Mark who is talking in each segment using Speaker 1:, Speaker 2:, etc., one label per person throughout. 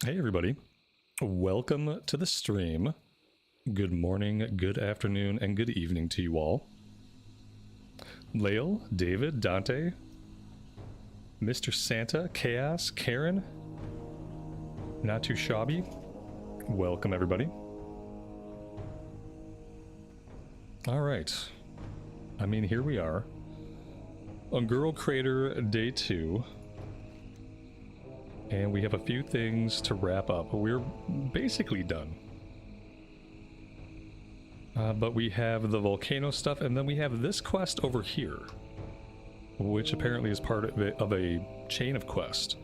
Speaker 1: Hey everybody, welcome to the stream. Good morning, good afternoon, and good evening to you all. Lael, David, Dante, Mr. Santa, Chaos, Karen, Not Too Shabby. Welcome everybody. Alright, I mean here we are. Unguro Crater Day 2. And we have a few things to wrap up. We're basically done. But we have the Volcano stuff, and then we have this quest over here, which apparently is part of a chain of quests.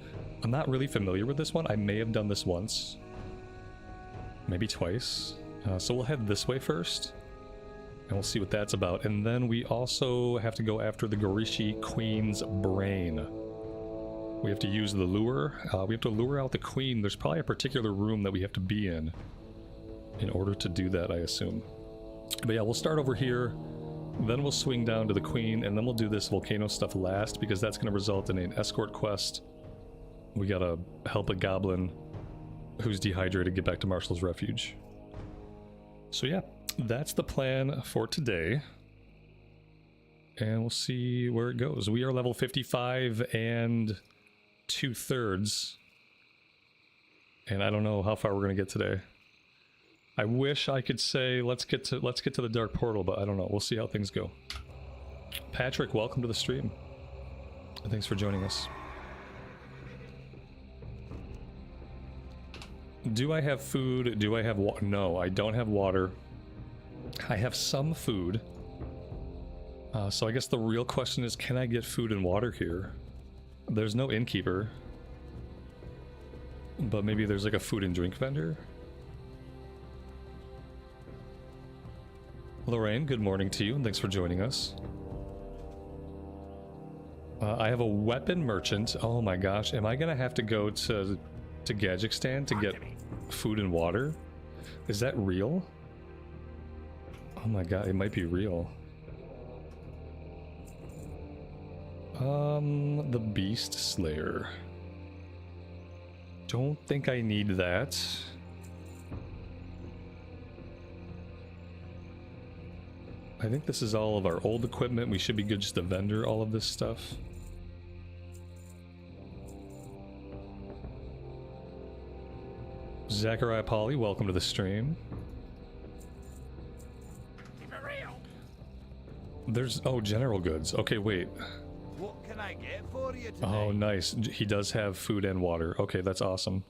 Speaker 1: I'm not really familiar with this one. I may have done this once. Maybe twice. So we'll head this way first, and we'll see what that's about. And then we also have to go after the Gorishi Queen's Brain. We have to use the lure. We have to lure out the queen. There's probably a particular room that we have to be in order to do that, I assume. But yeah, we'll start over here, then we'll swing down to the queen, and then we'll do this volcano stuff last, because that's going to result in an escort quest. We gotta help a goblin who's dehydrated get back to Marshall's Refuge. So yeah, that's the plan for today. And we'll see where it goes. We are level 55 and 2/3, and I don't know how far we're gonna get today. I wish I could say let's get to the dark portal, but I don't know. We'll see how things go. Patrick, welcome to the stream. Thanks for joining us. Do I have food? Do I have water? No, I don't have water. I have some food. So I guess the real question is, can I get food and water here? There's no innkeeper. But maybe there's like a food and drink vendor? Lorraine, good morning to you, and thanks for joining us. I have a weapon merchant. Oh my gosh, am I gonna have to go to Gadgekstan to get food and water? Is that real? Oh my god, it might be real. The Beast Slayer. Don't think I need that. I think this is all of our old equipment. We should be good just to vendor all of this stuff. Zachariah Polly, welcome to the stream.
Speaker 2: Keep it real.
Speaker 1: There's... oh, general goods. Okay, wait.
Speaker 2: What can I get for you today?
Speaker 1: Oh, nice. He does have food and water. Okay, that's awesome.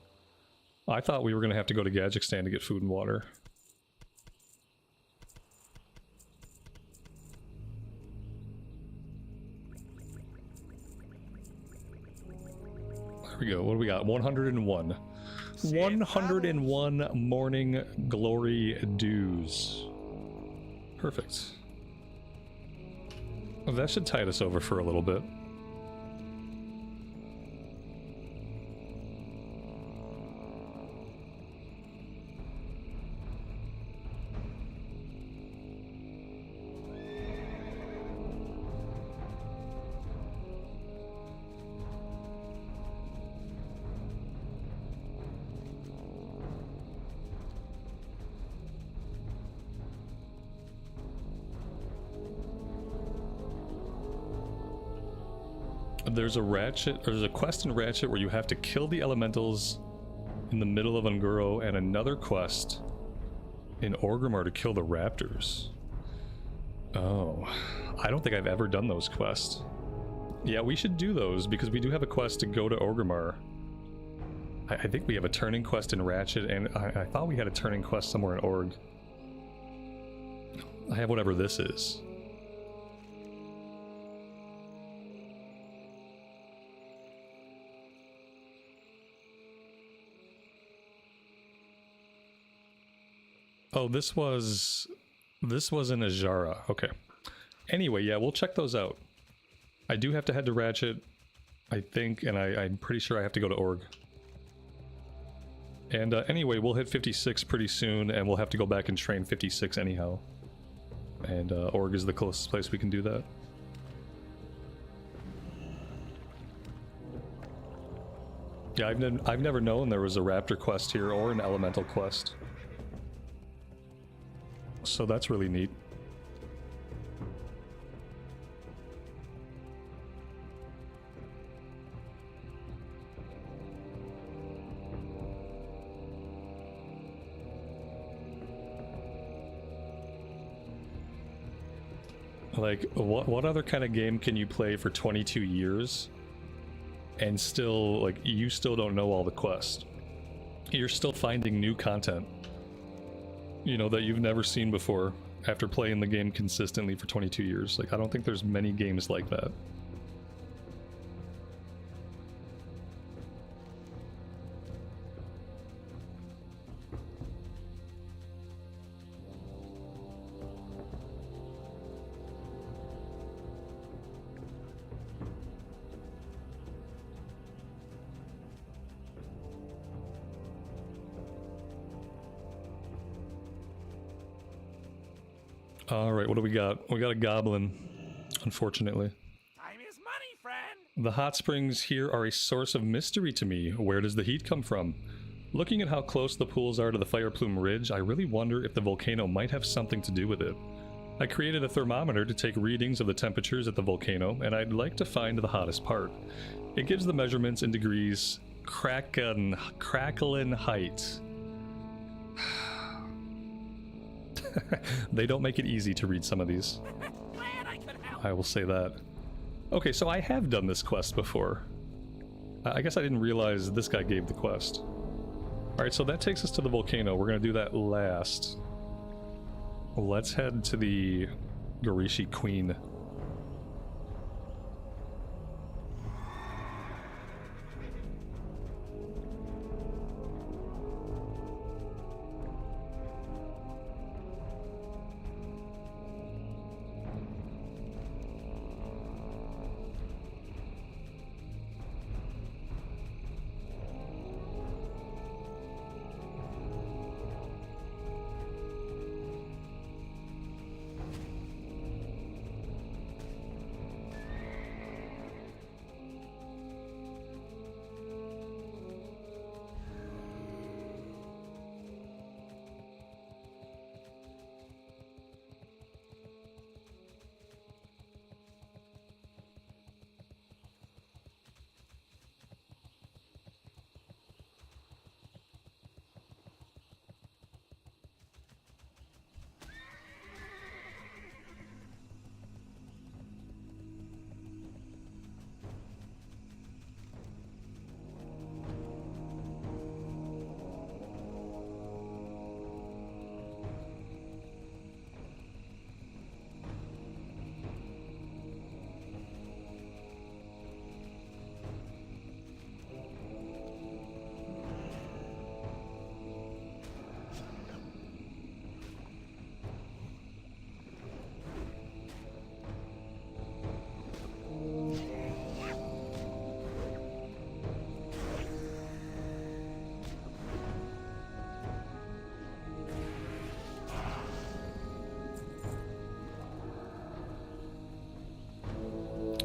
Speaker 1: I thought we were going to have to go to Gadgekstan to get food and water. There we go. What do we got? 101. 101 morning glory dues. Perfect. Well, that should tide us over for a little bit. There's a quest in Ratchet where you have to kill the elementals in the middle of Unguro, and another quest in Orgrimmar to kill the raptors. Oh, I don't think I've ever done those quests. Yeah, we should do those, because we do have a quest to go to Orgrimmar. I think we have a turning quest in Ratchet, and I thought we had a turning quest somewhere in Org. I have whatever this is. Oh, this was in Ajara. Okay. Anyway, yeah, we'll check those out. I do have to head to Ratchet, I think, and I'm pretty sure I have to go to Org. And anyway, we'll hit 56 pretty soon, and we'll have to go back and train 56 anyhow. And Org is the closest place we can do that. Yeah, I've never known there was a raptor quest here or an elemental quest. So that's really neat. Like, what other kind of game can you play for 22 years and still, like, you still don't know all the quests? You're still finding new content, you know, that you've never seen before after playing the game consistently for 22 years. Like, I don't think there's many games like that. Alright, what do we got? We got a goblin, unfortunately.
Speaker 2: Time is money, friend.
Speaker 1: The hot springs here are a source of mystery to me. Where does the heat come from? Looking at how close the pools are to the Fire Plume Ridge, I really wonder if the volcano might have something to do with it. I created a thermometer to take readings of the temperatures at the volcano, and I'd like to find the hottest part. It gives the measurements in degrees crackling height. They don't make it easy to read some of these.
Speaker 2: Glad I could help.
Speaker 1: I will say that. Okay, so I have done this quest before. I guess I didn't realize this guy gave the quest. Alright, so that takes us to the volcano. We're going to do that last. Let's head to the Gorishi Queen.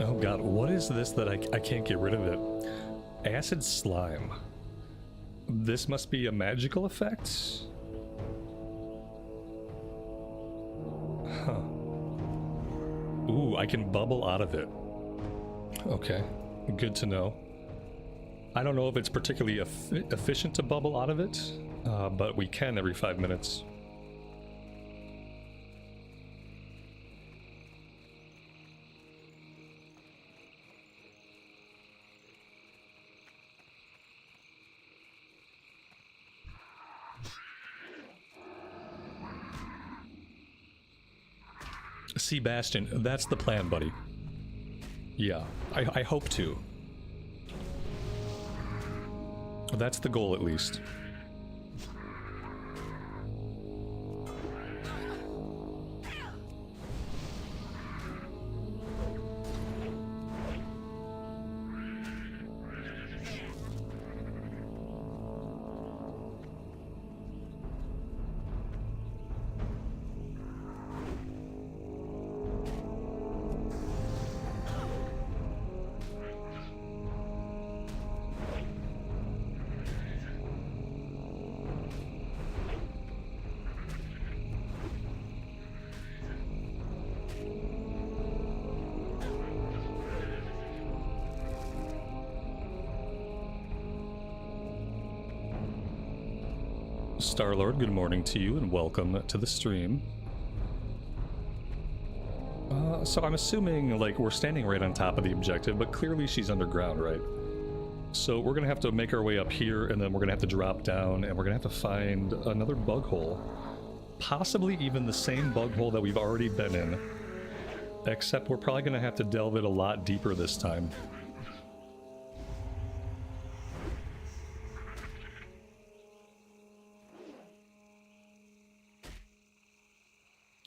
Speaker 1: Oh god, what is this that I can't get rid of it? Acid slime. This must be a magical effect? Huh. Ooh, I can bubble out of it. Okay, good to know. I don't know if it's particularly efficient to bubble out of it, but we can every 5 minutes. Sebastian, that's the plan, buddy. Yeah, I hope to. That's the goal, at least. Starlord, good morning to you and welcome to the stream. So I'm assuming, like, we're standing right on top of the objective, but clearly she's underground, right? So we're gonna have to make our way up here, and then we're gonna have to drop down, and we're gonna have to find another bug hole. Possibly even the same bug hole that we've already been in, except we're probably gonna have to delve it a lot deeper this time.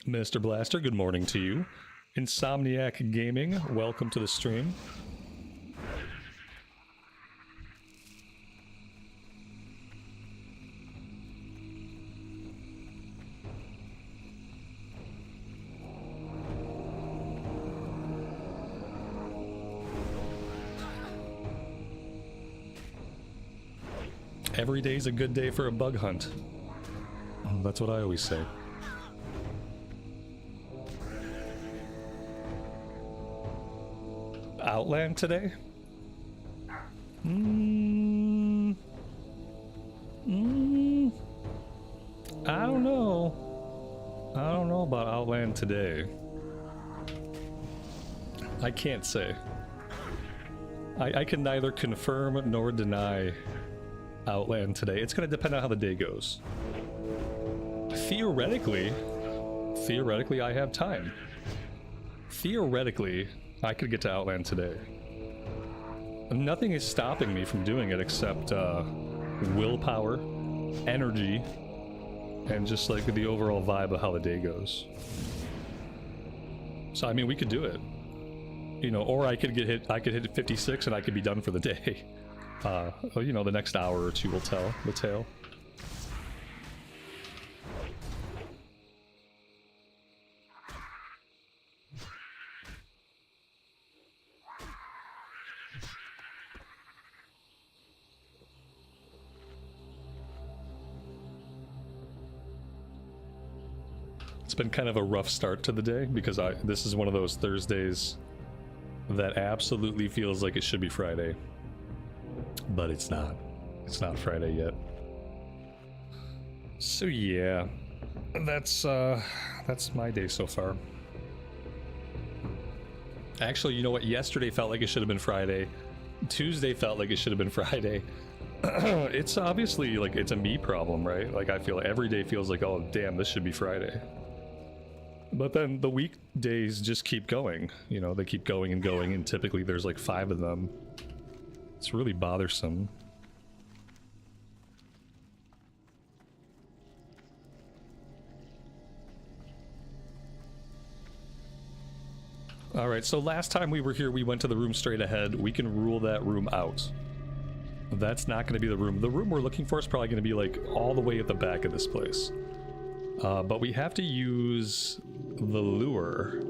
Speaker 1: Mr. Blaster, good morning to you. Insomniac Gaming, welcome to the stream. Every day's a good day for a bug hunt. That's what I always say. Outland today? I don't know. I don't know about Outland today. I can't say. I can neither confirm nor deny Outland today. It's going to depend on how the day goes. Theoretically, I have time. Theoretically, I could get to Outland today. Nothing is stopping me from doing it except willpower, energy, and just like the overall vibe of how the day goes. So I mean, we could do it. You know, or I could hit 56 and I could be done for the day. You know, the next hour or two will tell the tale. It's been kind of a rough start to the day because this is one of those Thursdays that absolutely feels like it should be Friday, but it's not. It's not Friday yet. So yeah, that's my day so far. Actually, you know what? Yesterday felt like it should have been Friday. Tuesday felt like it should have been Friday. It's obviously like it's a me problem, right? Like I feel like every day feels like, oh damn, this should be Friday. But then the weekdays just keep going, you know, they keep going, and typically there's like 5 of them. It's really bothersome. Alright, so last time we were here, we went to the room straight ahead. We can rule that room out. That's not going to be the room. The room we're looking for is probably going to be like all the way at the back of this place. But we have to use the lure.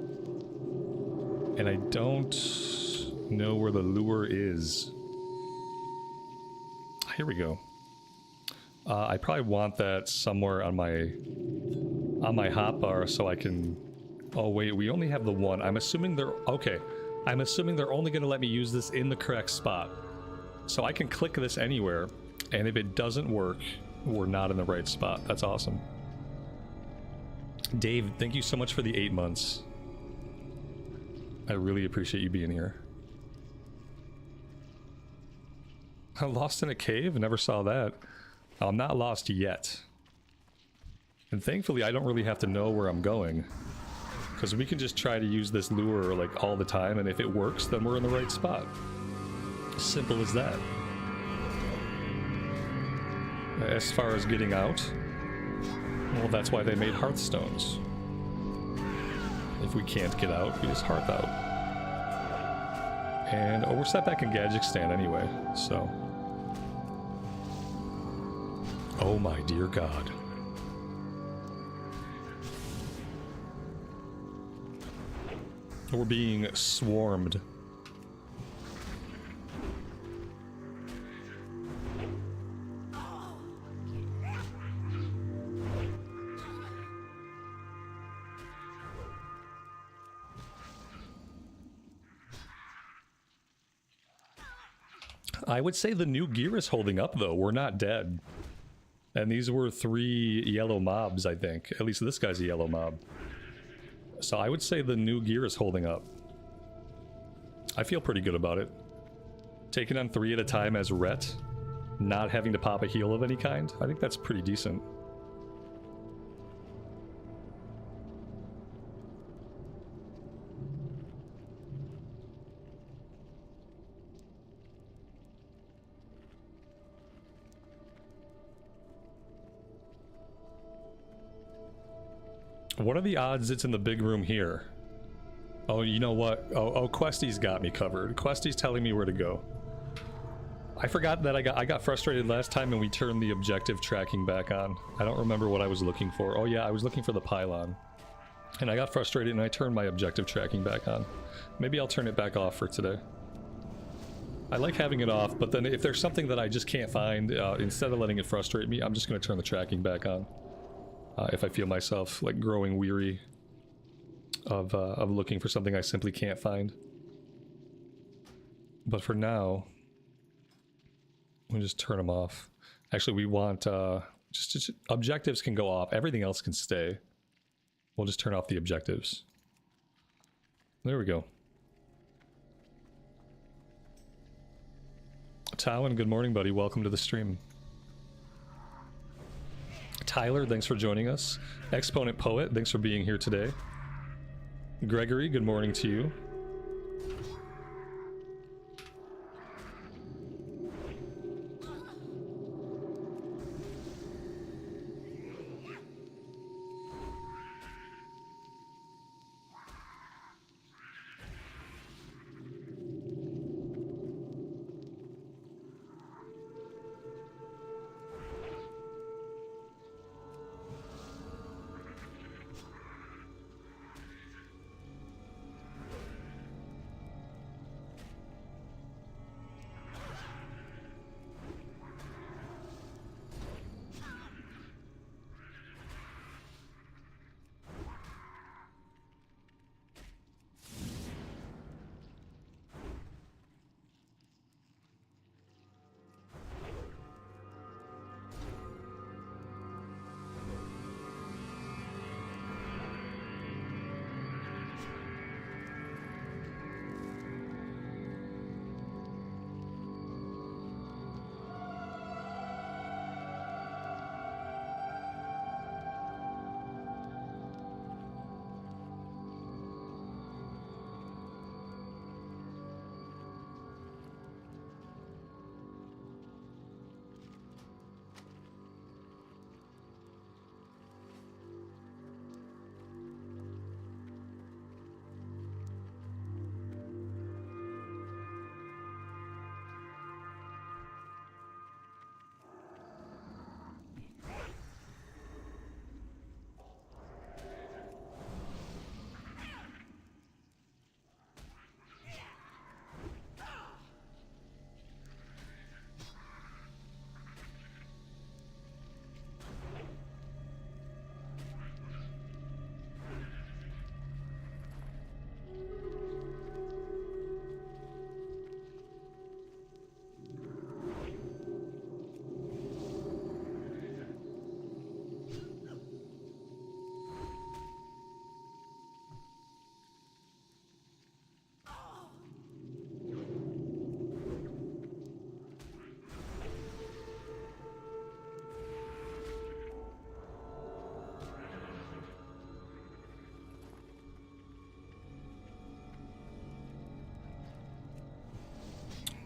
Speaker 1: And I don't know where the lure is. Here we go. I probably want that somewhere on my hotbar so I can... Oh wait, we only have the one. I'm assuming they're... Okay. I'm assuming they're only going to let me use this in the correct spot. So I can click this anywhere, and if it doesn't work, we're not in the right spot. That's awesome. Dave, thank you so much for the 8 months. I really appreciate you being here. I'm lost in a cave? Never saw that. I'm not lost yet. And thankfully, I don't really have to know where I'm going. Because we can just try to use this lure like all the time, and if it works, then we're in the right spot. Simple as that. As far as getting out, well, that's why they made Hearthstones. If we can't get out, we just hearth out. And we're set back in Gadgekstan anyway, so... Oh my dear God. We're being swarmed. I would say the new gear is holding up, though. We're not dead. And these were 3 yellow mobs, I think. At least this guy's a yellow mob. So I would say the new gear is holding up. I feel pretty good about it. Taking on 3 at a time as Ret, not having to pop a heal of any kind, I think that's pretty decent. What are the odds it's in the big room here? Oh, you know what? Oh, Questie's got me covered. Questie's telling me where to go. I forgot that I got frustrated last time and we turned the objective tracking back on. I don't remember what I was looking for. Oh yeah, I was looking for the pylon. And I got frustrated and I turned my objective tracking back on. Maybe I'll turn it back off for today. I like having it off, but then if there's something that I just can't find, instead of letting it frustrate me, I'm just going to turn the tracking back on. If I feel myself like growing weary of looking for something I simply can't find. But for now, we'll just turn them off. Actually, we want just objectives can go off. Everything else can stay. We'll just turn off the objectives. There we go. Talon, good morning, buddy. Welcome to the stream. Tyler, thanks for joining us. Exponent Poet, thanks for being here today. Gregory, good morning to you.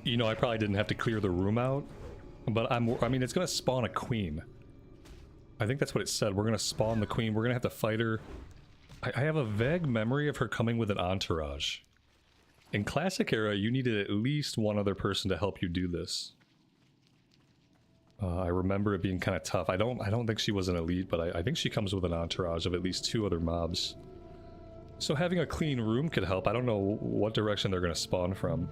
Speaker 1: You know, I probably didn't have to clear the room out, but I mean, it's gonna spawn a queen. I think that's what it said. We're gonna spawn the queen. We're gonna have to fight her. I have a vague memory of her coming with an entourage. In Classic Era, you needed at least one other person to help you do this. I remember it being kind of tough. I don't think she was an elite, but I think she comes with an entourage of at least 2 other mobs. So having a clean room could help. I don't know what direction they're gonna spawn from.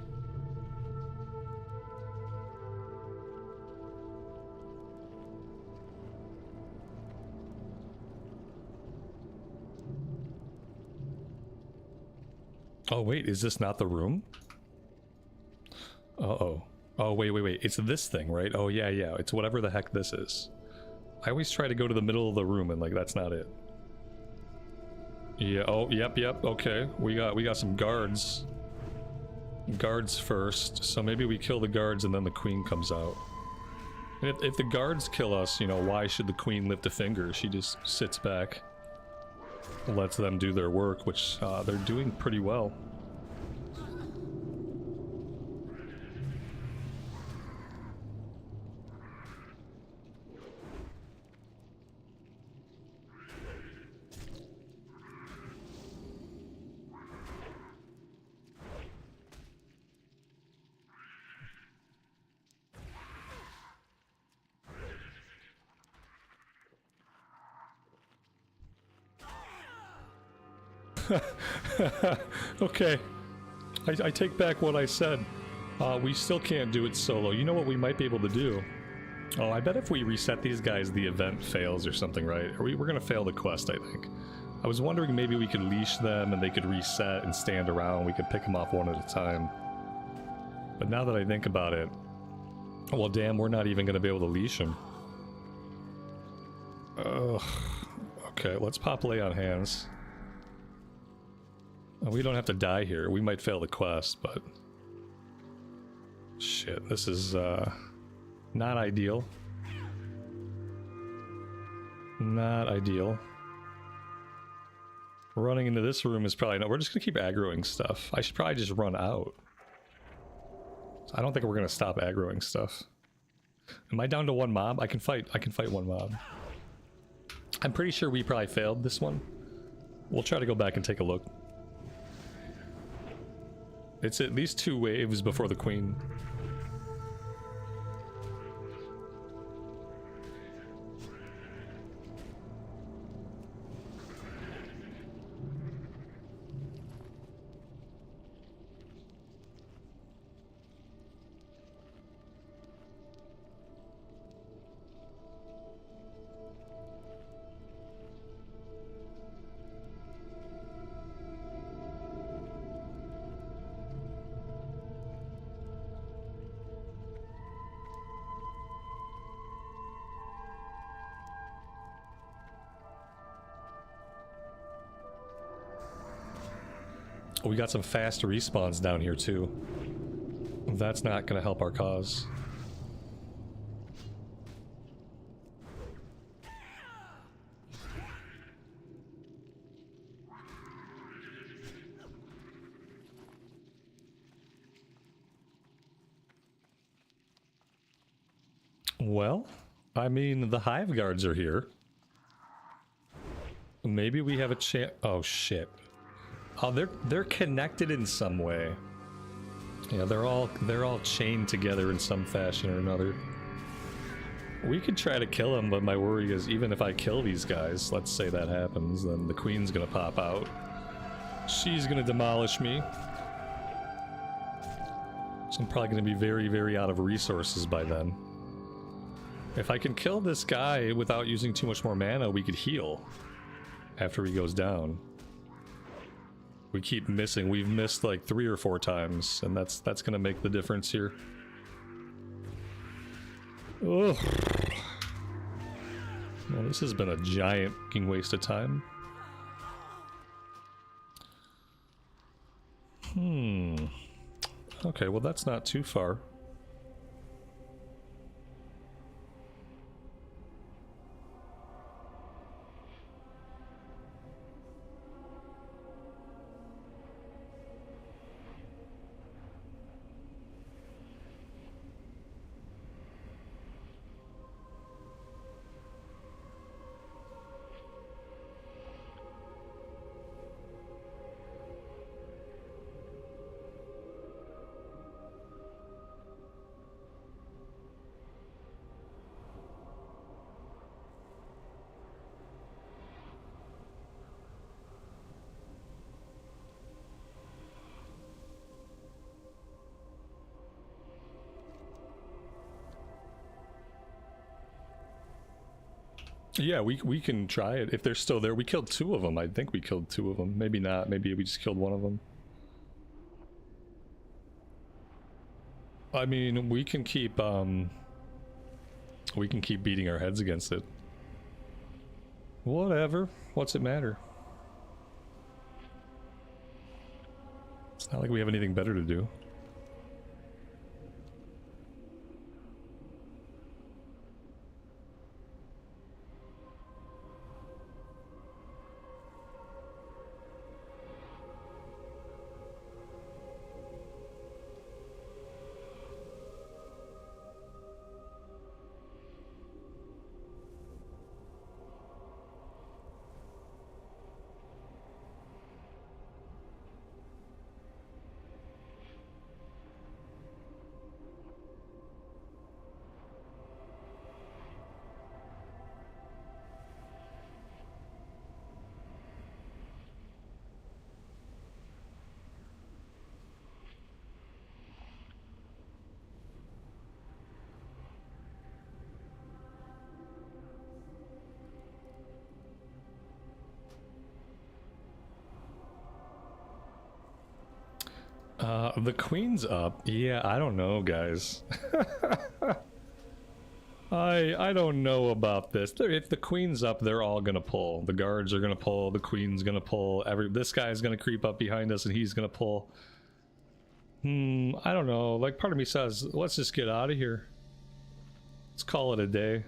Speaker 1: Oh wait, is this not the room? Uh-oh. Oh wait, it's this thing, right? Oh yeah, it's whatever the heck this is. I always try to go to the middle of the room and like that's not it. Yeah, oh, yep, okay. We got some guards. Guards first, so maybe we kill the guards and then the queen comes out. And if the guards kill us, you know, why should the queen lift a finger? She just sits back, lets them do their work, which they're doing pretty well. Okay, I take back what I said. We still can't do it solo. You know what we might be able to do? Oh, I bet if we reset these guys, the event fails or something, right? Or we're gonna fail the quest, I think. I was wondering maybe we could leash them and they could reset and stand around. We could pick them off one at a time. But now that I think about it, well, damn, we're not even gonna be able to leash them. Ugh. Okay, let's pop lay on hands. We don't have to die here. We might fail the quest, but... Shit, this is, not ideal. Not ideal. Running into this room is probably not... We're just gonna keep aggroing stuff. I should probably just run out. I don't think we're gonna stop aggroing stuff. Am I down to one mob? I can fight one mob. I'm pretty sure we probably failed this one. We'll try to go back and take a look. It's at least 2 waves before the queen. We got some fast respawns down here too. That's not gonna help our cause. Well, I mean, the hive guards are here. Maybe we have a chance. Oh shit. Oh, they're connected in some way. Yeah, they're all chained together in some fashion or another. We could try to kill them, but my worry is even if I kill these guys, let's say that happens, then the queen's gonna pop out. She's gonna demolish me. So I'm probably gonna be very, very out of resources by then. If I can kill this guy without using too much more mana, we could heal after he goes down. We keep missing. We've missed like 3 or 4 times, and that's gonna make the difference here. Ugh. Well, this has been a giant fucking waste of time. Okay, well that's not too far. Yeah, we can try it if they're still there. We killed 2 of them. I think we killed 2 of them. Maybe not. Maybe we just killed 1 of them. I mean, we can keep beating our heads against it. Whatever. What's it matter? It's not like we have anything better to do. The queen's up. Yeah, I don't know, guys. I don't know about this. If the queen's up, they're all gonna pull. The guards are gonna pull. The queen's gonna pull. This guy's gonna creep up behind us, and he's gonna pull. I don't know. Like, part of me says, let's just get out of here. Let's call it a day.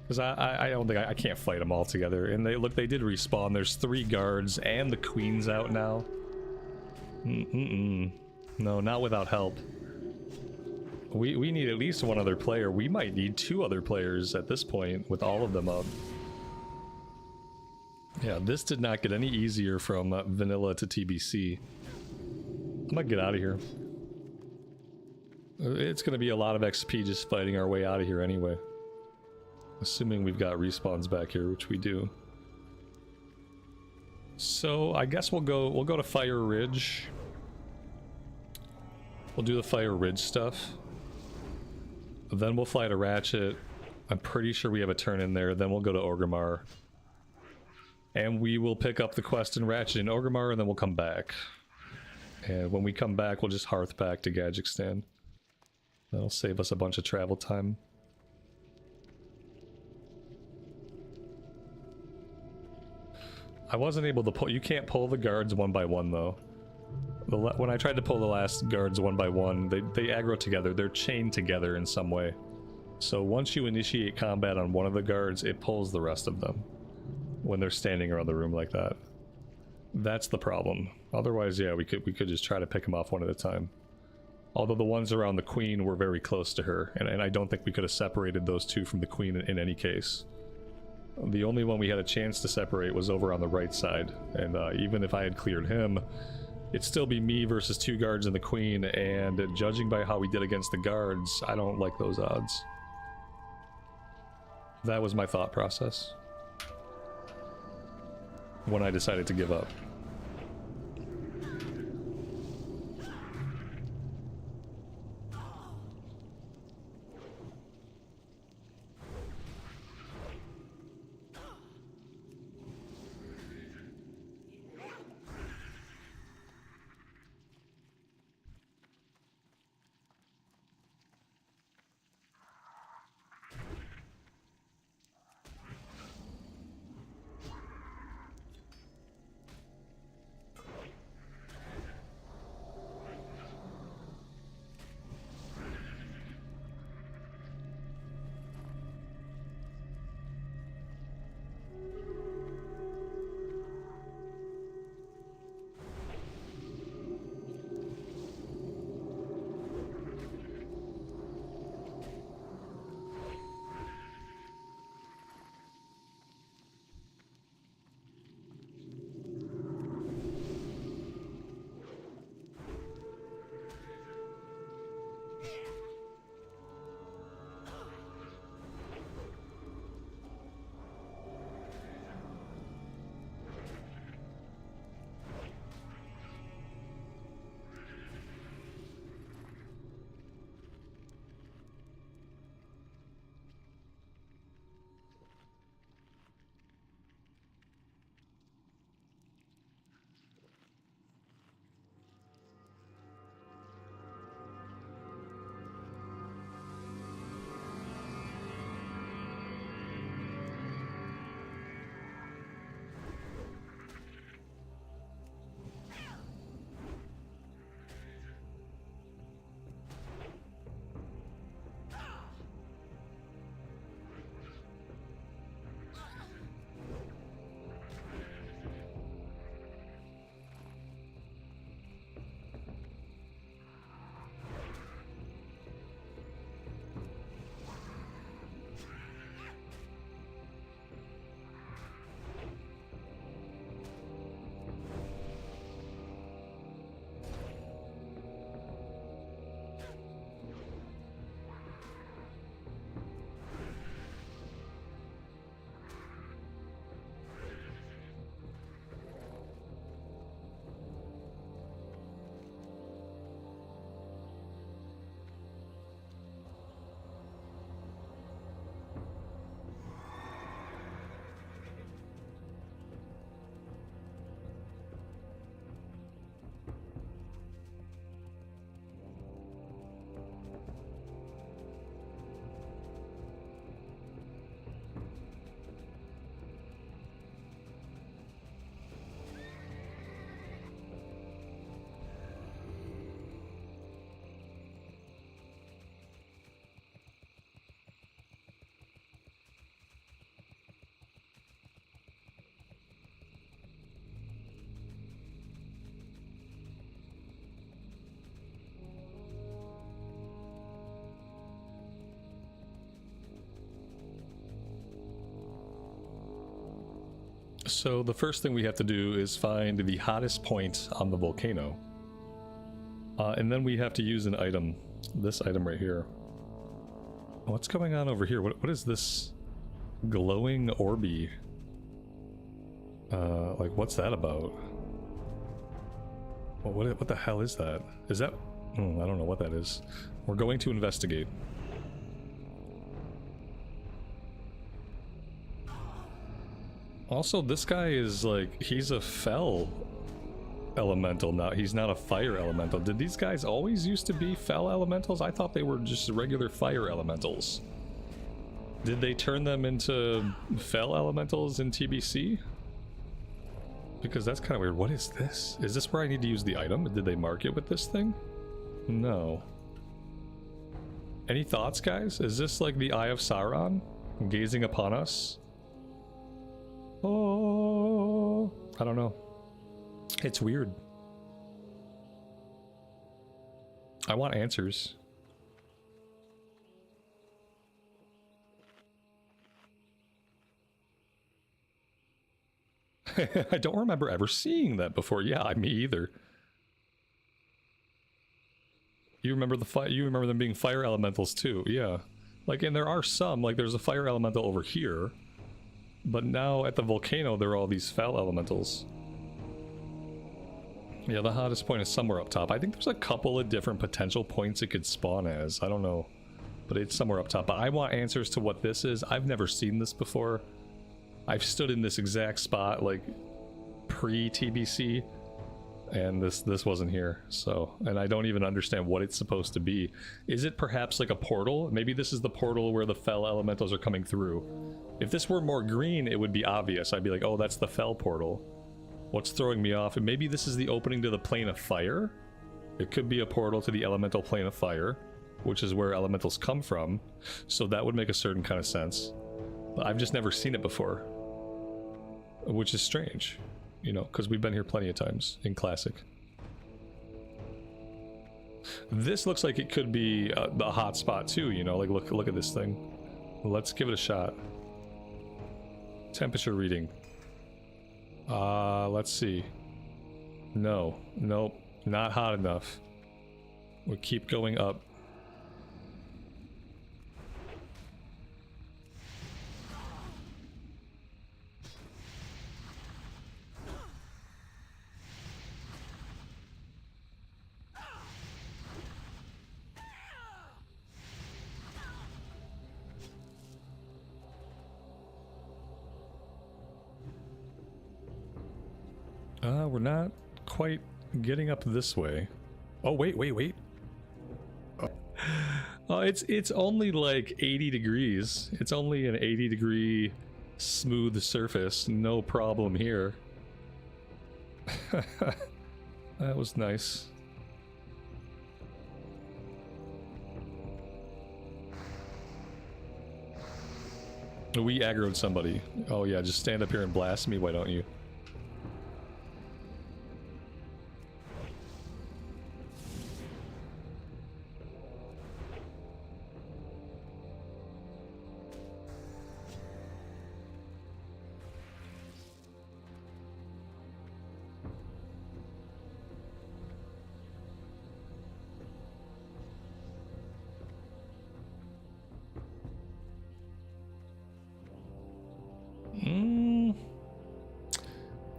Speaker 1: Because I don't think I can't fight them all together. And they did respawn. There's 3 guards, and the queen's out now. No, not without help. We need at least 1 other player. We might need 2 other players at this point with all of them up. Yeah, this did not get any easier from vanilla to TBC. I'm gonna get out of here. It's gonna be a lot of XP just fighting our way out of here anyway. Assuming we've got respawns back here, which we do. So I guess we'll go to Fire Ridge. We'll do the Fire Ridge stuff. Then we'll fly to Ratchet. I'm pretty sure we have a turn in there. Then we'll go to Orgrimmar. And we will pick up the quest in Ratchet and Orgrimmar, and then we'll come back. And when we come back, we'll just hearth back to Gadgekstan. That'll save us a bunch of travel time. I wasn't able to pull. You can't pull the guards one by one, though. When I tried to pull the last guards one by one, they aggro together. They're chained together in some way. So once you initiate combat on one of the guards, it pulls the rest of them when they're standing around the room like that. That's the problem. Otherwise, yeah, we could just try to pick them off one at a time. Although the ones around the queen were very close to her, and I don't think we could have separated those 2 from the queen in any case. The only one we had a chance to separate was over on the right side, and even if I had cleared him, it'd still be me versus 2 guards and the queen, and judging by how we did against the guards, I don't like those odds. That was my thought process when I decided to give up. So the first thing we have to do is find the hottest point on the volcano. And then we have to use an item. This item right here. What's going on over here? What is this glowing orby? Like, what's that about? What the hell is that? Is that... I don't know what that is. We're going to investigate. Also, this guy is like... he's a fell elemental now. He's not a fire elemental. Did these guys always used to be fell elementals? I thought they were just regular fire elementals. Did they turn them into fell elementals in TBC? Because that's kind of weird. What is this? Is this where I need to use the item? Did they mark it with this thing? No. Any thoughts, guys? Is this like the Eye of Sauron gazing upon us? Oh, I don't know. It's weird. I want answers. I don't remember ever seeing that before. Yeah, me either. You remember you remember them being fire elementals too. Yeah. Like, and there are some, like there's a fire elemental over here. But now at the volcano there are all these fell elementals. Yeah, the hottest point is somewhere up top. I think there's a couple of different potential points it could spawn as. I don't know. But it's somewhere up top. But I want answers to what this is. I've never seen this before. I've stood in this exact spot, like, pre-TBC, and this wasn't here, so... And I don't even understand what it's supposed to be. Is it perhaps like a portal? Maybe this is the portal where the fell elementals are coming through. If this were more green, it would be obvious. I'd be like, oh, that's the fell portal. What's throwing me off? And maybe this is the opening to the plane of fire? It could be a portal to the elemental plane of fire, which is where elementals come from, so that would make a certain kind of sense. But I've just never seen it before. Which is strange, you know, because we've been here plenty of times in Classic. This looks like it could be a hot spot too, you know, like look at this thing. Let's give it a shot. Temperature reading. Let's see. No, nope, not hot enough. We keep going up. We're not quite getting up this way. Oh, wait. Oh, it's only like 80 degrees. It's only an 80-degree smooth surface. No problem here. That was nice. We aggroed somebody. Oh yeah, just stand up here and blast me, why don't you?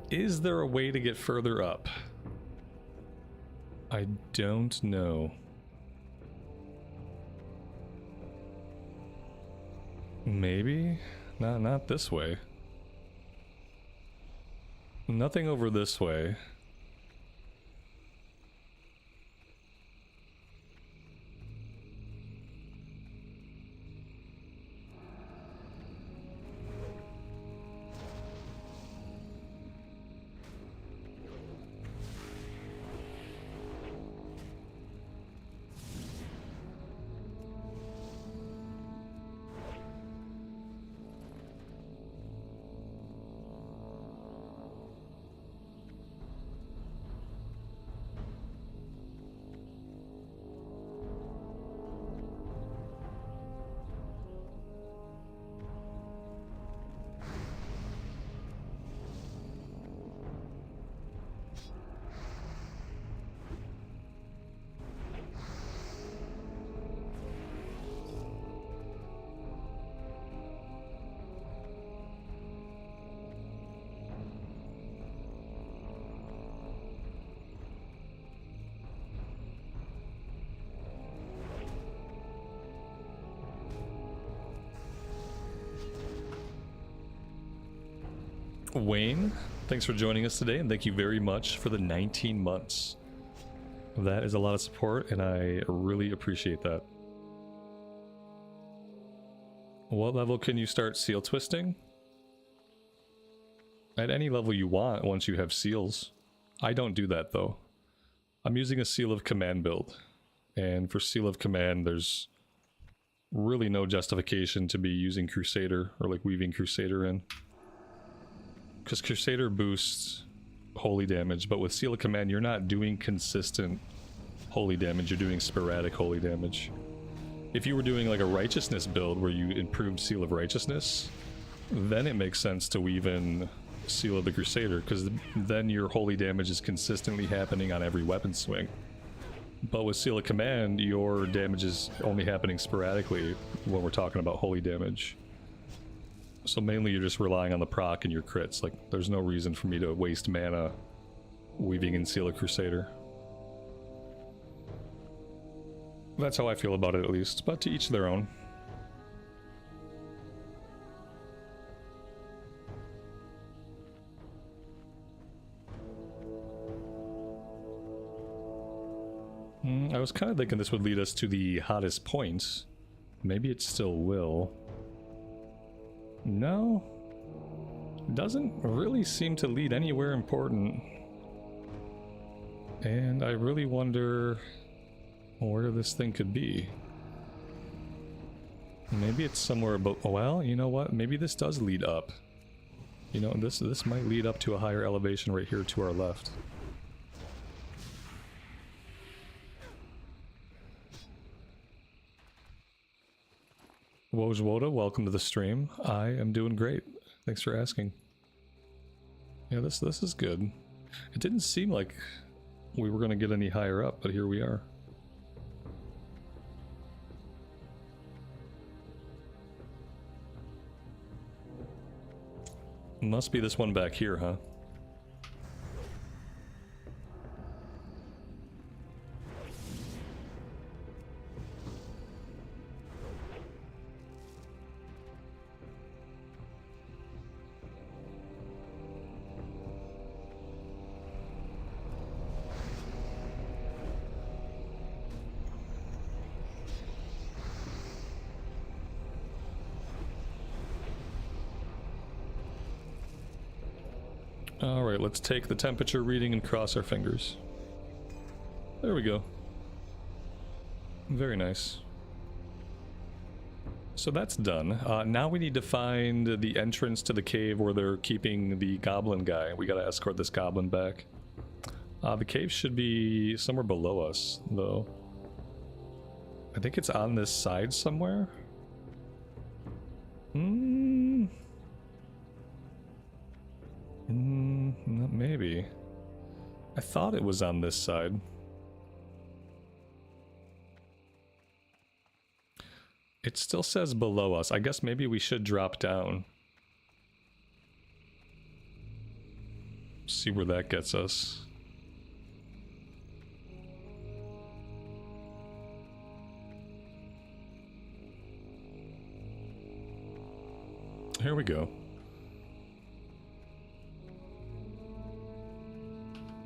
Speaker 1: Is there a way to get further up? I don't know. Maybe? Not this way. Nothing over this way. Wayne, thanks for joining us today, and thank you very much for the 19 months. That is a lot of support, and I really appreciate that. What level can you start seal twisting? At any level you want once you have seals. I don't do that though. I'm using a Seal of Command build, and for Seal of Command there's really no justification to be using Crusader or like weaving Crusader in. Because Crusader boosts holy damage, but with Seal of Command you're not doing consistent holy damage, you're doing sporadic holy damage. If you were doing like a Righteousness build where you improved Seal of Righteousness, then it makes sense to weave in Seal of the Crusader, because then your holy damage is consistently happening on every weapon swing. But with Seal of Command, your damage is only happening sporadically when we're talking about holy damage. So mainly you're just relying on the proc and your crits. Like, there's no reason for me to waste mana weaving in Seal of Crusader. That's how I feel about it, at least, but to each their own. I was kind of thinking this would lead us to the hottest points. Maybe it still will. No. Doesn't really seem to lead anywhere important. And I really wonder where this thing could be. Maybe it's somewhere about, well, you know what? Maybe this does lead up. You know, this might lead up to a higher elevation right here to our left. Wojwoda, welcome to the stream. I am doing great. Thanks for asking. Yeah, this is good. It didn't seem like we were going to get any higher up, but here we are. Must be this one back here, huh? Alright, let's take the temperature reading and cross our fingers. There we go. Very nice. So that's done. Now we need to find the entrance to the cave where they're keeping the goblin guy. We gotta escort this goblin back. The cave should be somewhere below us, though. I think it's on this side somewhere. Maybe. I thought it was on this side. It still says below us. I guess maybe we should drop down. See where that gets us. Here we go.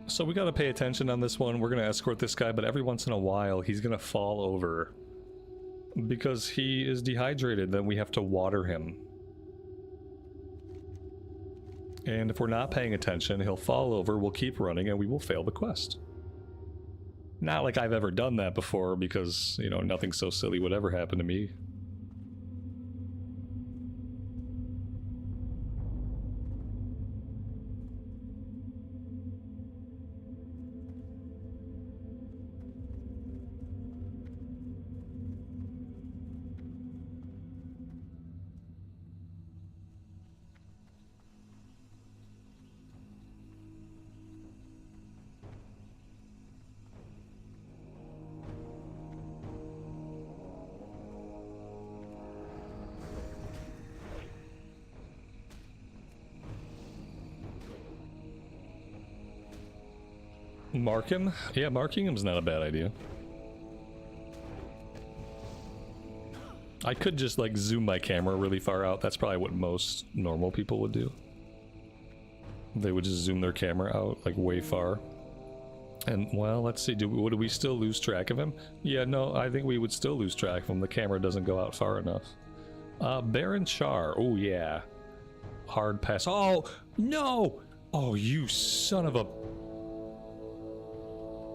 Speaker 1: So we gotta pay attention on this one. We're gonna escort this guy, but every once in a while he's gonna fall over. Because he is dehydrated, then we have to water him. And if we're not paying attention, he'll fall over, we'll keep running, and we will fail the quest. Not like I've ever done that before, because, you know, nothing so silly would ever happen to me. Mark him? Yeah, marking him's not a bad idea. I could just like zoom my camera really far out. That's probably what most normal people would do. they would just zoom their camera out like way far. And well, let's see, would we still lose track of him? Yeah, no, I think we would still lose track of him. The camera doesn't go out far enough. Baron Char, oh yeah. Hard pass. Oh, no! Oh, you son of a...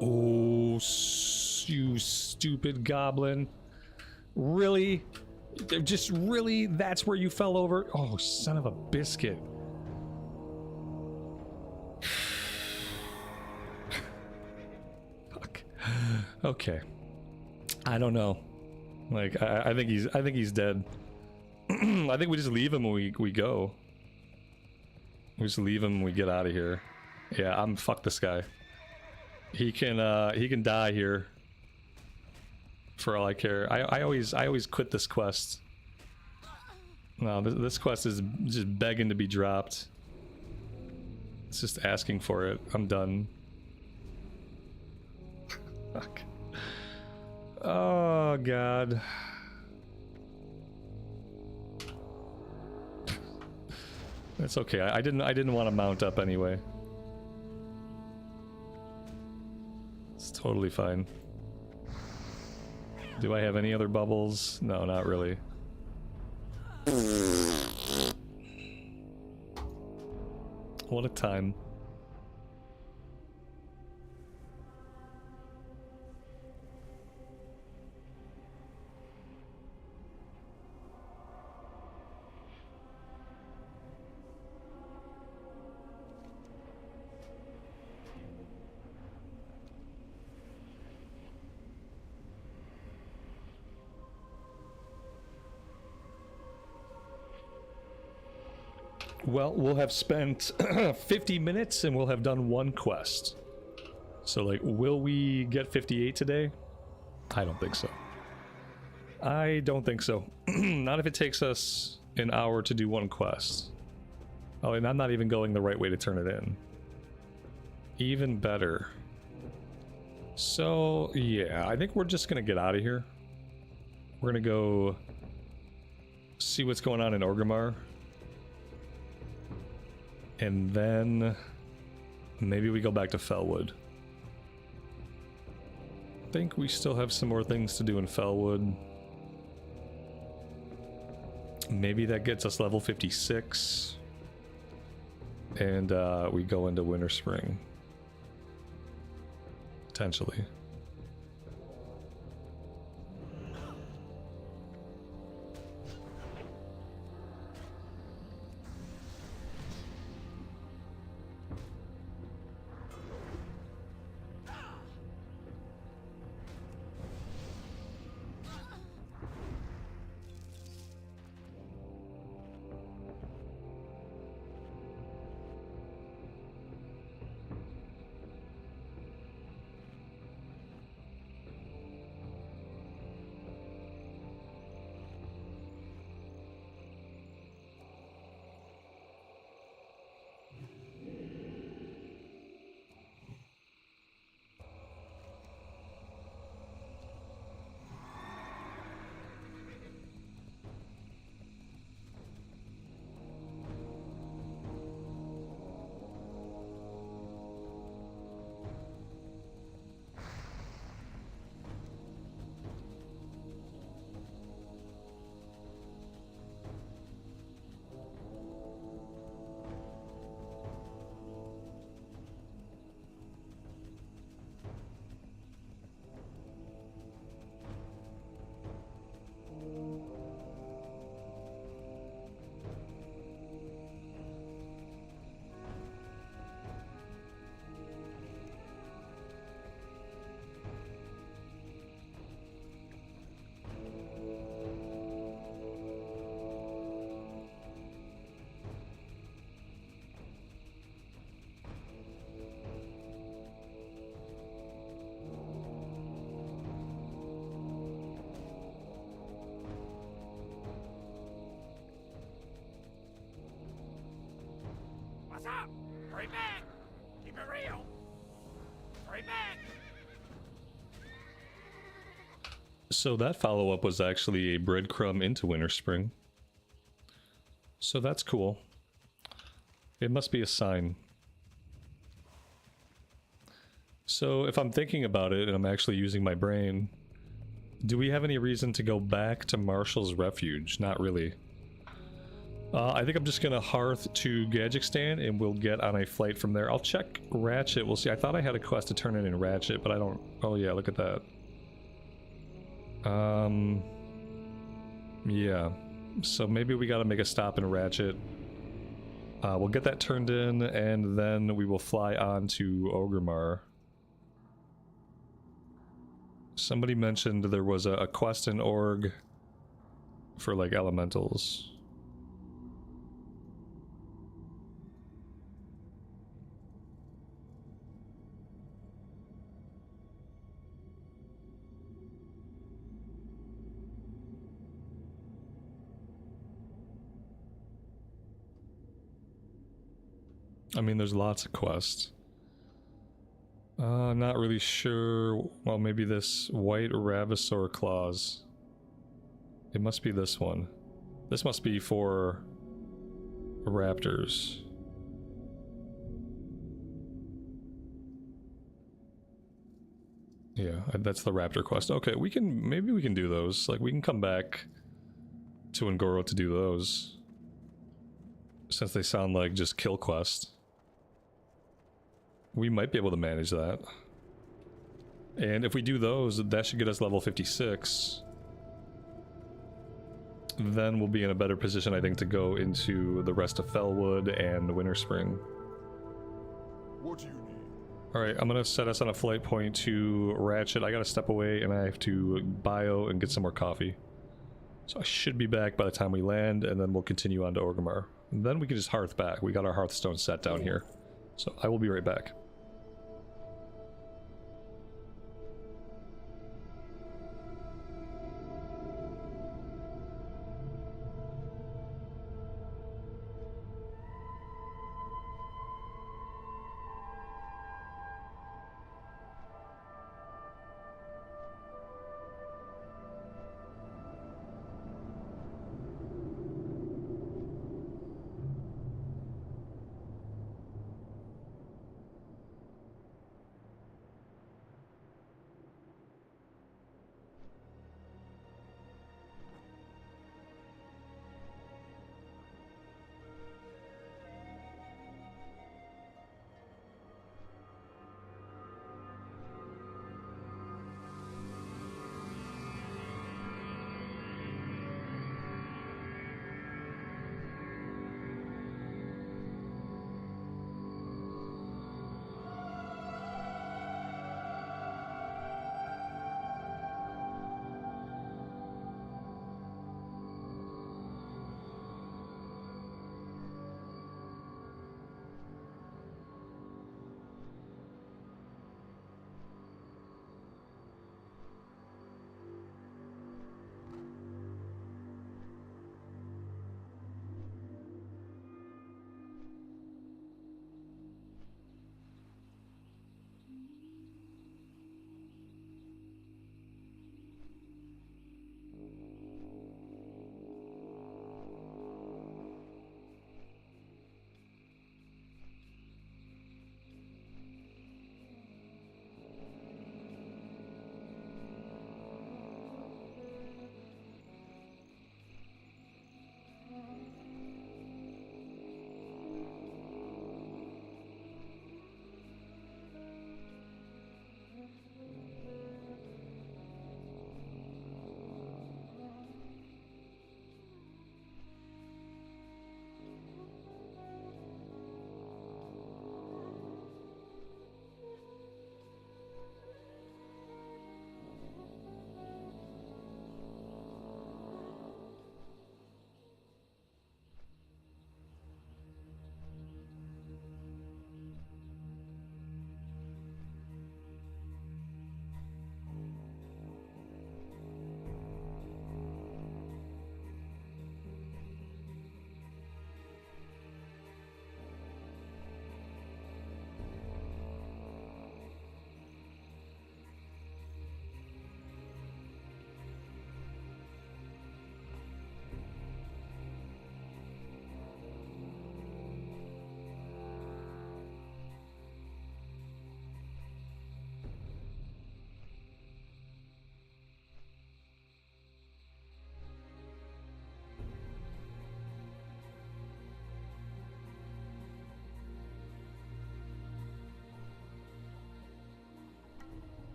Speaker 1: Oh, you stupid goblin. Really? Just really? That's where you fell over? Oh, son of a biscuit. Fuck. Okay. I don't know. Like, I think he's dead. I think we just leave him when we go. We just leave him when we get out of here. Yeah, fuck this guy. He can die here. For all I care. I always quit this quest. No, this quest is just begging to be dropped. It's just asking for it. I'm done. Fuck. Oh god. That's okay. I didn't want to mount up anyway. It's totally fine. Do I have any other bubbles? No, not really. What a time. Well, we'll have spent 50 minutes and we'll have done one quest. So, like, will we get 58 today? I don't think so. I don't think so. Not if it takes us an hour to do one quest. Oh, and I'm not even going the right way to turn it in. Even better. So, yeah, I think we're just gonna get out of here. We're gonna go see what's going on in Orgrimmar. And then maybe we go back to Felwood. I think we still have some more things to do in Felwood. Maybe that gets us level 56. And we go into Winterspring. Potentially.
Speaker 2: What's up? Hurry back! Keep it real! Hurry back!
Speaker 1: So that follow-up was actually a breadcrumb into Winterspring. So that's cool. It must be a sign. So if I'm thinking about it and I'm actually using my brain, do we have any reason to go back to Marshall's Refuge? Not really. I think I'm just gonna hearth to Gadgekstan and we'll get on a flight from there. I'll check Ratchet. We'll see. I thought I had a quest to turn in Ratchet, but I don't. Oh yeah, look at that. Yeah. So maybe we gotta make a stop in Ratchet. We'll get that turned in and then we will fly on to Orgrimmar. Somebody mentioned there was a quest in Org for like elementals. I mean, there's lots of quests. Not really sure. Well, maybe this white Ravasaur claws. It must be this one. This must be for raptors. Yeah, that's the raptor quest. Okay, maybe we can do those. Like, we can come back to Ngoro to do those. Since they sound like just kill quest. We might be able to manage that. And if we do those, that should get us level 56. Then we'll be in a better position, I think, to go into the rest of Felwood and Winterspring.
Speaker 2: What do you need?
Speaker 1: Alright, I'm gonna set us on a flight point to Ratchet. I gotta step away and I have to bio and get some more coffee. So I should be back by the time we land, and then we'll continue on to Orgrimmar. And then we can just hearth back. We got our Hearthstone set down here. So I will be right back.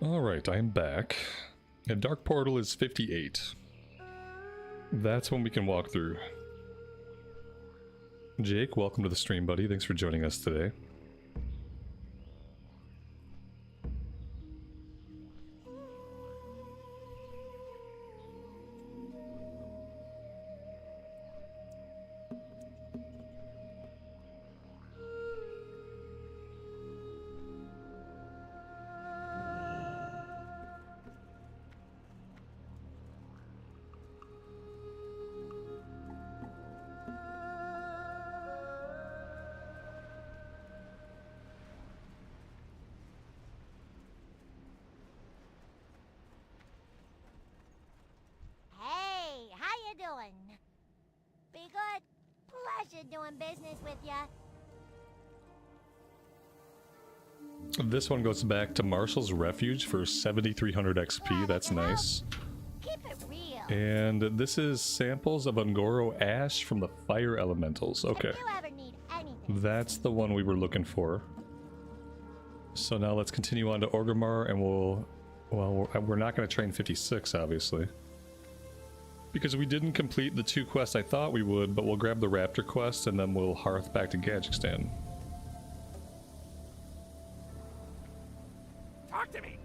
Speaker 1: Alright, I am back. And Dark Portal is 58. That's when we can walk through. Jake, welcome to the stream, buddy. Thanks for joining us today.
Speaker 3: Be good. Pleasure doing business with ya.
Speaker 1: This one goes back to Marshall's Refuge for 7,300 XP. That's nice.
Speaker 3: Keep it real.
Speaker 1: And this is samples of Ungoro Ash from the Fire Elementals. Okay.
Speaker 3: If you ever need anything.
Speaker 1: That's the one we were looking for. So now let's continue on to Orgrimmar, and we're not going to train 56, obviously. Because we didn't complete the 2 quests I thought we would, but we'll grab the Raptor quest, and then we'll hearth back to Gadgekstan.
Speaker 2: Talk to me.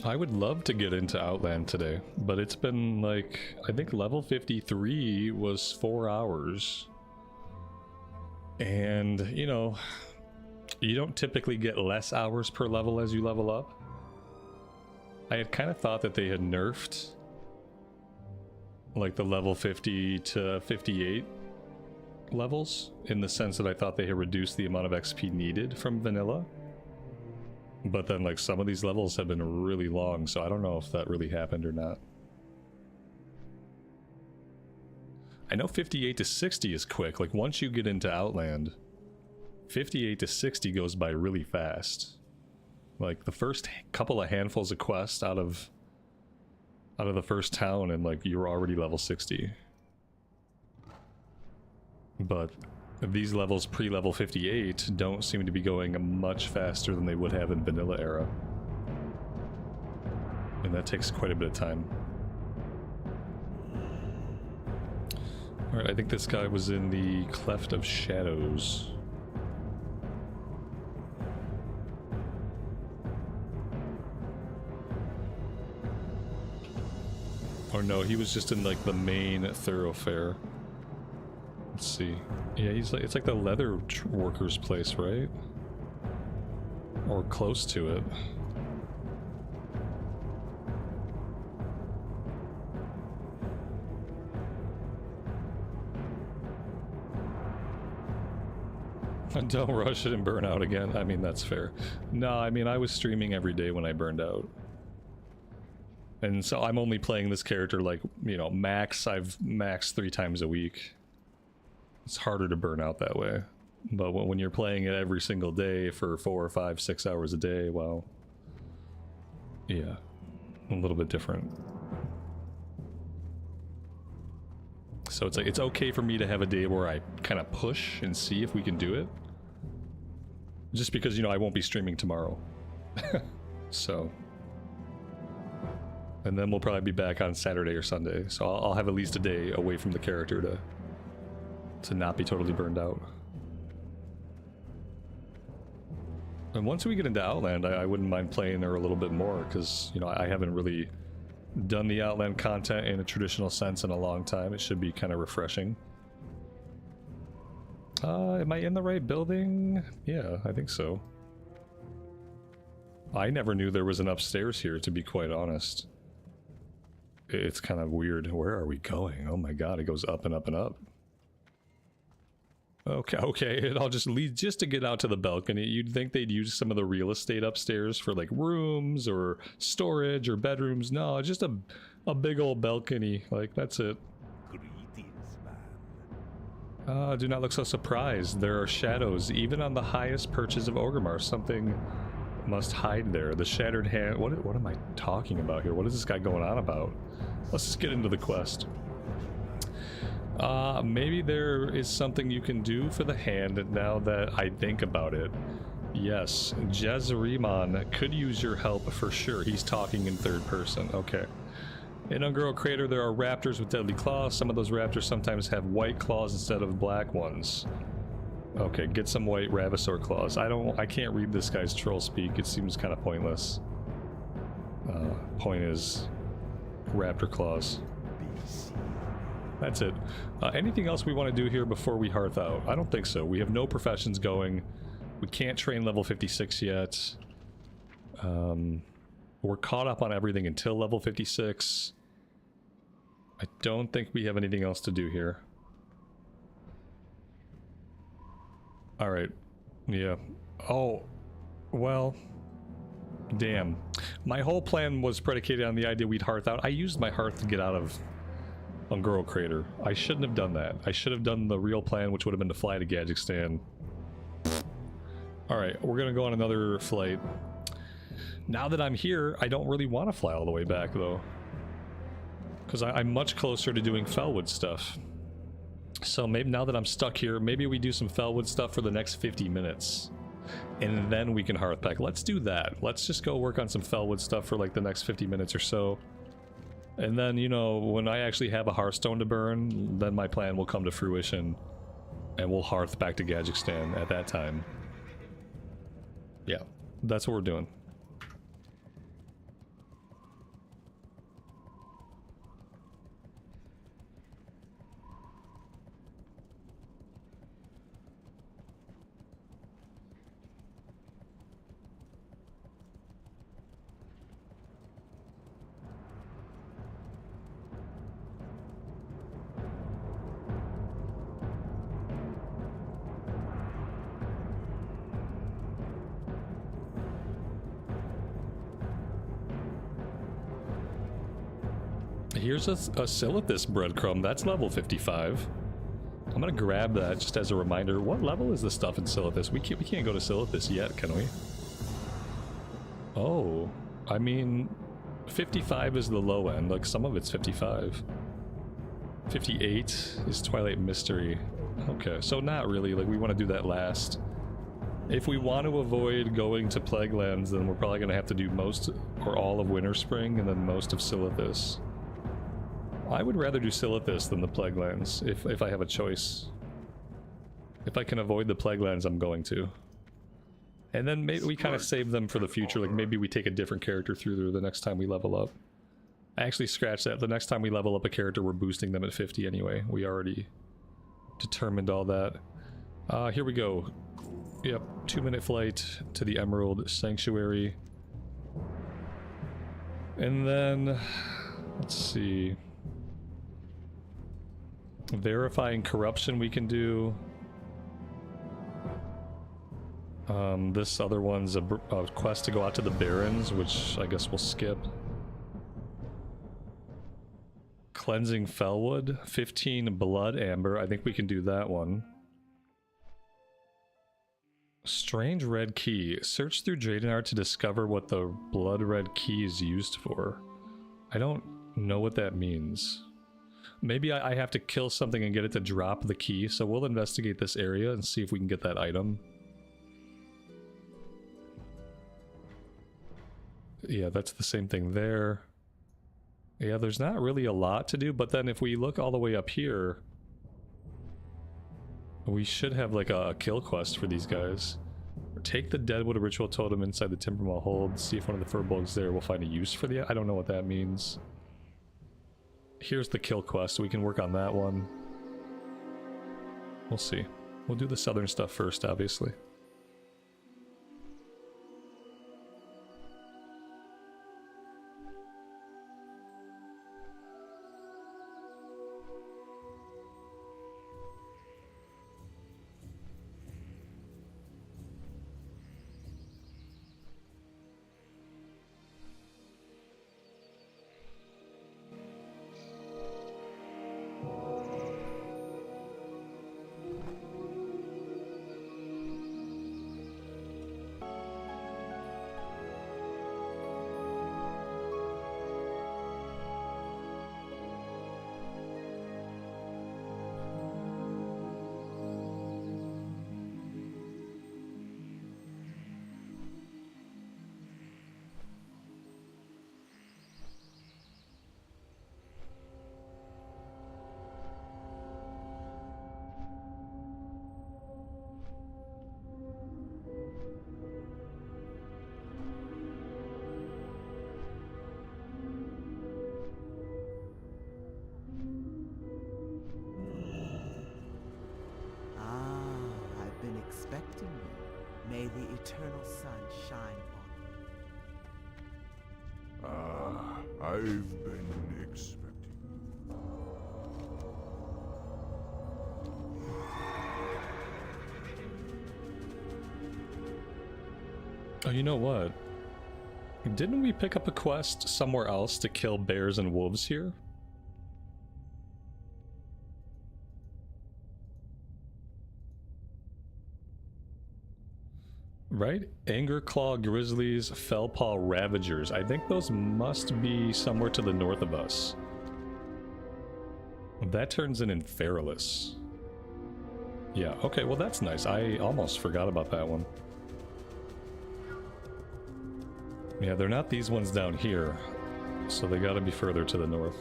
Speaker 1: I would love to get into Outland today, but it's been like, I think level 53 was 4 hours. And, you know, you don't typically get less hours per level as you level up. I had kind of thought that they had nerfed like the level 50 to 58 levels, in the sense that I thought they had reduced the amount of XP needed from vanilla. But then, like, some of these levels have been really long, so I don't know if that really happened or not. I know 58 to 60 is quick. Like, once you get into Outland, 58 to 60 goes by really fast. Like, the first couple of handfuls of quests out of the first town, and, like, you're already level 60. But these levels pre-level 58 don't seem to be going much faster than they would have in vanilla era. And that takes quite a bit of time. Alright, I think this guy was in the Cleft of Shadows. Or no, he was just in like the main thoroughfare. Let's see. Yeah, he's like, it's like the leather worker's place, right? Or close to it. Don't rush it and burn out again. I mean, that's fair. No, I mean, I was streaming every day when I burned out. And so I'm only playing this character like, you know, I've maxed 3 times a week. It's harder to burn out that way. But when you're playing it every single day for 4 or 5, 6 hours a day, well, yeah, a little bit different. So it's like, it's okay for me to have a day where I kind of push and see if we can do it. Just because, you know, I won't be streaming tomorrow. So. And then we'll probably be back on Saturday or Sunday. So I'll have at least a day away from the character to not be totally burned out. And once we get into Outland, I wouldn't mind playing there a little bit more, because, you know, I haven't really done the Outland content in a traditional sense in a long time. It should be kind of refreshing. Am I in the right building? Yeah, I think so. I never knew there was an upstairs here, to be quite honest. It's kind of weird. Where are we going? Oh my god, it goes up and up and up. Okay, it all just leads just to get out to the balcony. You'd think they'd use some of the real estate upstairs for like rooms or storage or bedrooms. No, just a big old balcony. Like, that's it. Do not look so surprised. There are shadows even on the highest perches of Orgrimmar. Something must hide there. The shattered hand. What am I talking about here? What is this guy going on about? Let's just get into the quest. Maybe there is something you can do for the hand now that I think about it. Yes, Jezreemon could use your help for sure. He's talking in third person. Okay. In Ungoro Crater, there are raptors with deadly claws. Some of those raptors sometimes have white claws instead of black ones. Okay, get some white Ravasaur claws. I can't read this guy's troll speak. It seems kind of pointless. Point is, raptor claws. That's it. Anything else we want to do here before we hearth out? I don't think so. We have no professions going. We can't train level 56 yet. We're caught up on everything until level 56. I don't think we have anything else to do here. Alright. Yeah. Oh. Well. Damn. My whole plan was predicated on the idea we'd hearth out. I used my hearth to get out of Ungoro Crater. I shouldn't have done that. I should have done the real plan, which would have been to fly to Gadgekstan. Alright, we're gonna go on another flight. Now that I'm here, I don't really want to fly all the way back, though. Because I'm much closer to doing Felwood stuff. So maybe now that I'm stuck here, maybe we do some Felwood stuff for the next 50 minutes. And then we can hearth back. Let's do that. Let's just go work on some Felwood stuff for like the next 50 minutes or so. And then, you know, when I actually have a Hearthstone to burn, then my plan will come to fruition. And we'll hearth back to Gadgekstan at that time. Yeah, that's what we're doing. Here's a Silithus breadcrumb. That's level 55. I'm gonna grab that just as a reminder. What level is this stuff in Silithus? We can't go to Silithus yet, can we? Oh, I mean, 55 is the low end. Like, some of it's 55. 58 is Twilight Mystery. Okay, so not really. Like, we want to do that last. If we want to avoid going to Plaguelands, then we're probably gonna have to do most or all of Winterspring and then most of Silithus. I would rather do Silithus than the Plaguelands, if I have a choice. If I can avoid the Plaguelands, I'm going to. And then maybe we kind of save them for the future, like maybe we take a different character through there the next time we level up. I actually scratched that. The next time we level up a character, we're boosting them at 50 anyway. We already determined all that. Here we go. Yep, 2-minute flight to the Emerald Sanctuary. And then, let's see. Verifying corruption we can do. This other one's a quest to go out to the Barrens, which I guess we'll skip. Cleansing Felwood, 15 Blood Amber. I think we can do that one. Strange Red Key. Search through Dradenar to discover what the Blood Red Key is used for. I don't know what that means. Maybe I have to kill something and get it to drop the key, so we'll investigate this area and see if we can get that item. Yeah, that's the same thing there. Yeah, there's not really a lot to do, but then if we look all the way up here, we should have like a kill quest for these guys. Take the Deadwood Ritual Totem inside the Timbermaw Hold, see if one of the Furbul's there will find a use for the... I don't know what that means. Here's the kill quest, so we can work on that one. We'll see. We'll do the southern stuff first, obviously.
Speaker 4: May the eternal sun shine upon you.
Speaker 5: I've been expecting.
Speaker 1: Oh, you know what? Didn't we pick up a quest somewhere else to kill bears and wolves here? Right? Angerclaw Grizzlies, Fellpaw Ravagers. I think those must be somewhere to the north of us. That turns in Feralis. Yeah, okay, well that's nice. I almost forgot about that one. Yeah, they're not these ones down here, so they gotta be further to the north.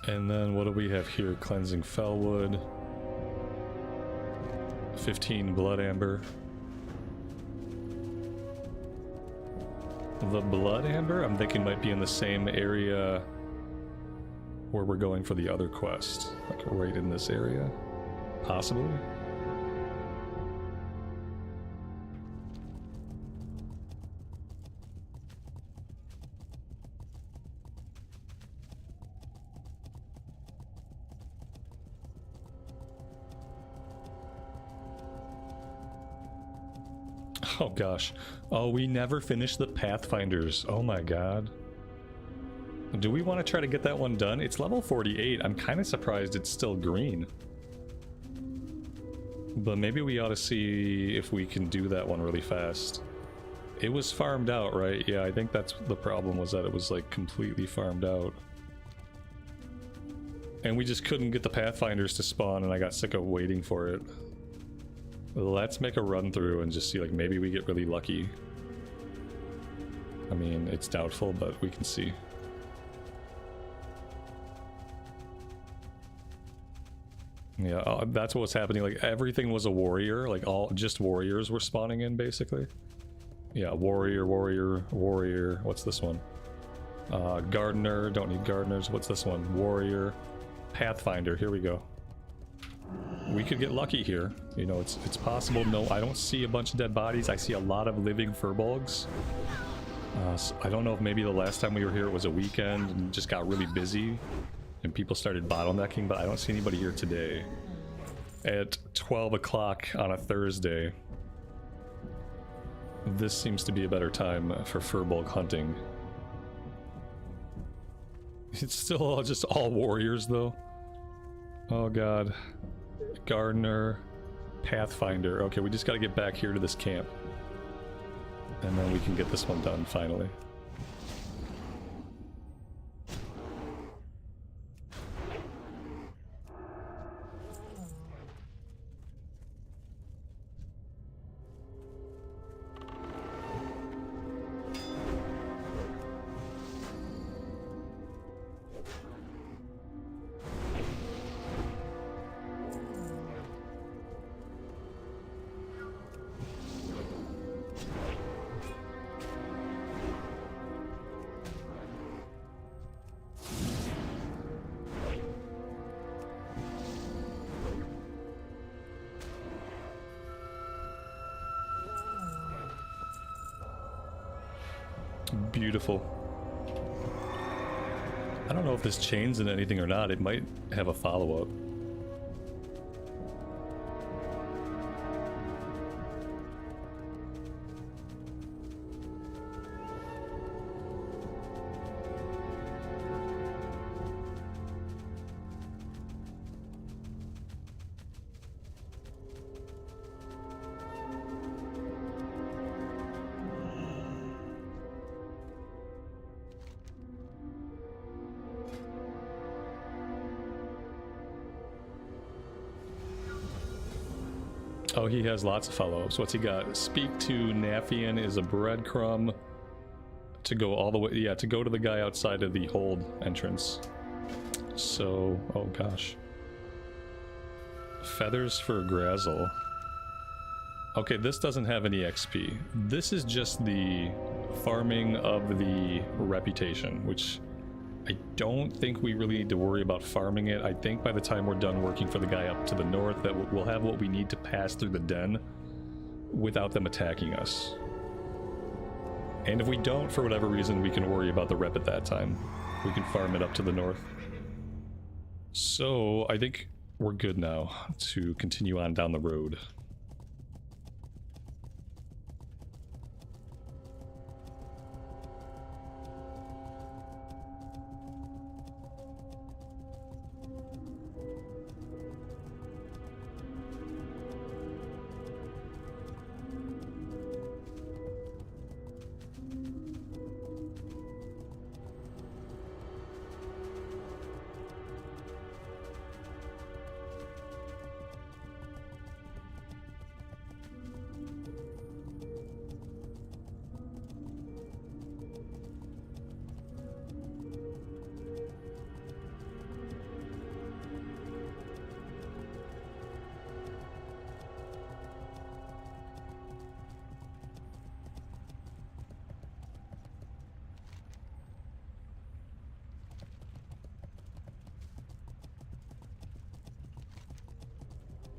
Speaker 1: And then what do we have here? Cleansing Felwood. 15 Blood Amber. The Blood Amber, I'm thinking might be in the same area where we're going for the other quest. Like right in this area, possibly. Oh gosh. Oh, we never finished the Pathfinders. Oh my god. Do we want to try to get that one done? It's level 48. I'm kind of surprised it's still green. But maybe we ought to see if we can do that one really fast. It was farmed out, right? Yeah, I think that's the problem, was that it was like completely farmed out. And we just couldn't get the Pathfinders to spawn, and I got sick of waiting for it. Let's make a run through and just see, like, maybe we get really lucky. I mean, it's doubtful, but we can see. Yeah, that's what was happening. Like, everything was a warrior. Like, just warriors were spawning in, basically. Yeah, warrior, warrior, warrior. What's this one? Gardener. Don't need gardeners. What's this one? Warrior. Pathfinder. Here we go. We could get lucky here. You know, it's possible. No, I don't see a bunch of dead bodies. I see a lot of living furbolgs. So I don't know if maybe the last time we were here it was a weekend and just got really busy and people started bottlenecking, but I don't see anybody here today at 12 o'clock on a Thursday. This seems to be a better time for furbolg hunting. It's still just all warriors though. Oh god. Gardener, Pathfinder. Okay, we just gotta get back here to this camp. And then we can get this one done, finally. Beautiful. I don't know if this chains in anything or not. It might have a follow-up. Oh, he has lots of follow-ups. What's he got? Speak to Nafian is a breadcrumb to go all the way. Yeah, to go to the guy outside of the hold entrance. So, oh gosh. Feathers for Grazzle. Okay, this doesn't have any XP. This is just the farming of the reputation, which I don't think we really need to worry about farming it. I think by the time we're done working for the guy up to the north, that we'll have what we need to pass through the den without them attacking us. And if we don't, for whatever reason, we can worry about the rep at that time. We can farm it up to the north. So, I think we're good now to continue on down the road.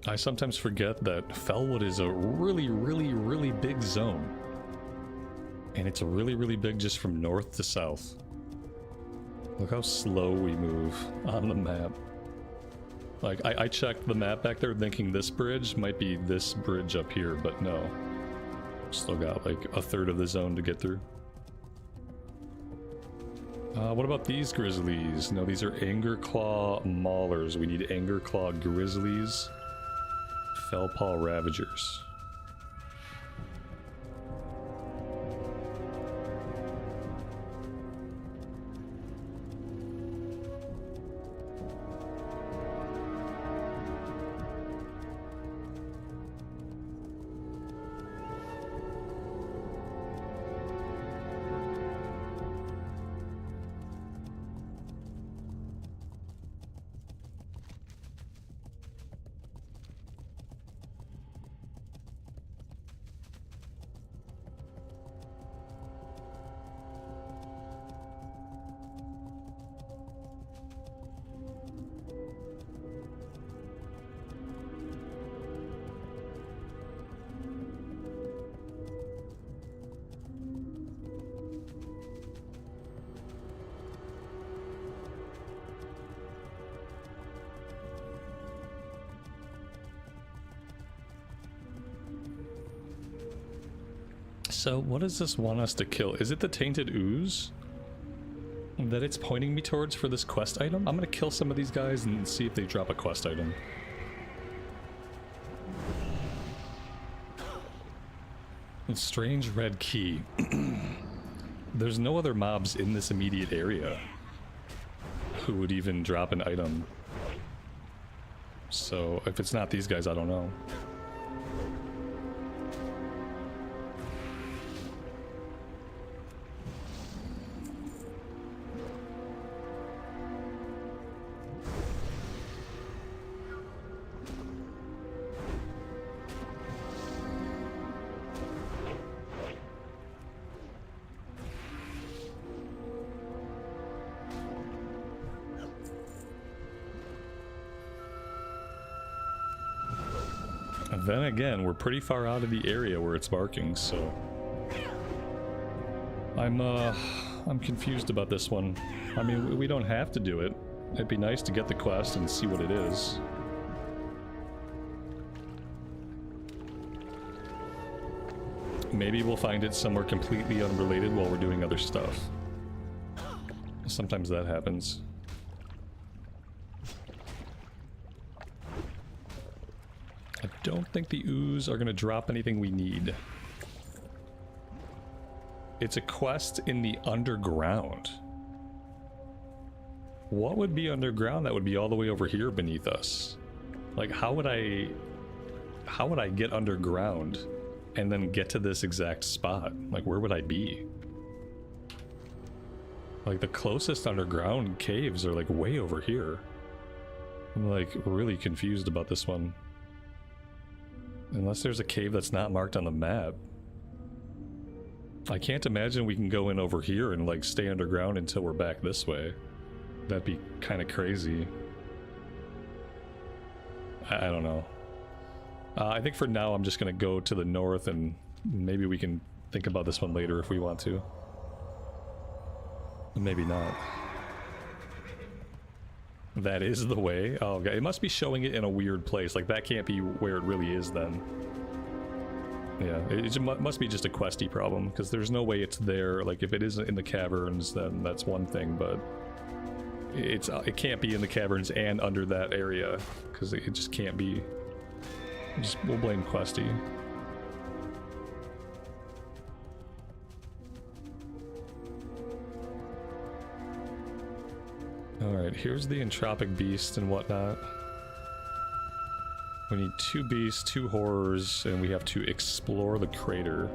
Speaker 1: I sometimes forget that Felwood is a really big zone. And it's really big just from north to south. Look how slow we move on the map. Like, I checked the map back there thinking this bridge might be this bridge up here, but no. Still got like a third of the zone to get through. What about these grizzlies? No, these are Angerclaw Maulers. We need Angerclaw Grizzlies. Fellpaw Ravagers. So, what does this want us to kill? Is it the Tainted Ooze that it's pointing me towards for this quest item? I'm gonna kill some of these guys and see if they drop a quest item. A strange red key. There's no other mobs in this immediate area who would even drop an item. So, if it's not these guys, I don't know. Then again, we're pretty far out of the area where it's barking, so I'm confused about this one. I mean, we don't have to do it. It'd be nice to get the quest and see what it is. Maybe we'll find it somewhere completely unrelated while we're doing other stuff. Sometimes that happens. I don't think the ooze are going to drop anything we need. It's a quest in the underground. What would be underground that would be all the way over here beneath us? Like, how would I get underground and then get to this exact spot? Like, where would I be? Like, the closest underground caves are like way over here. I'm like really confused about this one. Unless there's a cave that's not marked on the map. I can't imagine we can go in over here and like stay underground until we're back this way. That'd be kind of crazy. I don't know. I think for now I'm just gonna go to the north, and maybe we can think about this one later if we want to. Maybe not. That is the way? Oh, okay. It must be showing it in a weird place. Like, that can't be where it really is then. Yeah, it must be just a Questie problem, because there's no way it's there. Like, if it isn't in the caverns, then that's one thing, but it can't be in the caverns and under that area, because it just can't be. We'll blame Questie. Alright, here's the entropic beast and whatnot. We need 2 beasts, 2 horrors, and we have to explore the crater.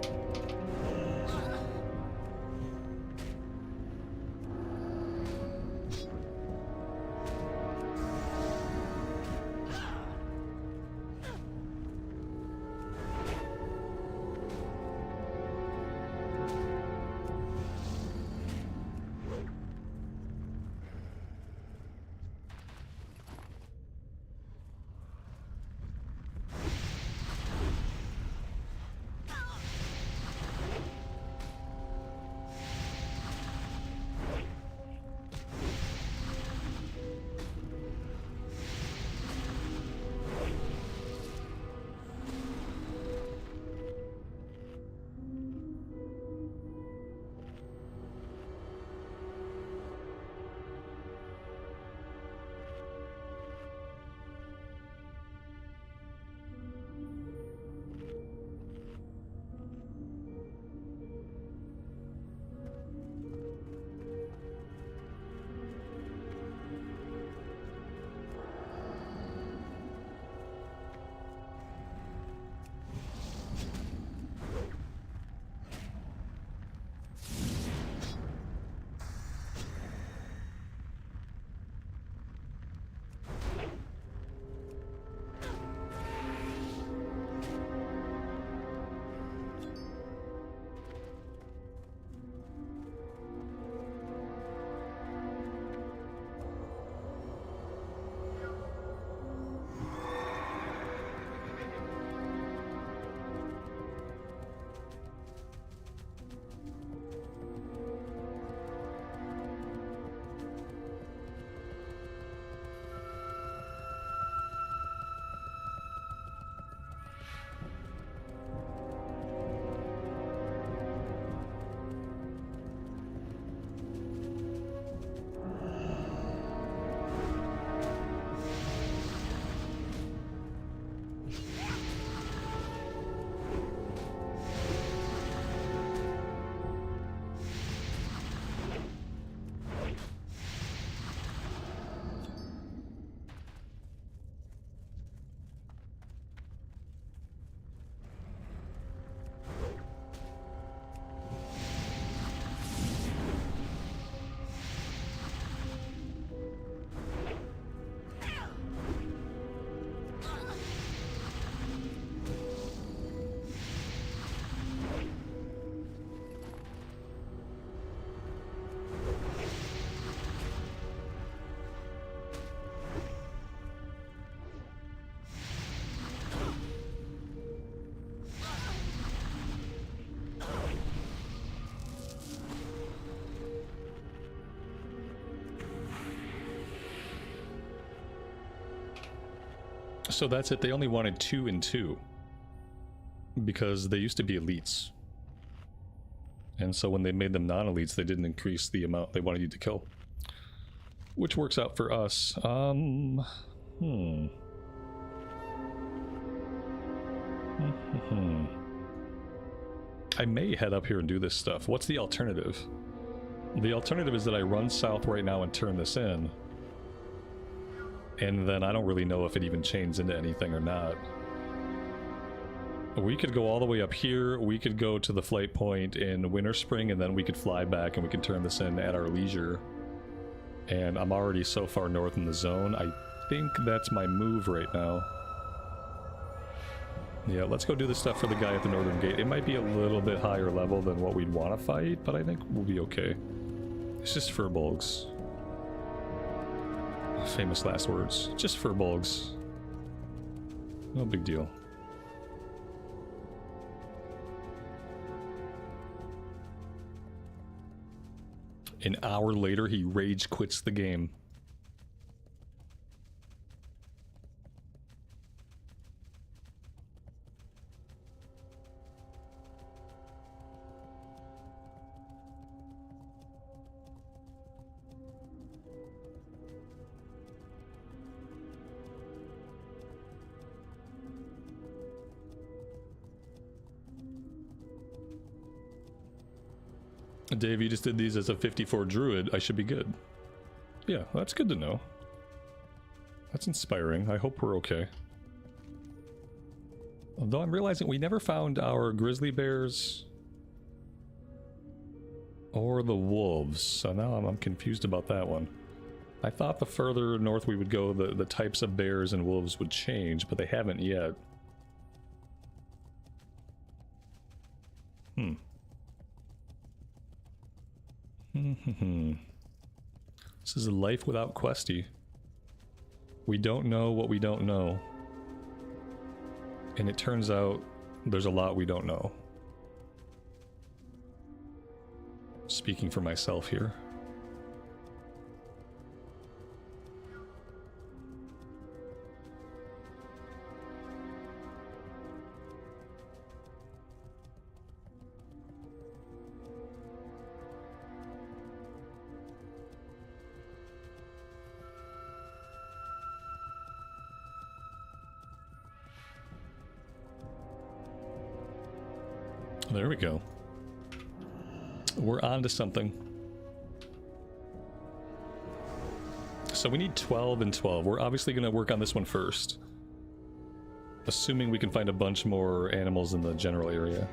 Speaker 1: So that's it. They only wanted 2 and 2 because they used to be elites, and so when they made them non-elites, they didn't increase the amount they wanted you to kill, which works out for us. I may head up here and do this stuff. What's the alternative? The alternative is that I run south right now and turn this in, and then I don't really know if it even chains into anything or not. We could go all the way up here, we could go to the flight point in Winterspring, and then we could fly back and we could turn this in at our leisure. And I'm already so far north in the zone, I think that's my move right now. Yeah, let's go do the stuff for the guy at the northern gate. It might be a little bit higher level than what we'd want to fight, but I think we'll be okay. It's just Furbulgs. Famous last words. Just Furbulgs. No big deal. An hour later, he rage quits the game. Dave, you just did these as a 54 druid. I should be good. Yeah, that's good to know. That's inspiring. I hope we're okay. Although I'm realizing we never found our grizzly bears or the wolves, so now I'm confused about that one. I thought the further north we would go, the types of bears and wolves would change, but they haven't yet. This is a life without Questie. We don't know what we don't know. And it turns out there's a lot we don't know. Speaking for myself here. There we go. We're on to something. So we need 12 and 12. We're obviously going to work on this one first. Assuming we can find a bunch more animals in the general area.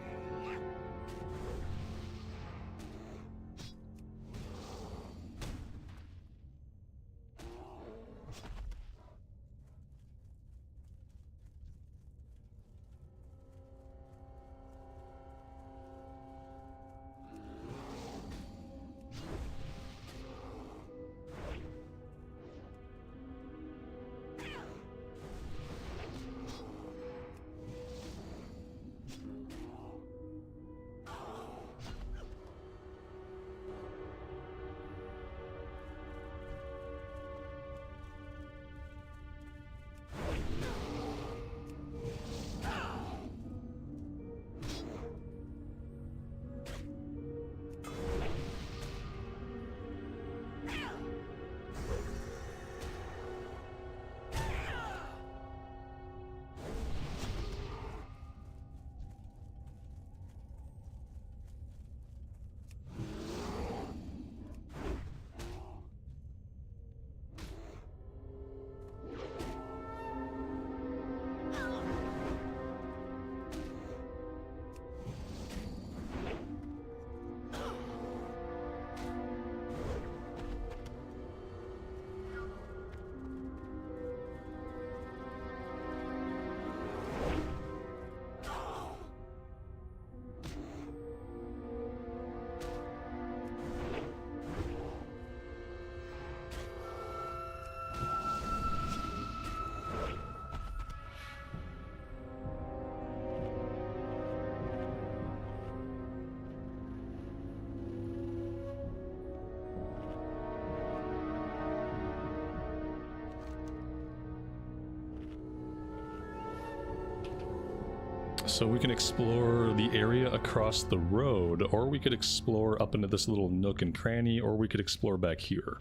Speaker 1: So we can explore the area across the road, or we could explore up into this little nook and cranny, or we could explore back here.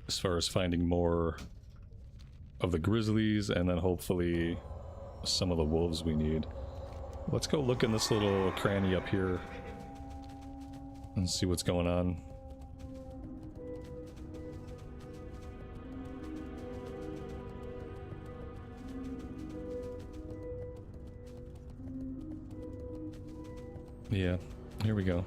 Speaker 1: As far as finding more of the grizzlies, and then hopefully some of the wolves we need. Let's go look in this little cranny up here and see what's going on. Yeah, here we go.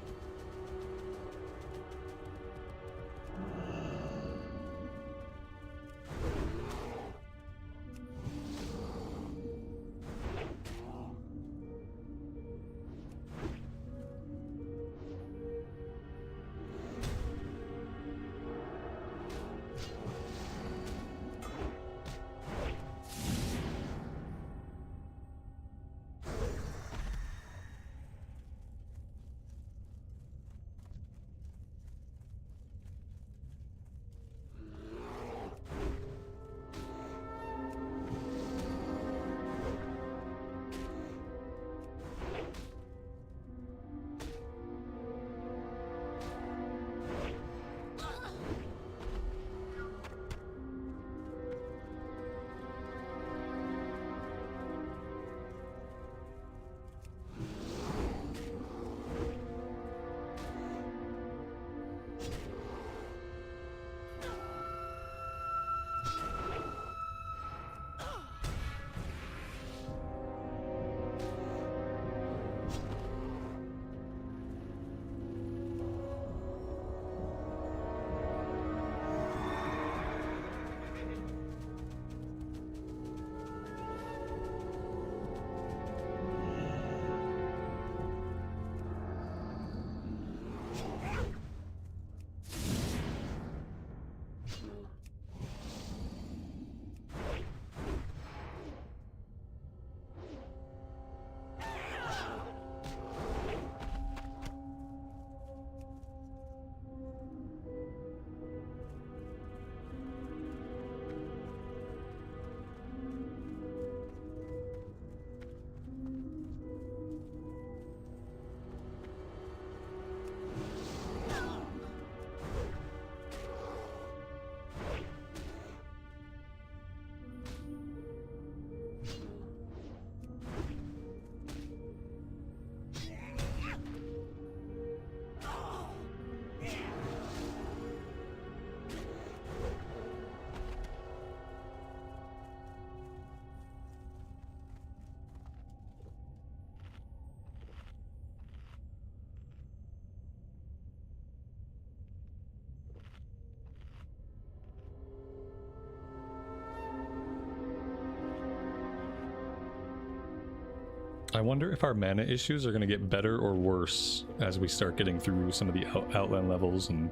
Speaker 1: I wonder if our mana issues are going to get better or worse as we start getting through some of the outland levels and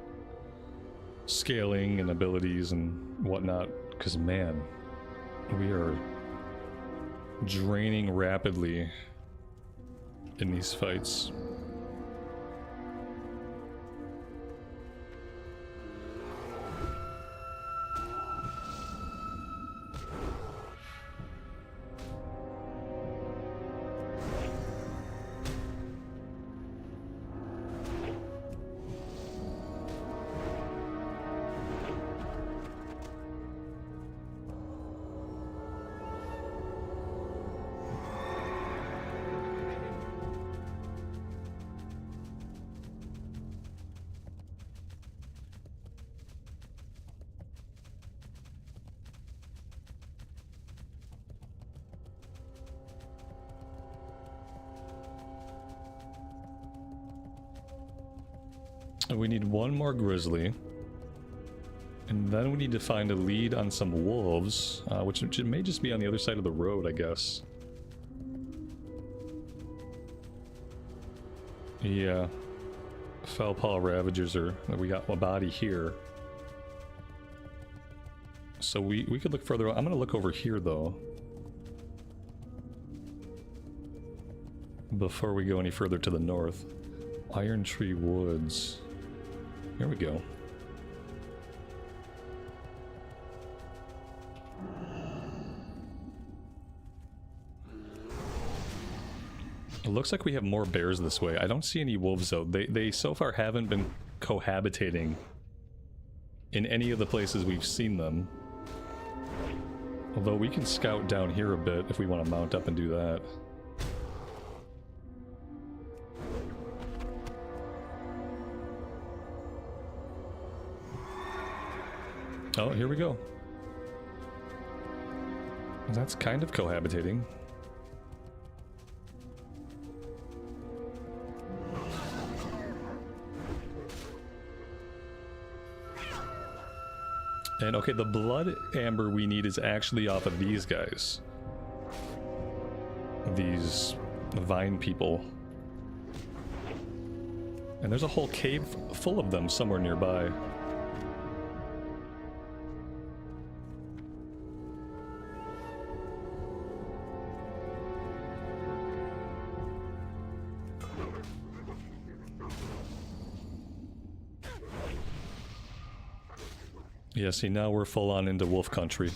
Speaker 1: scaling and abilities and whatnot. Because, man, we are draining rapidly in these fights. We need one more grizzly, and then we need to find a lead on some wolves, which may just be on the other side of the road, I guess. Yeah, Felpaw Ravagers are. We got a body here, so we could look further. I'm gonna look over here though, before we go any further to the north. Iron Tree Woods. Here we go. It looks like we have more bears this way. I don't see any wolves though. They so far haven't been cohabitating in any of the places we've seen them. Although we can scout down here a bit if we want to mount up and do that. Oh, here we go. That's kind of cohabitating. And okay, the blood amber we need is actually off of these guys. These vine people. And there's a whole cave full of them somewhere nearby. Yeah, see, now we're full on into wolf country.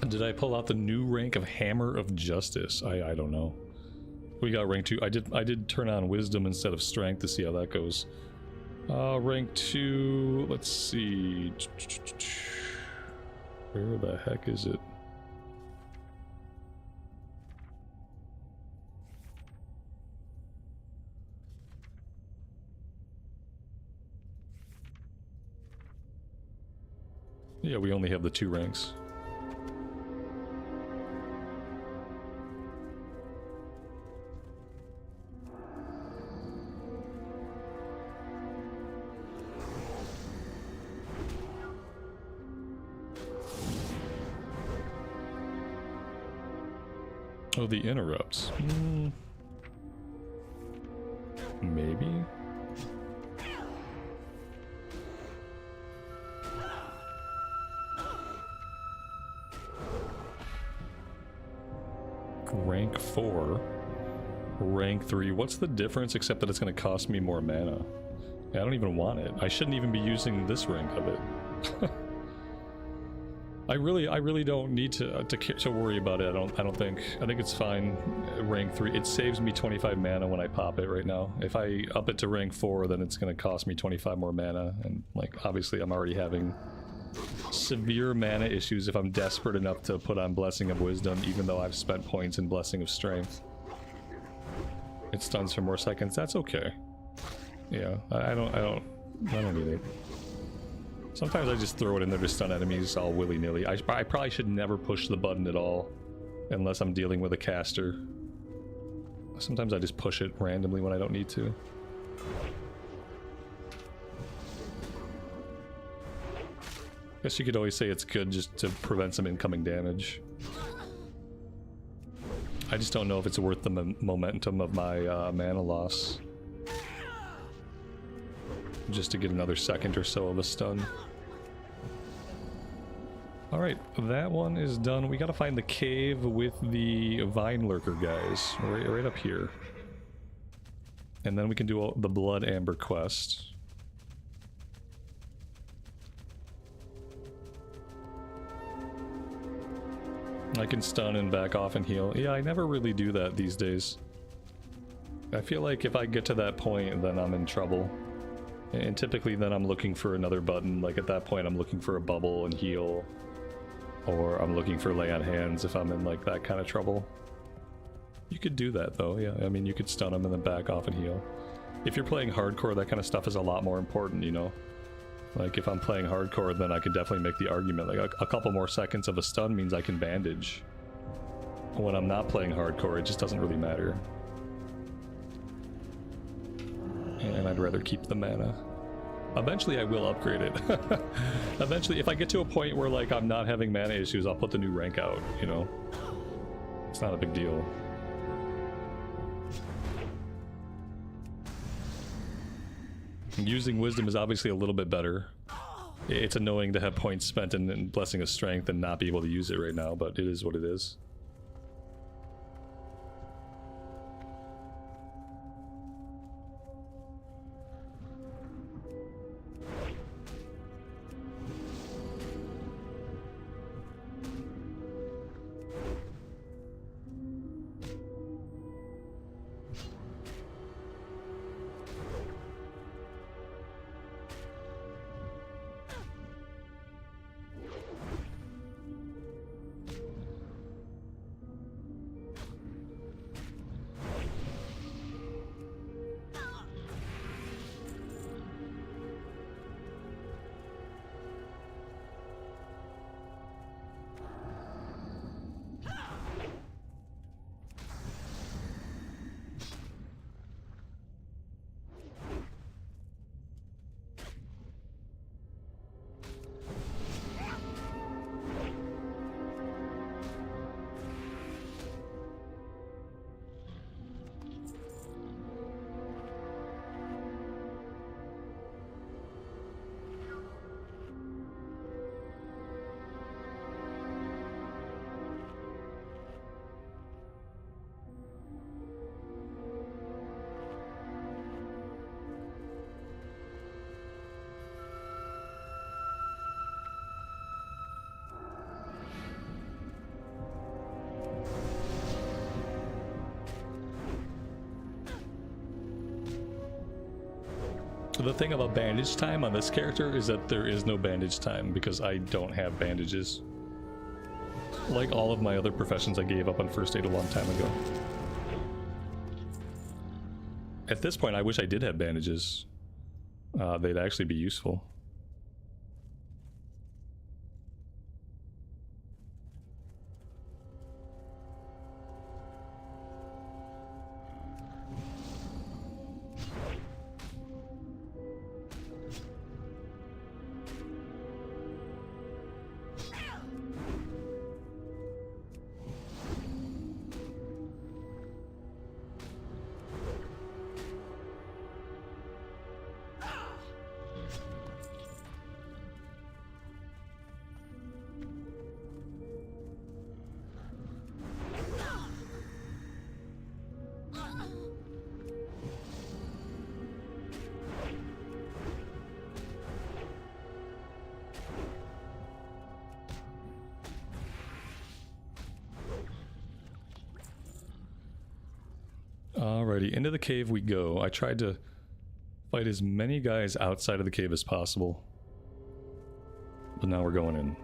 Speaker 1: Did I pull out the new rank of Hammer of Justice? I don't know. We got rank 2. I did turn on Wisdom instead of Strength to see how that goes. Rank 2, let's see. Where the heck is it? Yeah, we only have the 2 ranks. Oh, the interrupts. Maybe? Rank 4. Rank 3. What's the difference except that it's going to cost me more mana? I don't even want it. I shouldn't even be using this rank of it. I really don't need to worry about it. I don't think. I think it's fine. Rank 3. It saves me 25 mana when I pop it right now. If I up it to rank 4, then it's going to cost me 25 more mana, and like obviously I'm already having severe mana issues if I'm desperate enough to put on Blessing of Wisdom, even though I've spent points in Blessing of Strength. It stuns for more seconds. That's okay. Yeah, I don't need it. Sometimes I just throw it in there to stun enemies all willy-nilly. I probably should never push the button at all, unless I'm dealing with a caster. Sometimes I just push it randomly when I don't need to. Guess you could always say it's good just to prevent some incoming damage. I just don't know if it's worth the momentum of my mana loss. Just to get another second or so of a stun. Alright, that one is done. We gotta find the cave with the Vine Lurker guys. Right up here. And then we can do the Blood Amber quest. I can stun and back off and heal. Yeah, I never really do that these days. I feel like if I get to that point, then I'm in trouble. And typically then I'm looking for another button. Like at that point I'm looking for a bubble and heal. Or I'm looking for lay on hands if I'm in like that kind of trouble. You could do that though, yeah. I mean, you could stun them and then back off and heal. If you're playing hardcore, that kind of stuff is a lot more important, you know? Like if I'm playing hardcore, then I can definitely make the argument. Like a couple more seconds of a stun means I can bandage. When I'm not playing hardcore, it just doesn't really matter. And I'd rather keep the mana. Eventually I will upgrade it. Eventually, if I get to a point where like I'm not having mana issues, I'll put the new rank out, you know? It's not a big deal. Using Wisdom is obviously a little bit better. It's annoying to have points spent in Blessing of Strength and not be able to use it right now, but it is what it is. The thing about bandage time on this character is that there is no bandage time because I don't have bandages. Like all of my other professions I gave up on first aid a long time ago. At this point, I wish I did have bandages. They'd actually be useful. Alrighty, into the cave we go. I tried to fight as many guys outside of the cave as possible. But now we're going in.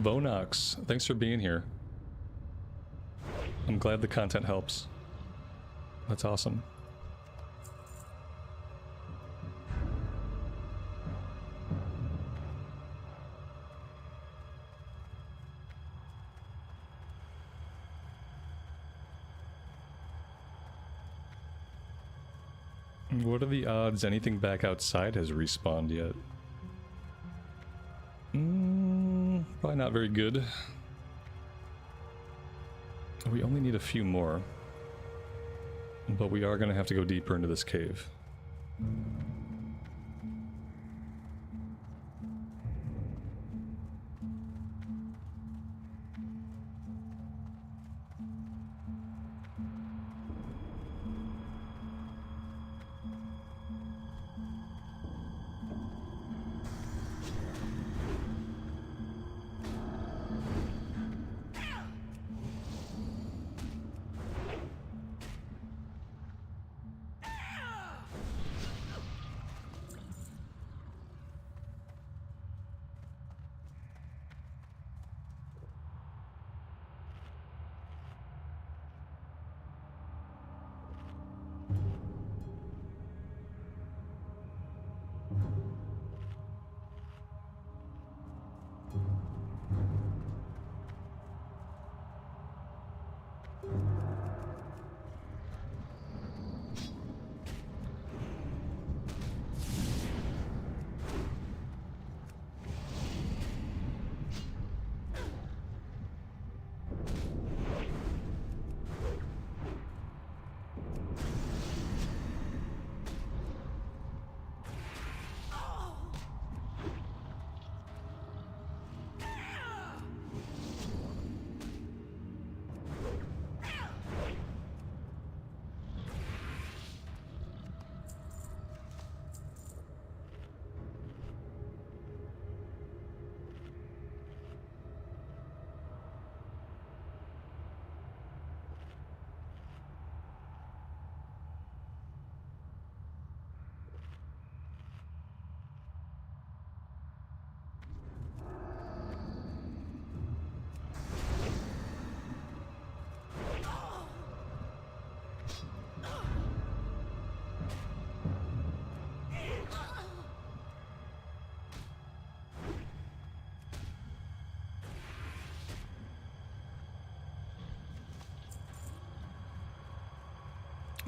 Speaker 1: Vonox, thanks for being here. I'm glad the content helps. That's awesome. What are the odds anything back outside has respawned yet? Probably not very good. We only need a few more. But we are going to have to go deeper into this cave.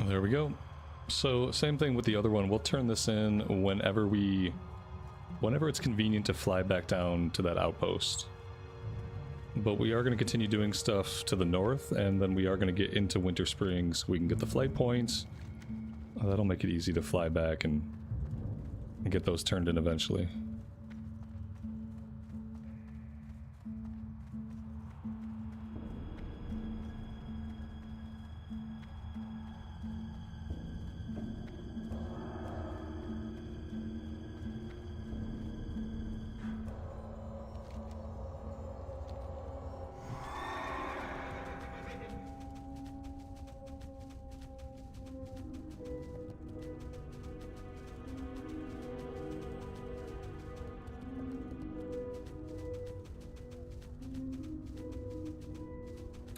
Speaker 1: There we go. So same thing with the other one. We'll turn this in whenever it's convenient to fly back down to that outpost. But we are going to continue doing stuff to the north, and then we are going to get into Winterspring so we can get the flight points. That'll make it easy to fly back and get those turned in eventually.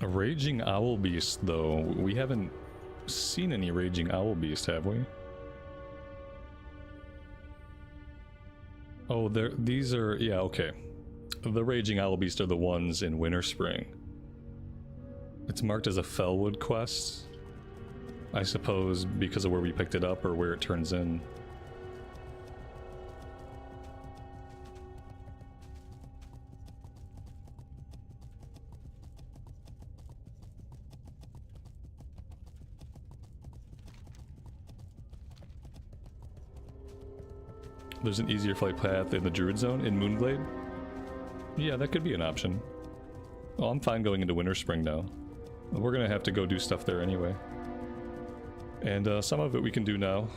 Speaker 1: A raging owl beast, though. We haven't seen any raging owl beast, have we? Oh, these are, yeah, okay. The raging owl beast are the ones in Winterspring. It's marked as a Felwood quest, I suppose, because of where we picked it up or where it turns in. There's an easier flight path in the Druid Zone in Moonglade. Yeah, that could be an option. Oh, I'm fine going into Winterspring now. We're gonna have to go do stuff there anyway. And some of it we can do now.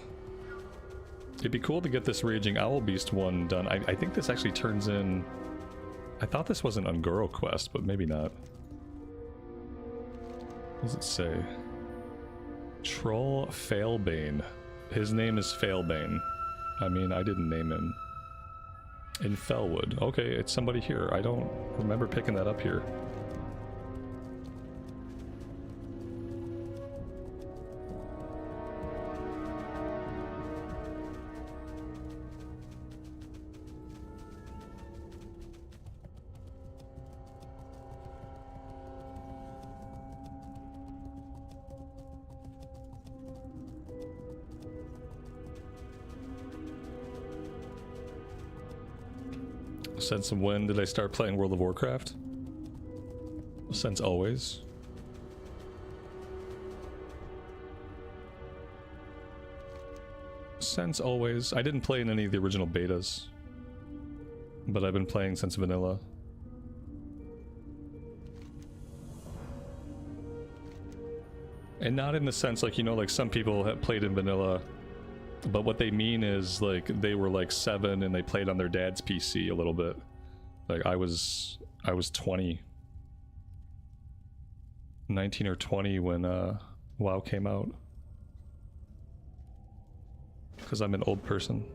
Speaker 1: It'd be cool to get this Raging Owl Beast one done. I think this actually turns in... I thought this was an Ungoro quest, but maybe not. What does it say? Troll Failbane. His name is Failbane. I mean, I didn't name him. In Felwood. Okay, it's somebody here. I don't remember picking that up here. Since when did I start playing World of Warcraft? Since always. Since always. I didn't play in any of the original betas, but I've been playing since vanilla. And not in the sense like, you know, like some people have played in vanilla, but what they mean is like they were like 7 and they played on their dad's PC a little bit. Like I was 20, 19 or 20 when WoW came out. Because I'm an old person.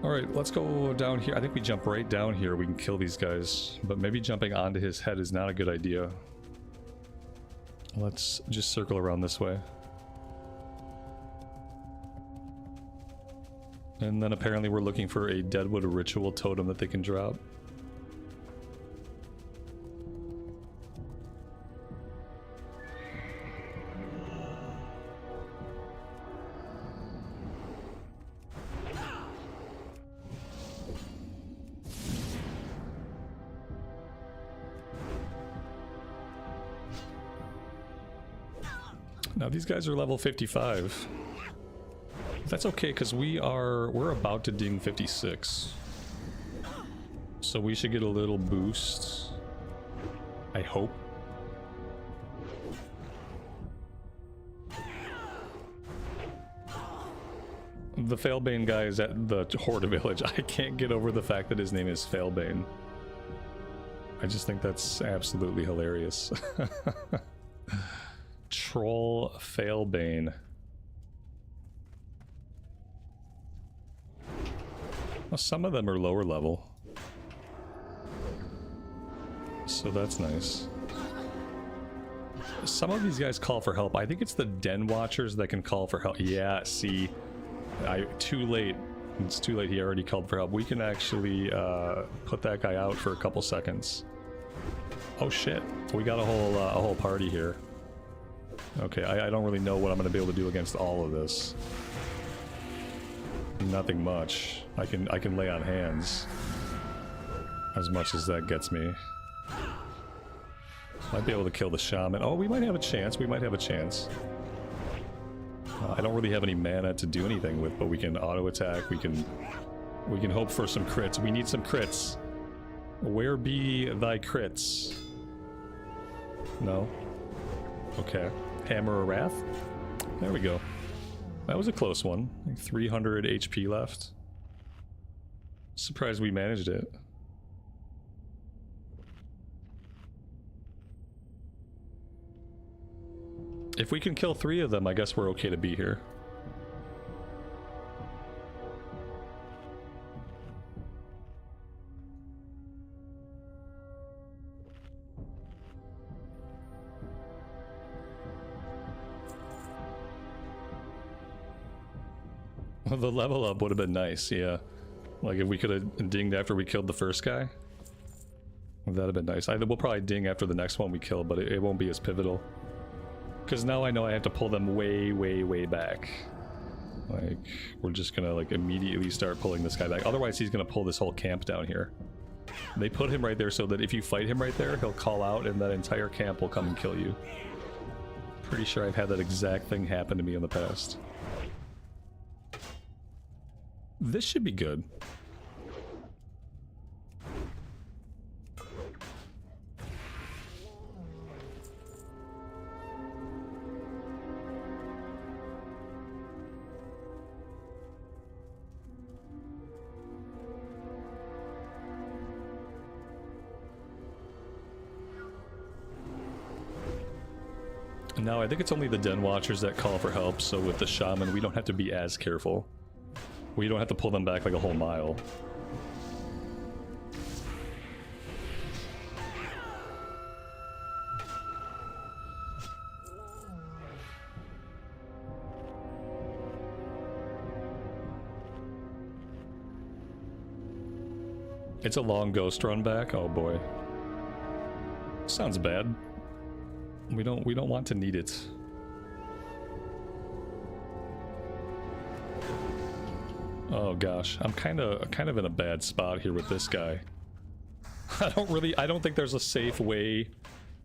Speaker 1: Alright, let's go down here. I think we jump right down here. We can kill these guys. But maybe jumping onto his head is not a good idea. Let's just circle around this way. And then apparently we're looking for a Deadwood ritual totem that they can drop. Now these guys are level 55. That's okay, because we're about to ding 56. So we should get a little boost. I hope. The Failbane guy is at the Horde Village. I can't get over the fact that his name is Failbane. I just think that's absolutely hilarious. Troll Failbane. Well, some of them are lower level, so that's nice. Some of these guys call for help. I think it's the Den Watchers that can call for help. Yeah, see, too late. It's too late. He already called for help. We can actually put that guy out for a couple seconds. Oh shit! We got a whole party here. Okay, I don't really know what I'm going to be able to do against all of this. Nothing much. I can lay on hands. As much as that gets me. Might be able to kill the shaman. Oh, we might have a chance. We might have a chance. I don't really have any mana to do anything with, but we can auto attack. We can hope for some crits. We need some crits. Where be thy crits? No. Okay. Hammer of Wrath. There we go. That was a close one. Like 300 HP left. Surprised we managed it. If we can kill 3 of them, I guess we're okay to be here. Well, the level up would have been nice, yeah. Like if we could have dinged after we killed the first guy. That'd have been nice. We'll probably ding after the next one we kill, but it won't be as pivotal. Because now I know I have to pull them way, way, way back. Like, we're just gonna, like, immediately start pulling this guy back. Otherwise, he's gonna pull this whole camp down here. They put him right there so that if you fight him right there, he'll call out and that entire camp will come and kill you. Pretty sure I've had that exact thing happen to me in the past. This should be good. No, I think it's only the Den Watchers that call for help, so with the Shaman we don't have to be as careful. We don't have to pull them back like a whole mile. It's a long ghost run back? Oh boy. Sounds bad. We don't want to need it. Oh gosh, I'm kind of in a bad spot here with this guy. I don't think there's a safe way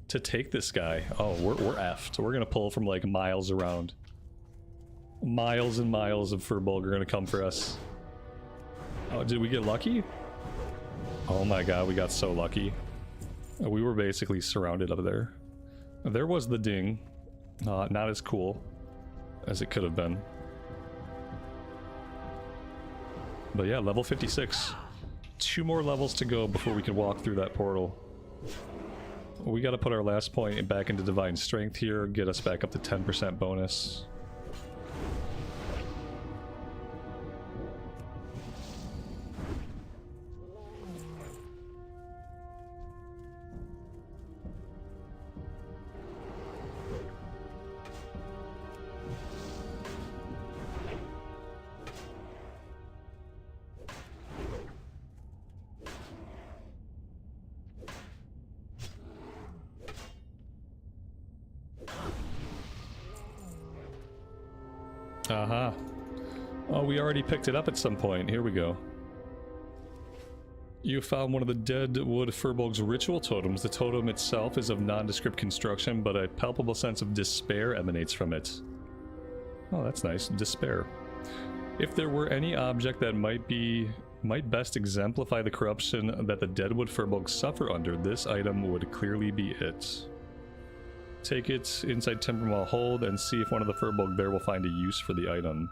Speaker 1: to take this guy. Oh, we're effed. We're gonna pull from like miles around. Miles and miles of Furbul are gonna come for us. Oh, did we get lucky? Oh my god, we got so lucky. We were basically surrounded up there. There was the ding. Not as cool as it could have been. But yeah, level 56. 2 more levels to go before we can walk through that portal. We gotta put our last point back into Divine Strength here, get us back up to 10% bonus. Aha. Oh, we already picked it up at some point. Here we go. You found one of the Deadwood Furbul's ritual totems. The totem itself is of nondescript construction, but a palpable sense of despair emanates from it. Oh, that's nice. Despair. If there were any object that might best exemplify the corruption that the Deadwood Furbul suffer under, this item would clearly be it. Take it inside Timbermaw Hold and see if one of the Furbul there will find a use for the item.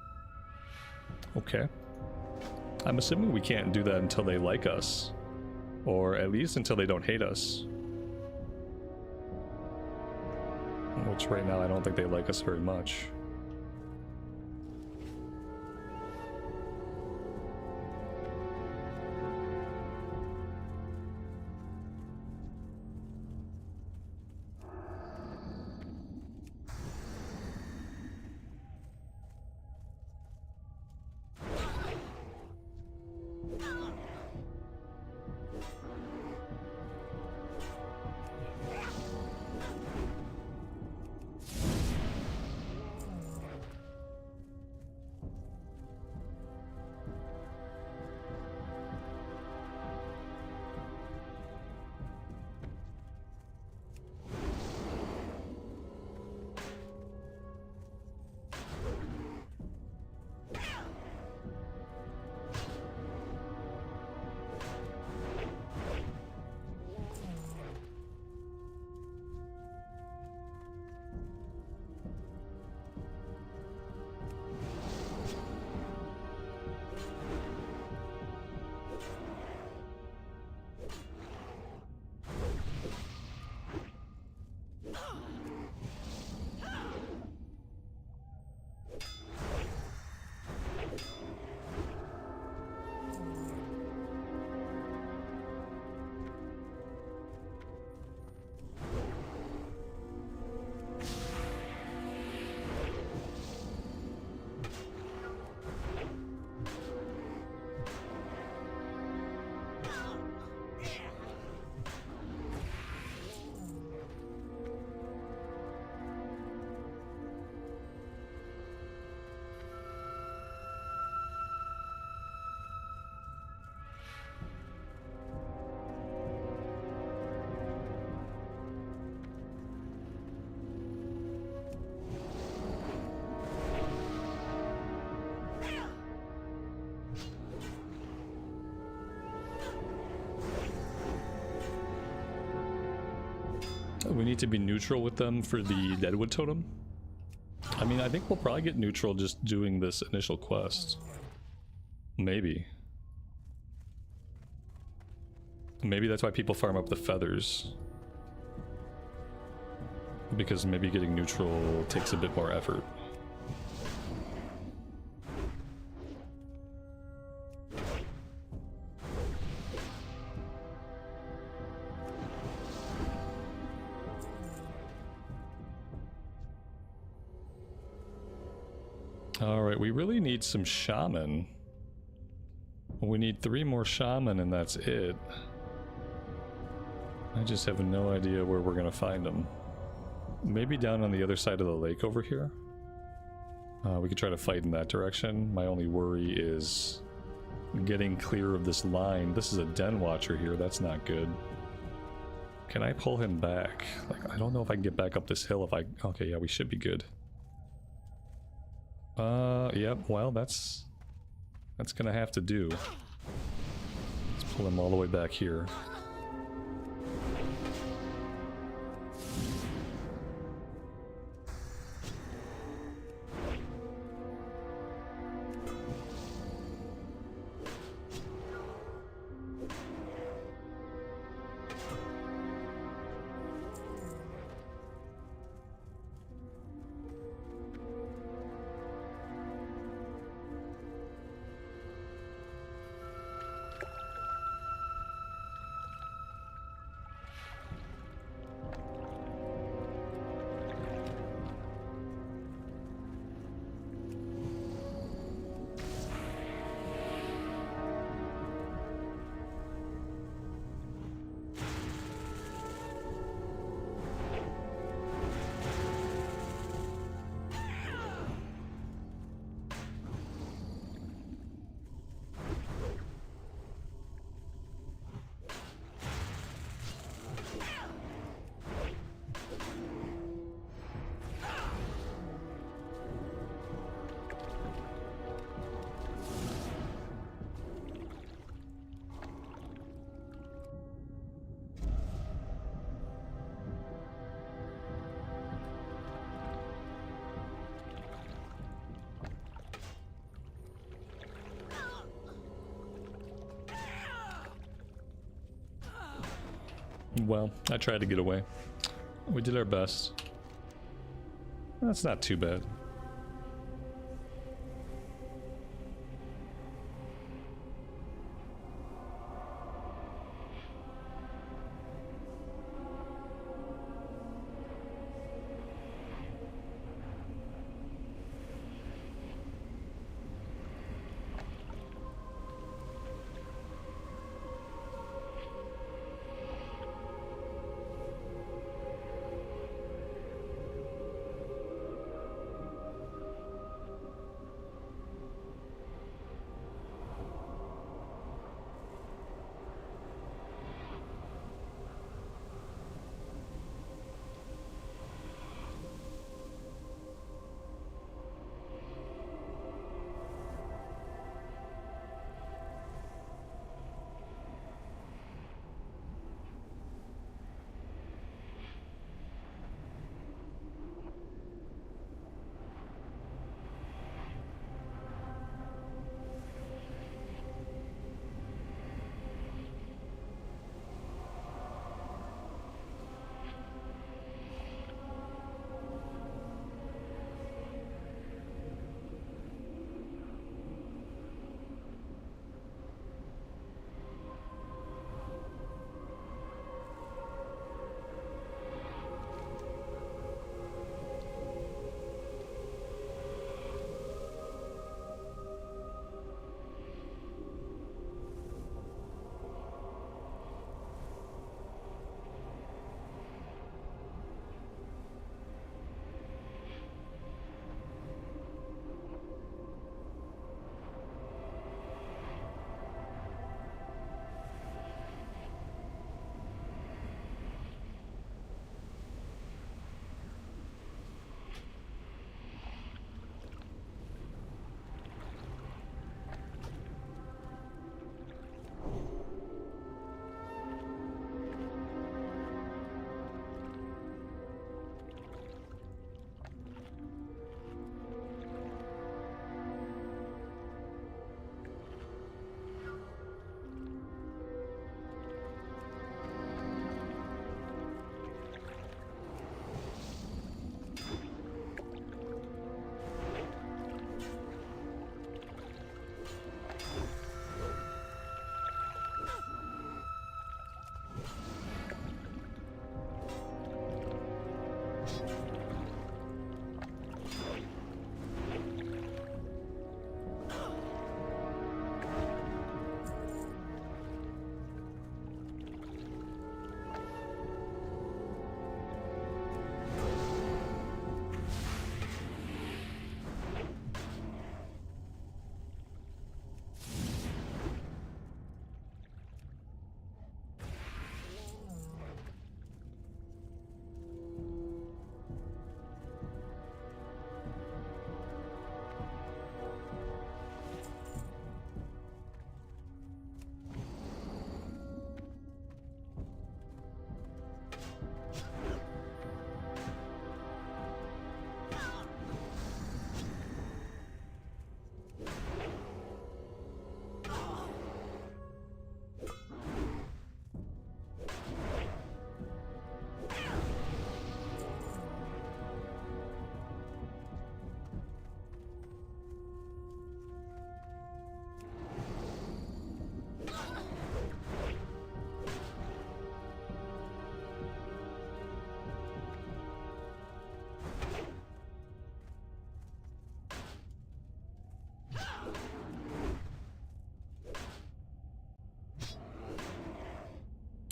Speaker 1: Okay. I'm assuming we can't do that until they like us. Or at least until they don't hate us. Which right now I don't think they like us very much. We need to be neutral with them for the Deadwood Totem. I mean, I think we'll probably get neutral just doing this initial quest. Maybe. Maybe that's why people farm up the feathers. Because maybe getting neutral takes a bit more effort. Alright, we really need some shaman. We need 3 more shaman and that's it. I just have no idea where we're gonna find them. Maybe down on the other side of the lake over here. We could try to fight in that direction. My only worry is getting clear of this line. This is a den watcher here, that's not good. Can I pull him back? Like, I don't know if I can get back up this hill if I... Okay, yeah, we should be good. Yep, well, that's gonna have to do. Let's pull him all the way back here. Well, I tried to get away. We did our best. That's not too bad.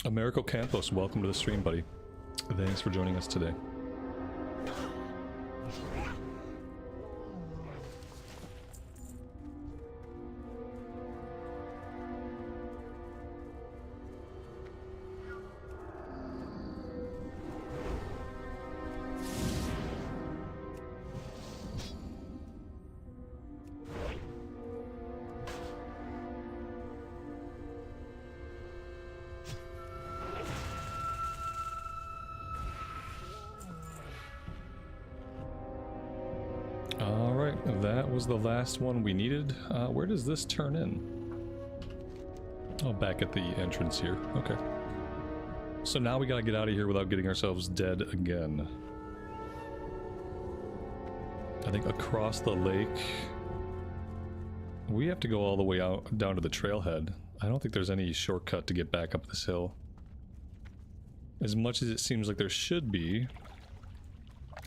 Speaker 1: Americo Campos, welcome to the stream, buddy. Thanks for joining us today. That was the last one we needed. Where does this turn in? Oh, back at the entrance here. Okay. So now we gotta get out of here without getting ourselves dead again. I think across the lake... we have to go all the way out down to the trailhead. I don't think there's any shortcut to get back up this hill. As much as it seems like there should be,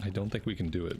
Speaker 1: I don't think we can do it.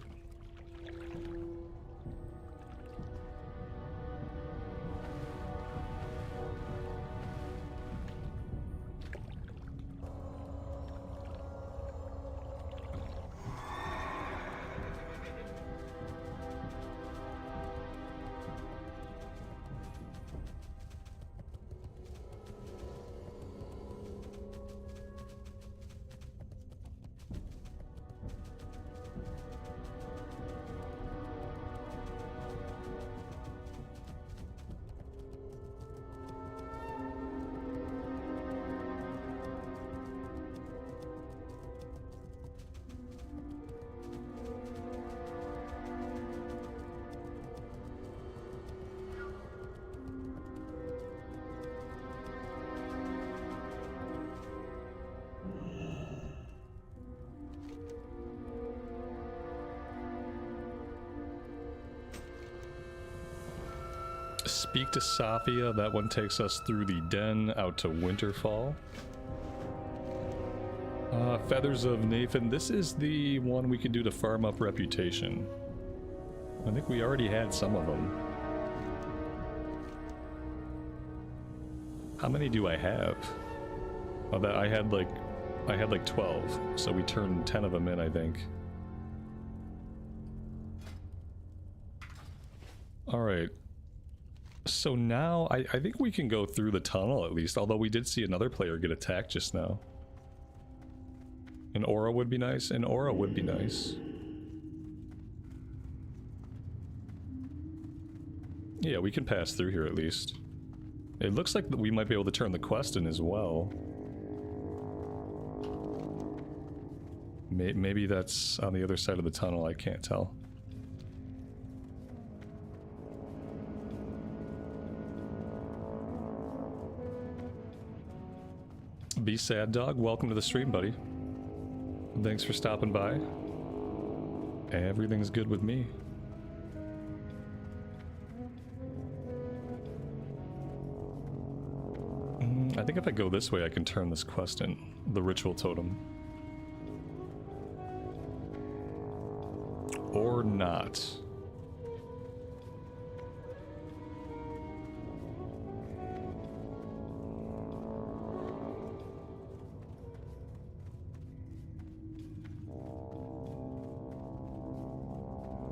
Speaker 1: Speak to Safia. That one takes us through the den out to Winterfall. Feathers of Nathan. This is the one we could do to farm up reputation. I think we already had some of them. How many do I have? Oh, that I had like 12, so we turned 10 of them in, I think. All right. So now, I think we can go through the tunnel at least, although we did see another player get attacked just now. An aura would be nice. An aura would be nice. Yeah, we can pass through here at least. It looks like we might be able to turn the quest in as well. Maybe that's on the other side of the tunnel, I can't tell. Be Sad Dog, welcome to the stream, buddy. Thanks for stopping by. Everything's good with me. I think if I go this way, I can turn this quest in. The ritual totem. Or not.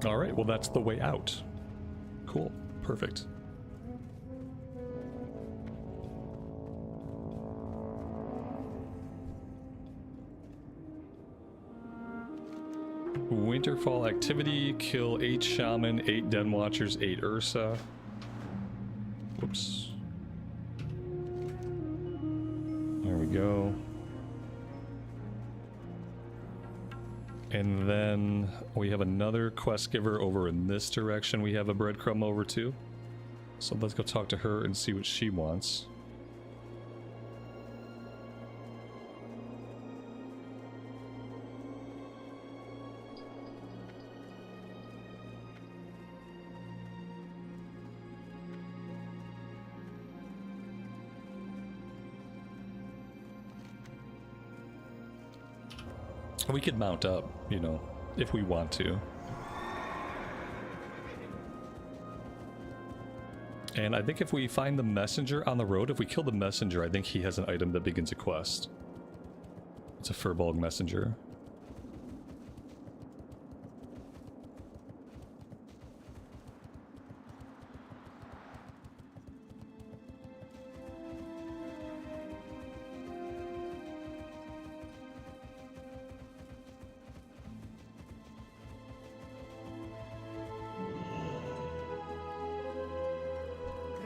Speaker 1: Alright, well that's the way out. Cool. Perfect. Winterfall activity, kill 8 shaman, 8 den watchers, 8 Ursa. Whoops. There we go. And then we have another quest giver over in this direction we have a breadcrumb over to. So let's go talk to her and see what she wants. We could mount up, you know, if we want to. And I think if we find the messenger on the road, if we kill the messenger, I think he has an item that begins a quest. It's a Furbul messenger.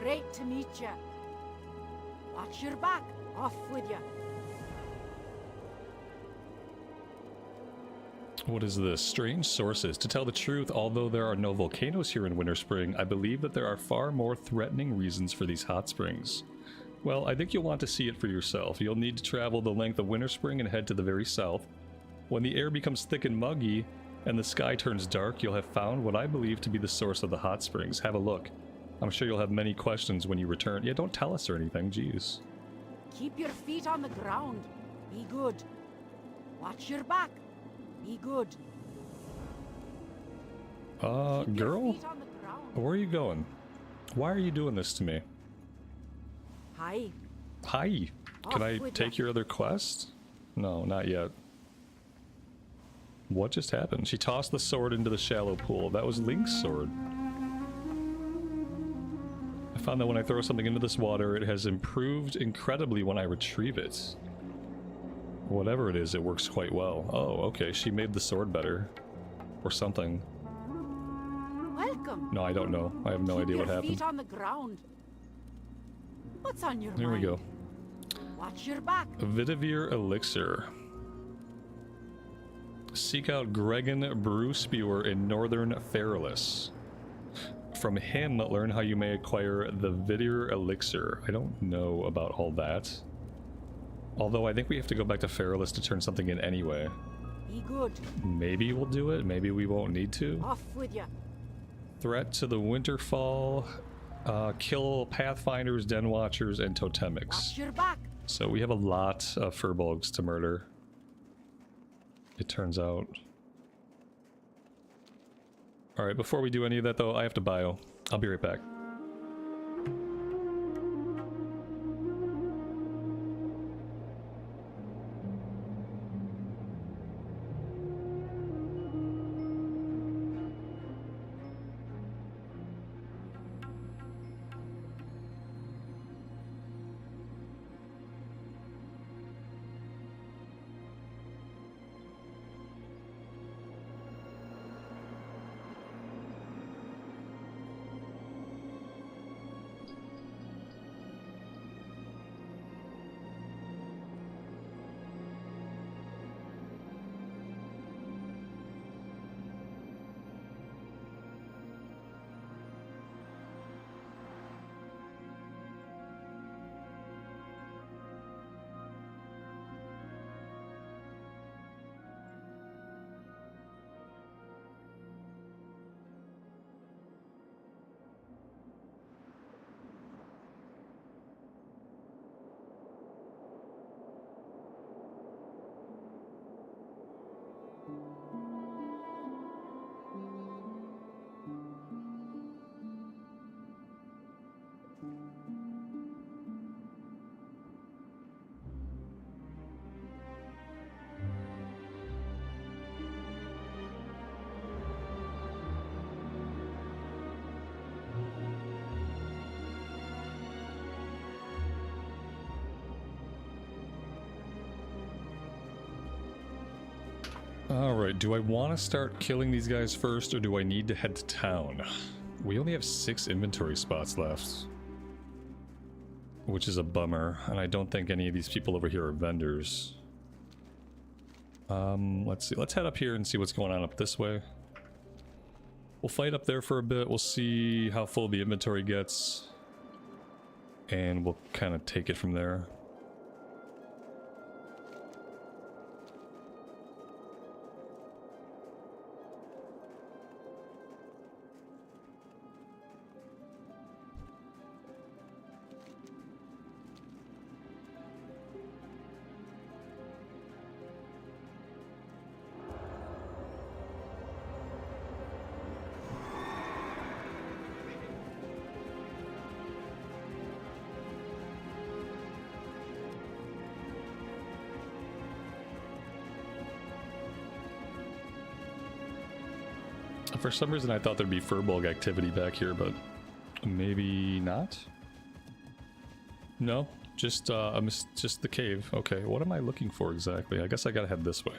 Speaker 6: Great to meet you. Watch your back. Off with you.
Speaker 1: What is this? Strange sources. To tell the truth, although there are no volcanoes here in Winterspring, I believe that there are far more threatening reasons for these hot springs. Well, I think you'll want to see it for yourself. You'll need to travel the length of Winterspring and head to the very south. When the air becomes thick and muggy, and the sky turns dark, you'll have found what I believe to be the source of the hot springs. Have a look. I'm sure you'll have many questions when you return. Yeah, don't tell us or anything, jeez.
Speaker 6: Keep your feet on the ground. Be good. Watch your back. Be good. Keep your
Speaker 1: girl?
Speaker 6: feet on the ground.
Speaker 1: Where are you going? Why are you doing this to me?
Speaker 6: Hi.
Speaker 1: Hi. Can
Speaker 6: Off
Speaker 1: I
Speaker 6: with
Speaker 1: take
Speaker 6: ya.
Speaker 1: your other quest? No, not yet. What just happened? She tossed the sword into the shallow pool. That was Link's sword. I found that when I throw something into this water, it has improved incredibly when I retrieve it. Whatever it is, it works quite well. Oh, okay, she made the sword better. Or something.
Speaker 6: Welcome.
Speaker 1: No, I don't know. I have no
Speaker 6: Keep
Speaker 1: idea what
Speaker 6: your
Speaker 1: happened.
Speaker 6: feet on the ground. What's on your
Speaker 1: Here we
Speaker 6: mind?
Speaker 1: go.
Speaker 6: Watch your back.
Speaker 1: Vitavir Elixir. Seek out Gregan Brewspewer in northern Feralis. From him, learn how you may acquire the Vitavir Elixir. I don't know about all that. Although I think we have to go back to Feralis to turn something in anyway.
Speaker 6: Be good.
Speaker 1: Maybe we'll do it, maybe we won't need to.
Speaker 6: Off with you.
Speaker 1: Threat to the Winterfall. Kill Pathfinders, Den Watchers, and Totemics.
Speaker 6: Watch your back.
Speaker 1: So we have a lot of Furbolgs to murder. It turns out. Alright, before we do any of that though, I have to bio. I'll be right back. Alright, do I want to start killing these guys first, or do I need to head to town? We only have 6 inventory spots left. Which is a bummer, and I don't think any of these people over here are vendors. Let's see. Let's head up here and see what's going on up this way. We'll fight up there for a bit. We'll see how full the inventory gets. And we'll kind of take it from there. For some reason I thought there'd be Furbul activity back here, but maybe not? No, just the cave. Okay, what am I looking for exactly? I guess I gotta head this way.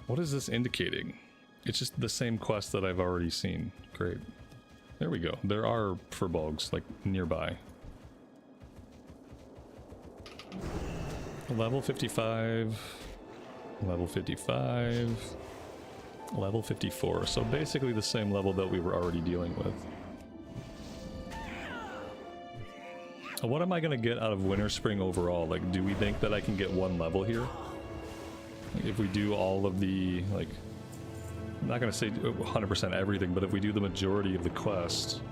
Speaker 1: What is this indicating? It's just the same quest that I've already seen. Great. There we go. There are Furbolgs, like, nearby. Level 55. Level 55. Level 54. So basically the same level that we were already dealing with. What am I going to get out of Winterspring overall? Like, do we think that I can get one level here? Like, if we do all of the, like... I'm not going to say 100% everything, but if we do the majority of the quest,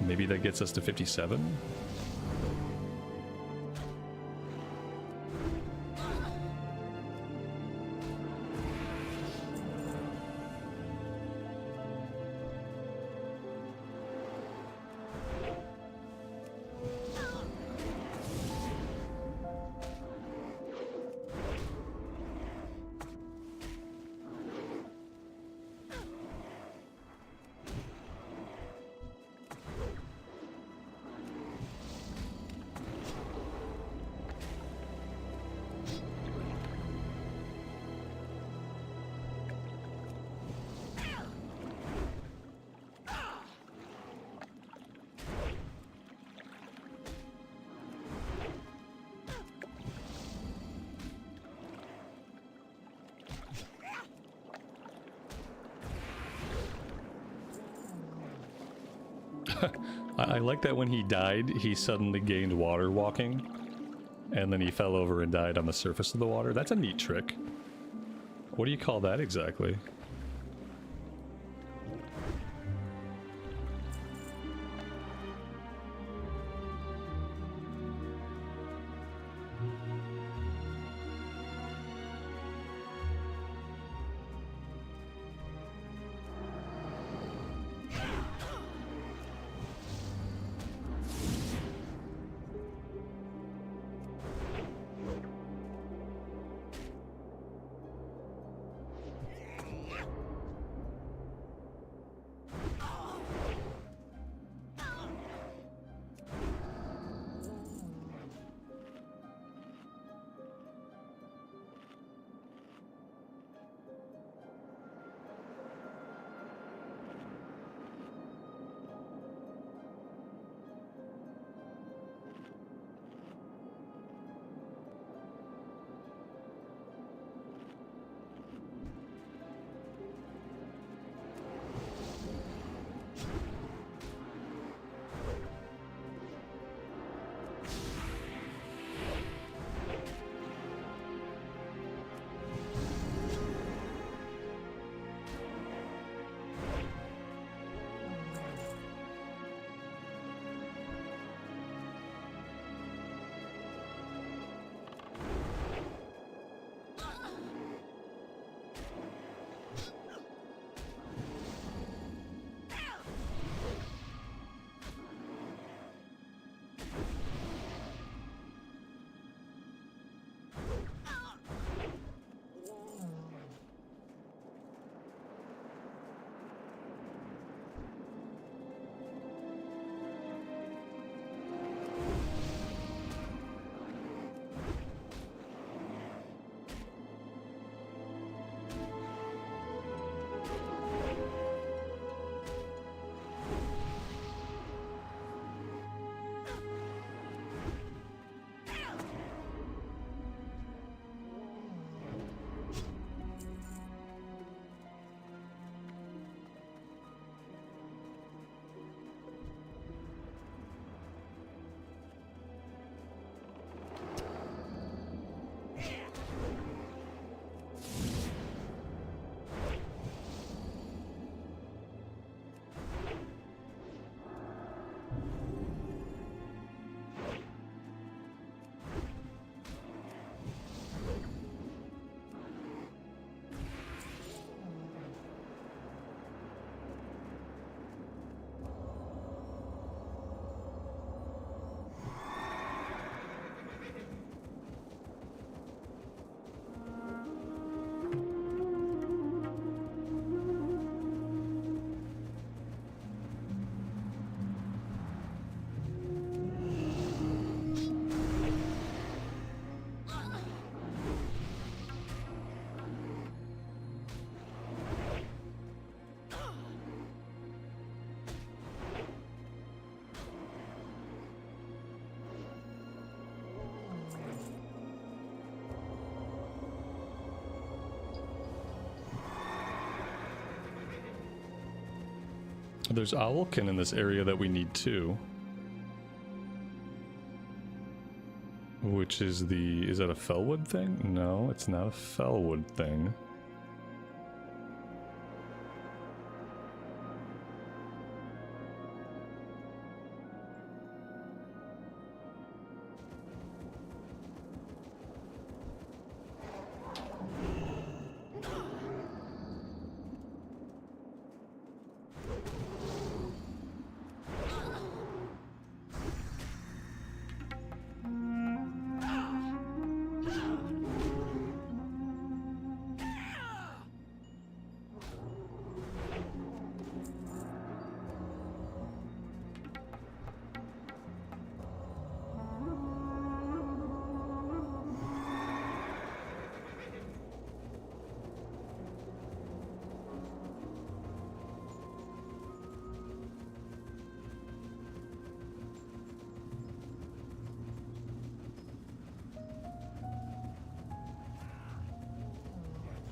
Speaker 1: maybe that gets us to 57? I like that when he died, he suddenly gained water walking, and then he fell over and died on the surface of the water. That's a neat trick. What do you call that exactly? There's Owlkin in this area that we need too. Which is the... is that a Felwood thing? No, it's not a Felwood thing.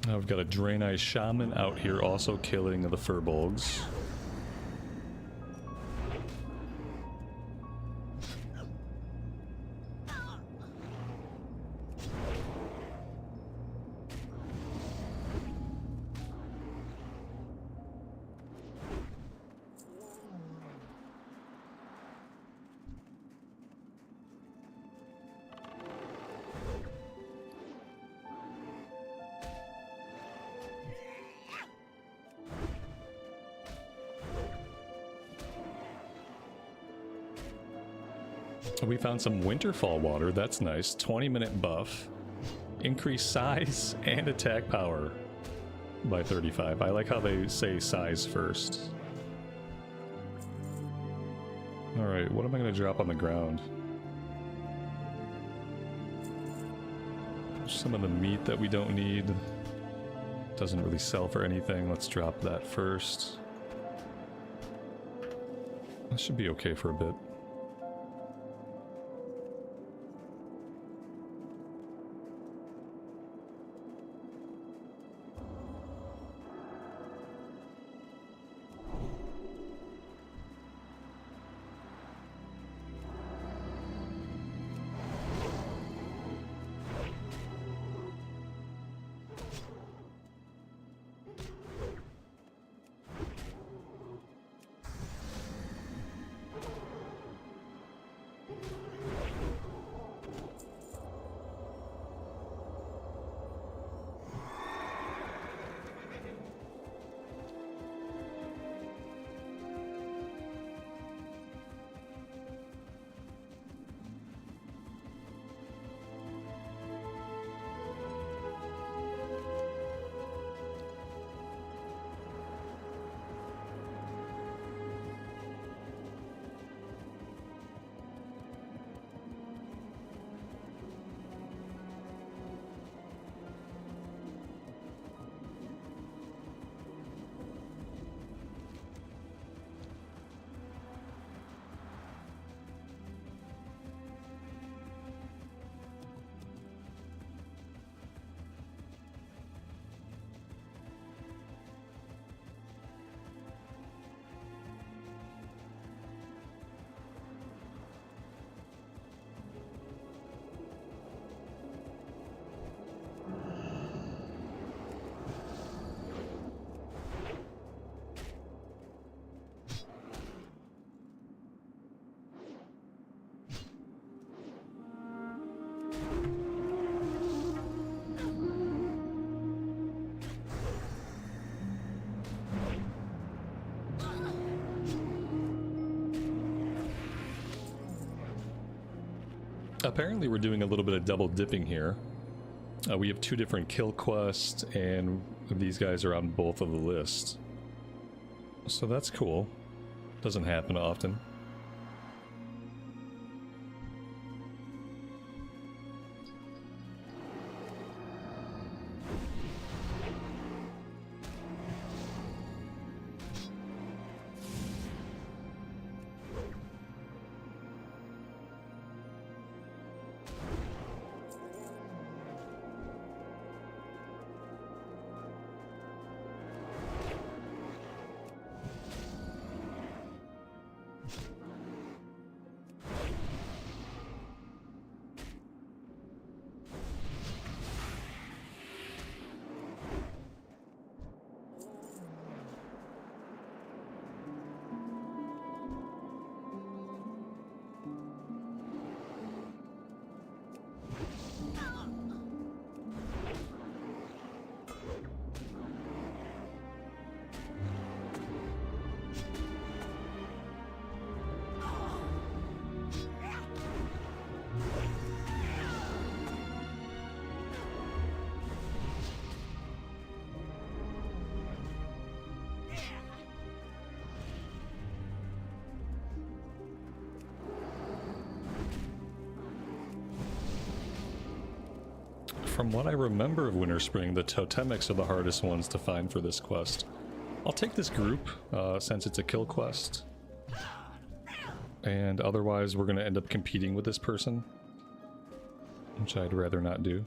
Speaker 1: Now we've got a Draenei Shaman out here also killing the Furbulks. We found some Winterfall water, that's nice. 20-minute buff. Increase size and attack power by 35. I like how they say size first. Alright, what am I going to drop on the ground? Some of the meat that we don't need. Doesn't really sell for anything. Let's drop that first. That should be okay for a bit. Apparently we're doing a little bit of double dipping here. We have two different kill quests, and these guys are on both of the lists. So that's cool. Doesn't happen often. from what I remember of Winterspring, the totemics are the hardest ones to find for this quest. I'll take this group, since it's a kill quest. And otherwise we're going to end up competing with this person, which I'd rather not do.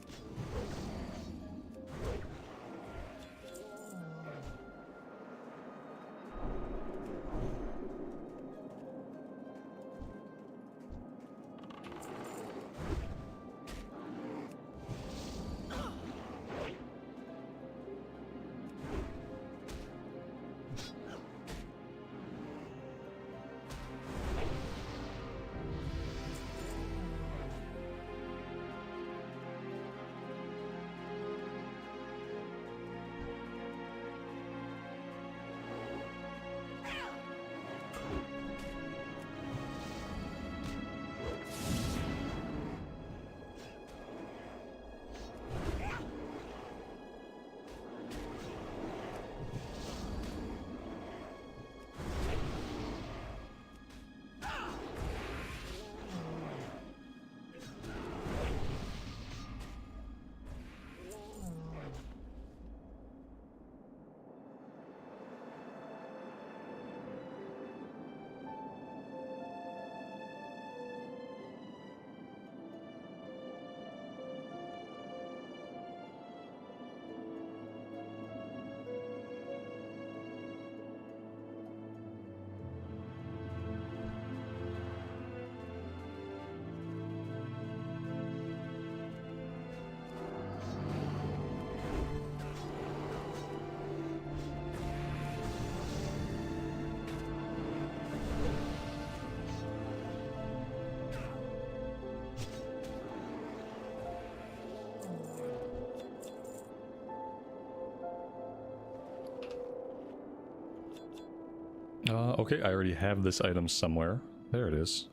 Speaker 1: Okay, I already have this item somewhere. There it is.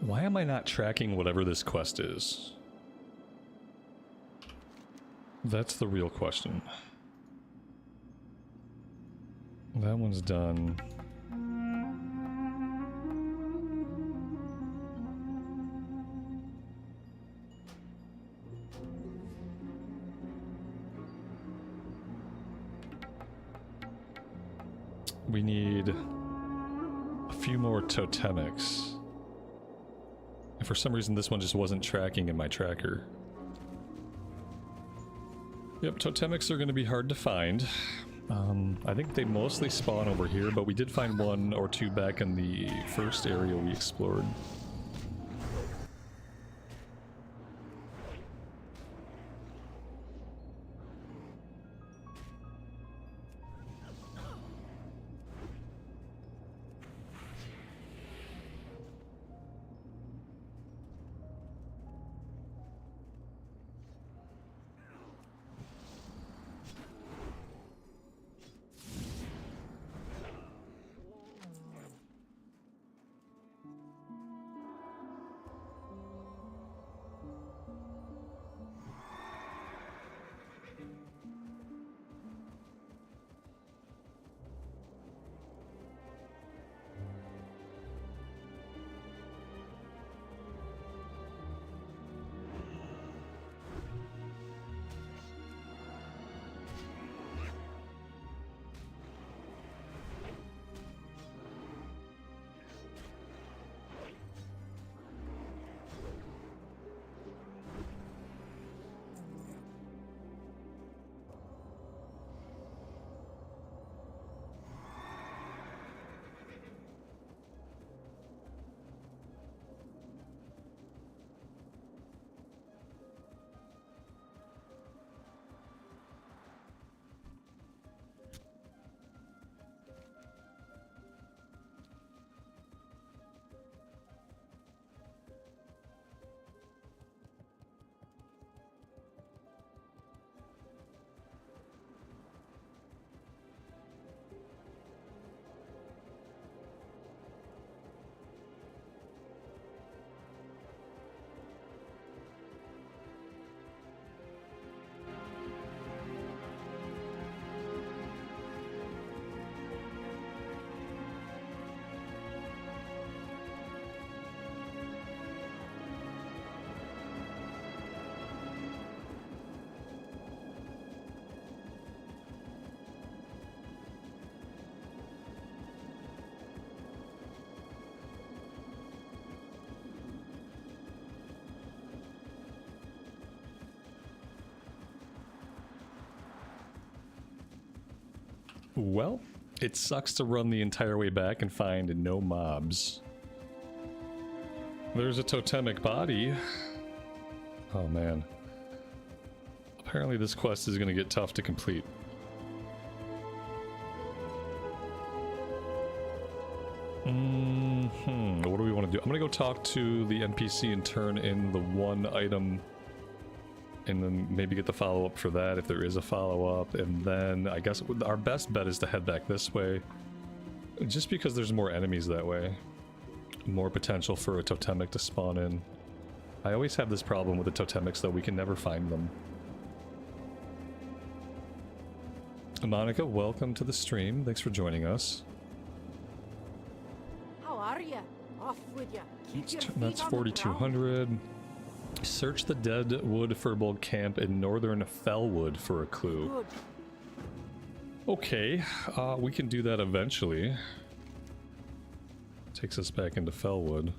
Speaker 1: Why am I not tracking whatever this quest is? That's the real question. That one's done. We need a few more totemics. And for some reason this one just wasn't tracking in my tracker. Yep, totemics are going to be hard to find. I think they mostly spawn over here, but we did find one or two back in the first area we explored. Well, it sucks to run the entire way back and find no mobs. There's a totemic body. Oh man. Apparently this quest is going to get tough to complete. What do we want to do? I'm going to go talk to the NPC and turn in the one item and then maybe get the follow-up for that if there is a follow-up, and then I guess our best bet is to head back this way just because there's more enemies that way. More potential for a totemic to spawn in. I always have this problem with the totemics though, we can never find them. Monica, welcome to the stream. Thanks for joining us.
Speaker 6: How are you? Off with you. Keep your feet
Speaker 1: That's
Speaker 6: on the ground.
Speaker 1: 4,200. Search the Deadwood Furbul camp in northern Felwood for a clue.
Speaker 6: Good.
Speaker 1: Okay, we can do that eventually. Takes us back into Felwood.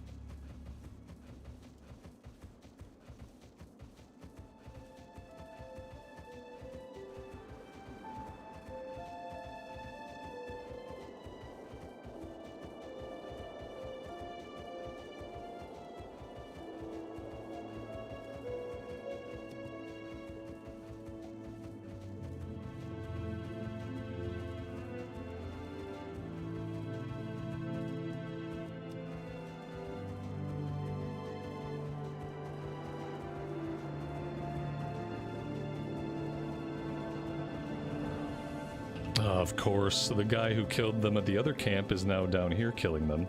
Speaker 1: Of course, the guy who killed them at the other camp is now down here killing them.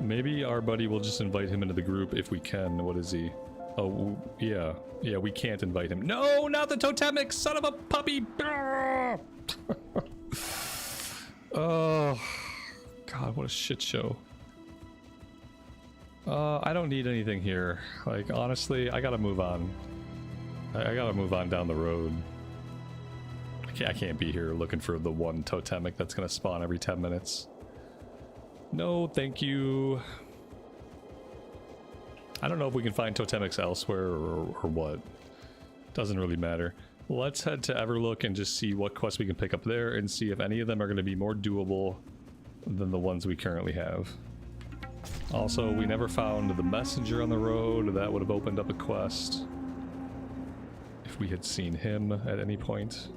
Speaker 1: Maybe our buddy will just invite him into the group if we can. What is he? Oh, yeah. Yeah, we can't invite him. No, not the totemic, son of a puppy! Oh, God, what a shit show. I don't need anything here. Like, honestly, I gotta move on. I gotta move on down the road. I can't be here looking for the one totemic that's gonna spawn every 10 minutes. No, thank you. I don't know if we can find totemics elsewhere or what. Doesn't really matter. Let's head to Everlook and just see what quests we can pick up there and see if any of them are gonna be more doable than the ones we currently have. Also, we never found the messenger on the road. That would have opened up a quest if we had seen him at any point.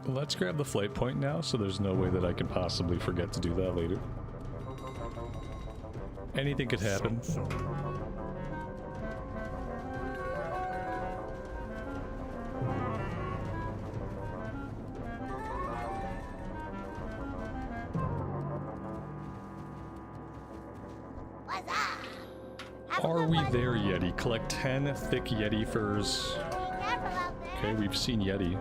Speaker 1: Let's grab the flight point now, so there's no way that I can possibly forget to do that later. Anything could happen.
Speaker 3: What's up? Have a
Speaker 1: Are
Speaker 3: good
Speaker 1: we
Speaker 3: one.
Speaker 1: there, Yeti? Collect 10 thick Yeti furs.
Speaker 3: Be careful out there.
Speaker 1: Okay, we've seen Yeti.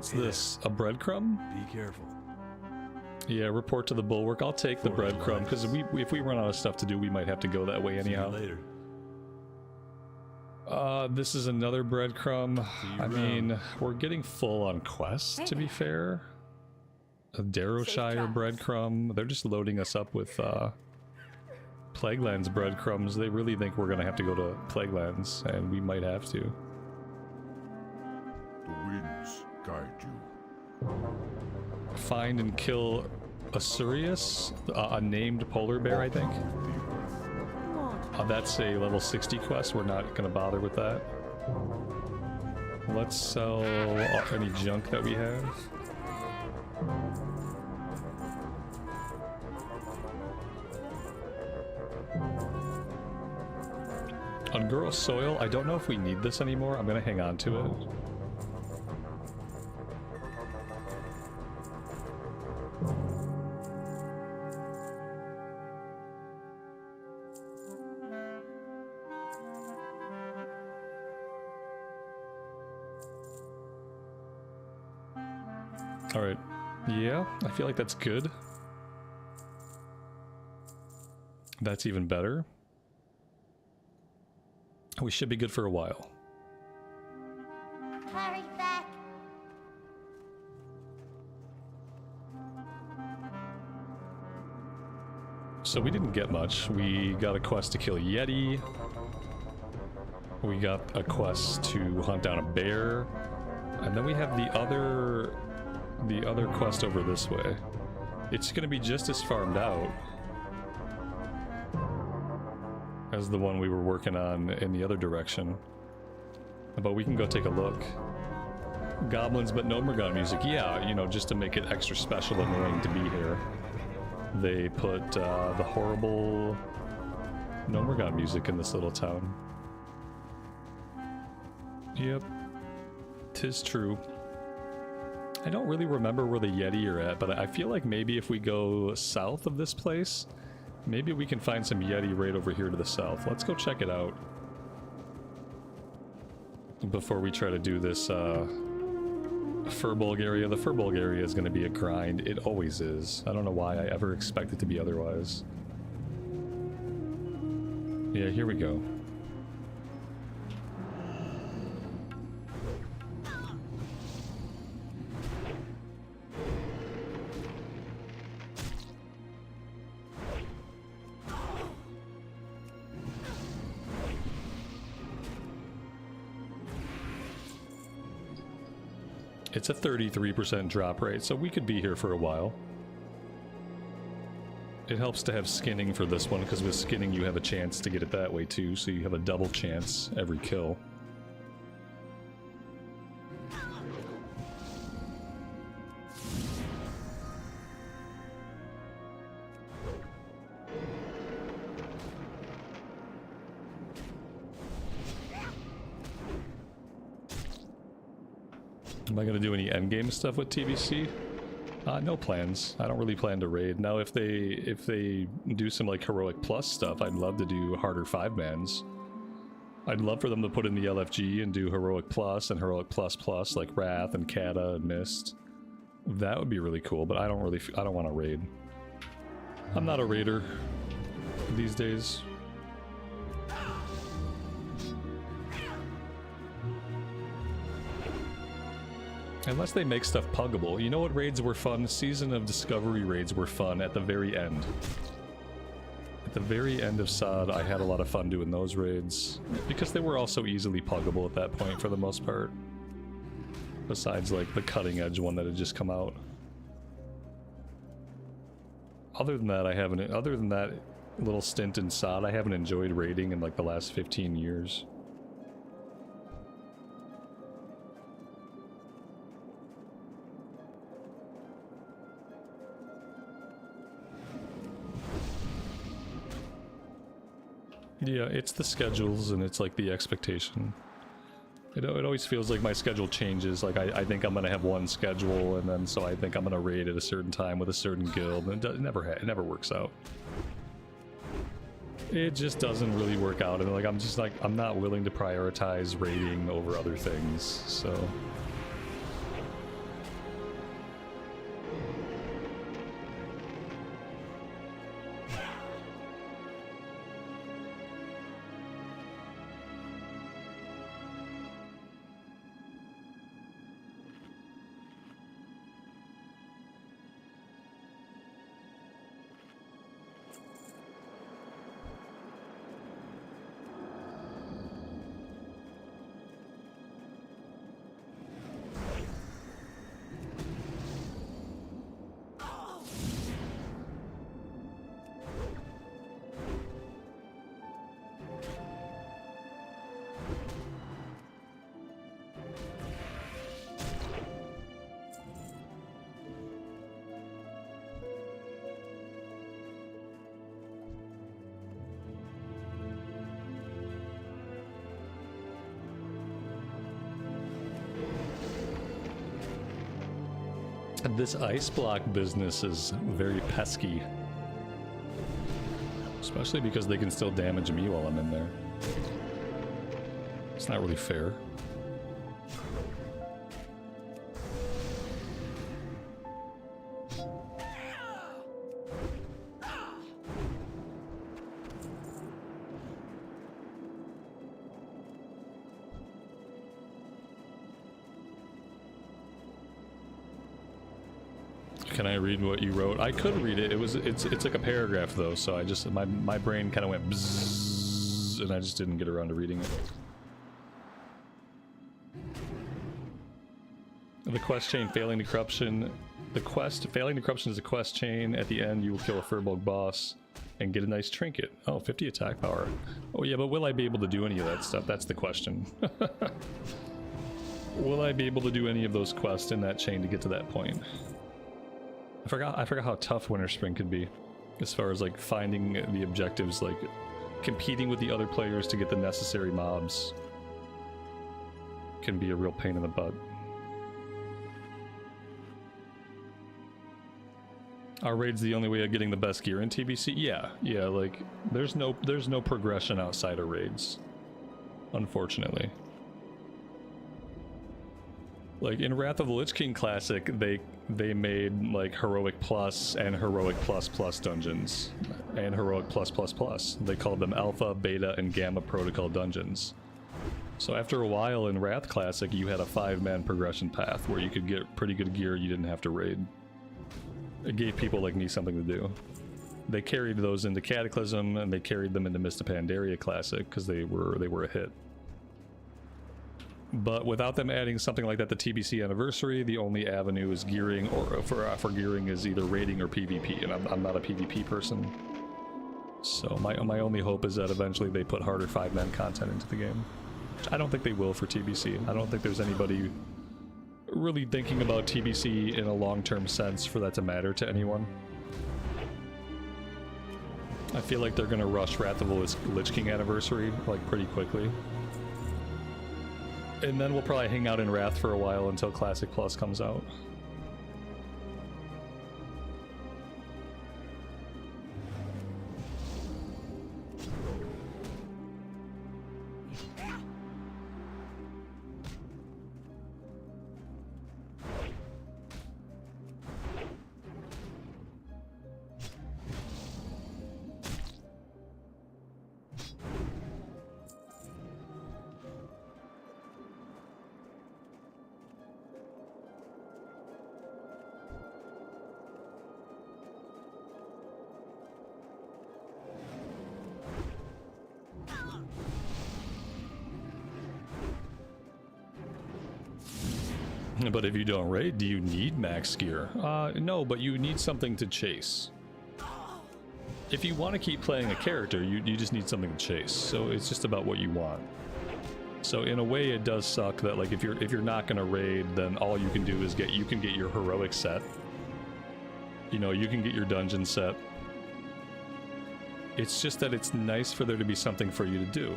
Speaker 1: What's this? A breadcrumb?
Speaker 5: Be careful.
Speaker 1: Yeah, report to the bulwark. I'll take the breadcrumb, because if we run out of stuff to do, we might have to go that way anyhow.
Speaker 5: See you later.
Speaker 1: This is another breadcrumb. I
Speaker 5: around.
Speaker 1: mean, we're getting full on quests, to be fair. A Darrowshire breadcrumb. They're just loading us up with Plaguelands breadcrumbs. They really think we're gonna have to go to Plaguelands, and we might have to.
Speaker 5: The winds guide you.
Speaker 1: Find and kill Asurius, a named polar bear, I think. That's a level 60 quest. We're not gonna bother with that. Let's sell any junk that we have. Ungoro soil, I don't know if we need this anymore. I'm gonna hang on to it. Alright. Yeah, I feel like that's good. That's even better. We should be good for a while.
Speaker 3: Hurry back.
Speaker 1: So we didn't get much. We got a quest to kill a Yeti. We got a quest to hunt down a bear. And then we have the other quest over this way. It's gonna be just as farmed out as the one we were working on in the other direction. But we can go take a look. Goblins but no Murgan music. Yeah, you know, just to make it extra special and annoying to be here. They put the horrible no Murgan music in this little town. Yep. 'Tis true. I don't really remember where the Yeti are at, but I feel like maybe if we go south of this place, maybe we can find some Yeti right over here to the south. Let's go check it out before we try to do this Furbul area. The Furbul area is going to be a grind. It always is. I don't know why I ever expect it to be otherwise. Yeah, here we go. It's a 33% drop rate, so we could be here for a while. It helps to have skinning for this one, because with skinning you have a chance to get it that way too, so you have a double chance every kill. Am I gonna do any endgame stuff with TBC? No plans. I don't really plan to raid. Now if they do some like Heroic Plus stuff, I'd love to do harder 5-mans. I'd love for them to put in the LFG and do Heroic Plus and Heroic Plus Plus like Wrath and Kata and Mist. That would be really cool, but I don't want to raid. I'm not a raider these days. Unless they make stuff puggable. You know what raids were fun? Season of Discovery raids were fun at the very end. At the very end of SOD, I had a lot of fun doing those raids. Because they were also easily puggable at that point for the most part. Besides like the cutting edge one that had just come out. Other than that, other than that little stint in SOD, I haven't enjoyed raiding in like the last 15 years. Yeah, it's the schedules and it's like the expectation. It always feels like my schedule changes. Like I think I'm gonna have one schedule, and then so I think I'm gonna raid at a certain time with a certain guild, and it never works out. It just doesn't really work out, and like I'm not willing to prioritize raiding over other things. So This ice block business is very pesky. Especially because they can still damage me while I'm in there. It's not really fair. Can I read what you wrote? I could read it. It's like a paragraph though, so I just my brain kind of went bzzz, and I just didn't get around to reading it. The quest chain failing to corruption. The quest failing to corruption is a quest chain. At the end, you will kill a Furbul boss and get a nice trinket. Oh, 50 attack power. Oh yeah, but will I be able to do any of that stuff? That's the question. Will I be able to do any of those quests in that chain to get to that point? I forgot how tough Winterspring can be, as far as like finding the objectives, like competing with the other players to get the necessary mobs. Can be a real pain in the butt. Are raids the only way of getting the best gear in TBC? Yeah, like there's no progression outside of raids, unfortunately. Like in Wrath of the Lich King Classic, they made like Heroic Plus and Heroic Plus Plus dungeons, and Heroic Plus Plus Plus. They called them Alpha, Beta, and Gamma Protocol dungeons. So after a while in Wrath Classic, you had a 5-man progression path where you could get pretty good gear. You didn't have to raid. It gave people like me something to do. They carried those into Cataclysm, and they carried them into Mist of Pandaria Classic because they were a hit. But without them adding something like that to TBC Anniversary, the only avenue is gearing, or for gearing is either raiding or PvP, and I'm not a PvP person. So my only hope is that eventually they put harder 5-man content into the game. Which I don't think they will for TBC. I don't think there's anybody really thinking about TBC in a long-term sense for that to matter to anyone. I feel like they're gonna rush Wrath of the Lich King Anniversary like pretty quickly. And then we'll probably hang out in Wrath for a while until Classic Plus comes out. But if you don't raid, do you need max gear? No, but you need something to chase. If you want to keep playing a character, you just need something to chase. So it's just about what you want. So in a way, it does suck that like if you're not gonna raid, then all you can do is you can get your heroic set. You know, you can get your dungeon set. It's just that it's nice for there to be something for you to do.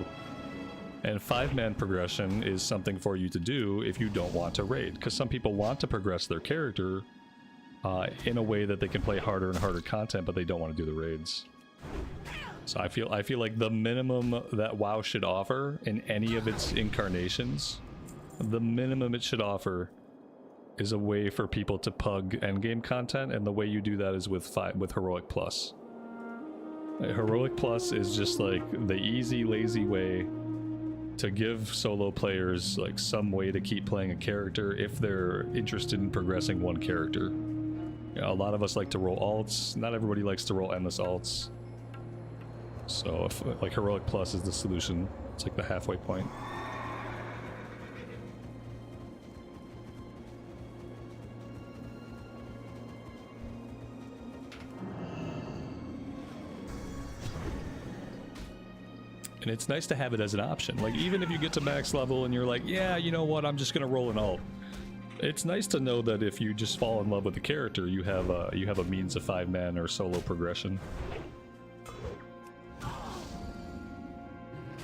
Speaker 1: And 5-man progression is something for you to do if you don't want to raid. Because some people want to progress their character in a way that they can play harder and harder content, but they don't want to do the raids. So I feel like the minimum that WoW should offer in any of its incarnations, the minimum it should offer is a way for people to pug endgame content, and the way you do that is with Heroic Plus. Heroic Plus is just like the easy, lazy way to give solo players like some way to keep playing a character if they're interested in progressing one character. You know, a lot of us like to roll alts. Not everybody likes to roll endless alts. So if like Heroic Plus is the solution, it's like the halfway point. And it's nice to have it as an option. Like, even if you get to max level and you're like, yeah, you know what, I'm just gonna roll an alt. It's nice to know that if you just fall in love with the character, you have a means of 5-man or solo progression.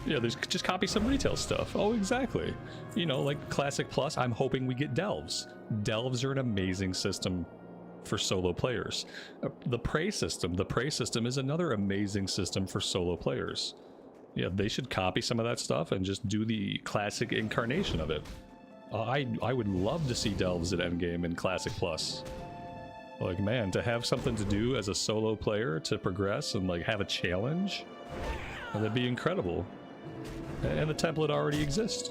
Speaker 1: Yeah, there's just copy some retail stuff. Oh, exactly. You know, like Classic Plus, I'm hoping we get Delves. Delves are an amazing system for solo players. The Prey system is another amazing system for solo players. Yeah, they should copy some of that stuff and just do the classic incarnation of it. I would love to see Delves at Endgame in Classic Plus. Like, man, to have something to do as a solo player to progress and like have a challenge, that'd be incredible. And the template already exists.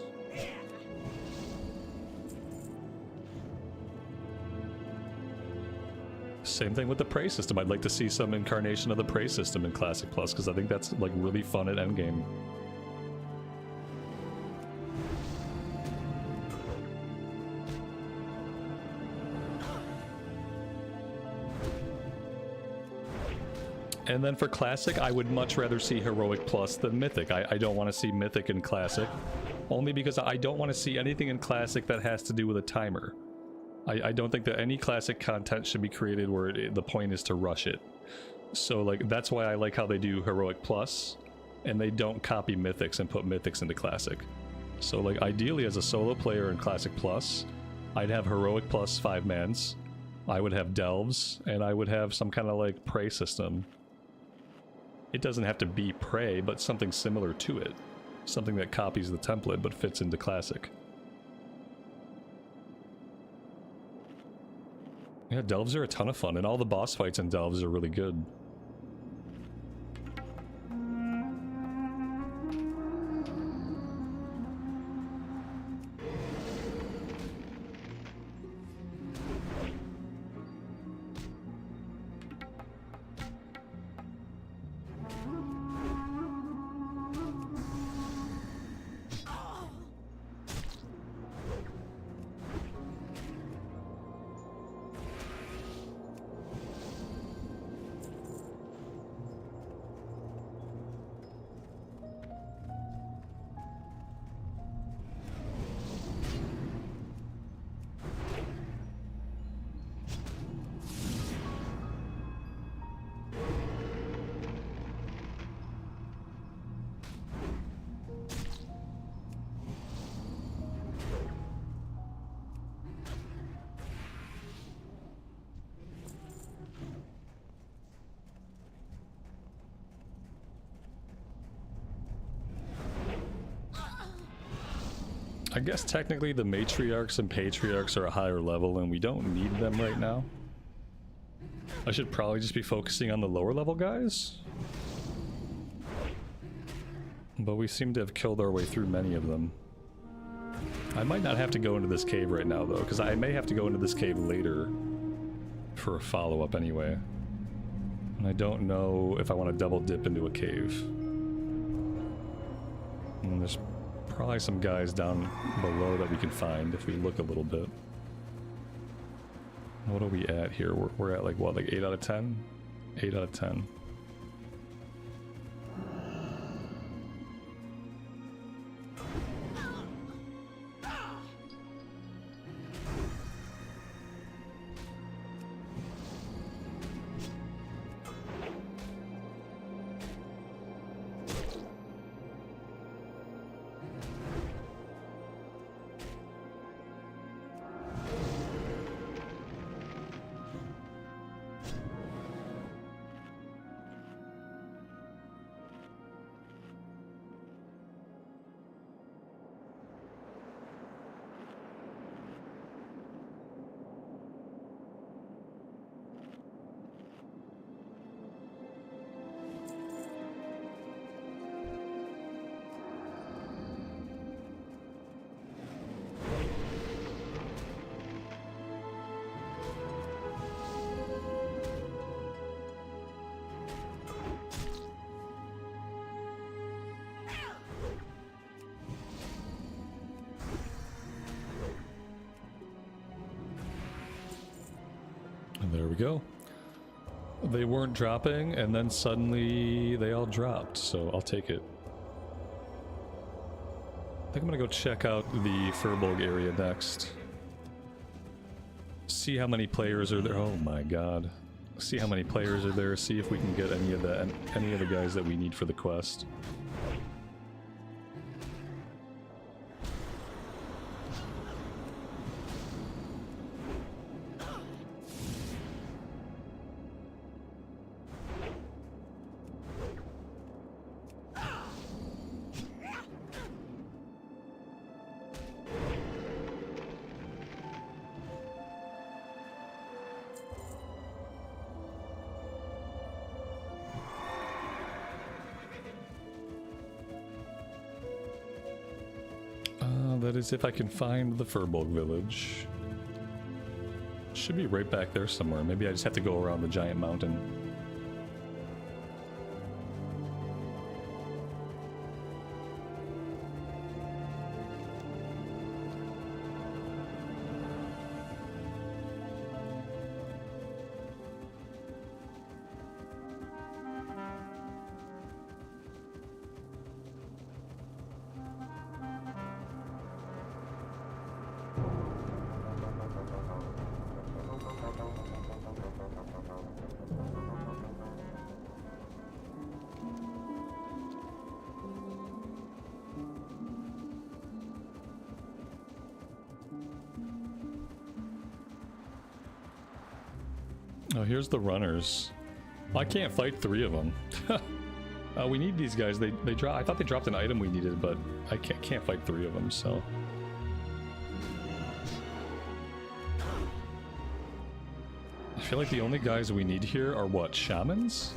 Speaker 1: Same thing with the Prey system. I'd like to see some incarnation of the Prey system in Classic Plus, because I think that's like really fun at Endgame. And then for Classic, I would much rather see Heroic Plus than Mythic. I don't want to see Mythic in Classic, only because I don't want to see anything in Classic that has to do with a timer. I don't think that any Classic content should be created where the point is to rush it. So like that's why I like how they do Heroic Plus, and they don't copy Mythics and put Mythics into Classic. So like ideally as a solo player in Classic Plus, I'd have Heroic Plus 5-mans, I would have Delves, and I would have some kind of like Prey system. It doesn't have to be Prey, but something similar to it. Something that copies the template but fits into Classic. Yeah, Delves are a ton of fun, and all the boss fights in Delves are really good. I guess technically the matriarchs and patriarchs are a higher level and we don't need them right now. I should probably just be focusing on the lower level guys. But we seem to have killed our way through many of them. I might not have to go into this cave right now though, because I may have to go into this cave later for a follow-up anyway. And I don't know if I want to double dip into a cave. And there's probably some guys down below that we can find if we look a little bit. What are we at here? We're at like what, like 8 out of 10? 8 out of 10. There we go. They weren't dropping, and then suddenly they all dropped, so I'll take it. I think I'm gonna go check out the Furbul area next. See how many players are there. Oh my god. See how many players are there, see if we can get any of the guys that we need for the quest. That is if I can find the Furbul village. Should be right back there somewhere. Maybe I just have to go around the giant mountain. Oh, here's the runners. I can't fight 3 of them. We need these guys. They drop. I thought they dropped an item we needed, but I can't fight 3 of them. So I feel like the only guys we need here are what, shamans?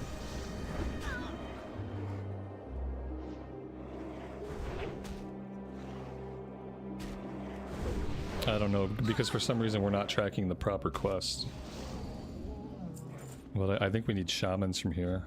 Speaker 1: I don't know, because for some reason we're not tracking the proper quest. Well, I think we need shamans from here.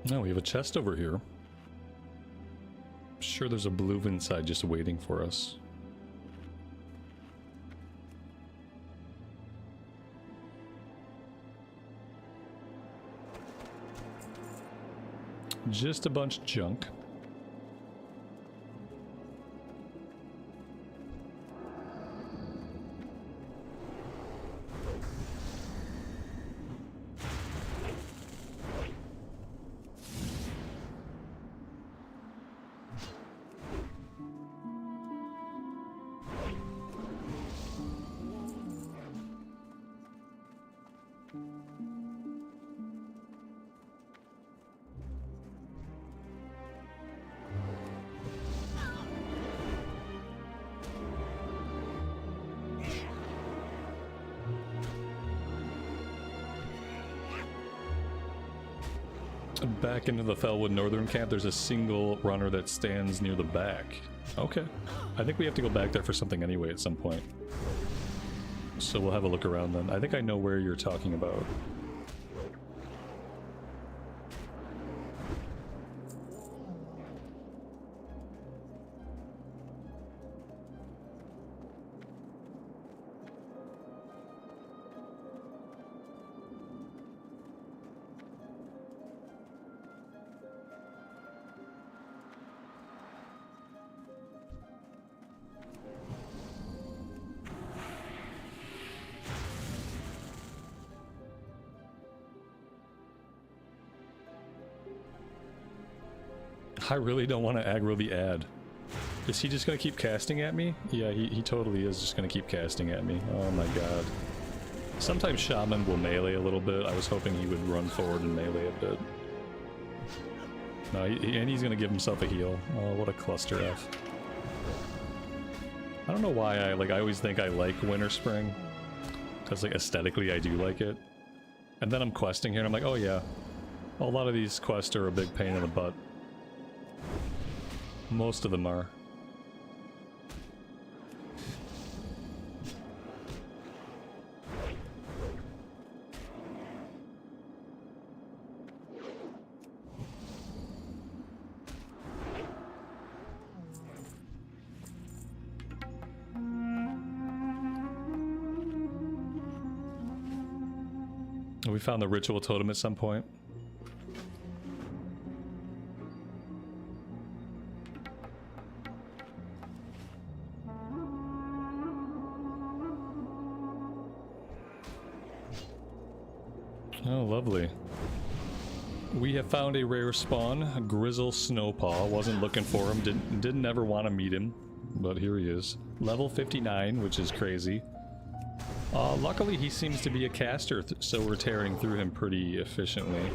Speaker 1: No, we have a chest over here. Sure, there's a blue inside just waiting for us. Just a bunch of junk. Back into the Felwood Northern camp, there's a single runner that stands near the back. Okay. I think we have to go back there for something anyway at some point. So we'll have a look around then. I think I know where you're talking about. I really don't want to aggro the ad. Is he just going to keep casting at me? Yeah, he totally is just going to keep casting at me. Oh my god. Sometimes Shaman will melee a little bit. I was hoping he would run forward and melee a bit. No, and he's going to give himself a heal. Oh, what a cluster F. I don't know why I always think I like Winterspring. Because like aesthetically I do like it. And then I'm questing here and I'm like, oh yeah. A lot of these quests are a big pain in the butt. Most of them are. We found the ritual totem at some point. Oh, lovely. We have found a rare spawn, Grizzle Snowpaw. Wasn't looking for him, didn't ever want to meet him, but here he is. Level 59, which is crazy. Luckily he seems to be a caster, so we're tearing through him pretty efficiently.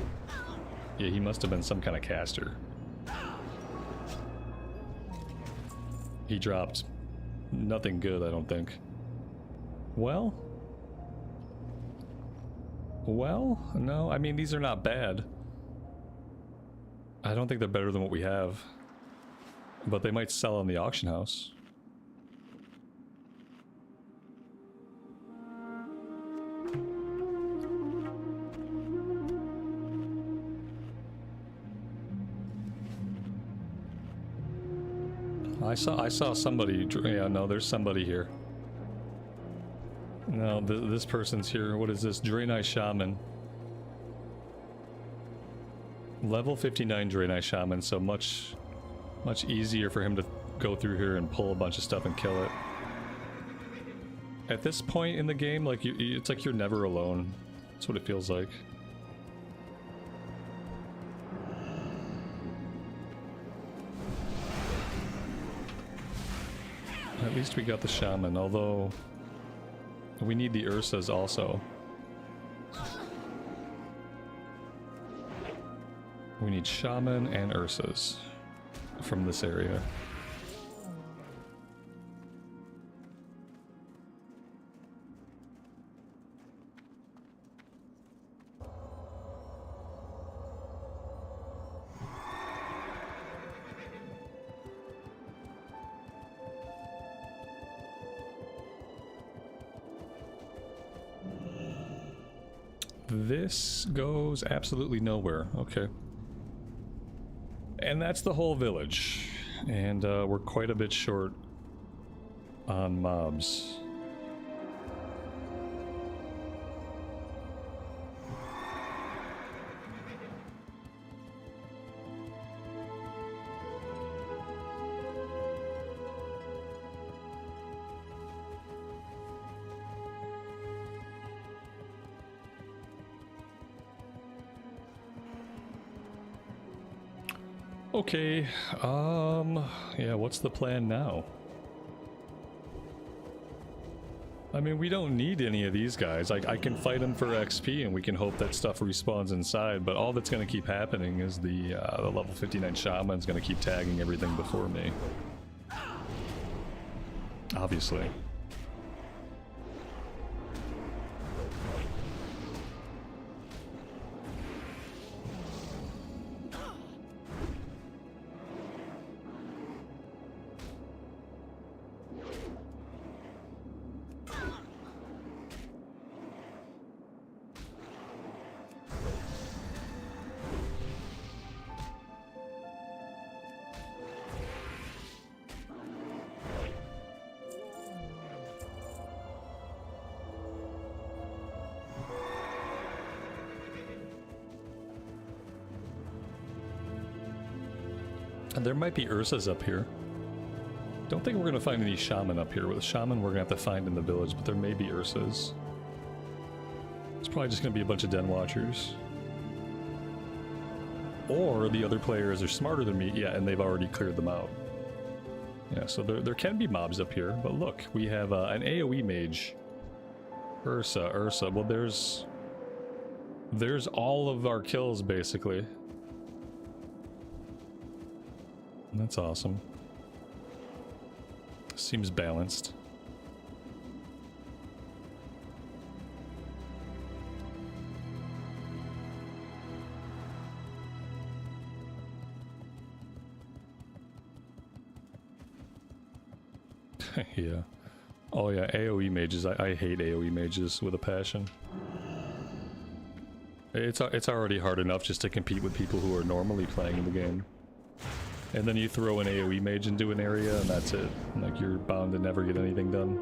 Speaker 1: Yeah, he must have been some kind of caster. He dropped nothing good, I don't think. Well, no, I mean, these are not bad. I don't think they're better than what we have. But they might sell on the auction house. I saw somebody. Yeah, no, there's somebody here. No, this person's here. What is this? Draenei Shaman. Level 59 Draenei Shaman, so much easier for him to go through here and pull a bunch of stuff and kill it. At this point in the game, like it's like you're never alone. That's what it feels like. At least we got the Shaman, although we need the Ursas also. We need Shaman and Ursas from this area. This goes absolutely nowhere. Okay. And that's the whole village. And we're quite a bit short on mobs. Okay, yeah, what's the plan now? I mean, we don't need any of these guys. I can fight them for XP and we can hope that stuff respawns inside, but all that's going to keep happening is the level 59 Shaman's going to keep tagging everything before me. Obviously. And there might be Ursas up here. Don't think we're gonna find any shaman up here. With shaman we're gonna have to find in the village, but there may be Ursas. It's probably just gonna be a bunch of den watchers. Or the other players are smarter than me, yeah, and they've already cleared them out. Yeah, so there can be mobs up here, but look, we have an AoE mage. Ursa. Well, there's all of our kills, basically. That's awesome. Seems balanced. Yeah. Oh yeah, AoE mages. I hate AoE mages with a passion. It's already hard enough just to compete with people who are normally playing the game. And then you throw an AoE mage into an area and that's it. Like, you're bound to never get anything done.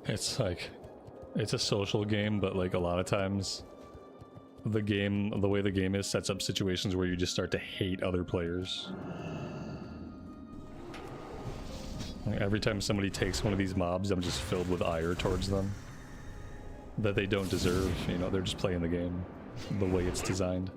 Speaker 1: It's like, it's a social game, but like a lot of times the way the game is sets up situations where you just start to hate other players. Like, every time somebody takes one of these mobs, I'm just filled with ire towards them. That they don't deserve, you know, they're just playing the game the way it's designed.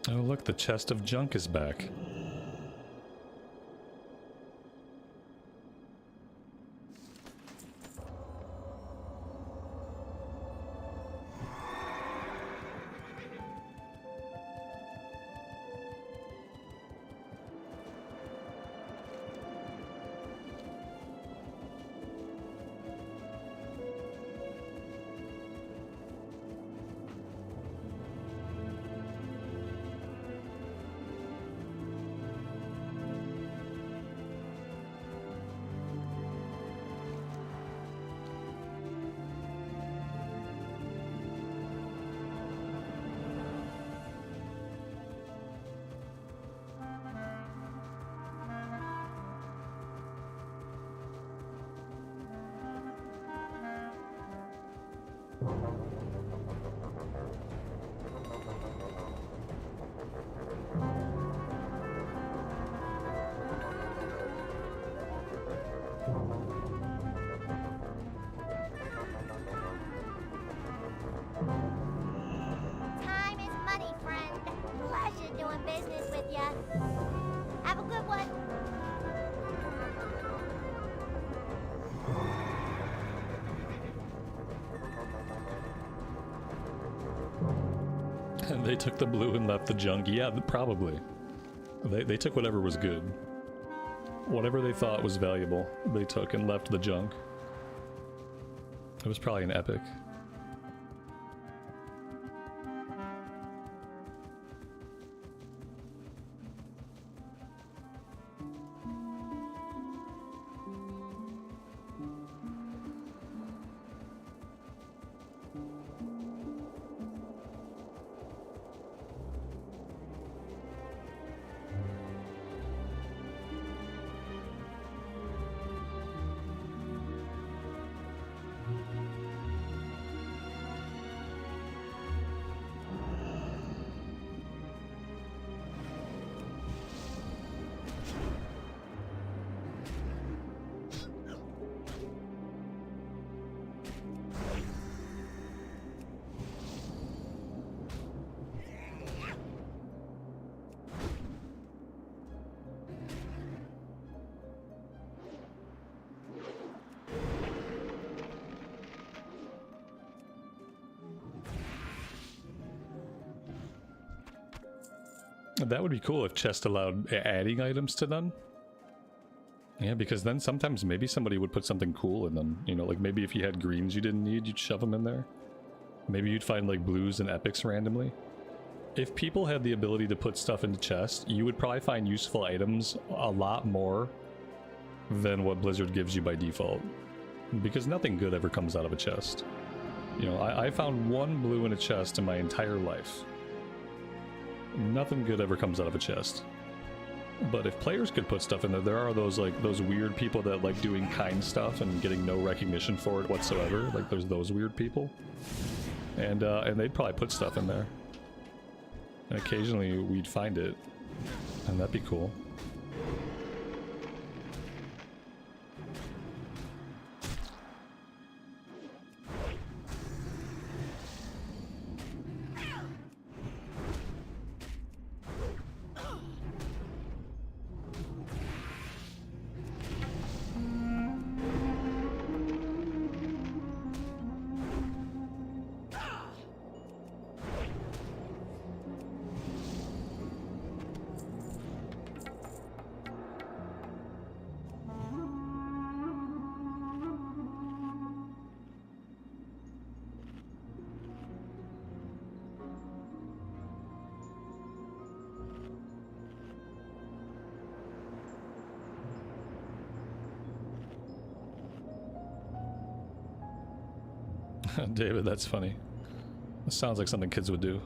Speaker 1: Oh, look, the chest of junk is back.
Speaker 3: Time is money, friend. Pleasure doing business with ya. Have a good one.
Speaker 1: And they took the blue and left the junk. Yeah, probably. They took whatever was good. Whatever they thought was valuable, they took and left the junk. It was probably an epic. That would be cool if chests allowed adding items to them. Yeah, because then sometimes maybe somebody would put something cool in them. You know, like maybe if you had greens you didn't need, you'd shove them in there. Maybe you'd find like blues and epics randomly. If people had the ability to put stuff into chests, you would probably find useful items a lot more than what Blizzard gives you by default. Because nothing good ever comes out of a chest. You know, I found one blue in a chest in my entire life. Nothing good ever comes out of a chest. But if players could put stuff in there, there are those like those weird people that like doing kind stuff and getting no recognition for it whatsoever. Like there's those weird people, and they'd probably put stuff in there. And occasionally we'd find it, and that'd be cool. David, that's funny. It sounds like something kids would do.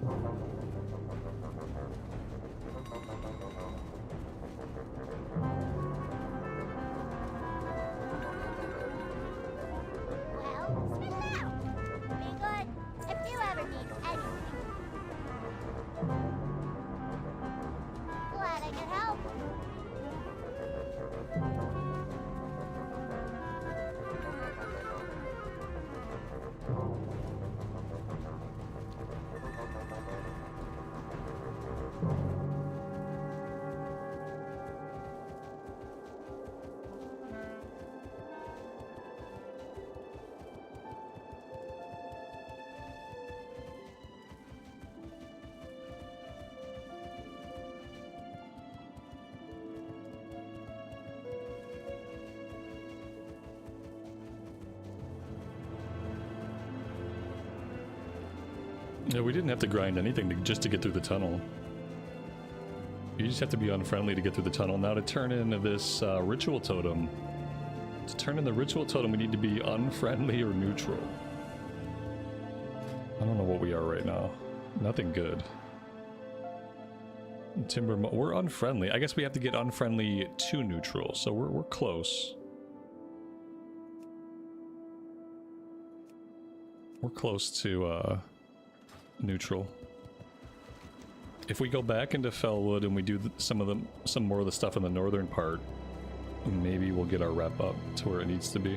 Speaker 3: Well, spit it out. Be good if you ever need anything. Glad I could help.
Speaker 1: Yeah, we didn't have to grind anything just to get through the tunnel. You just have to be unfriendly to get through the tunnel. Now to turn in this ritual totem, to turn in the ritual totem we need to be unfriendly or neutral. I don't know what we are right now. Nothing good. We're unfriendly. I guess we have to get unfriendly to neutral, so we're close. We're close to neutral. If we go back into Felwood and we do some more of the stuff in the northern part, maybe we'll get our rep up to where it needs to be.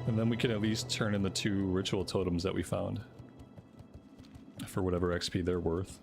Speaker 1: And then we can at least turn in the 2 ritual totems that we found for whatever XP they're worth.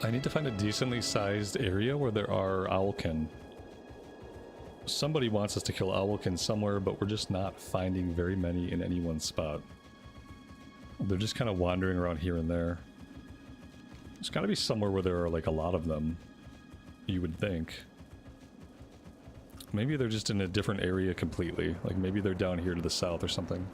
Speaker 1: I need to find a decently sized area where there are owlkin. Somebody wants us to kill owlkin somewhere, but we're just not finding very many in any one spot. They're just kind of wandering around here and there. There's got to be somewhere where there are like a lot of them, you would think. Maybe they're just in a different area completely. Like maybe they're down here to the south or something.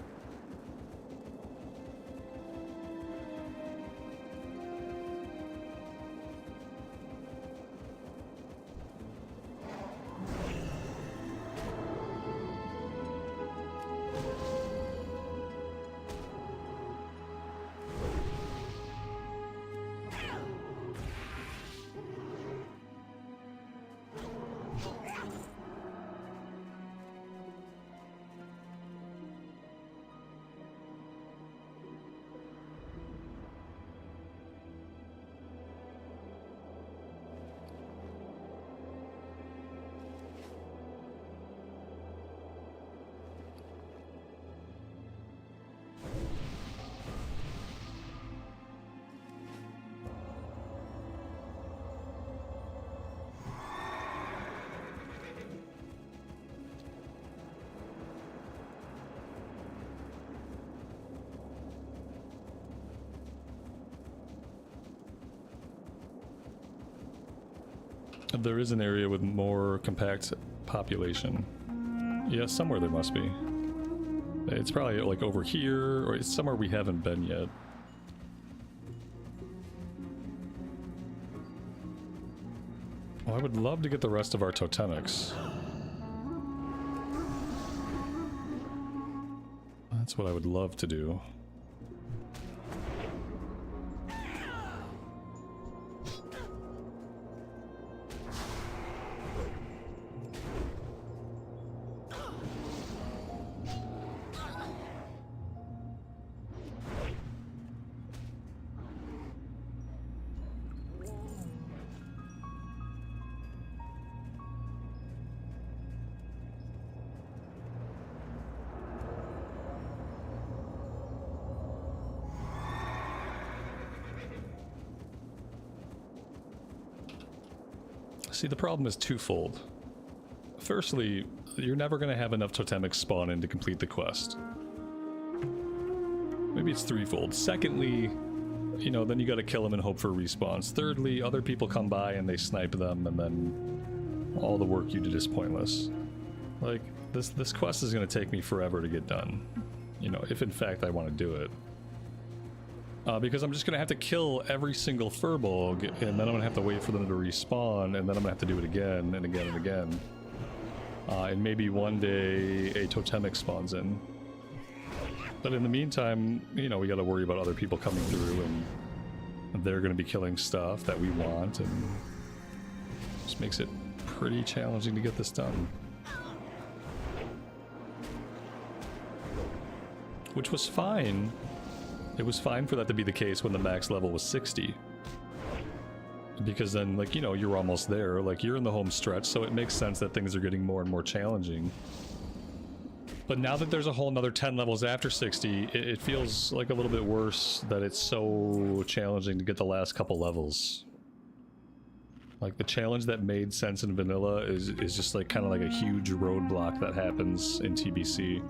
Speaker 1: there is an area with more compact population. Yeah, somewhere there must be. It's probably like over here, or it's somewhere we haven't been yet. Well, I would love to get the rest of our totemics. That's what I would love to do. See, the problem is twofold. Firstly, you're never going to have enough totemics spawn in to complete the quest. Maybe it's threefold. Secondly, you know, then you got to kill them and hope for respawns. Thirdly, other people come by and they snipe them, and then all the work you did is pointless. Like, this quest is going to take me forever to get done. You know, if in fact I want to do it. Because I'm just going to have to kill every single Furbul, and then I'm going to have to wait for them to respawn, and then I'm going to have to do it again and again and again. And maybe one day a totemic spawns in. But in the meantime, you know, we got to worry about other people coming through, and they're going to be killing stuff that we want, and just makes it pretty challenging to get this done. Which was fine. It was fine for that to be the case when the max level was 60. Because then, like, you know, you're almost there. Like, you're in the home stretch, so it makes sense that things are getting more and more challenging. But now that there's a whole nother 10 levels after 60, it feels like a little bit worse that it's so challenging to get the last couple levels. Like, the challenge that made sense in vanilla is just like kind of like a huge roadblock that happens in TBC.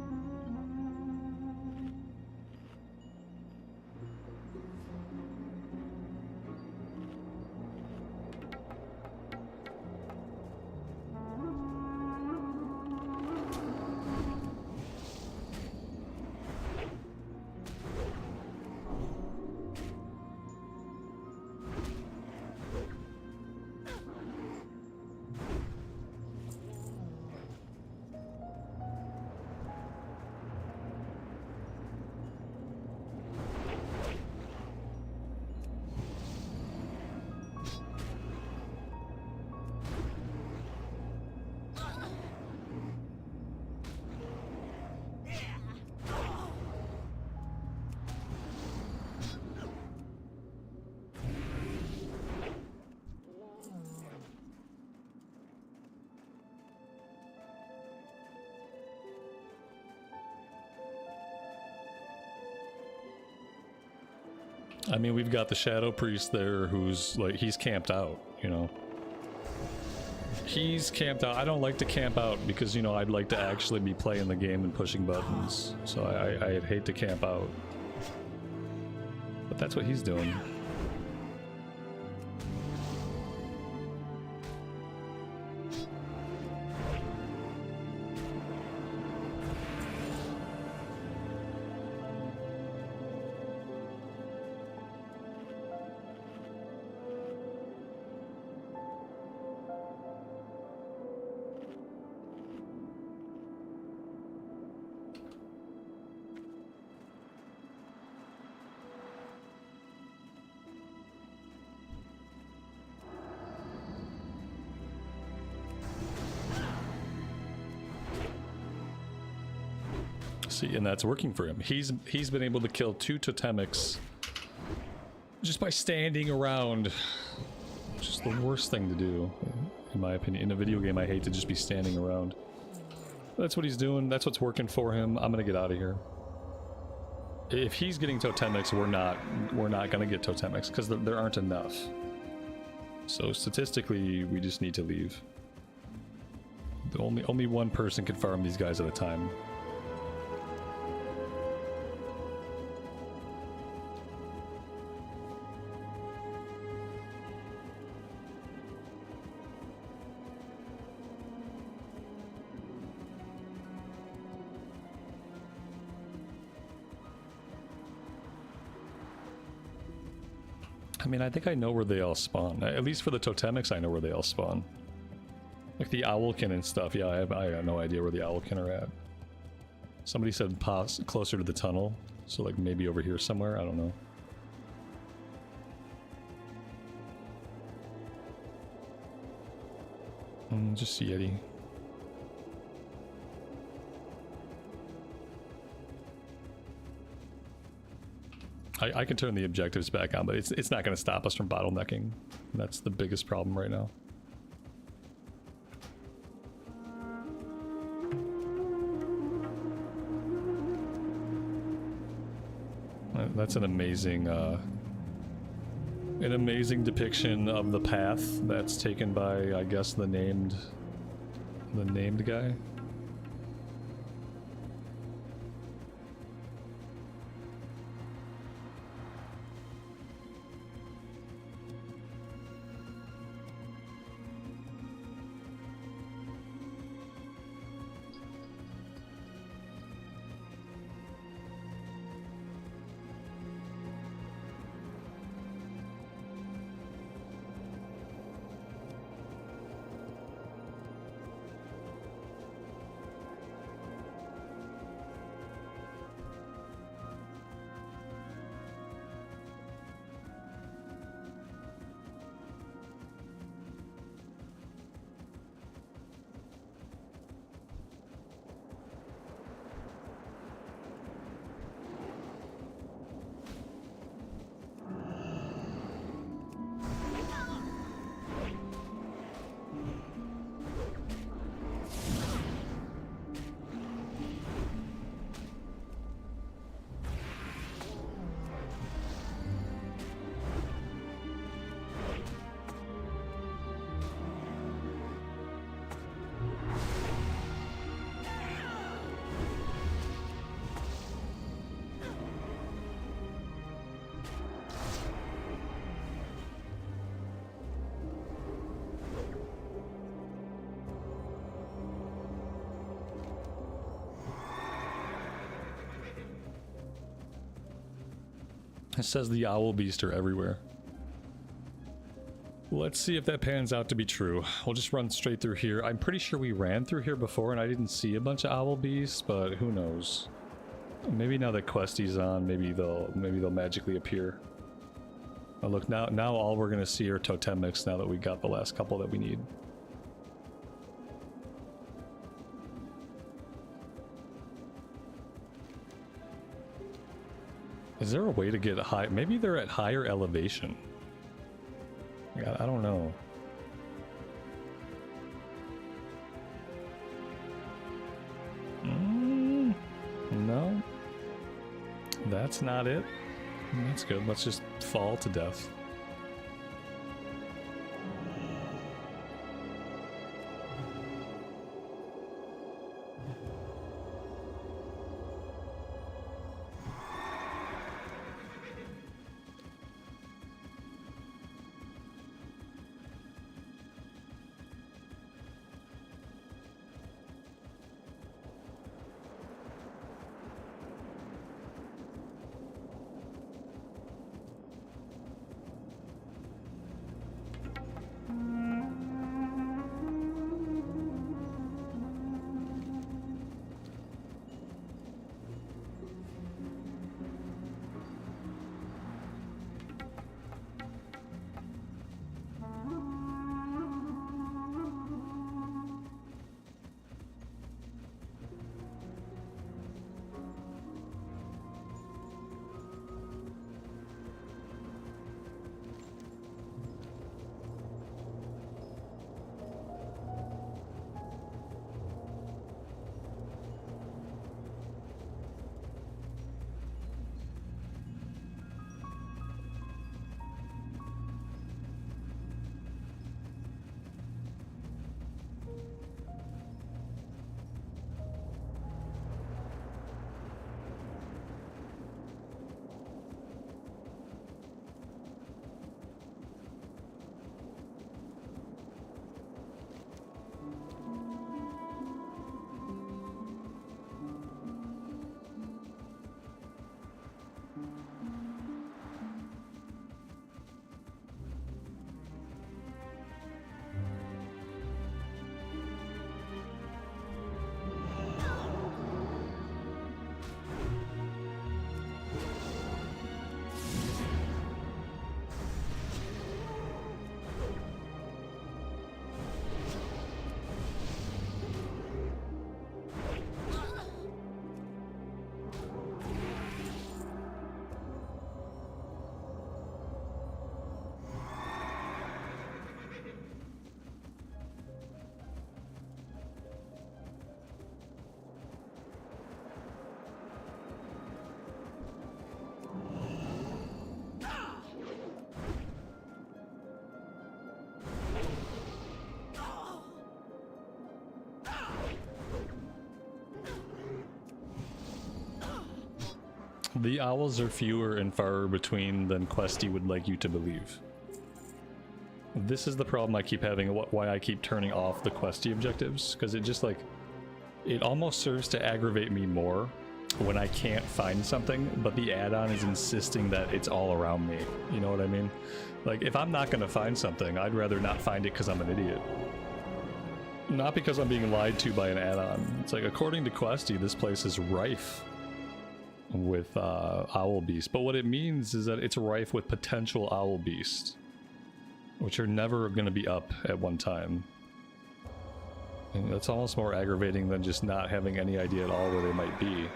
Speaker 1: I mean, we've got the Shadow Priest there who's, like, he's camped out, you know. He's camped out. I don't like to camp out because, you know, I'd like to actually be playing the game and pushing buttons. So I'd hate to camp out. But that's what he's doing. See, and that's working for him. He's been able to kill 2 totemics just by standing around. Which is the worst thing to do, in my opinion. In a video game, I hate to just be standing around. That's what he's doing. That's what's working for him. I'm gonna get out of here. If he's getting totemics, we're not gonna get totemics because there aren't enough. So statistically, we just need to leave. Only one person can farm these guys at a time. I mean, I think I know where they all spawn. At least for the totemics, I know where they all spawn. Like the owlkin and stuff. Yeah, I have no idea where the owlkin are at. Somebody said pause closer to the tunnel. So like maybe over here somewhere. I don't know. Just Yeti. I can turn the objectives back on, but it's not going to stop us from bottlenecking. That's the biggest problem right now. That's an amazing depiction of the path that's taken by, I guess, the named guy. It says the owl beast are everywhere. Let's see if that pans out to be true. We'll just run straight through here. I'm pretty sure we ran through here before and I didn't see a bunch of owl beasts, but who knows? Maybe now that Questie's on, maybe they'll magically appear. Oh, look, now all we're gonna see are totemics now that we got the last couple that we need. Is there a way to get high? Maybe they're at higher elevation. Yeah, I don't know. No. That's not it. That's good. Let's just fall to death. The owls are fewer and far between than Questie would like you to believe. This is the problem I keep having, why I keep turning off the Questie objectives, because it just like, it almost serves to aggravate me more when I can't find something, but the add-on is insisting that it's all around me. You know what I mean? Like, if I'm not gonna find something, I'd rather not find it because I'm an idiot. Not because I'm being lied to by an add-on. It's like, according to Questie, this place is rife with owl beasts, but what it means is that it's rife with potential owl beasts, which are never going to be up at one time. And that's almost more aggravating than just not having any idea at all where they might be.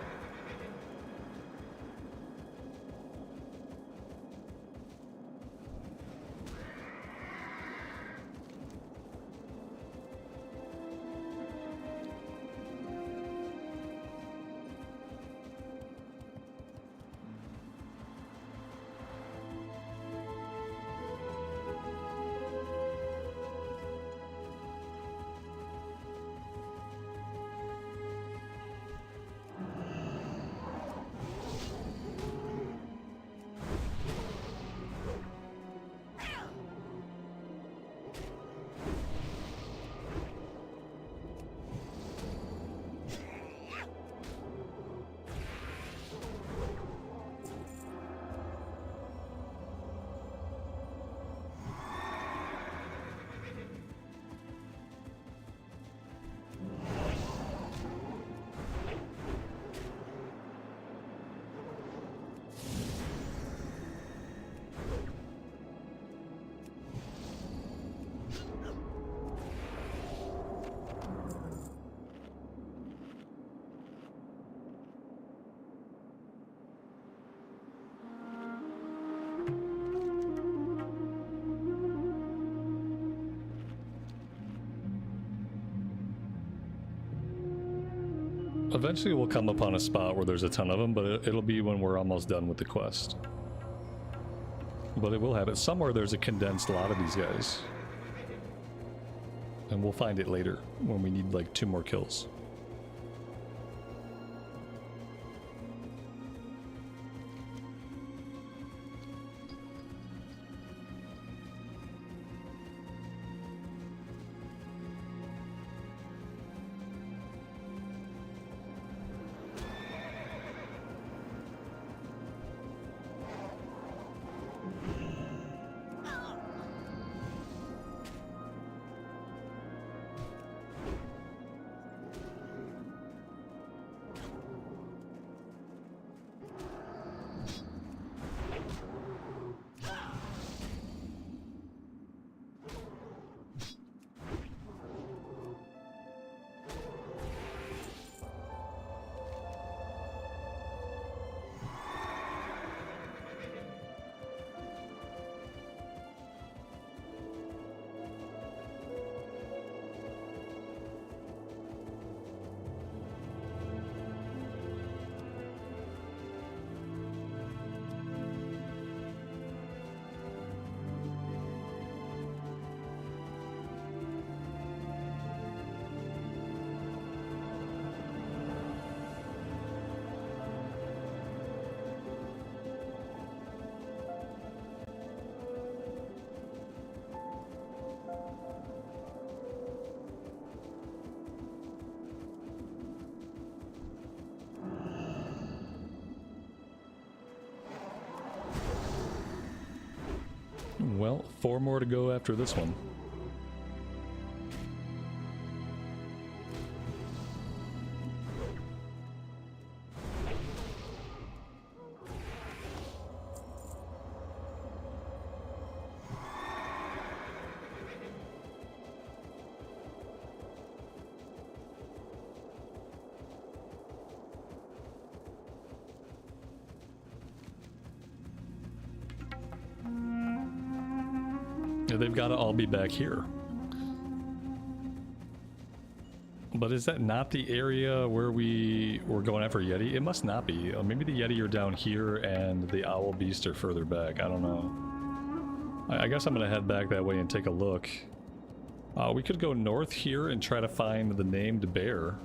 Speaker 1: Eventually we'll come upon a spot where there's a ton of them, but it'll be when we're almost done with the quest. But it will have it. Somewhere there's a condensed lot of these guys. And we'll find it later, when we need like 2 more kills. Well, 4 more to go after this one. They've got to all be back here. But is that not the area where we were going after Yeti? It must not be. Maybe the Yeti are down here and the Owl Beast are further back. I don't know. I guess I'm going to head back that way and take a look. We could go north here and try to find the named bear.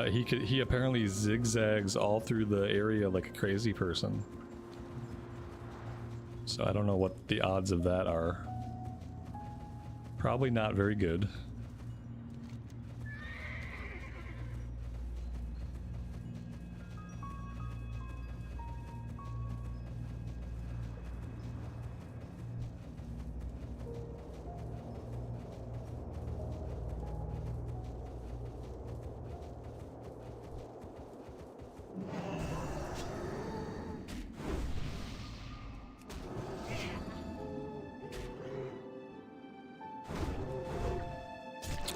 Speaker 1: He apparently zigzags all through the area like a crazy person. So I don't know what the odds of that are. Probably not very good.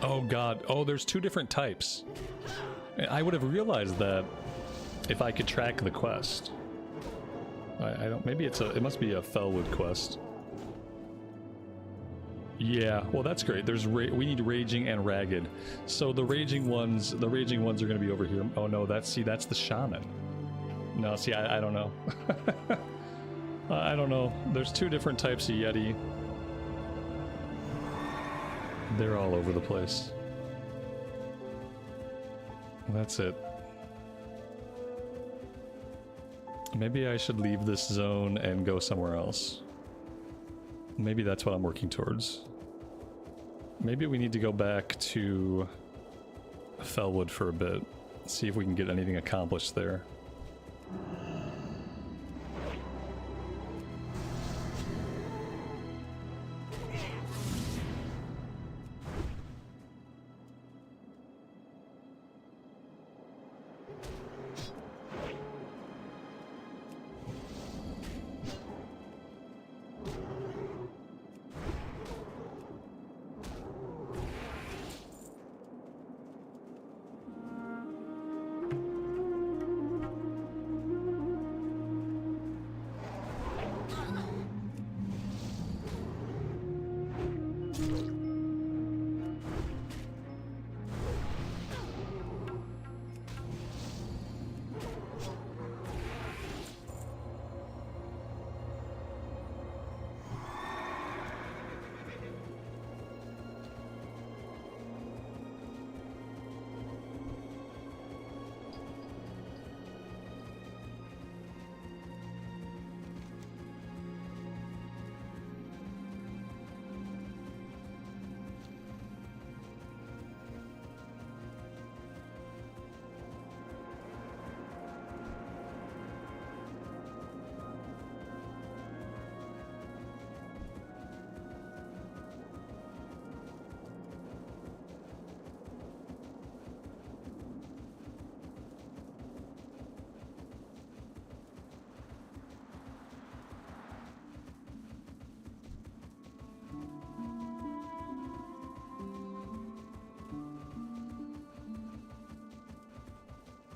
Speaker 1: Oh god. Oh, there's two different types. I would have realized that if I could track the quest. I don't. Maybe it must be a Felwood quest. Yeah. Well, that's great. We need raging and ragged. So the raging ones are going to be over here. Oh no, that's the shaman. No, see, I don't know. I don't know. There's two different types of Yeti. They're all over the place. That's it. Maybe I should leave this zone and go somewhere else. Maybe that's what I'm working towards. Maybe we need to go back to Felwood for a bit. See if we can get anything accomplished there.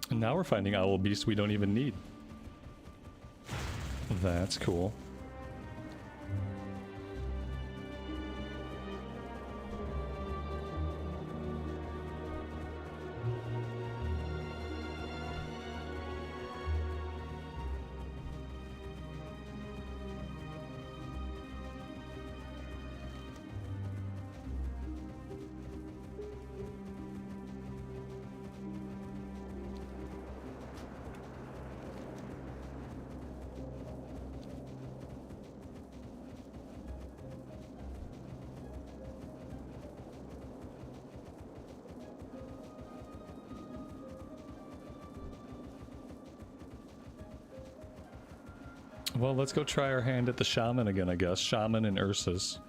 Speaker 1: And now we're finding owl beasts we don't even need. That's cool. Well, let's go try our hand at the shaman again, I guess. Shaman and Ursus.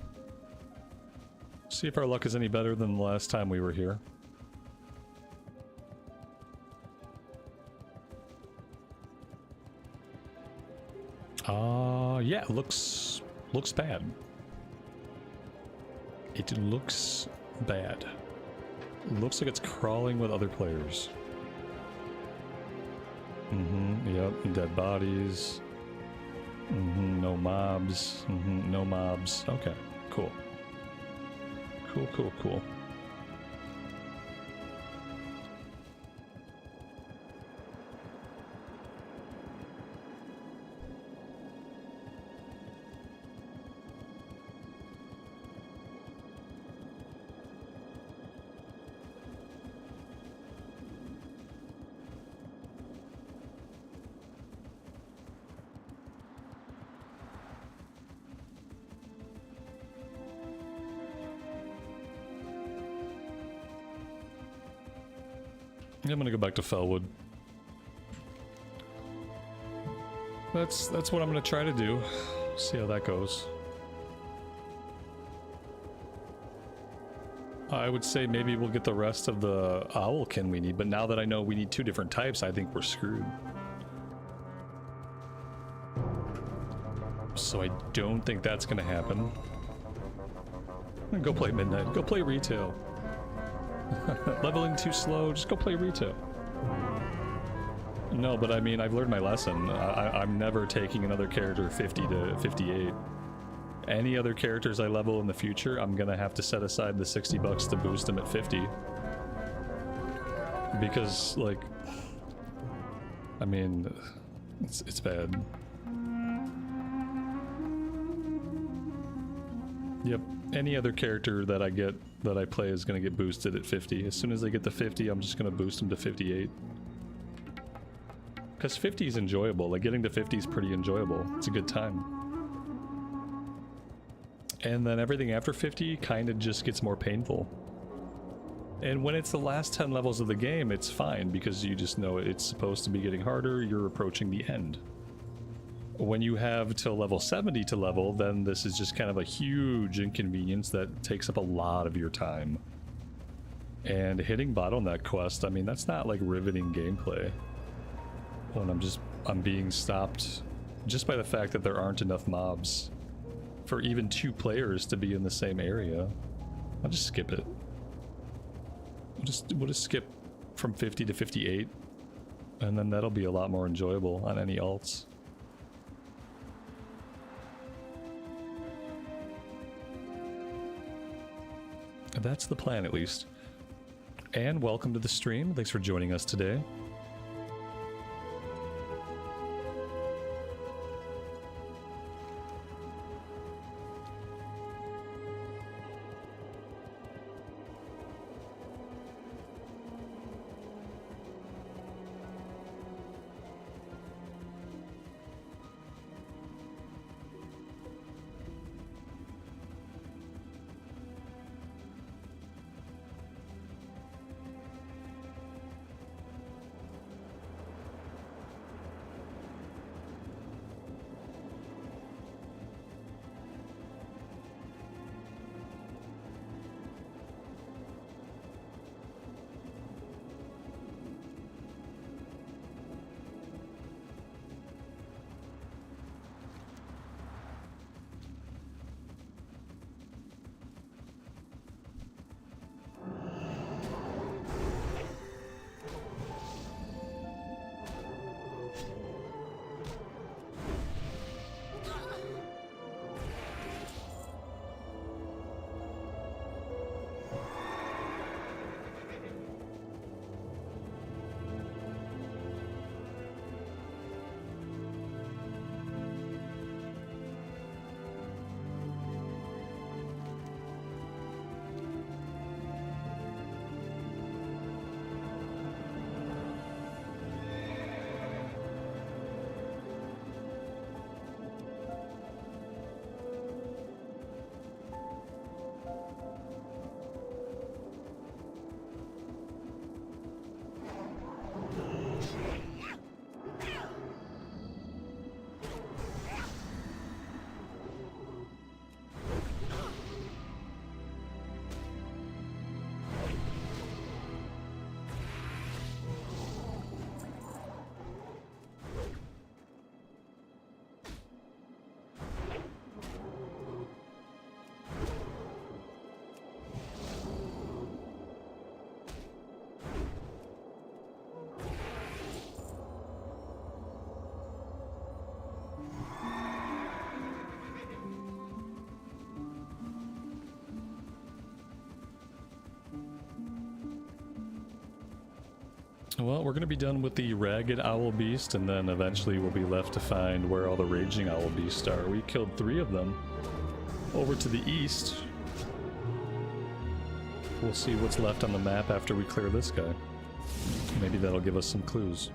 Speaker 1: See if our luck is any better than the last time we were here. Yeah, it looks bad. It looks bad. Looks like it's crawling with other players. Yep, dead bodies. No mobs. No mobs. Okay, cool. Cool. I'm gonna go back to Felwood. That's what I'm gonna try to do. See how that goes. I would say maybe we'll get the rest of the owlkin we need, but now that I know we need 2 different types, I think we're screwed. So I don't think that's gonna happen. Go play Midnight. Go play retail. Leveling too slow, just go play retail. No, but I mean, I've learned my lesson. I'm never taking another character 50 to 58. Any other characters I level in the future, I'm gonna have to set aside the 60 bucks to boost them at 50. Because, like, I mean, it's bad. Yep, any other character that I play is gonna get boosted at 50. As soon as they get to 50, I'm just gonna boost them to 58. Because 50 is enjoyable. Like, getting to 50 is pretty enjoyable. It's a good time. And then everything after 50 kind of just gets more painful. And when it's the last 10 levels of the game, it's fine because you just know it's supposed to be getting harder, you're approaching the end. When you have till level 70 to level, then this is just kind of a huge inconvenience that takes up a lot of your time. And hitting bottleneck quest, I mean, that's not like riveting gameplay. When I'm being stopped just by the fact that there aren't enough mobs for even 2 players to be in the same area. I'll just skip it. We'll just skip from 50 to 58, and then that'll be a lot more enjoyable on any alts. That's the plan, at least. And welcome to the stream. Thanks for joining us today. Well, we're going to be done with the Ragged Owl Beast, and then eventually we'll be left to find where all the Raging Owl Beasts are. We killed 3 of them. Over to the east. We'll see what's left on the map after we clear this guy. Maybe that'll give us some clues.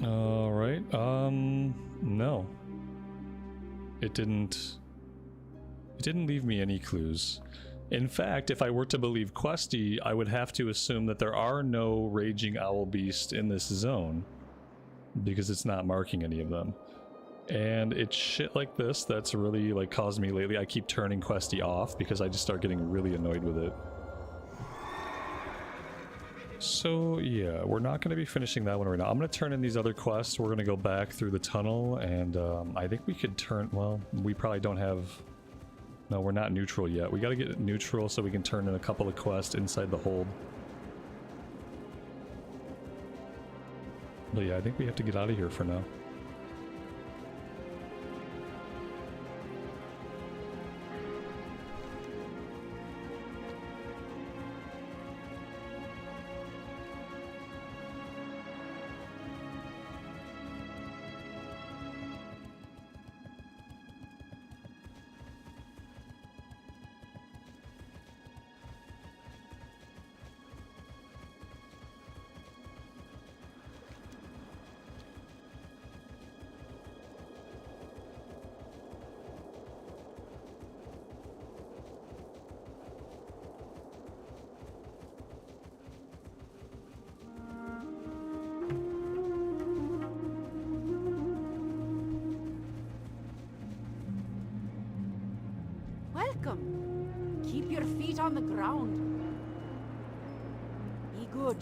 Speaker 1: Alright, no. It didn't didn't leave me any clues. In fact, if I were to believe Questie, I would have to assume that there are no raging owl beasts in this zone, because it's not marking any of them. And it's shit like this that's really like caused me lately. I keep turning Questie off because I just start getting really annoyed with it. So yeah, we're not going to be finishing that one right now. I'm going to turn in these other quests. We're going to go back through the tunnel, and I think we could turn, well, we probably don't have, no, we're not neutral yet. We got to get it neutral so we can turn in a couple of quests inside the hold. But yeah, I think we have to get out of here for now.
Speaker 6: Welcome. Keep your feet on the ground. Be good.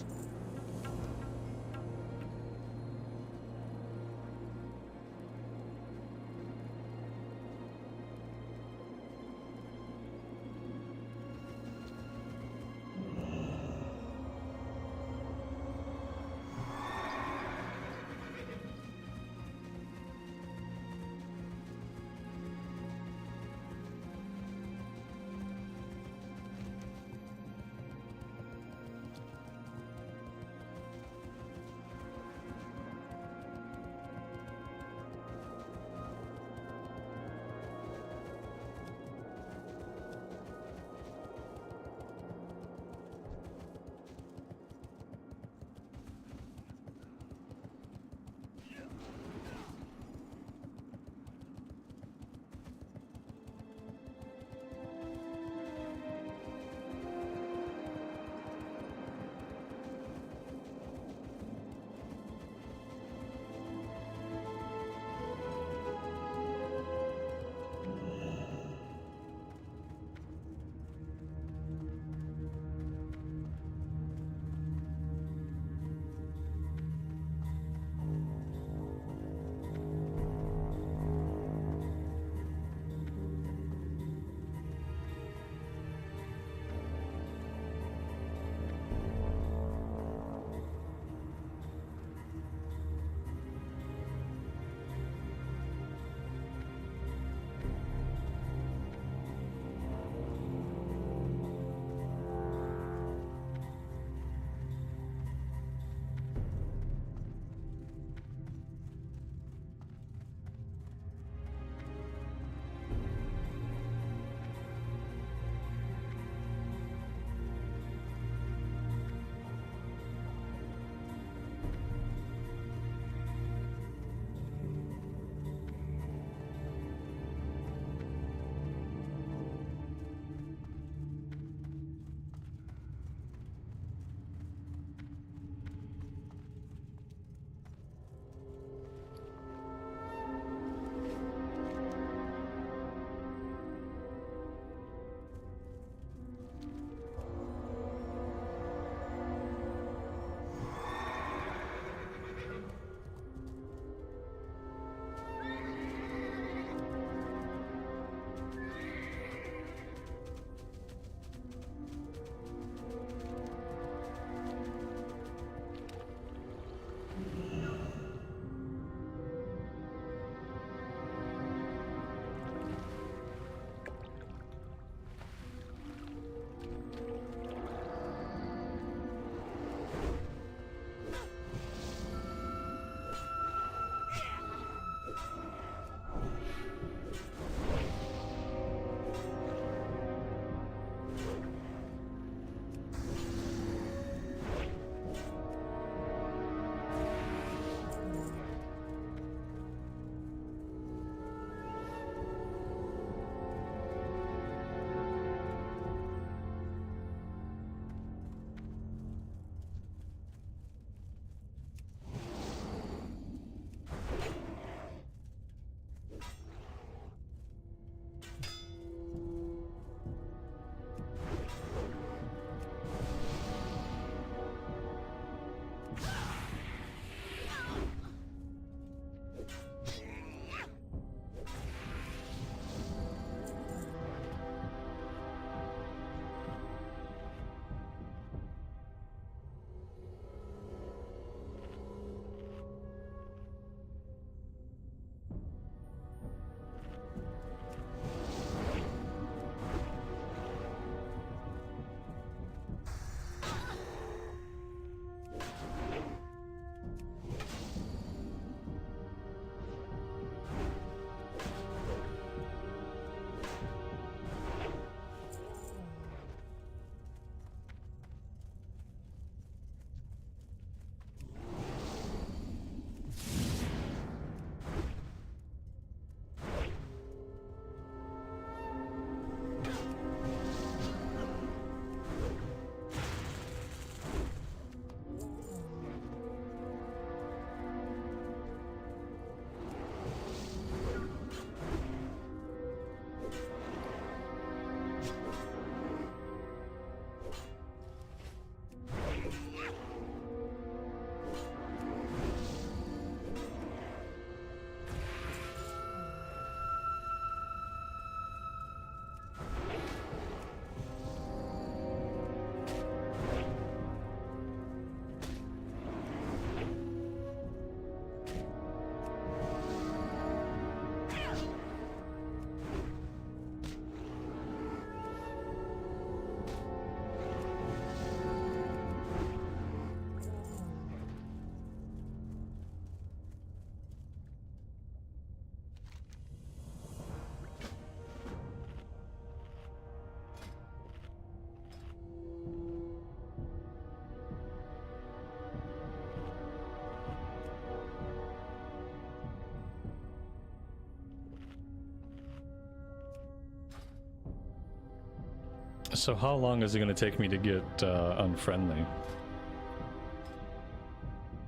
Speaker 1: So how long is it going to take me to get unfriendly?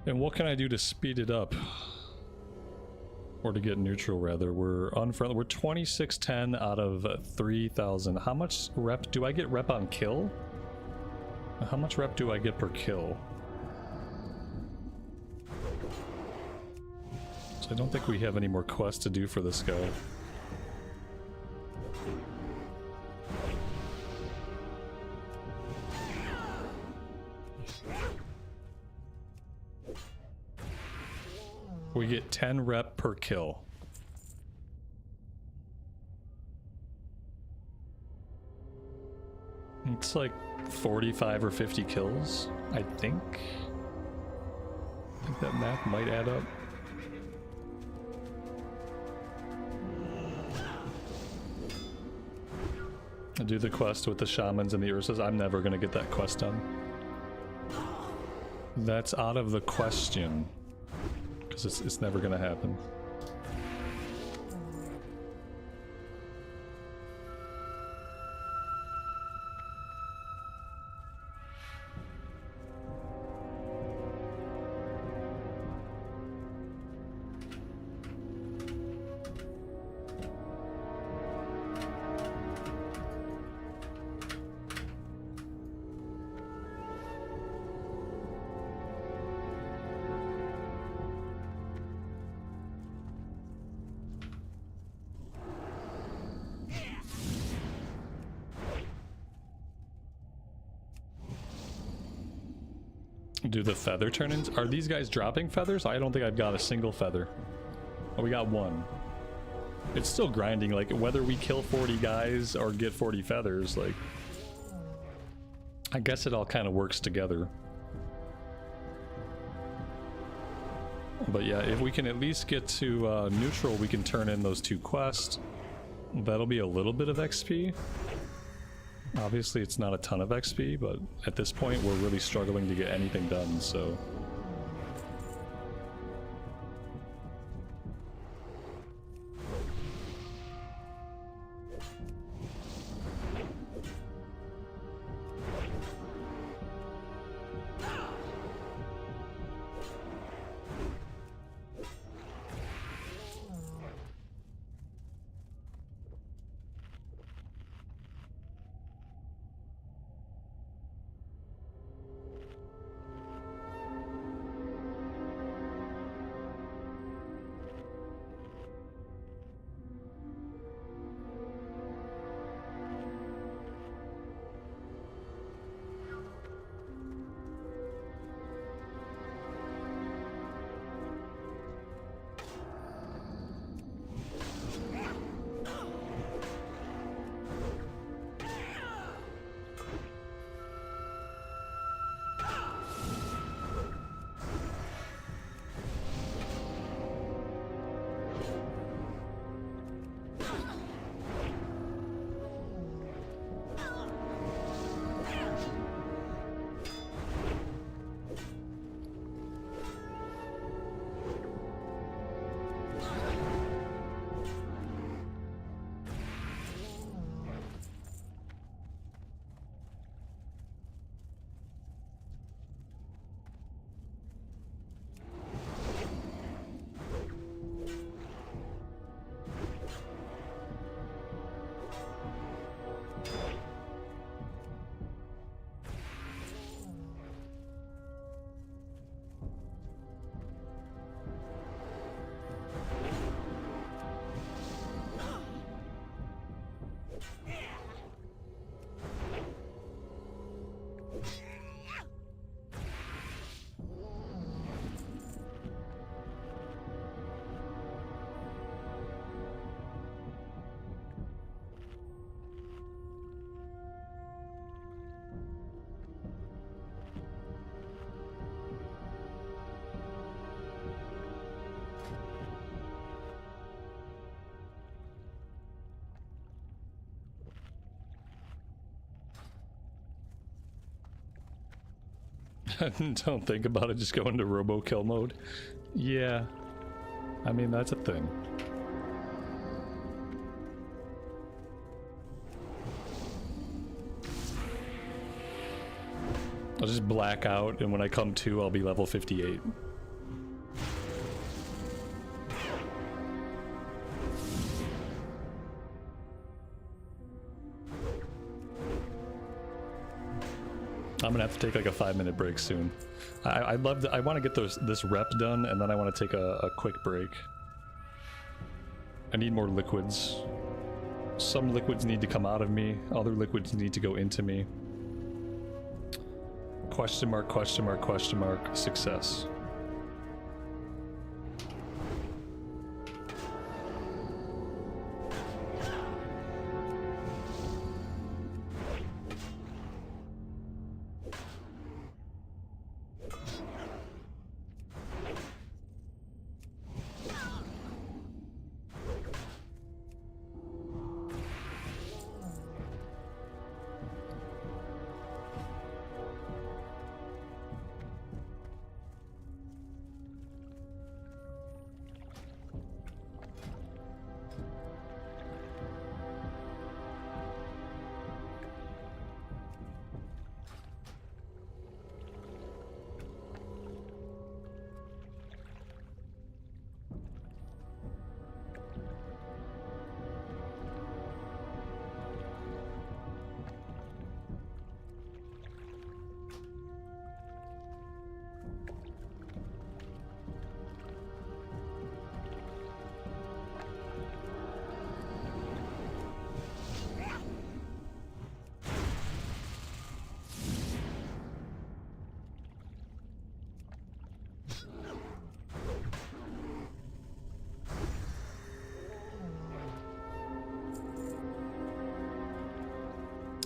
Speaker 1: And what can I do to speed it up? Or to get neutral, rather. We're unfriendly. We're 2610 out of 3000. How much rep do I get rep on kill? How much rep do I get per kill? So I don't think we have any more quests to do for this guy. We get 10 rep per kill. It's like 45 or 50 kills, I think. I think that math might add up. I do the quest with the shamans and the ursas. I'm never gonna get that quest done. That's out of the question. Because it's never gonna happen. Do the feather turn-ins? Are these guys dropping feathers? I don't think I've got a single feather. Oh, we got one. It's still grinding, like, whether we kill 40 guys or get 40 feathers, like... I guess it all kind of works together. But yeah, if we can at least get to neutral, we can turn in those 2 quests. That'll be a little bit of XP. Obviously it's not a ton of XP, but at this point we're really struggling to get anything done, so... Don't think about it, just go into robo kill mode. Yeah, I mean, that's a thing. I'll just black out, and when I come to, I'll be level 58. I'm gonna have to take like a 5-minute break soon. I want to get this rep done, and then I want to take a quick break. I need more liquids. Some liquids need to come out of me. Other liquids need to go into me. Question mark, question mark, question mark, success.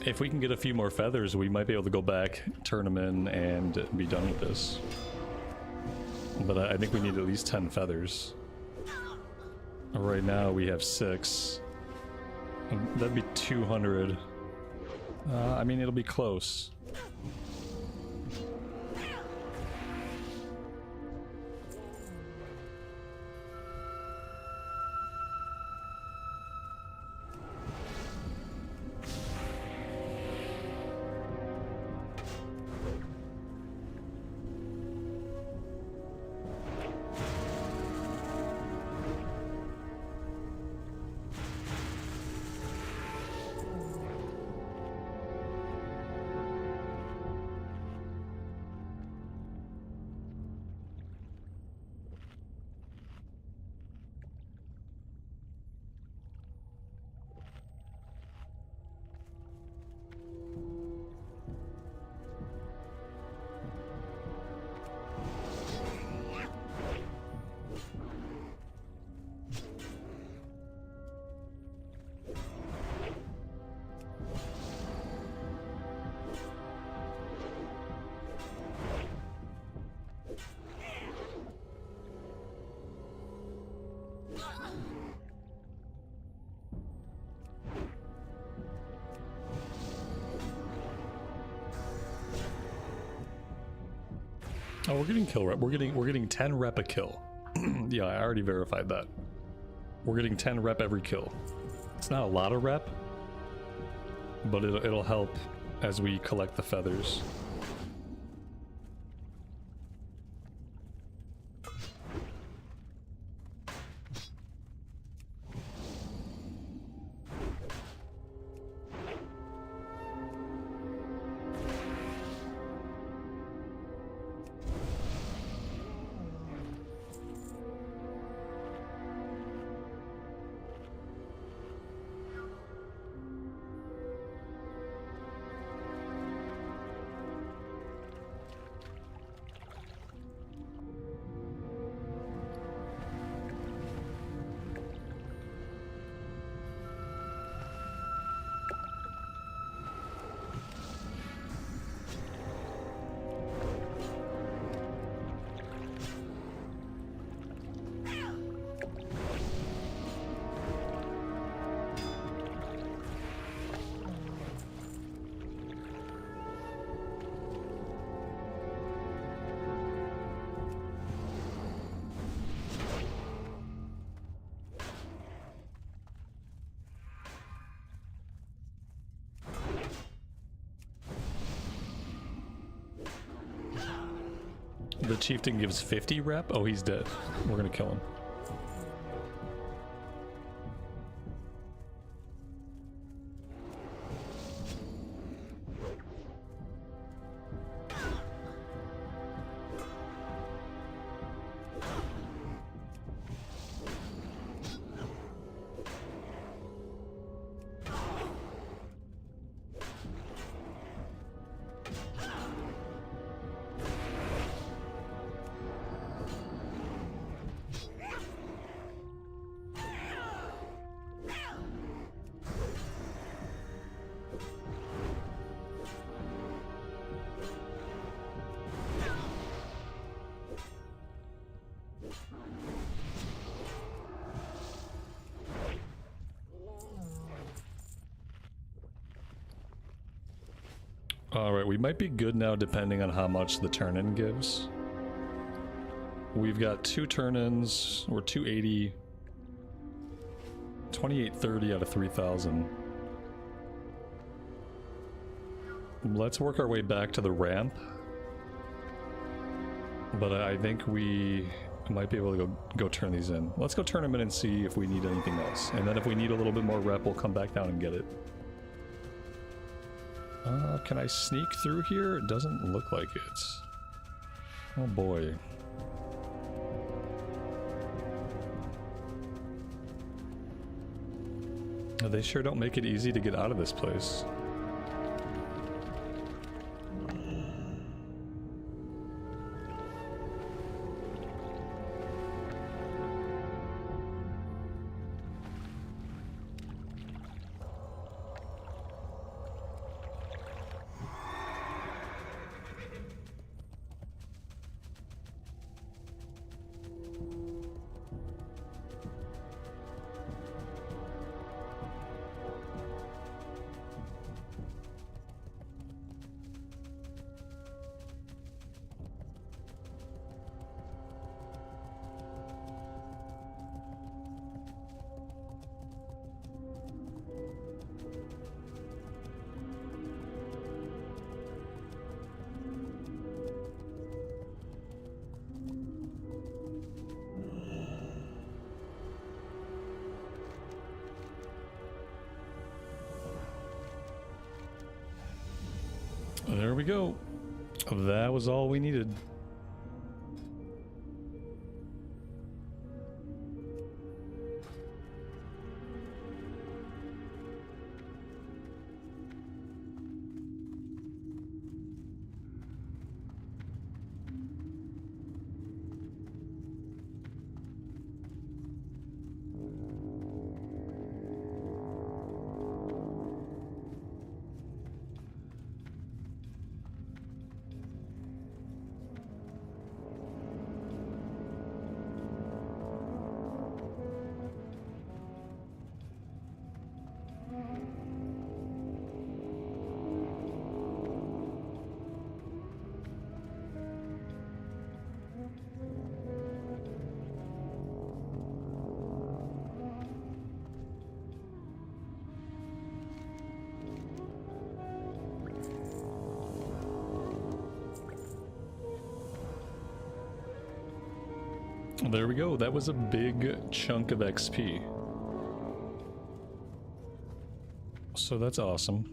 Speaker 1: If we can get a few more feathers, we might be able to go back, turn them in, and be done with this. But I think we need at least 10 feathers. Right now we have 6. That'd be 200. I mean, it'll be close. Oh, we're getting kill rep. We're getting 10 rep a kill. Yeah, I already verified that. We're getting 10 rep every kill. It's not a lot of rep, but it'll help as we collect the feathers. The chieftain gives 50 rep? Oh, he's dead. We're gonna kill him. Alright, we might be good now depending on how much the turn-in gives. We've got 2 turn-ins, or 280, 2830 out of 3000. Let's work our way back to the ramp. But I think we might be able to go turn these in. Let's go turn them in and see if we need anything else. And then if we need a little bit more rep, we'll come back down and get it. Can I sneak through here? It doesn't look like it. Oh boy. They sure don't make it easy to get out of this place. There we go. That was all we needed. There we go. That was a big chunk of XP. So that's awesome.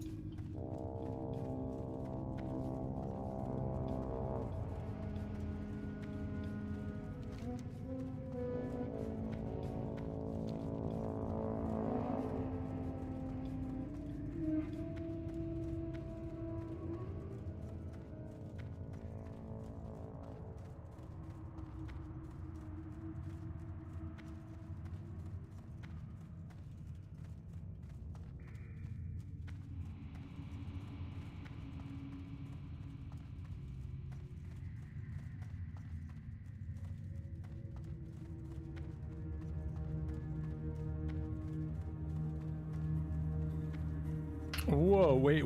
Speaker 1: Whoa, wait.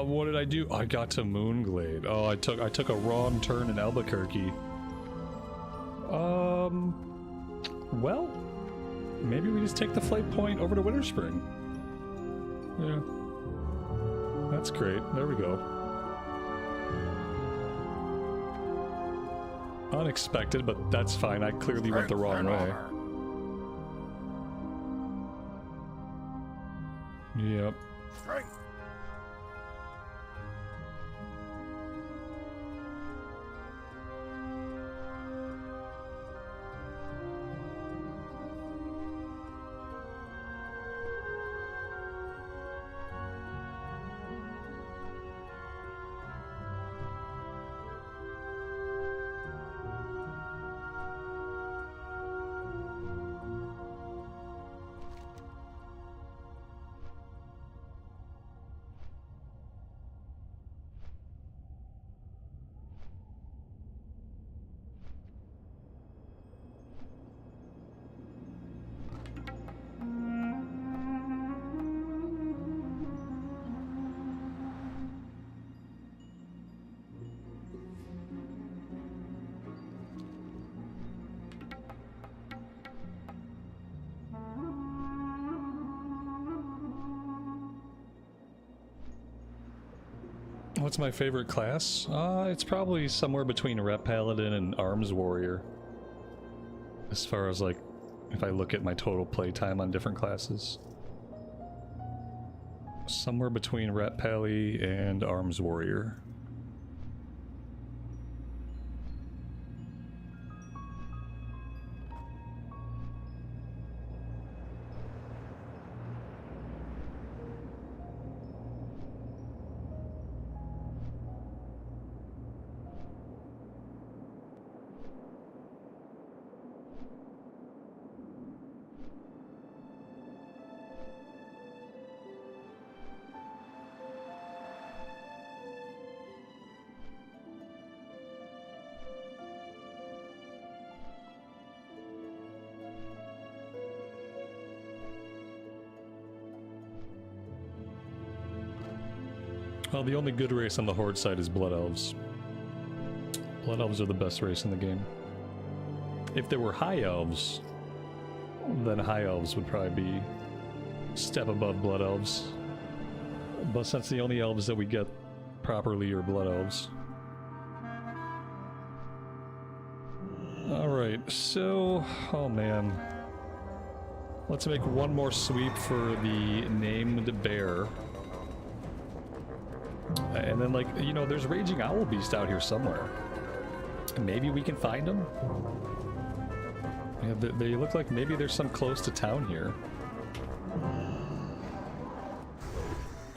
Speaker 1: What did I do? I got to Moonglade. Oh, I took a wrong turn in Albuquerque. Well, maybe we just take the flight point over to Winterspring. Yeah. That's great. There we go. Unexpected, but that's fine. I clearly went the wrong way. Yep.
Speaker 2: Strength.
Speaker 1: What's my favorite class? It's probably somewhere between Rep Paladin and Arms Warrior. As far as like, if I look at my total playtime on different classes. Somewhere between Rep Pally and Arms Warrior. Well, the only good race on the Horde side is Blood Elves. Blood Elves are the best race in the game. If there were High Elves, then High Elves would probably be a step above Blood Elves. But since the only elves that we get properly are Blood Elves. Alright, so... oh man. Let's make one more sweep for the named bear. And then, like, you know, there's Raging Owl Beast out here somewhere. Maybe we can find them? Yeah, they look like maybe there's some close to town here.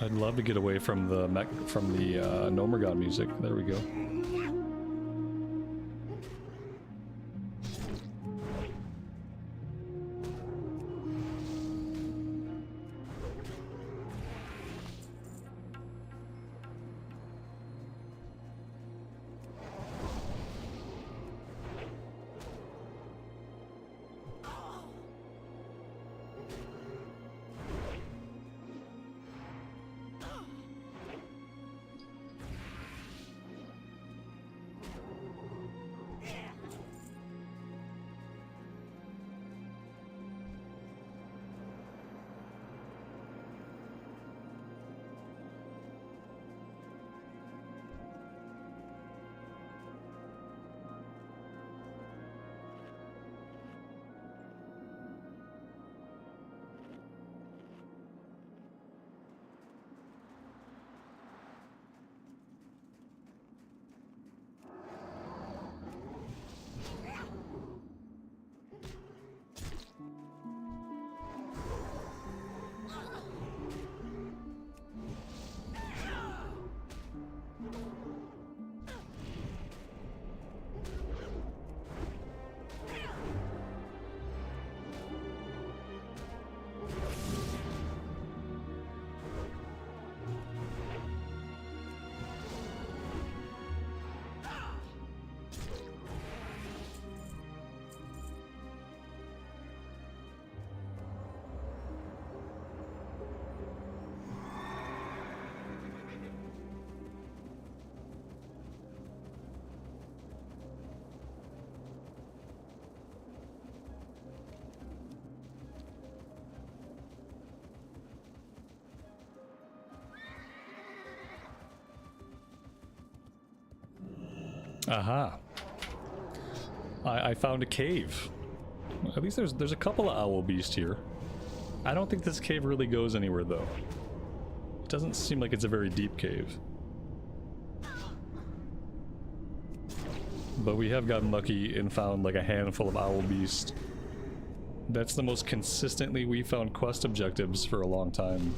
Speaker 1: I'd love to get away from the Nomergon music. There we go. Aha. I found a cave. At least there's a couple of owl beast here. I don't think this cave really goes anywhere though. It doesn't seem like it's a very deep cave. But we have gotten lucky and found like a handful of owl beast. That's the most consistently we found quest objectives for a long time.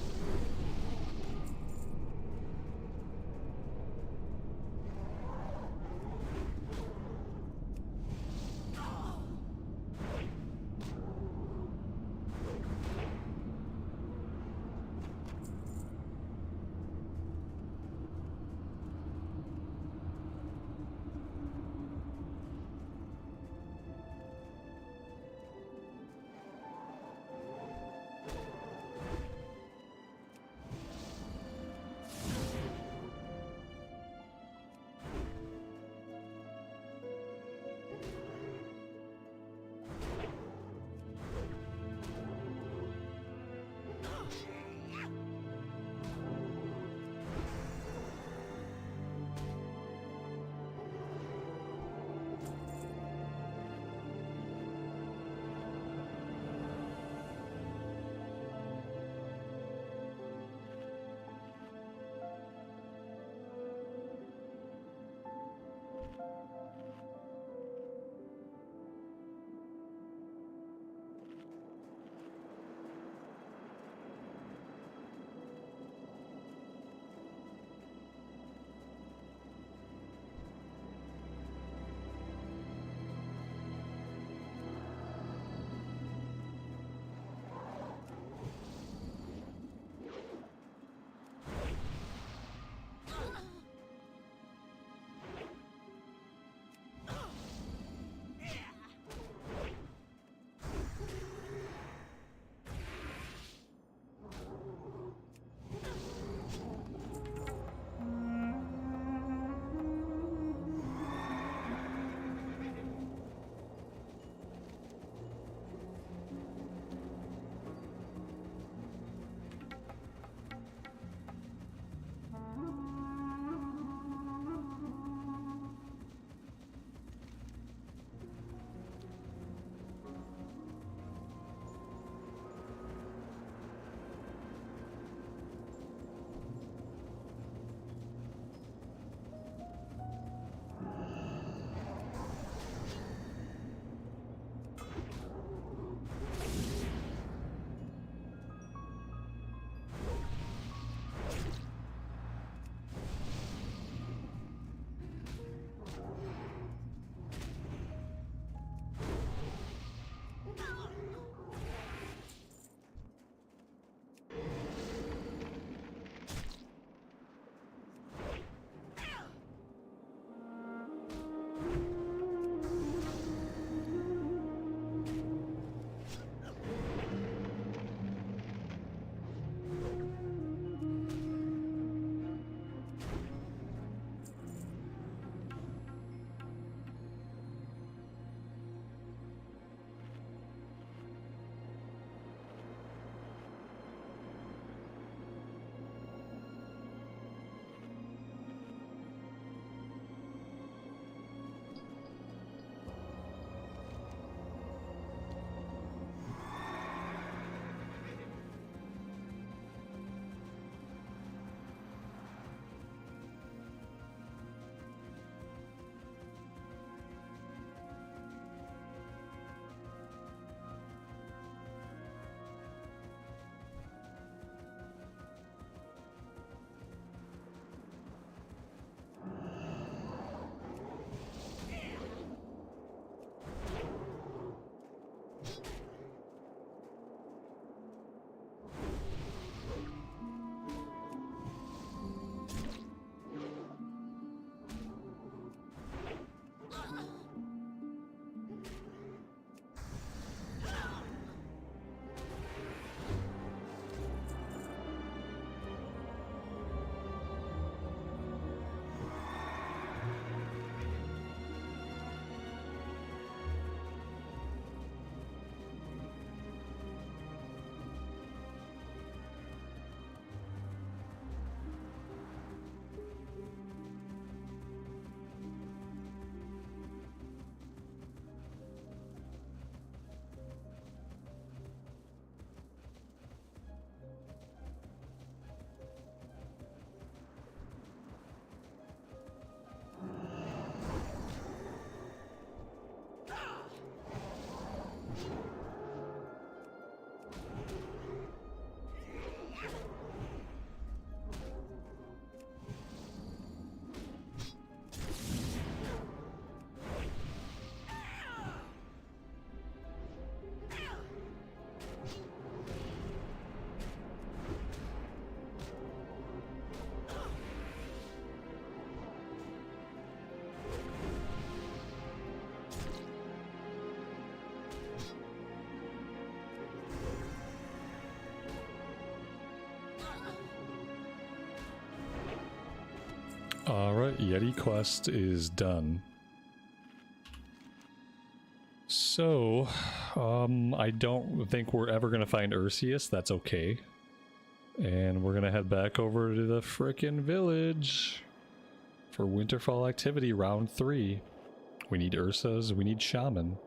Speaker 1: Alright, Yeti quest is done. So, I don't think we're ever gonna find Ursius, that's okay. And we're gonna head back over to the frickin' village for Winterfall activity round 3. We need Ursas, we need Shaman.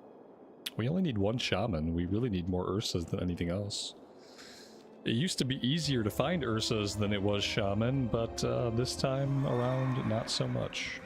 Speaker 1: We only need 1 Shaman, we really need more Ursas than anything else. It used to be easier to find Ursas than it was Shaman, but this time around, not so much.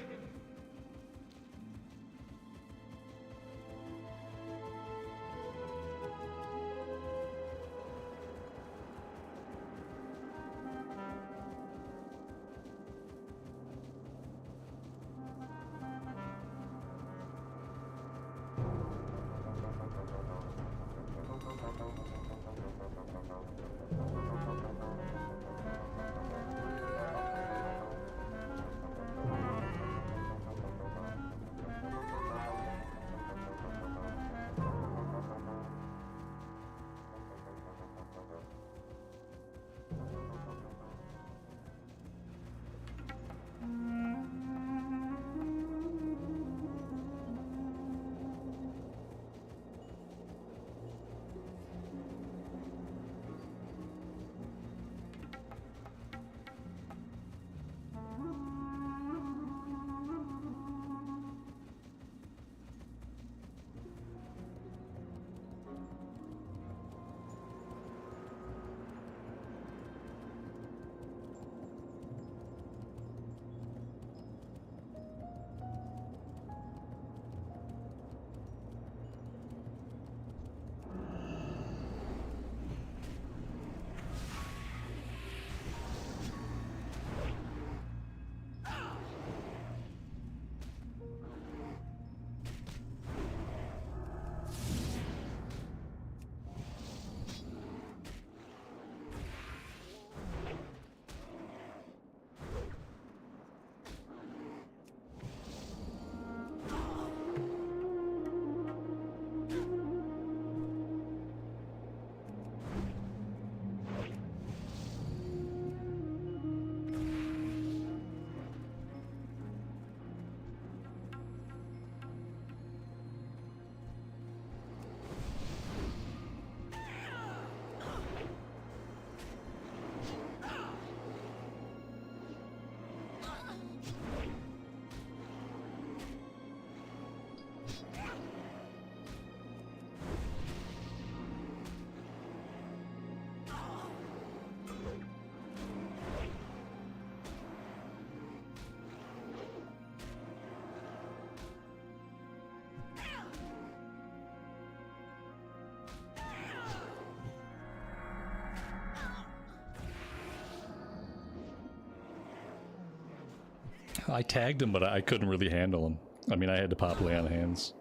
Speaker 1: I tagged him, but I couldn't really handle him. I mean, I had to pop lay on hands.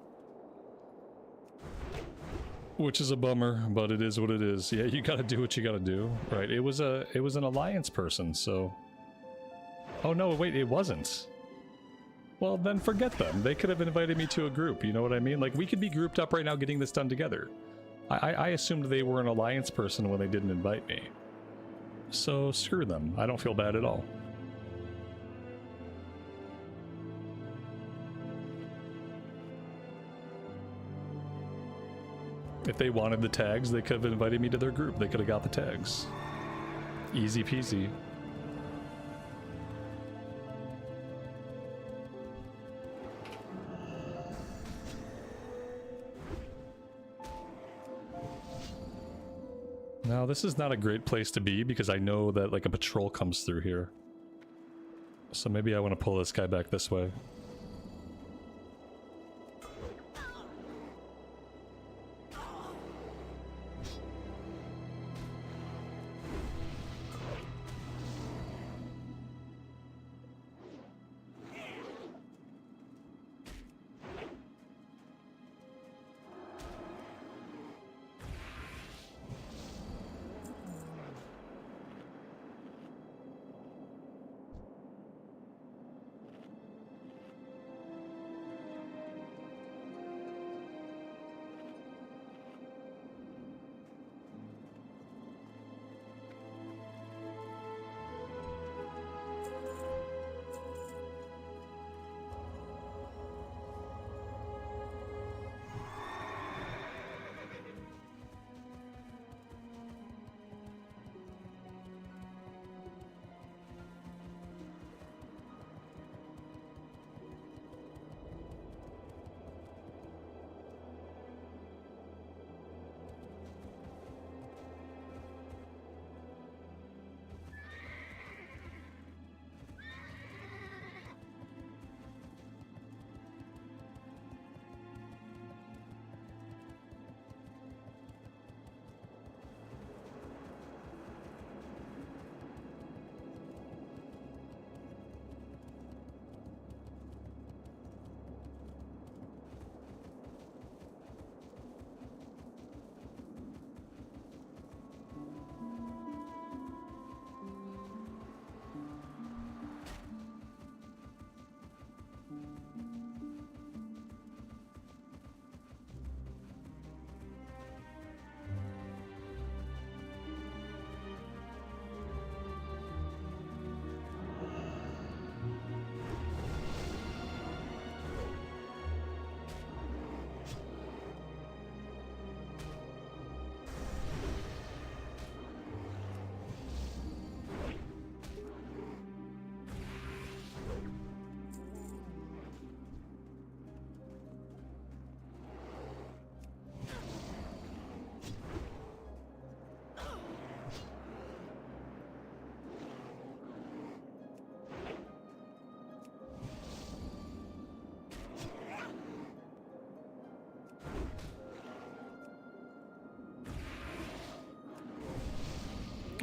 Speaker 1: Which is a bummer, but it is what it is. Yeah, you gotta do what you gotta do. Right, it was an alliance person, so... Oh no, wait, it wasn't. Well, then forget them. They could have invited me to a group, you know what I mean? Like, we could be grouped up right now getting this done together. I assumed they were an alliance person when they didn't invite me. So, screw them. I don't feel bad at all. If they wanted the tags, they could have invited me to their group. They could have got the tags. Easy peasy. Now, this is not a great place to be because I know that like a patrol comes through here. So maybe I want to pull this guy back this way.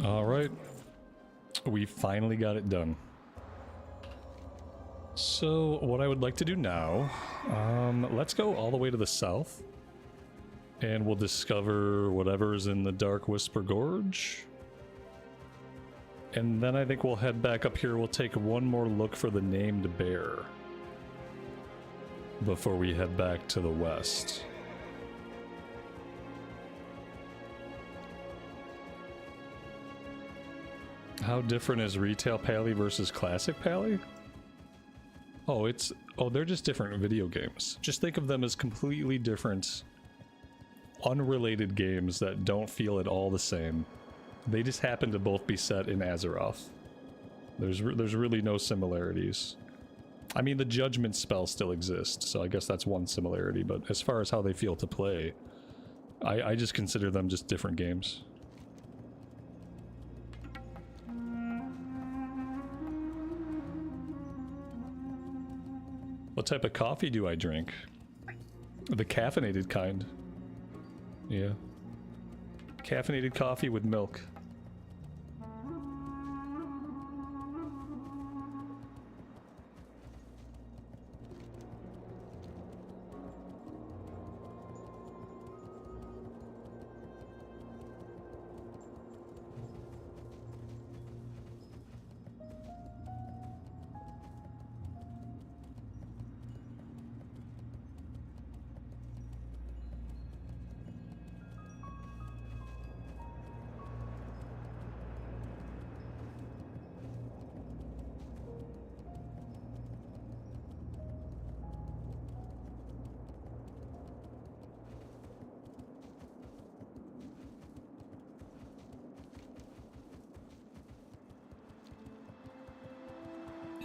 Speaker 1: Alright. We finally got it done. So, what I would like to do now, let's go all the way to the south. And we'll discover whatever's in the Dark Whisper Gorge. And then I think we'll head back up here. We'll take one more look for the named bear before we head back to the west. How different is retail Pally versus classic Pally? Oh, they're just different video games. Just think of them as completely different, unrelated games that don't feel at all the same. They just happen to both be set in Azeroth. There's really no similarities. I mean, the Judgment spell still exists, so I guess that's one similarity, but as far as how they feel to play, I just consider them just different games. What type of coffee do I drink? The caffeinated kind. Yeah. Caffeinated coffee with milk.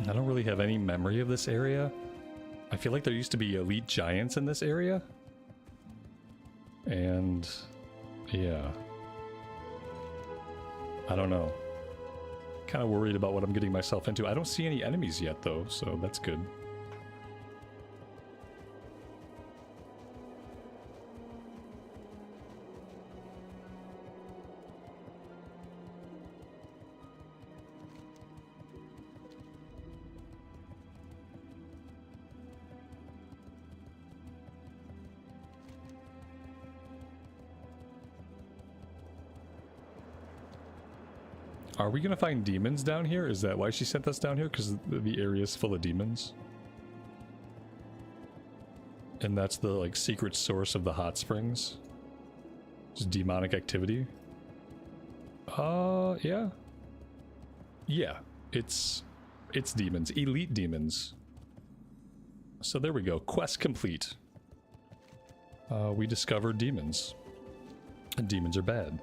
Speaker 1: I don't really have any memory of this area. I feel like there used to be elite giants in this area. And yeah. I don't know. Kind of worried about what I'm getting myself into. I don't see any enemies yet though, so that's good. Are we gonna find demons down here? Is that why she sent us down here? Because the area is full of demons? And that's the, like, secret source of the hot springs? Just demonic activity? Yeah. Yeah, it's demons. Elite demons. So there we go. Quest complete. We discovered demons. And demons are bad.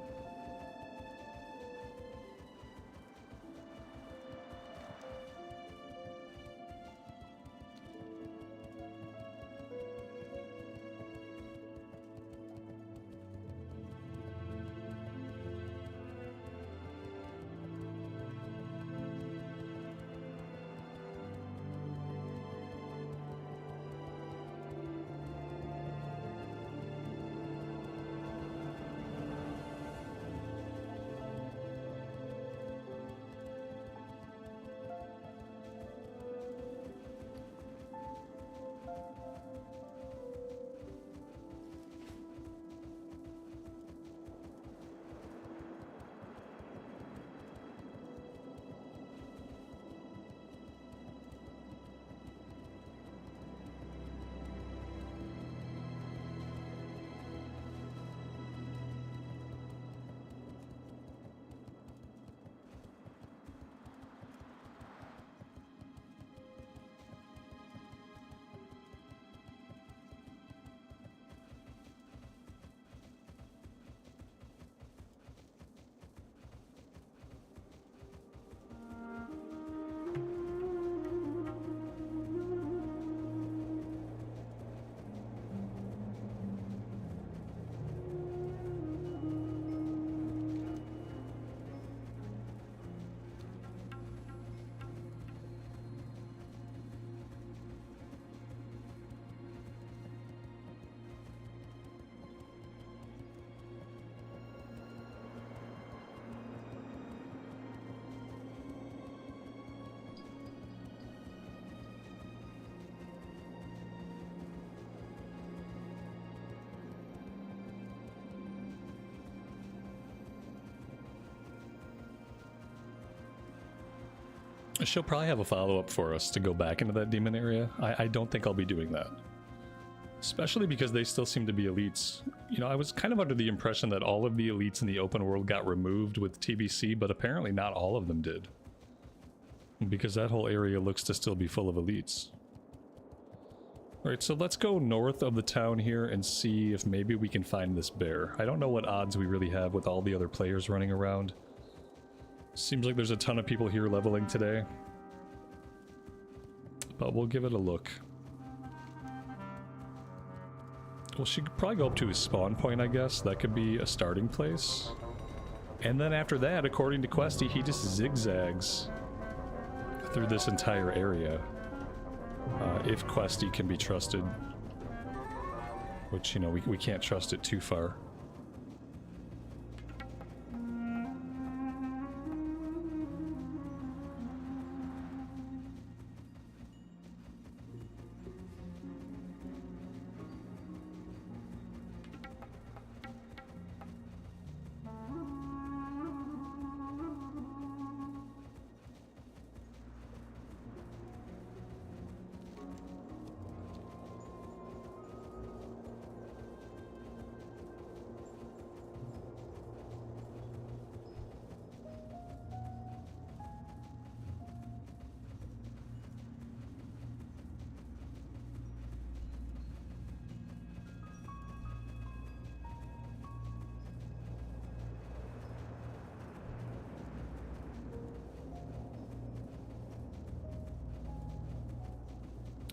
Speaker 1: She'll probably have a follow-up for us to go back into that demon area. I don't think I'll be doing that. Especially because they still seem to be elites. You know, I was kind of under the impression that all of the elites in the open world got removed with TBC, but apparently not all of them did. Because that whole area looks to still be full of elites. Alright, so let's go north of the town here and see if maybe we can find this bear. I don't know what odds we really have with all the other players running around. Seems like there's a ton of people here leveling today. But we'll give it a look. Well, she could probably go up to his spawn point, I guess. That could be a starting place. And then after that, according to Questie, he just zigzags through this entire area. If Questie can be trusted. Which, you know, we can't trust it too far.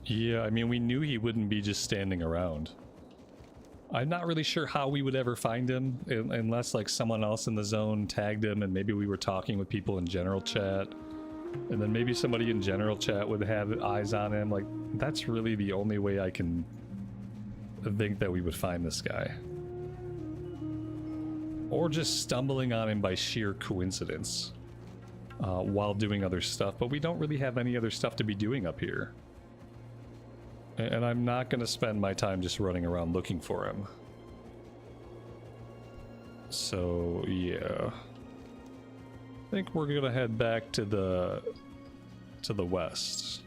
Speaker 1: Yeah, I mean, we knew he wouldn't be just standing around. I'm not really sure how we would ever find him, unless, like, someone else in the zone tagged him and maybe we were talking with people in general chat. And then maybe somebody in general chat would have eyes on him. Like, that's really the only way I can think that we would find this guy. Or just stumbling on him by sheer coincidence while doing other stuff. But we don't really have any other stuff to be doing up here. And I'm not going to spend my time just running around looking for him. So, yeah. I think we're going to head back to the west.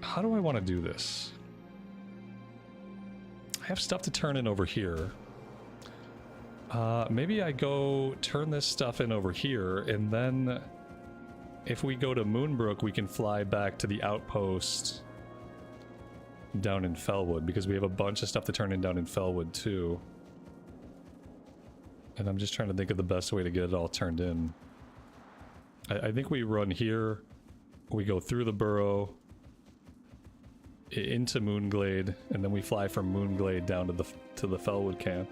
Speaker 1: How do I want to do this? I have stuff to turn in over here. Maybe I go turn this stuff in over here, and then if we go to Moonbrook, we can fly back to the outpost down in Felwood, because we have a bunch of stuff to turn in down in Felwood too. And I'm just trying to think of the best way to get it all turned in. I think we run here, we go through the burrow into Moonglade, and then we fly from Moonglade down to the Felwood camp.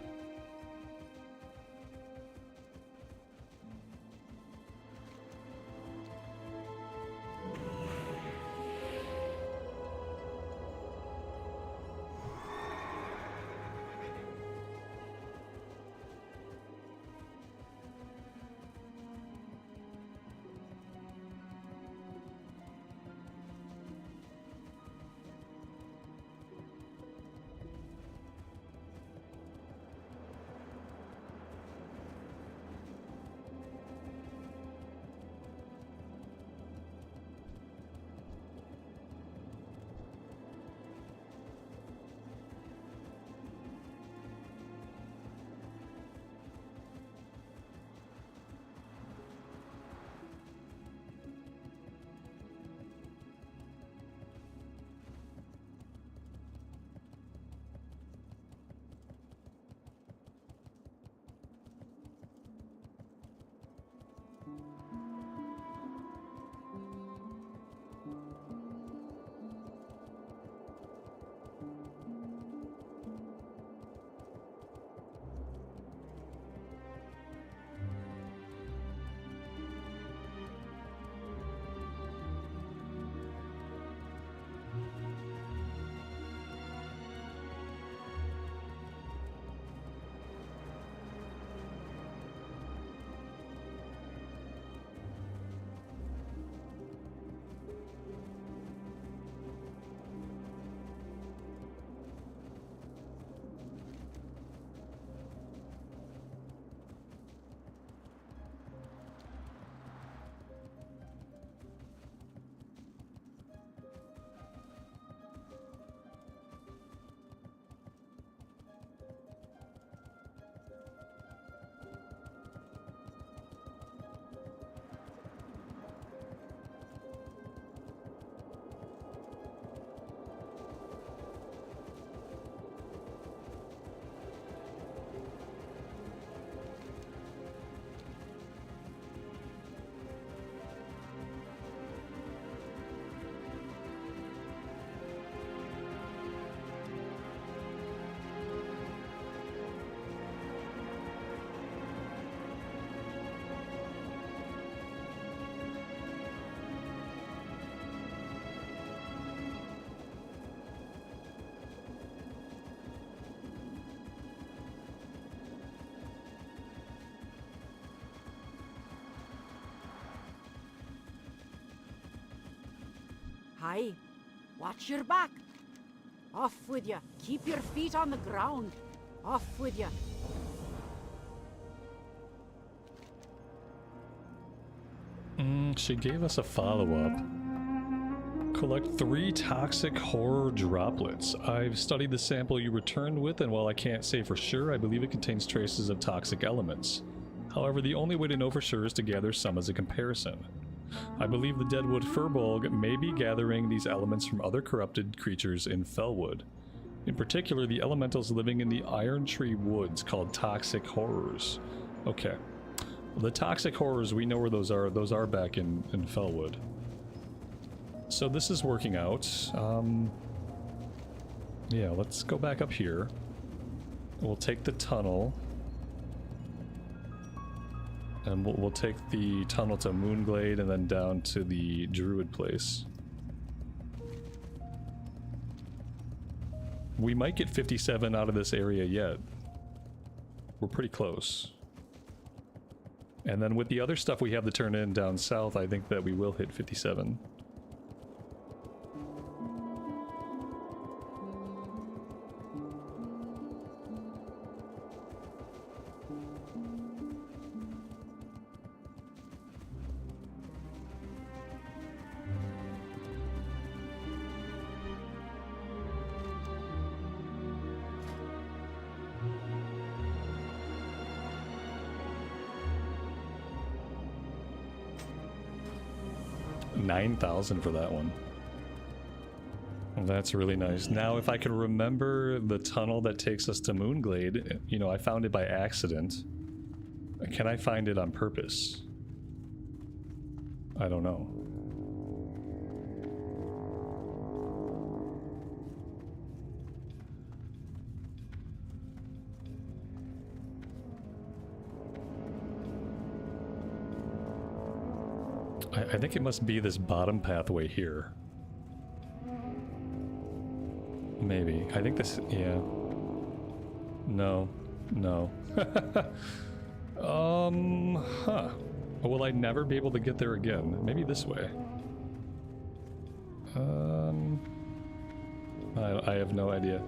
Speaker 6: Aye. Watch your back. Off with you. Keep your feet on the ground. Off with you.
Speaker 1: She gave us a follow-up. Collect 3 toxic horror droplets. I've studied the sample you returned with, and while I can't say for sure, I believe it contains traces of toxic elements. However, the only way to know for sure is to gather some as a comparison. I believe the Deadwood Furbul may be gathering these elements from other corrupted creatures in Felwood. In particular, the elementals living in the Iron Tree Woods called toxic horrors. Okay. Well, the toxic horrors, we know where those are. Those are back in Felwood. So this is working out. Yeah, let's go back up here. We'll take the tunnel. And we'll take the tunnel to Moonglade and then down to the Druid place. We might get 57 out of this area yet. We're pretty close. And then with the other stuff we have to turn in down south, I think that we will hit 57. $9,000 for that one. That's really nice. Now, if I can remember the tunnel that takes us to Moonglade, you know, I found it by accident. Can I find it on purpose? I don't know. I think it must be this bottom pathway here. Maybe. I think this... yeah. No. No. Huh. Will I never be able to get there again? Maybe this way. I have no idea.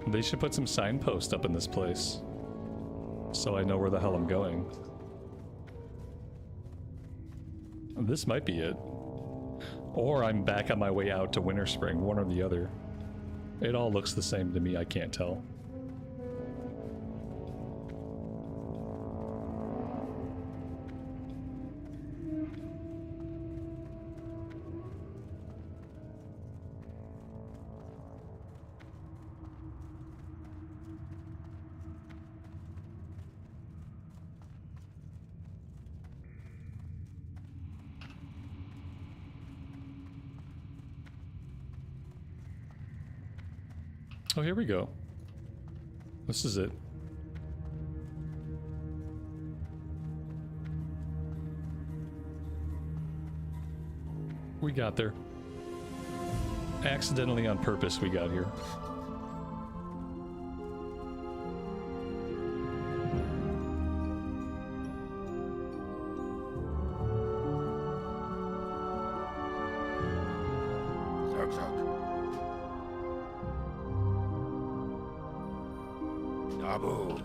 Speaker 1: They should put some signposts up in this place, so I know where the hell I'm going. This might be it. Or I'm back on my way out to Winterspring, one or the other. It all looks the same to me, I can't tell. Oh, here we go. This is it. We got there. Accidentally on purpose we got here.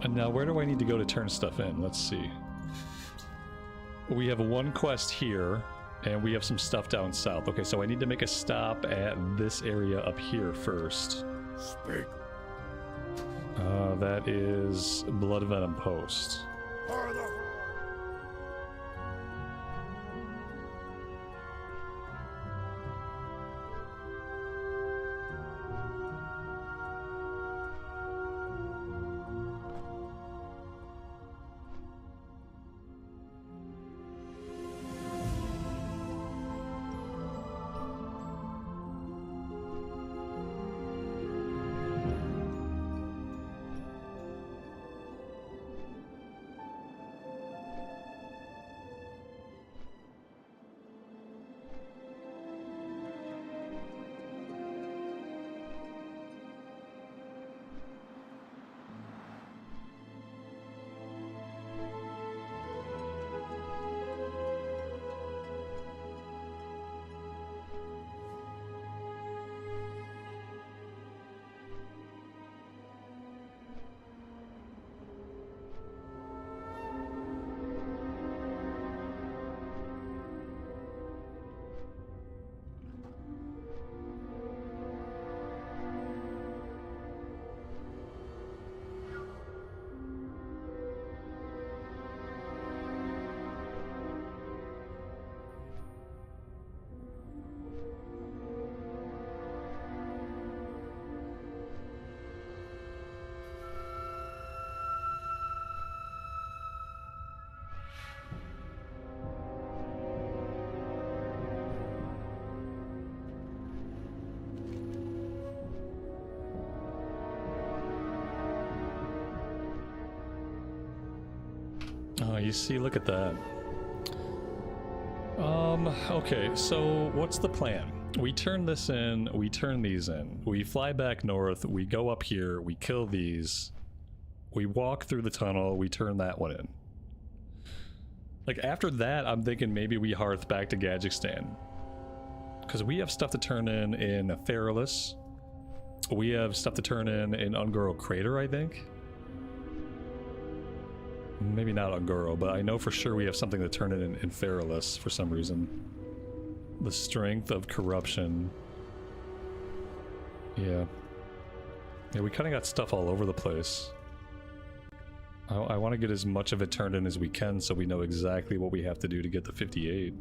Speaker 1: And now where do I need to go to turn stuff in? Let's see. We have one quest here, and we have some stuff down south. Okay, so I need to make a stop at this area up here first.
Speaker 5: Speak.
Speaker 1: That is Blood Venom Post. you see, look at that. Okay, so what's the plan? We turn this in, we turn these in, we fly back north, we go up here, we kill these, we walk through the tunnel, we turn that one in. Like, after that, I'm thinking maybe we hearth back to Gadgekstan. Because we have stuff to turn in Feralus. We have stuff to turn in Ungoro Crater, I think. Maybe not Ungoro, but I know for sure we have something to turn in Feralus for some reason. The Strength of Corruption. Yeah. Yeah, we kind of got stuff all over the place. I want to get as much of it turned in as we can so we know exactly what we have to do to get the 58.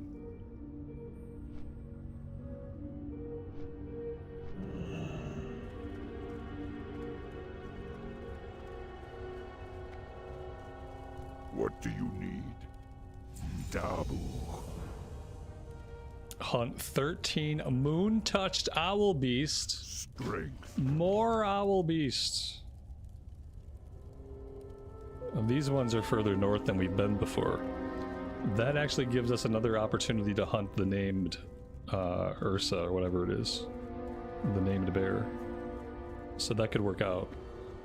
Speaker 5: What do you need? Dabu.
Speaker 1: Hunt 13 moon-touched owl beast.
Speaker 5: Strength.
Speaker 1: More owl beasts. These ones are further north than we've been before. That actually gives us another opportunity to hunt the named Ursa, or whatever it is. The named bear. So that could work out.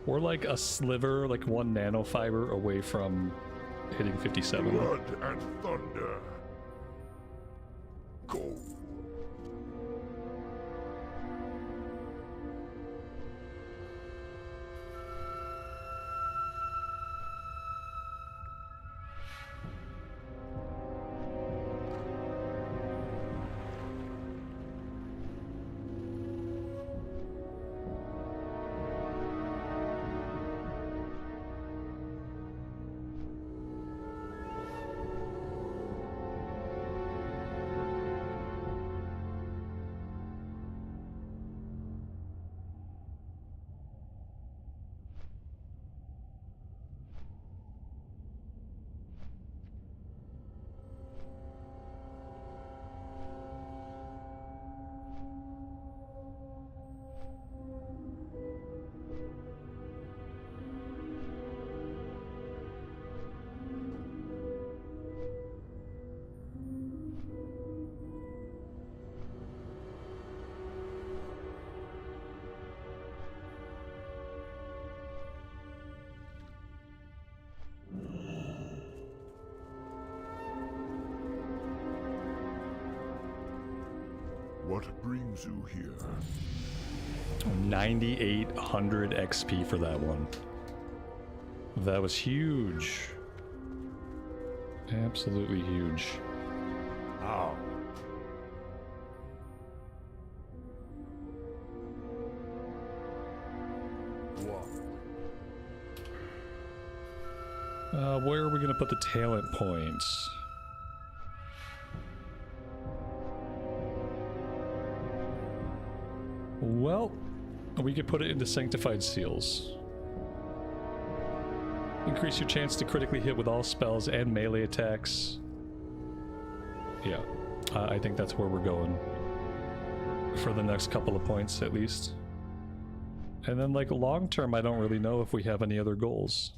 Speaker 1: We're like a sliver, like 1 nanofiber away from hitting 57.
Speaker 5: Blood and thunder. Go. What brings you here?
Speaker 1: 9,800 XP for that one. That was huge. Absolutely huge.
Speaker 5: How?
Speaker 1: Where are we gonna put the talent points? Well, we could put it into Sanctified Seals. Increase your chance to critically hit with all spells and melee attacks. Yeah, I think that's where we're going. For the next couple of points, at least. And then, like, long term, I don't really know if we have any other goals.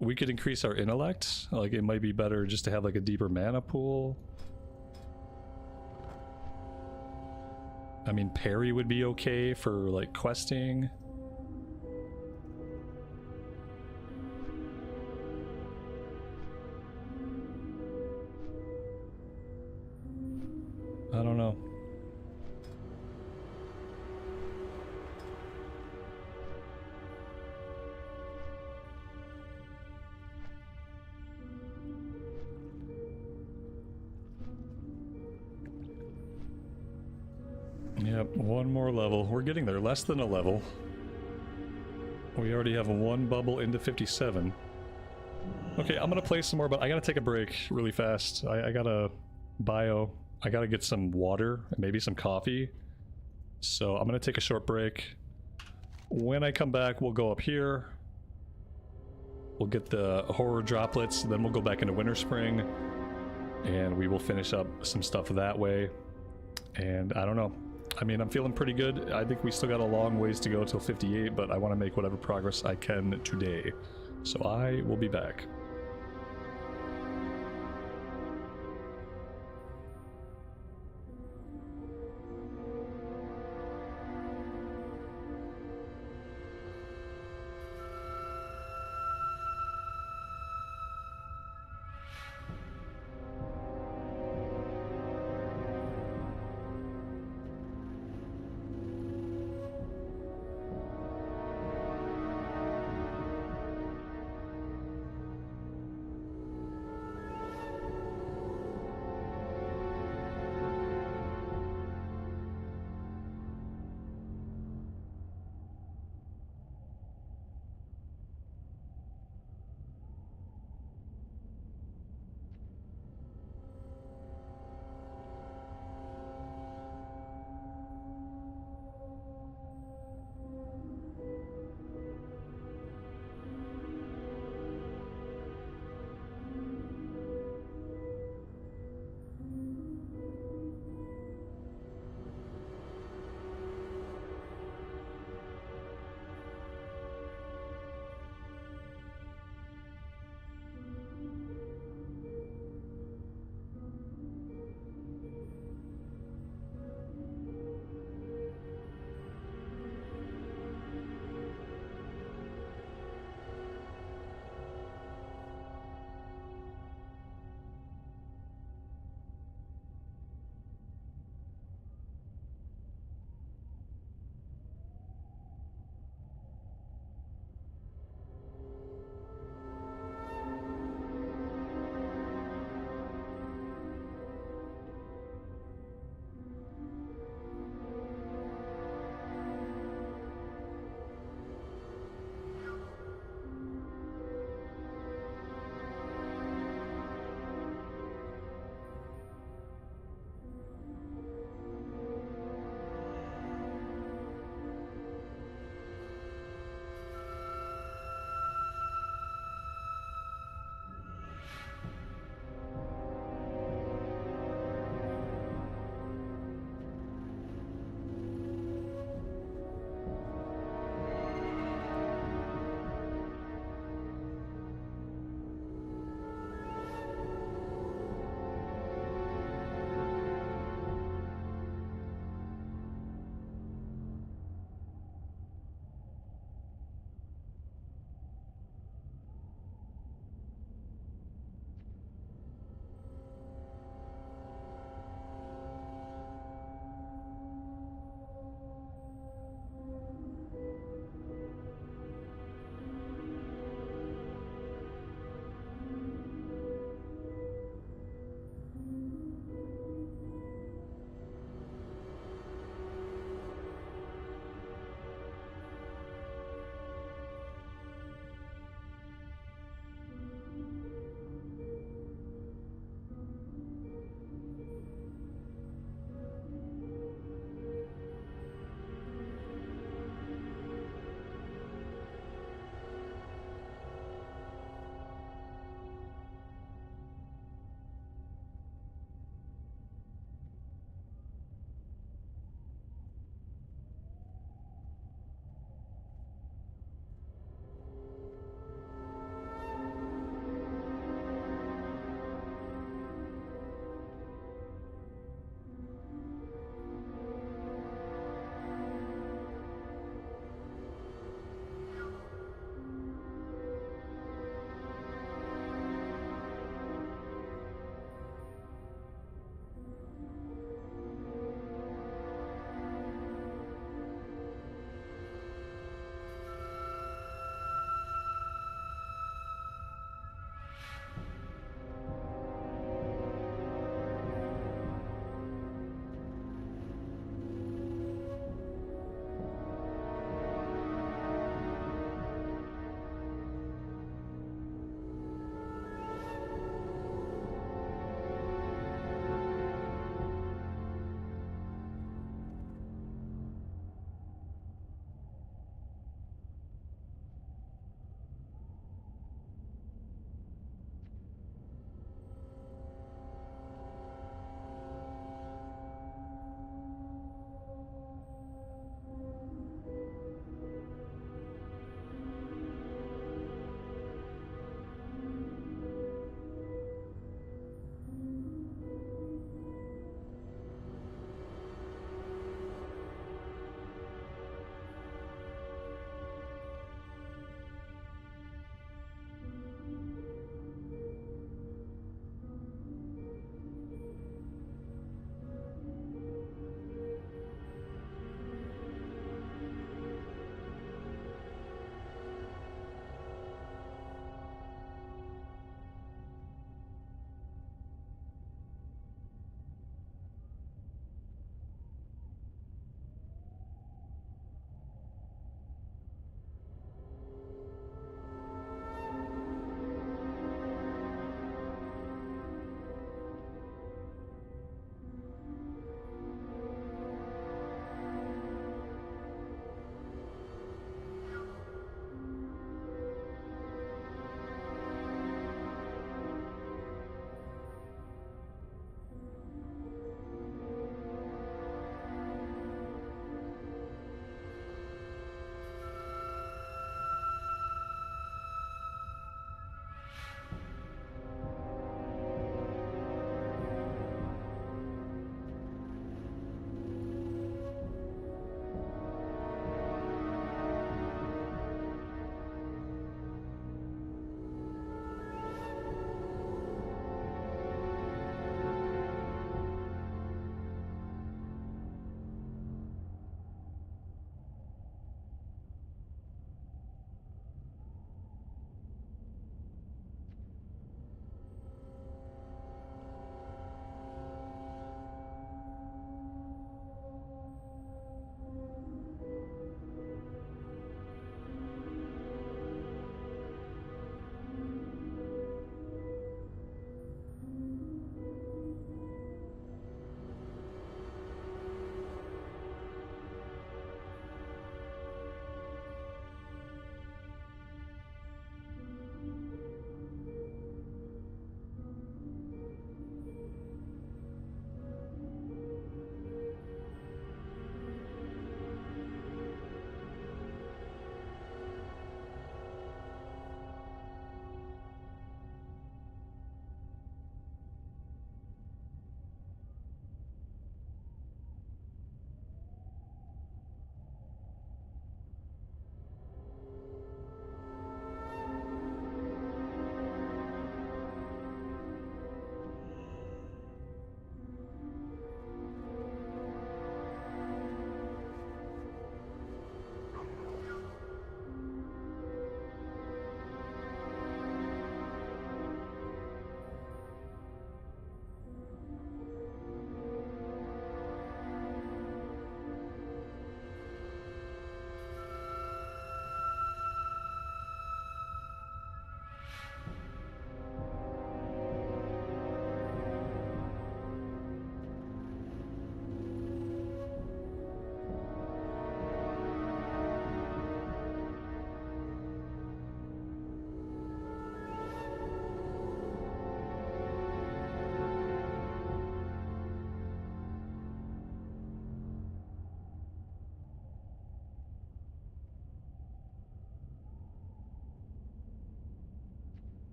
Speaker 1: We could increase our intellect. Like, it might be better just to have, like, a deeper mana pool. I mean, parry would be okay for, like, questing. I don't know. Yep, one more level. We're getting there. Less than a level. We already have one bubble into 57. Okay, I'm gonna play some more, but I gotta take a break really fast. I gotta bio. I gotta get some water and maybe some coffee. So I'm gonna take a short break. When I come back, we'll go up here. We'll get the horror droplets, then we'll go back into Winterspring. And we will finish up some stuff that way. And I don't know. I mean, I'm feeling pretty good. I think we still got a long ways to go till 58, but I want to make whatever progress I can today. So I will be back.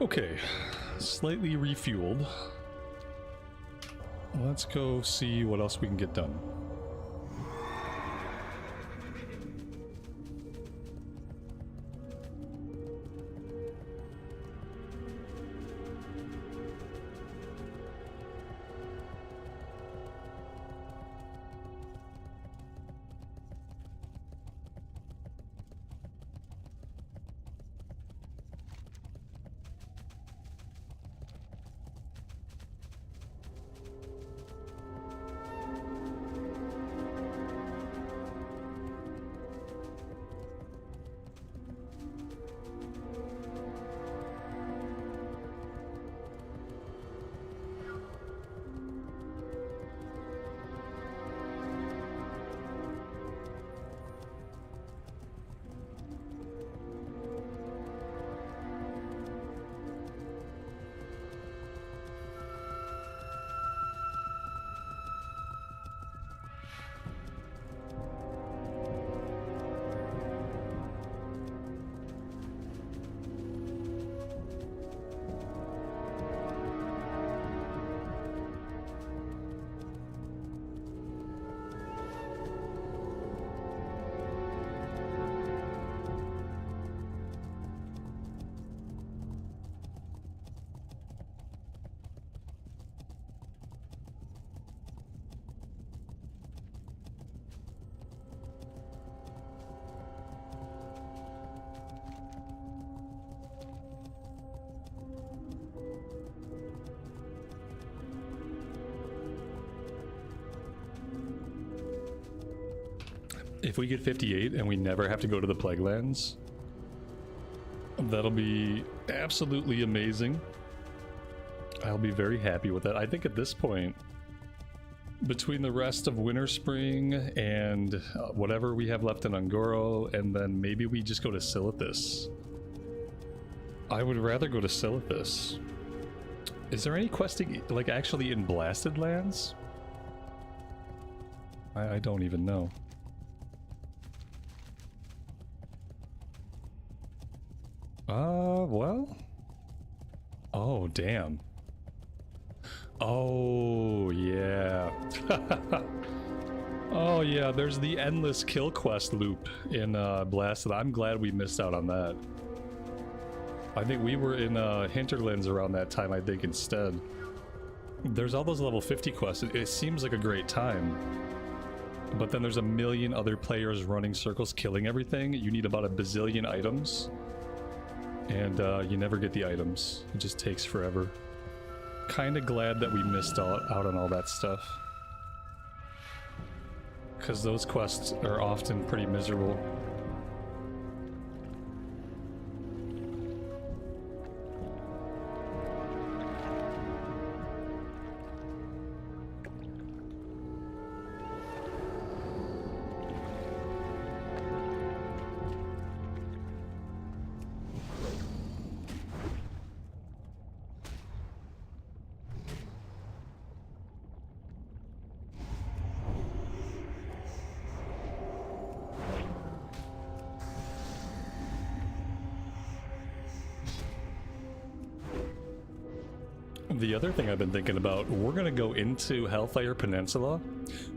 Speaker 1: Okay, slightly refueled. Let's go see what else we can get done. If we get 58 and we never have to go to the Plague Lands, that'll be absolutely amazing. I'll be very happy with that. I think at this point, between the rest of Winterspring and whatever we have left in Ungoro, and then maybe we just go to Silithus. I would rather go to Silithus. Is there any questing, like, actually in Blasted Lands? I don't even know. Well. Oh, damn. Oh, yeah. Oh, yeah, there's the endless kill quest loop in Blasted. I'm glad we missed out on that. I think we were in Hinterlands around that time, I think, instead. There's all those level 50 quests. It seems like a great time. But then there's a million other players running circles, killing everything. You need about a bazillion items. And you never get the items. It just takes forever. Kinda glad that we missed out on all that stuff. Because those quests are often pretty miserable. The other thing I've been thinking about, we're going to go into Hellfire Peninsula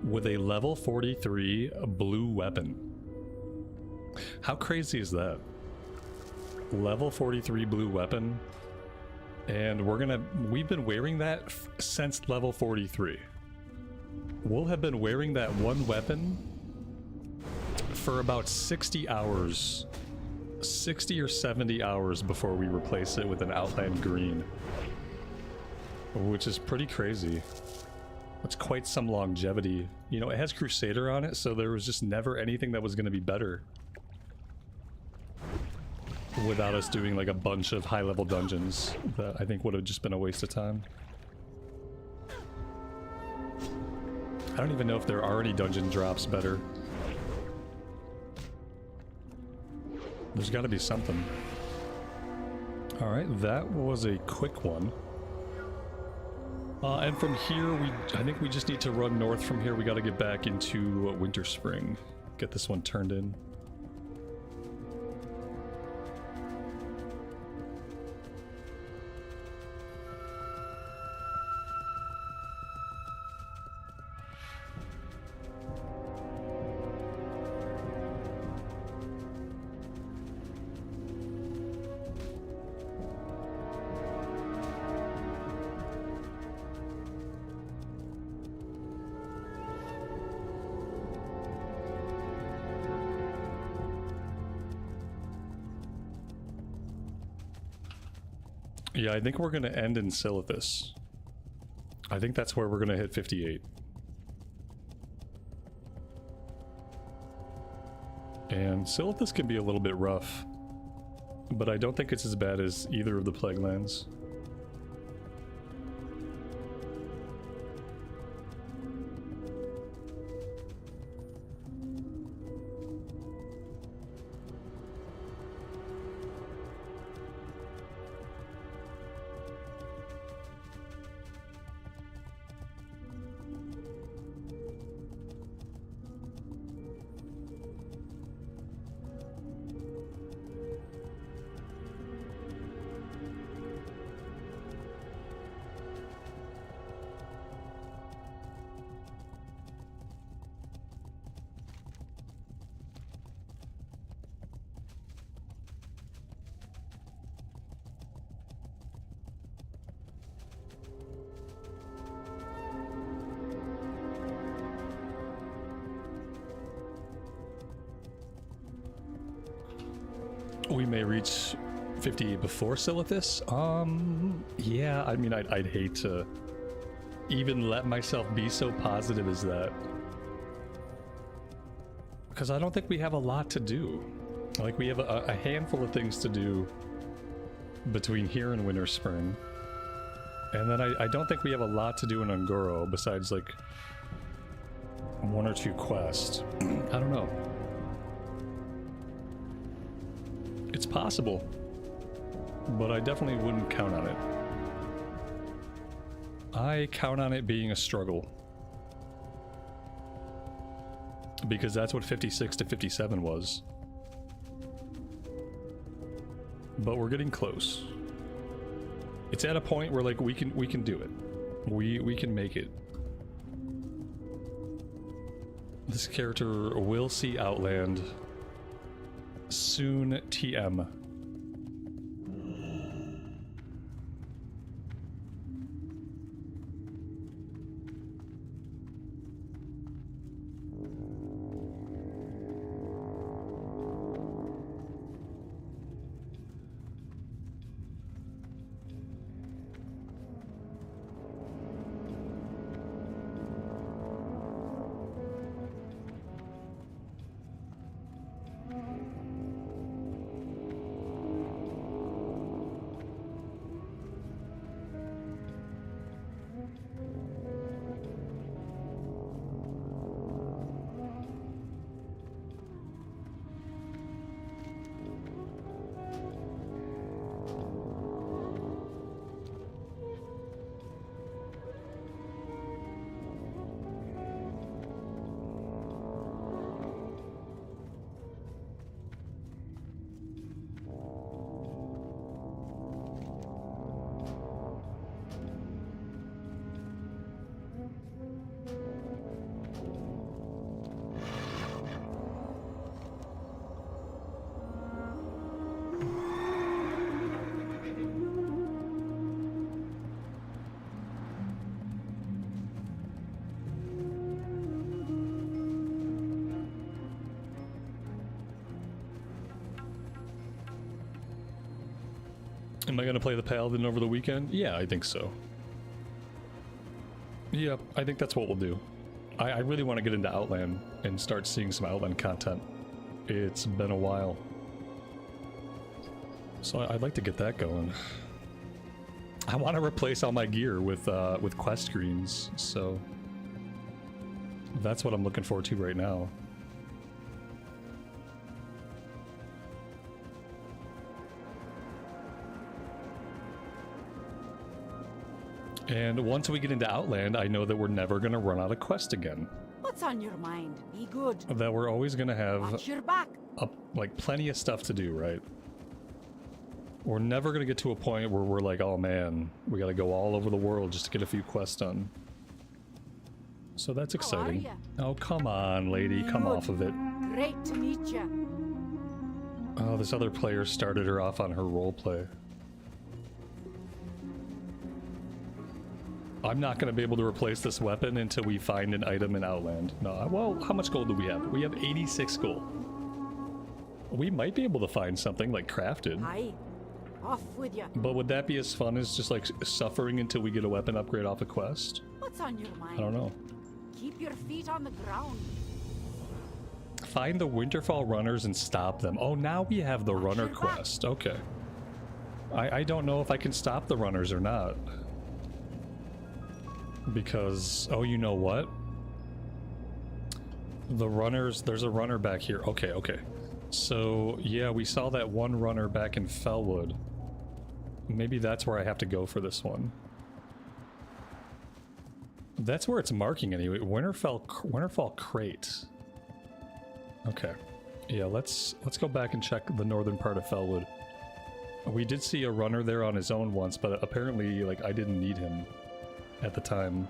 Speaker 1: with a level 43 blue weapon. How crazy is that? Level 43 blue weapon. And we've been wearing that since level 43. We'll have been wearing that one weapon for about 60 hours. 60 or 70 hours before we replace it with an Outland Green. Which is pretty crazy. It's quite some longevity. You know, it has Crusader on it, so there was just never anything that was going to be better. Without us doing like a bunch of high-level dungeons that I think would have just been a waste of time. I don't even know if there are any dungeon drops better. There's got to be something. Alright, that was a quick one. And from here, I think we just need to run north from here. We got to get back into Winterspring. Get this one turned in. Yeah, I think we're gonna end in Silithus. I think that's where we're gonna hit 58. And Silithus can be a little bit rough, but I don't think it's as bad as either of the Plague Lands. We may reach 58 before Silithus. Yeah, I mean, I'd hate to even let myself be so positive as that. Because I don't think we have a lot to do. Like, we have a handful of things to do between here and Winterspring. And then I don't think we have a lot to do in Ungoro besides, like, one or two quests. I don't know. It's possible, but I definitely wouldn't count on it. I count on it being a struggle. Because that's what 56 to 57 was. But we're getting close. It's at a point where, like, we can do it. We can make it. This character will see Outland soon. TM. Am I going to play the Paladin over the weekend? Yeah, I think so. Yeah, I think that's what we'll do. I really want to get into Outland and start seeing some Outland content. It's been a while. So I'd like to get that going. I want to replace all my gear with quest greens, so that's what I'm looking forward to right now. And once we get into Outland, I know that we're never going to run out of quest again.
Speaker 6: What's on your mind? Be good.
Speaker 1: That we're always going to have
Speaker 6: Watch your back.
Speaker 1: like plenty of stuff to do, right? We're never going to get to a point where we're like, oh man, we got to go all over the world just to get a few quests done. So that's exciting. Oh, come on, lady. Come off of it.
Speaker 6: Great to meet you.
Speaker 1: Oh, this other player started her off on her roleplay. I'm not going to be able to replace this weapon until we find an item in Outland. No, well, how much gold do we have? We have 86 gold. We might be able to find something like crafted.
Speaker 6: Hi. Off with you.
Speaker 1: But would that be as fun as just like suffering until we get a weapon upgrade off a quest?
Speaker 6: What's on your mind?
Speaker 1: I don't know.
Speaker 6: Keep your feet on the ground.
Speaker 1: Find the Winterfell runners and stop them. Oh, now we have the runner quest. Okay. I don't know if I can stop the runners or not. Because, oh, you know what? The runners, there's a runner back here. Okay, okay. So, yeah, we saw that one runner back in Felwood. Maybe that's where I have to go for this one. That's where it's marking anyway. Winterfell Crate. Okay. Yeah, let's go back and check the northern part of Felwood. We did see a runner there on his own once, but apparently, like, I didn't need him at the time.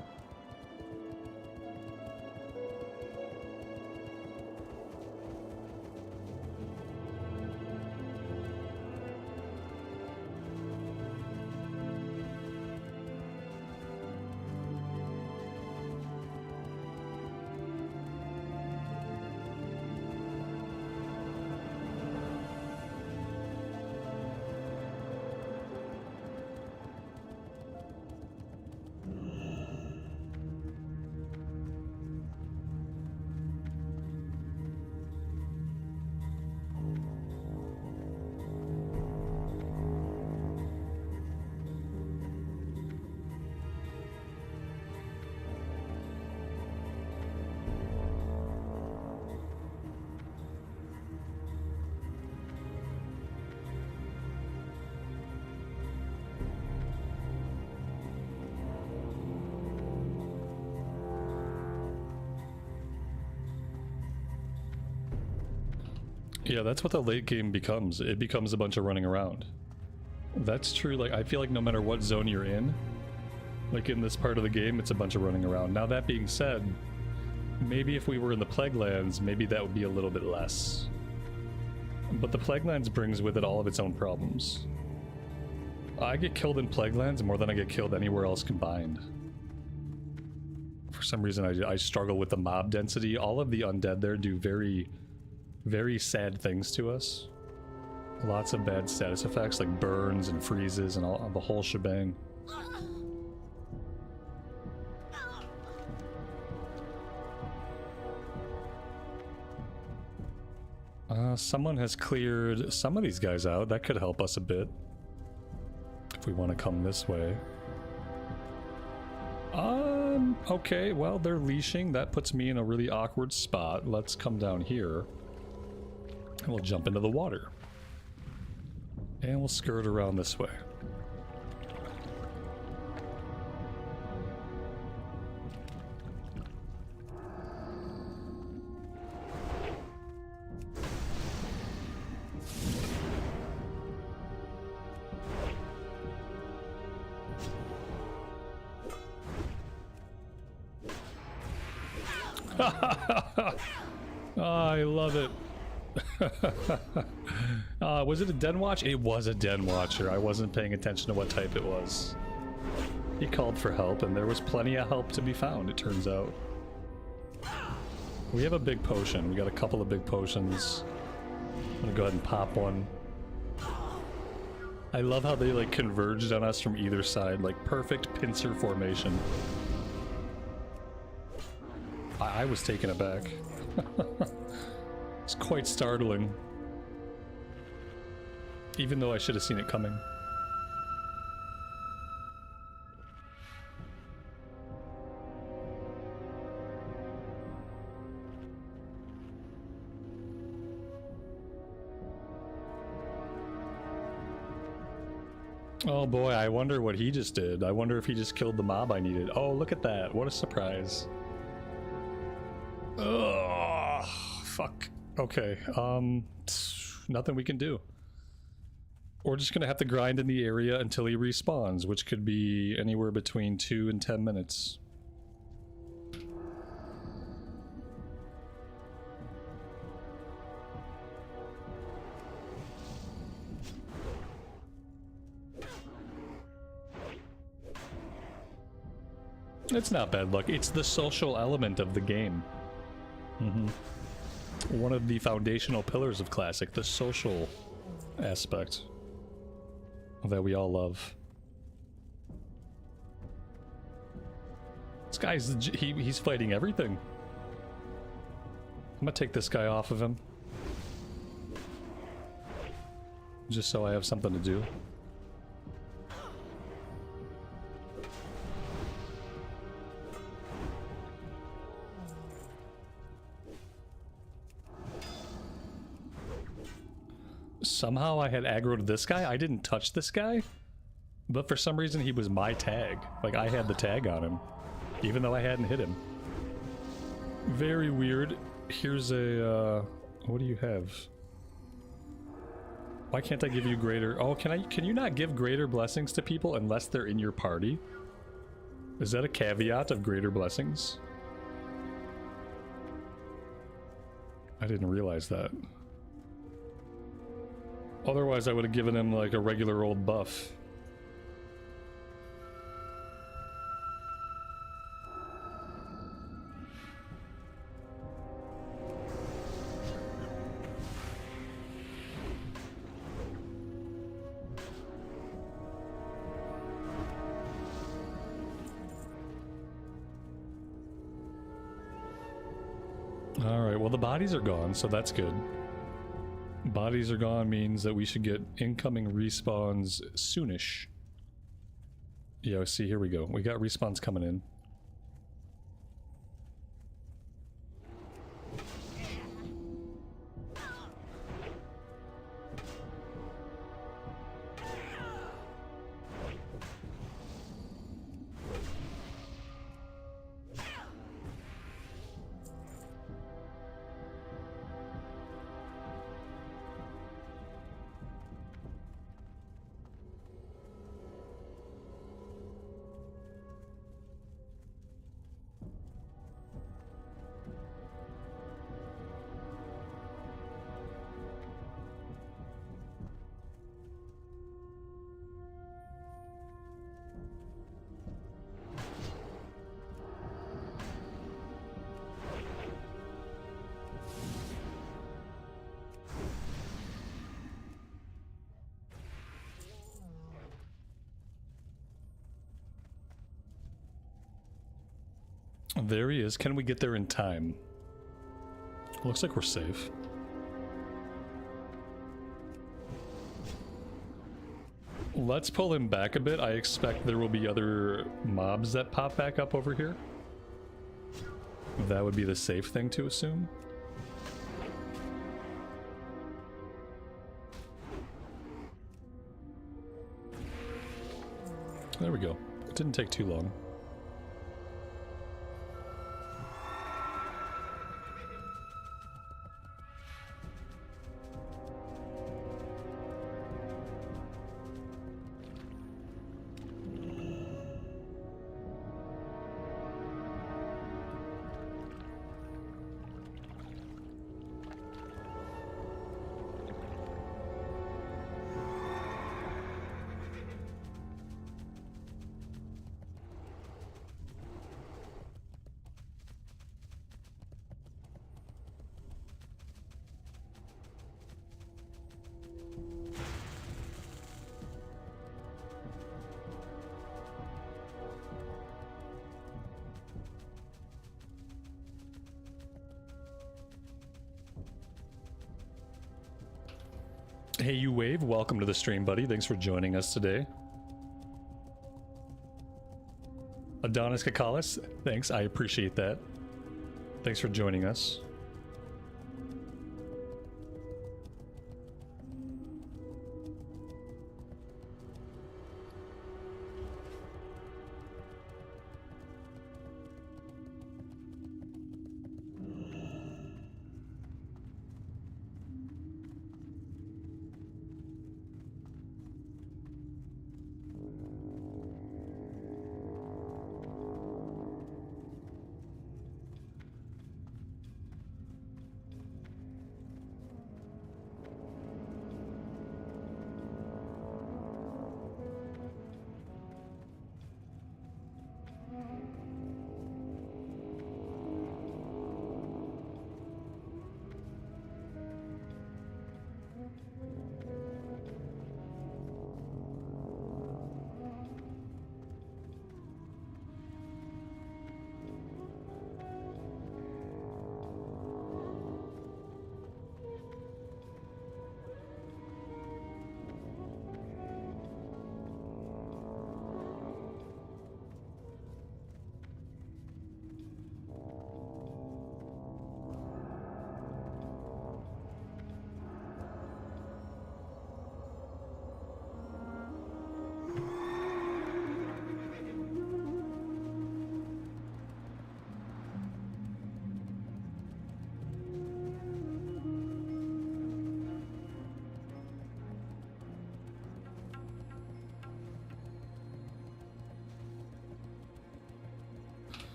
Speaker 1: Yeah, that's what the late game becomes. It becomes a bunch of running around. That's true. Like, I feel like no matter what zone you're in, like in this part of the game, it's a bunch of running around. Now, that being said, maybe if we were in the Plague Lands, maybe that would be a little bit less. But the Plague Lands brings with it all of its own problems. I get killed in Plague Lands more than I get killed anywhere else combined. For some reason, I struggle with the mob density. All of the undead there do very, very sad things to us. Lots of bad status effects like burns and freezes and all the whole shebang. Someone has cleared some of these guys out. That could help us a bit if we want to come this way. Okay, well, they're leashing. That puts me in a really awkward spot. Let's come down here. And we'll jump into the water. And we'll skirt around this way. I love it. Was it a Den Watch? It was a Den Watcher. I wasn't paying attention to what type it was. He called for help, and there was plenty of help to be found, it turns out. We have a big potion. We got a couple of big potions. I'm gonna go ahead and pop one. I love how they like converged on us from either side, like perfect pincer formation. I was taken aback. It's quite startling. Even though I should have seen it coming. Oh boy, I wonder what he just did. I wonder if he just killed the mob I needed. Oh, look at that. What a surprise. Ugh, fuck. Okay, nothing we can do. We're just gonna have to grind in the area until he respawns, which could be anywhere between 2 and 10 minutes. It's not bad luck, it's the social element of the game. One of the foundational pillars of Classic, the social aspect. that we all love. This guy's he's fighting everything. I'm gonna take this guy off of him, just so I have something to do. Somehow I had aggroed this guy. I didn't touch this guy, but for some reason he was my tag. Like, I had the tag on him, even though I hadn't hit him. Very weird. Here's a, what do you have? Why can't I give you greater... Oh, can you not give greater blessings to people unless they're in your party? Is that a caveat of greater blessings? I didn't realize that. Otherwise, I would have given him like a regular old buff. Alright, well the bodies are gone, so that's good. Bodies are gone means that we should get incoming respawns soonish. Yeah, see, here we go. We got respawns coming in. There he is. Can we get there in time? Looks like we're safe. Let's pull him back a bit. I expect there will be other mobs that pop back up over here. That would be the safe thing to assume. There we go. It didn't take too long. Hey, you Wave, welcome to the stream, buddy. Thanks for joining us today. Adonis Kakalis, thanks, I appreciate that. Thanks for joining us.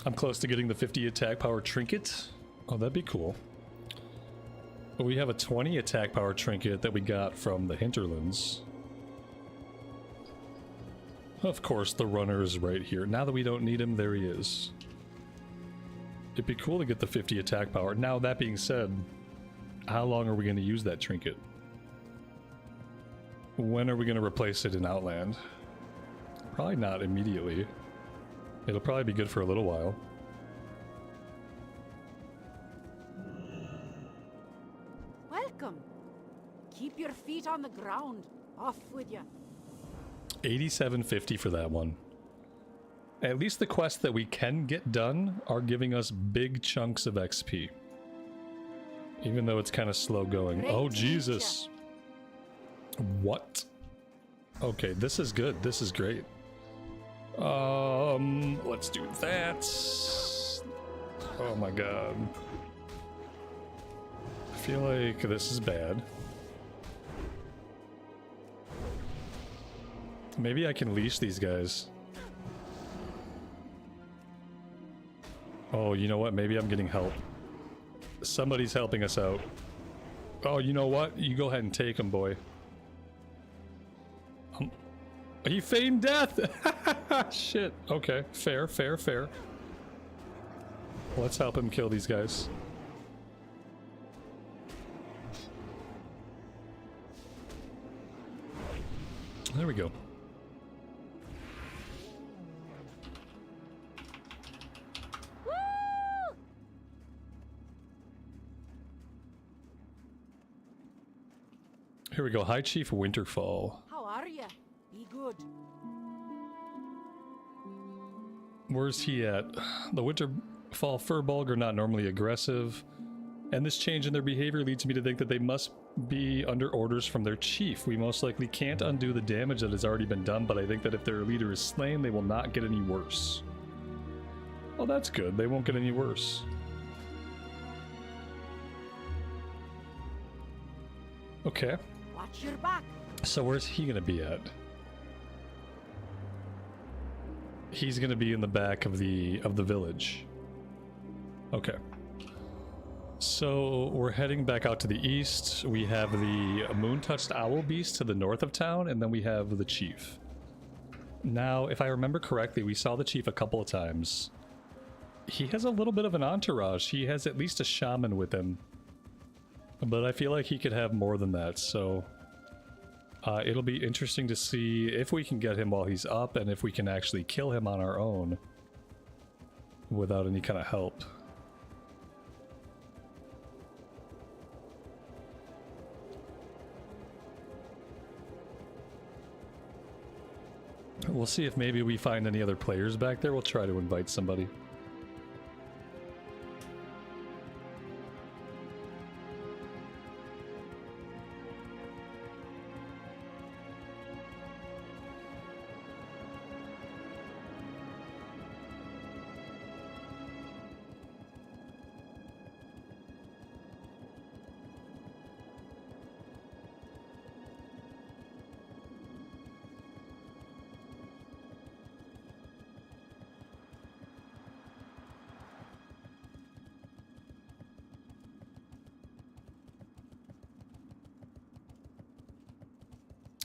Speaker 1: I'm close to getting the 50 attack power trinket. Oh, that'd be cool. But we have a 20 attack power trinket that we got from the hinterlands. Of course, the runner is right here. Now that we don't need him, there he is. It'd be cool to get the 50 attack power. Now, that being said, how long are we going to use that trinket? When are we going to replace it in Outland? Probably not immediately. It'll probably be good for a little while.
Speaker 6: Welcome. Keep your feet on the ground. Off with you.
Speaker 1: 87.50 for that one. At least the quests that we can get done are giving us big chunks of XP. Even though it's kind of slow going. Oh, Jesus. What? Okay, this is good. This is great. Let's do that. Oh my god. I feel like this is bad. Maybe I can leash these guys. Oh, you know what? Maybe I'm getting help. Somebody's helping us out. Oh, you know what? You go ahead and take him, boy. He feigned death! Shit. Okay. Fair, fair, fair. Let's help him kill these guys. There we go. Here we go. High Chief Winterfall.
Speaker 6: How are you? Be good.
Speaker 1: Where's he at? The Winterfall Furbul are not normally aggressive, and this change in their behavior leads me to think that they must be under orders from their chief. We most likely can't undo the damage that has already been done, but I think that if their leader is slain, they will not get any worse. Well, that's good. They won't get any worse. Okay.
Speaker 6: Watch your back.
Speaker 1: So where's he gonna be at? He's gonna be in the back of the village. Okay. So we're heading back out to the east. We have the moon-touched owl beast to the north of town, and then we have the chief. Now, if I remember correctly, we saw the chief a couple of times. He has a little bit of an entourage. He has at least a shaman with him. But I feel like he could have more than that, so... it'll be interesting to see if we can get him while he's up, and if we can actually kill him on our own without any kind of help. We'll see if maybe we find any other players back there. We'll try to invite somebody.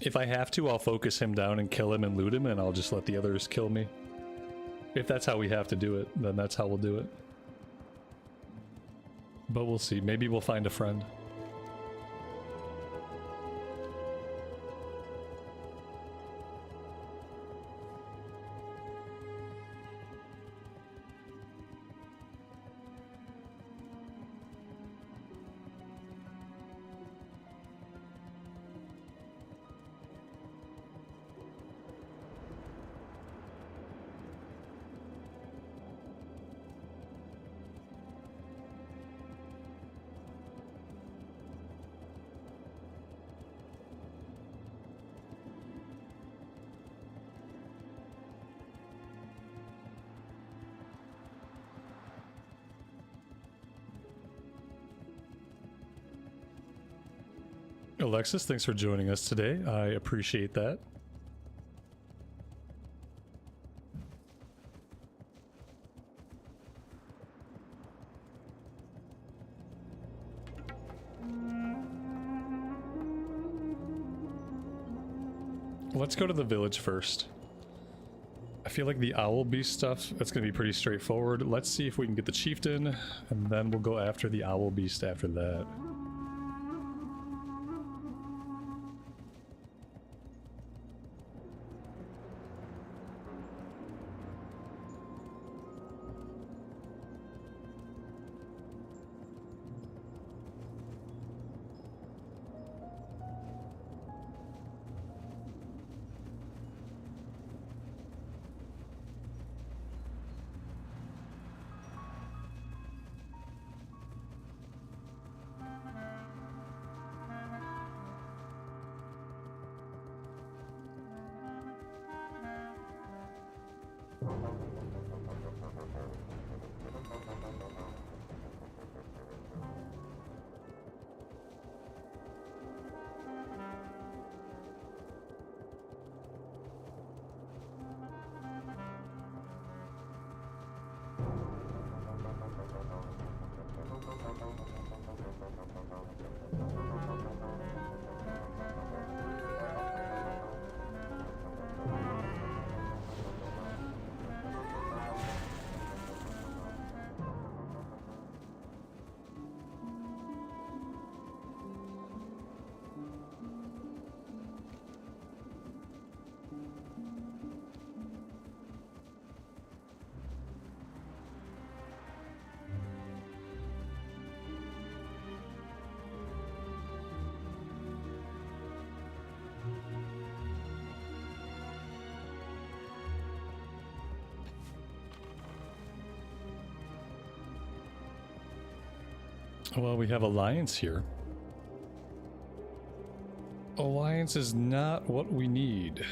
Speaker 1: If I have to, I'll focus him down and kill him and loot him, and I'll just let the others kill me. If that's how we have to do it, then that's how we'll do it. But we'll see. Maybe we'll find a friend. Alexis, thanks for joining us today. I appreciate that. Let's go to the village first. I feel like the owl beast stuff, that's going to be pretty straightforward. Let's see if we can get the chieftain, and then we'll go after the owl beast after that. Well, we have Alliance here. Alliance is not what we need.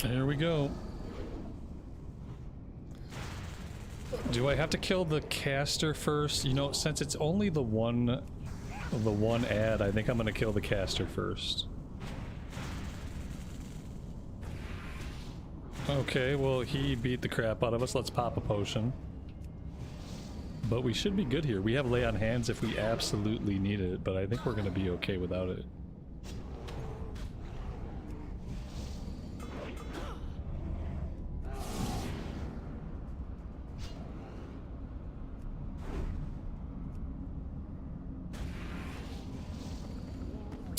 Speaker 1: There we go. Do I have to kill the caster first? You know, since it's only the one ad, I think I'm gonna kill the caster first. Okay, well, he beat the crap out of us. Let's pop a potion. But we should be good here. We have lay on hands if we absolutely need it, but I think we're gonna be okay without it.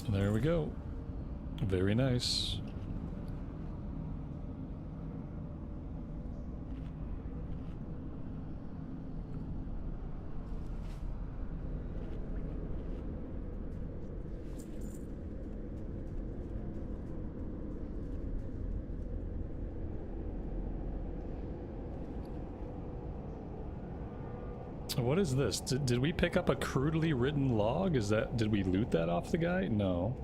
Speaker 1: There we go. Very nice. What is this? Did we pick up a crudely written log? Is that... did we loot that off the guy? No.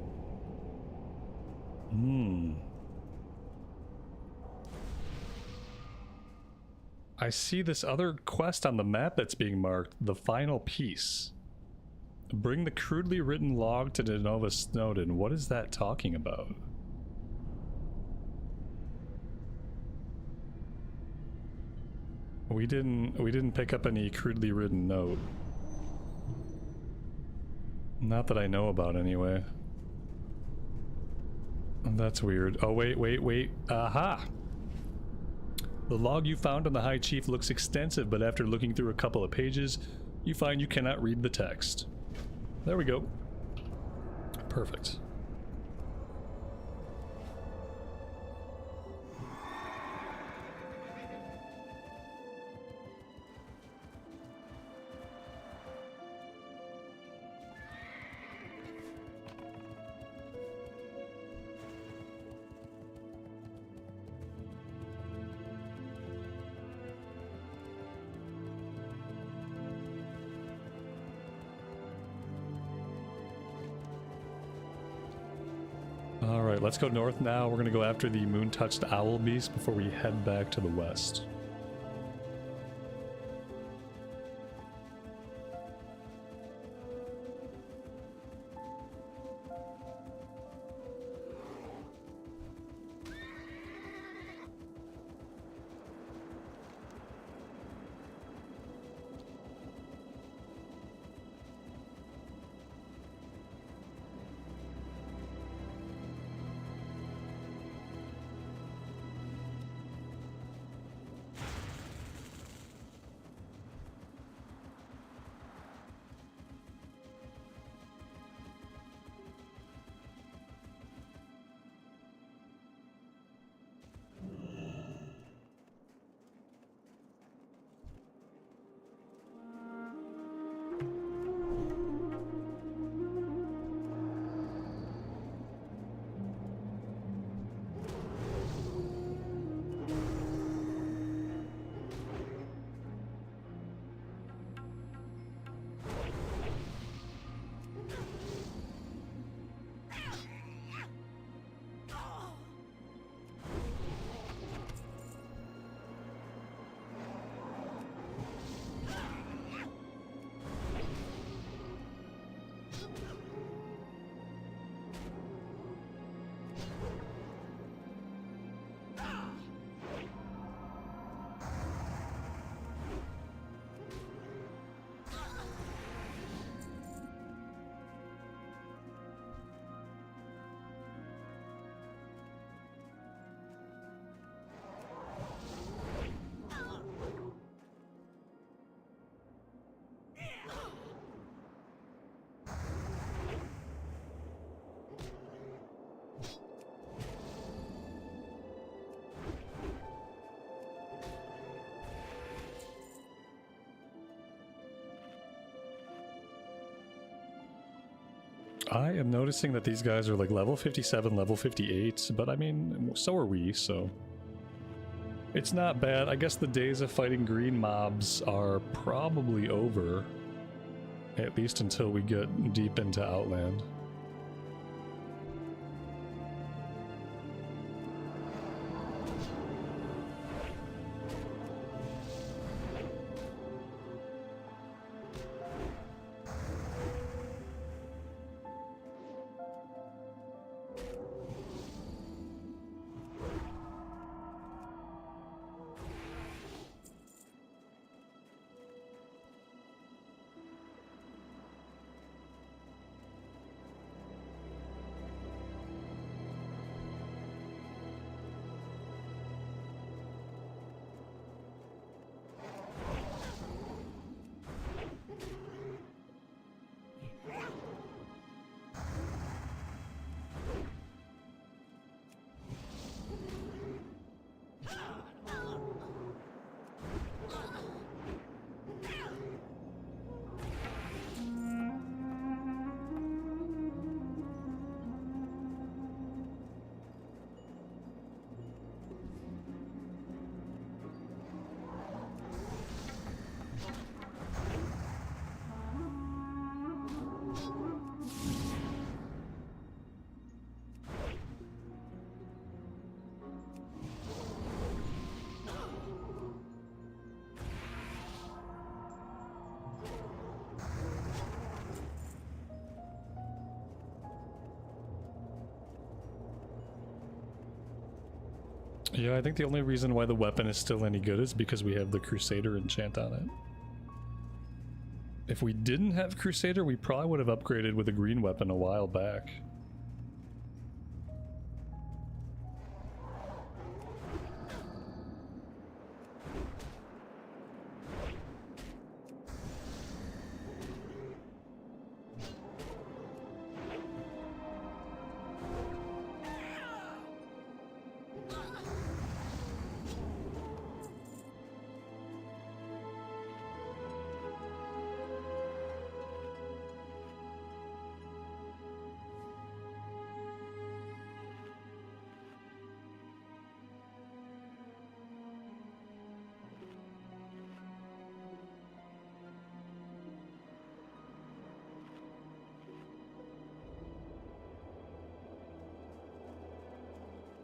Speaker 1: I see this other quest on the map that's being marked. The final piece. Bring the crudely written log to Denova Snowden. What is that talking about? We didn't pick up any crudely written note. Not that I know about anyway. That's weird. Oh wait. Aha! The log you found on the High Chief looks extensive, but after looking through a couple of pages, you find you cannot read the text. There we go. Perfect. Alright, let's go north now. We're gonna go after the moon-touched owl beast before we head back to the west. I am noticing that these guys are like level 57, level 58, but I mean, so are we, so... It's not bad. I guess the days of fighting green mobs are probably over. At least until we get deep into Outland. Yeah, I think the only reason why the weapon is still any good is because we have the Crusader enchant on it. If we didn't have Crusader, we probably would have upgraded with a green weapon a while back.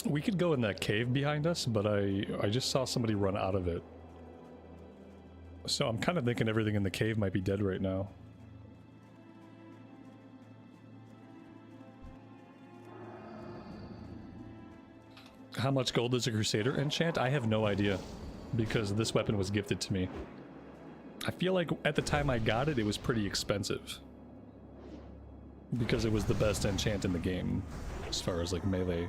Speaker 1: We could go in that cave behind us, but I just saw somebody run out of it. So I'm kind of thinking everything in the cave might be dead right now. How much gold does a Crusader enchant? I have no idea, because this weapon was gifted to me. I feel like at the time I got it, it was pretty expensive. Because it was the best enchant in the game, as far as like melee.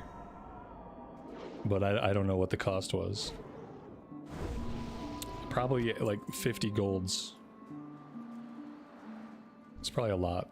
Speaker 1: But I don't know what the cost was. Probably like 50 golds. It's probably a lot.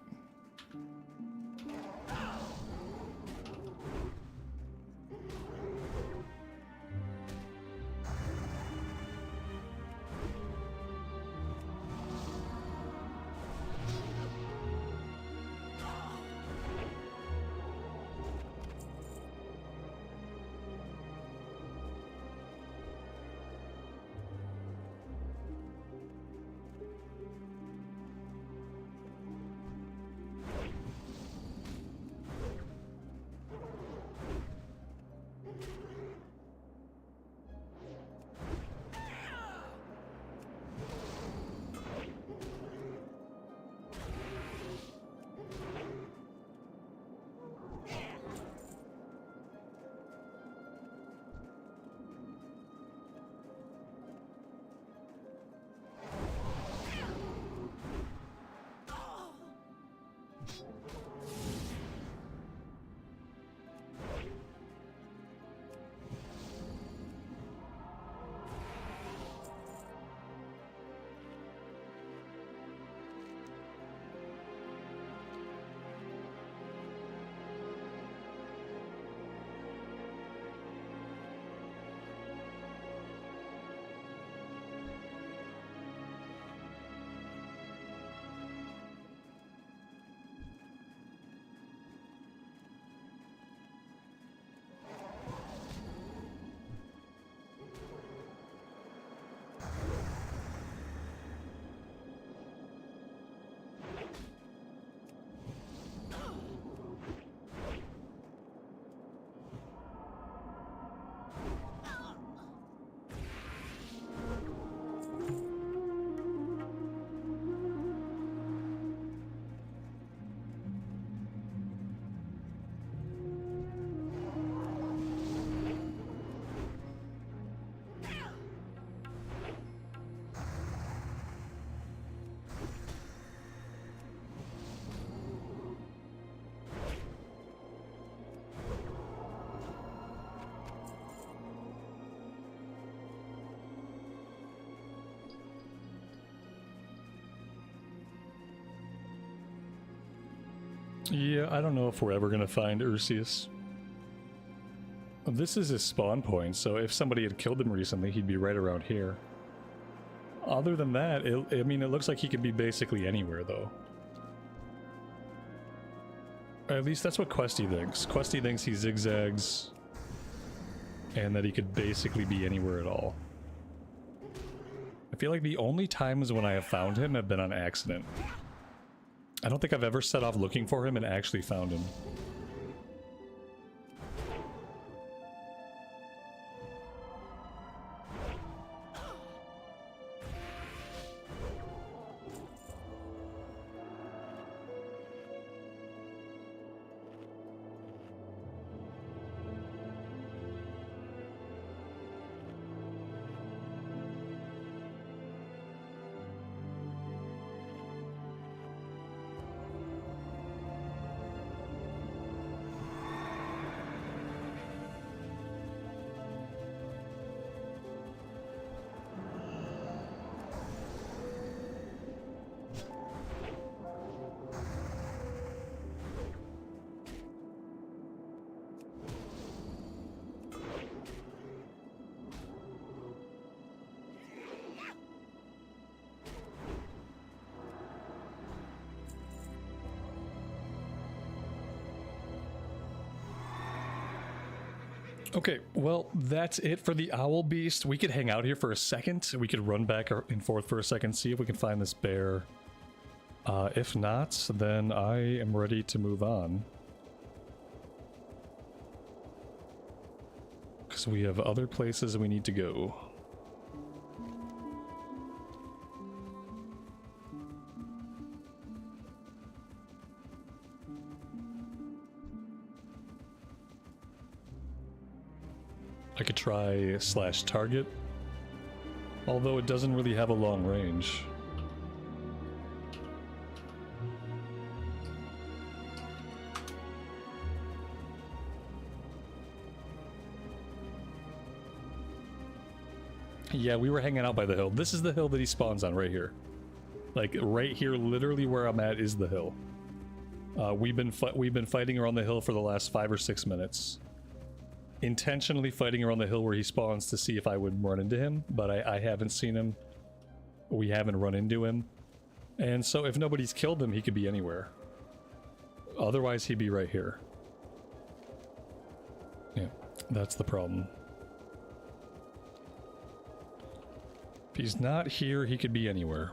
Speaker 1: Yeah, I don't know if we're ever gonna find Ursius. This is his spawn point, so if somebody had killed him recently, he'd be right around here. Other than that, I mean, it looks like he could be basically anywhere, though. At least that's what Questie thinks. Questie thinks he zigzags, and that he could basically be anywhere at all. I feel like the only times when I have found him have been on accident. I don't think I've ever set off looking for him and actually found him. Okay, well, that's it for the Owl Beast. We could hang out here for a second. We could run back and forth for a second, see if we can find this bear. If not, then I am ready to move on. Because we have other places we need to go. I could try / target, although it doesn't really have a long range. Yeah, we were hanging out by the hill. This is the hill that he spawns on right here. Like right here, literally where I'm at is the hill. We've been fighting around the hill for the last 5 or 6 minutes. Intentionally fighting around the hill where he spawns to see if I would run into him, but I haven't seen him. We haven't run into him. And so if nobody's killed him, he could be anywhere. Otherwise, he'd be right here. Yeah, that's the problem. If he's not here, he could be anywhere.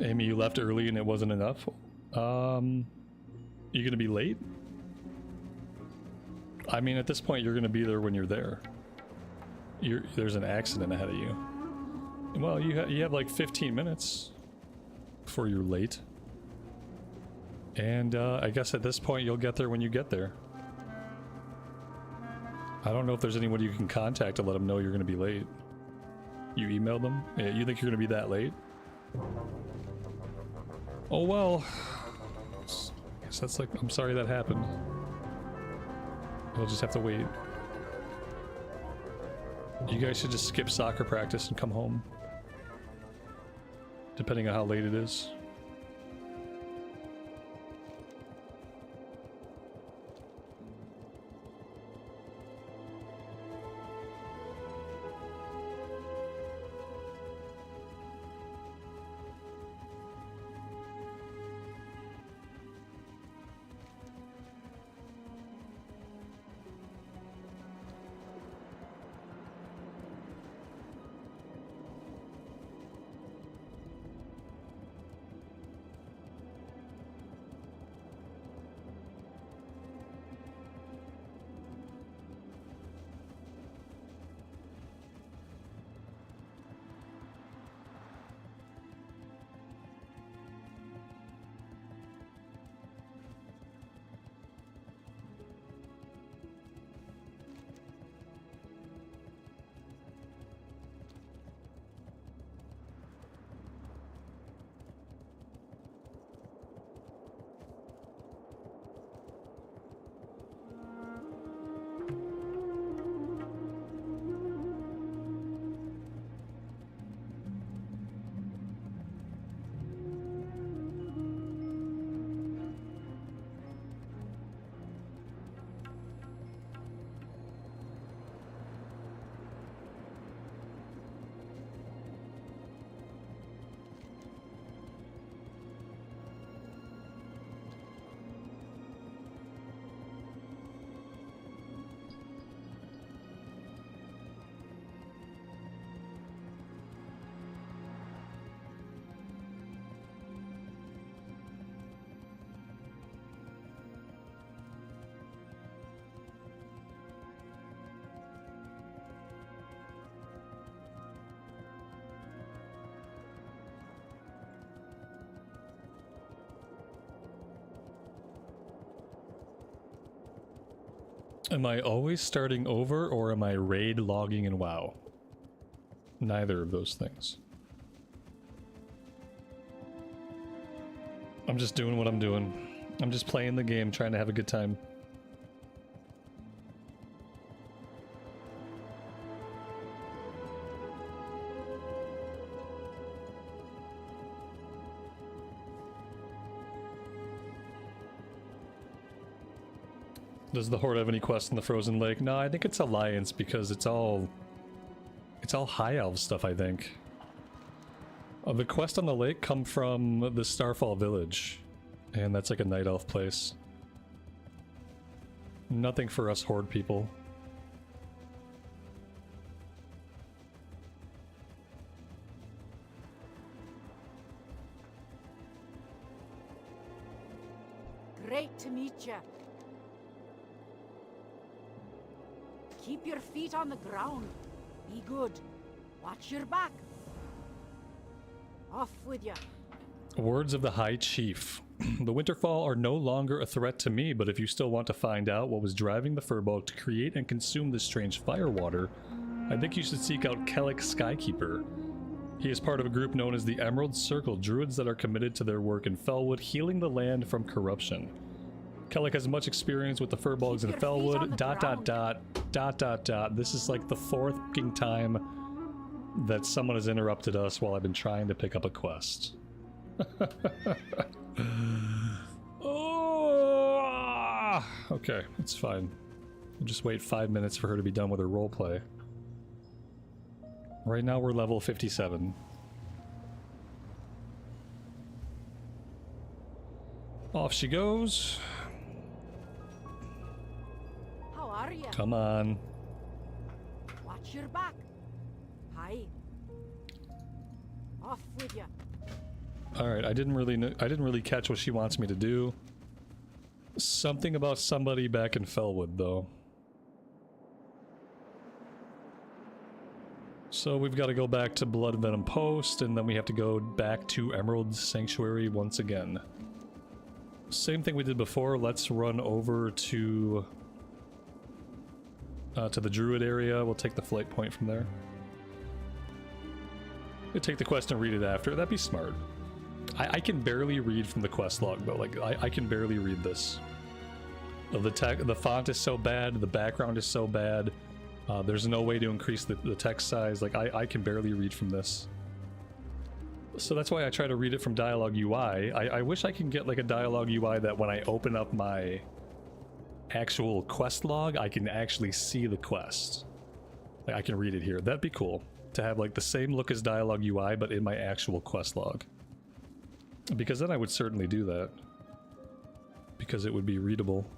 Speaker 1: Amy, you left early and it wasn't enough. You gonna be late? I mean, at this point, you're gonna be there when you're there. There's an accident ahead of you. Well, you have like 15 minutes before you're late. And I guess at this point, you'll get there when you get there. I don't know if there's anyone you can contact to let them know you're gonna be late. You emailed them? Yeah, you think you're gonna be that late? Oh well, I guess that's like, I'm sorry that happened. We'll just have to wait. You guys should just skip soccer practice and come home. Depending on how late it is. Am I always starting over, or am I raid logging in WoW? Neither of those things. I'm just doing what I'm doing. I'm just playing the game, trying to have a good time. Does the Horde have any quests in the Frozen Lake? No, I think it's Alliance because it's all High Elf stuff, I think. The quest on the lake come from the Starfall Village, and that's like a Night Elf place. Nothing for us Horde people.
Speaker 6: Great to meet you. Keep your feet on the ground. Be good. Watch your back. Off with you.
Speaker 1: Words of the High Chief. The Winterfall are no longer a threat to me, but if you still want to find out what was driving the Furbul to create and consume this strange firewater, I think you should seek out Kellic Skykeeper. He is part of a group known as the Emerald Circle, druids that are committed to their work in Felwood, healing the land from corruption. Kellic has much experience with the Furbolgs in Felwood, ... This is like the fourth fucking time that someone has interrupted us while I've been trying to pick up a quest. Oh! Okay, it's fine. We'll just wait 5 minutes for her to be done with her roleplay. Right now we're level 57. Off she goes.
Speaker 6: How are you?
Speaker 1: Come on.
Speaker 6: Watch your back. Hi. Off with you.
Speaker 1: Alright, I didn't really catch what she wants me to do. Something about somebody back in Felwood, though. So we've got to go back to Blood Venom Post, and then we have to go back to Emerald Sanctuary once again. Same thing we did before. Let's run over to the Druid area. We'll take the flight point from there. We'll take the quest and read it after. That'd be smart. I can barely read from the quest log, though. Like, I can barely read this. The font is so bad, the background is so bad. There's no way to increase the text size. Like, I can barely read from this. So that's why I try to read it from Dialogue UI. I wish I could get like a Dialogue UI that when I open up my actual quest log, I can actually see the quest. Like, I can read it here. That'd be cool. To have like the same look as Dialogue UI, but in my actual quest log. Because then I would certainly do that. Because it would be readable.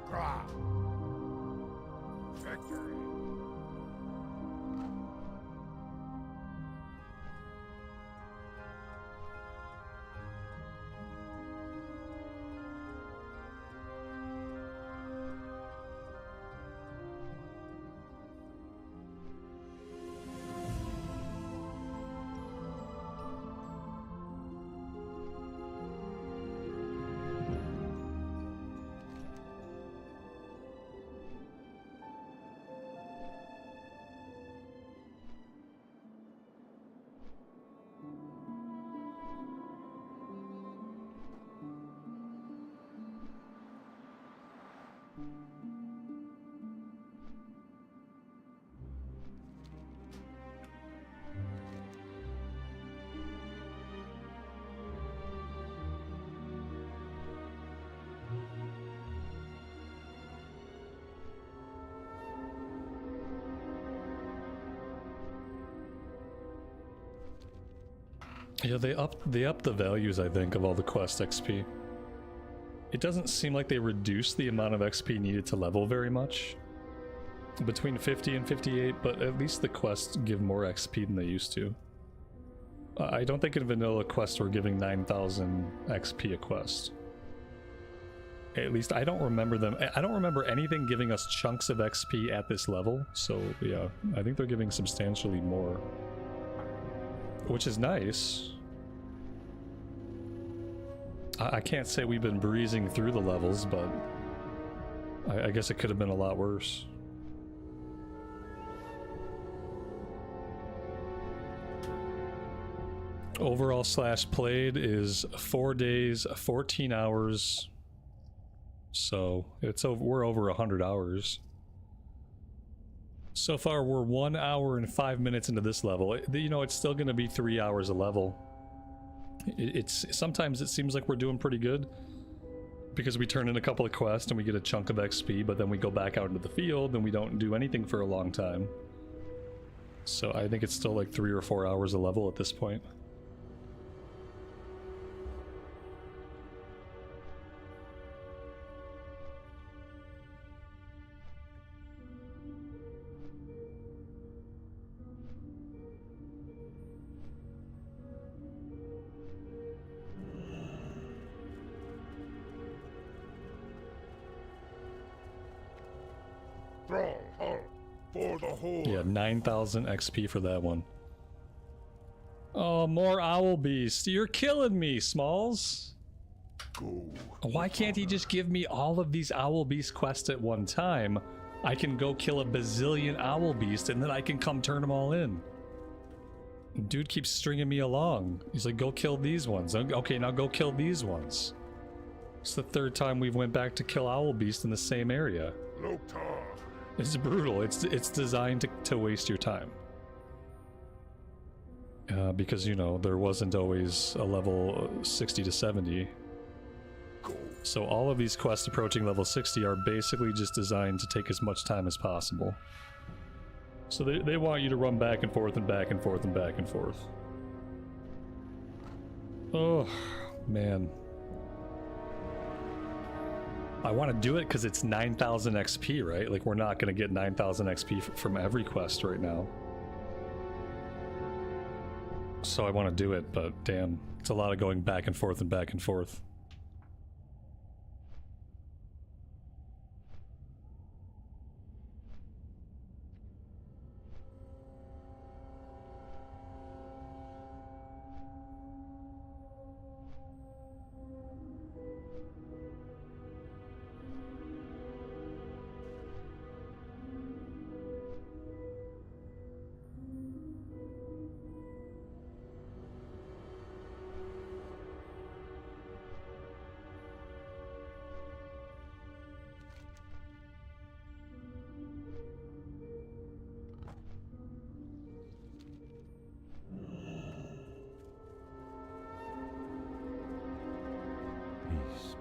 Speaker 2: Warcraft. Victory.
Speaker 1: Yeah, they upped the values, I think, of all the quest XP. It doesn't seem like they reduced the amount of XP needed to level very much. Between 50 and 58, but at least the quests give more XP than they used to. I don't think in vanilla quests we're giving 9,000 XP a quest. At least I don't remember them. I don't remember anything giving us chunks of XP at this level, so yeah, I think they're giving substantially more. Which is nice. I can't say we've been breezing through the levels, but I guess it could have been a lot worse. Overall slash played is 4 days, 14 hours. So it's over. We're over 100 hours. So far, we're 1 hour and 5 minutes into this level. You know, it's still going to be 3 hours a level. Sometimes it seems like we're doing pretty good because we turn in a couple of quests and we get a chunk of XP, but then we go back out into the field and we don't do anything for a long time. So I think it's still like 3 or 4 hours a level at this point.
Speaker 5: For the horde.
Speaker 1: Yeah, 9,000 XP for that one. Oh, more owl beast. You're killing me, Smalls.
Speaker 5: Go.
Speaker 1: Why can't he just give me all of these owl beast quests at one time? I can go kill a bazillion owl beast and then I can come turn them all in. Dude keeps stringing me along. He's like, go kill these ones. Okay, now go kill these ones. It's the third time we've went back to kill owl beast in the same area.
Speaker 5: Loktar.
Speaker 1: It's brutal. It's designed to waste your time. Because, you know, there wasn't always a level 60 to 70. So all of these quests approaching level 60 are basically just designed to take as much time as possible. So they want you to run back and forth and back and forth and back and forth. Oh, man. I want to do it because it's 9,000 XP, right? Like, we're not going to get 9,000 XP from every quest right now. So I want to do it, but damn, it's a lot of going back and forth and back and forth.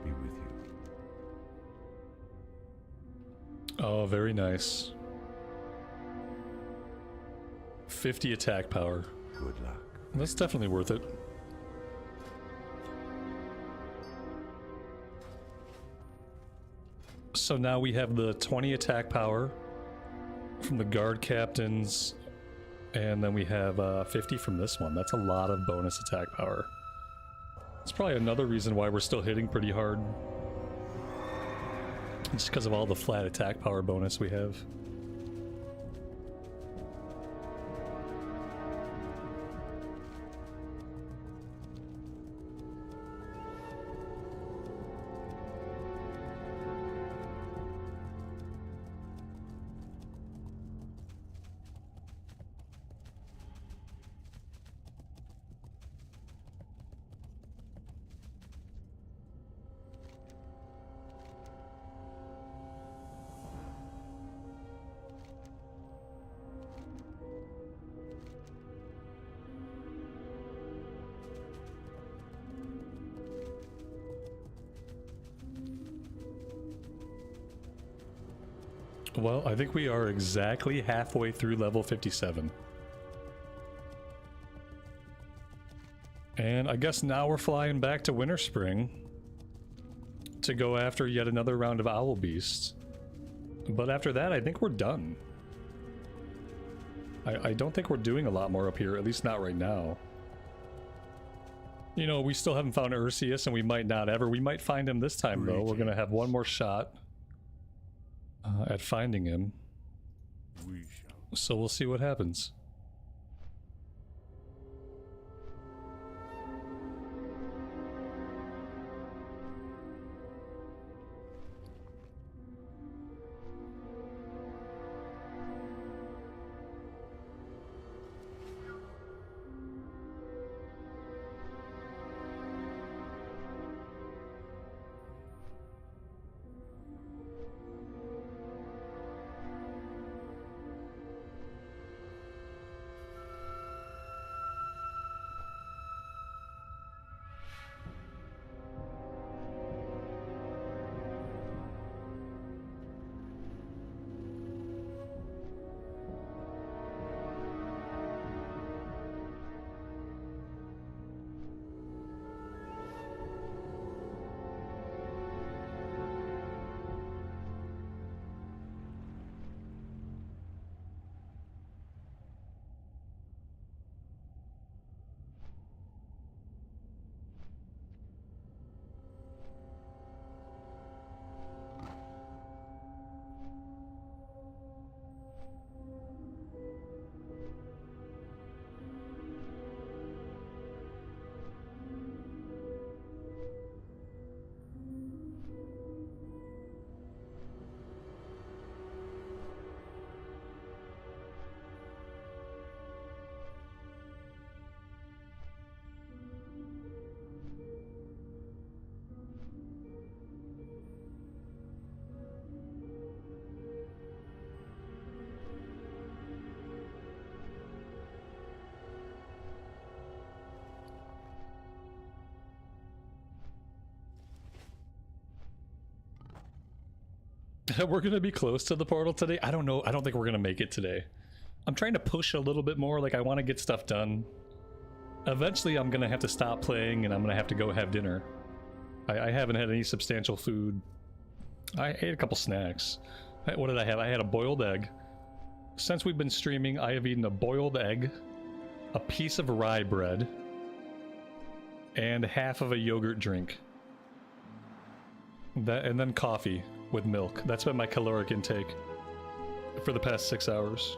Speaker 7: Be with you.
Speaker 1: Oh, very nice. 50 attack power.
Speaker 7: Good luck.
Speaker 1: That's definitely worth it. So now we have the 20 attack power from the guard captains, and then we have 50 from this one. That's a lot of bonus attack power. That's probably another reason why we're still hitting pretty hard. Just because of all the flat attack power bonus we have. Well, I think we are exactly halfway through level 57. And I guess now we're flying back to Winterspring to go after yet another round of Owl Beasts. But after that, I think we're done. I don't think we're doing a lot more up here, at least not right now. You know, we still haven't found Ursius, and we might not ever. We might find him this time, though. We're going to have one more shot at finding him.
Speaker 5: We shall.
Speaker 1: So we'll see what happens. We're gonna be close to the portal today. I don't know. I don't think we're gonna make it today. I'm trying to push a little bit more. Like, I want to get stuff done. Eventually, I'm gonna have to stop playing and I'm gonna have to go have dinner. I haven't had any substantial food. I ate a couple snacks. What did I have? I had a boiled egg. Since we've been streaming, I have eaten a boiled egg, a piece of rye bread, and half of a yogurt drink. And then coffee with milk. That's been my caloric intake for the past 6 hours.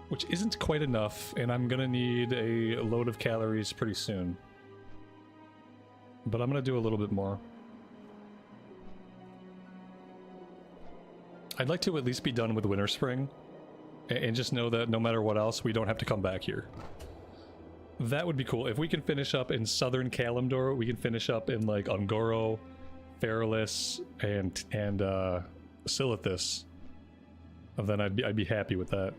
Speaker 1: Which isn't quite enough, and I'm gonna need a load of calories pretty soon. But I'm gonna do a little bit more. I'd like to at least be done with Winterspring, and just know that no matter what else, we don't have to come back here. That would be cool. If we can finish up in Southern Kalimdor, we can finish up in, like, Ungoro, Feralis, and Silithus, then I'd be happy with that.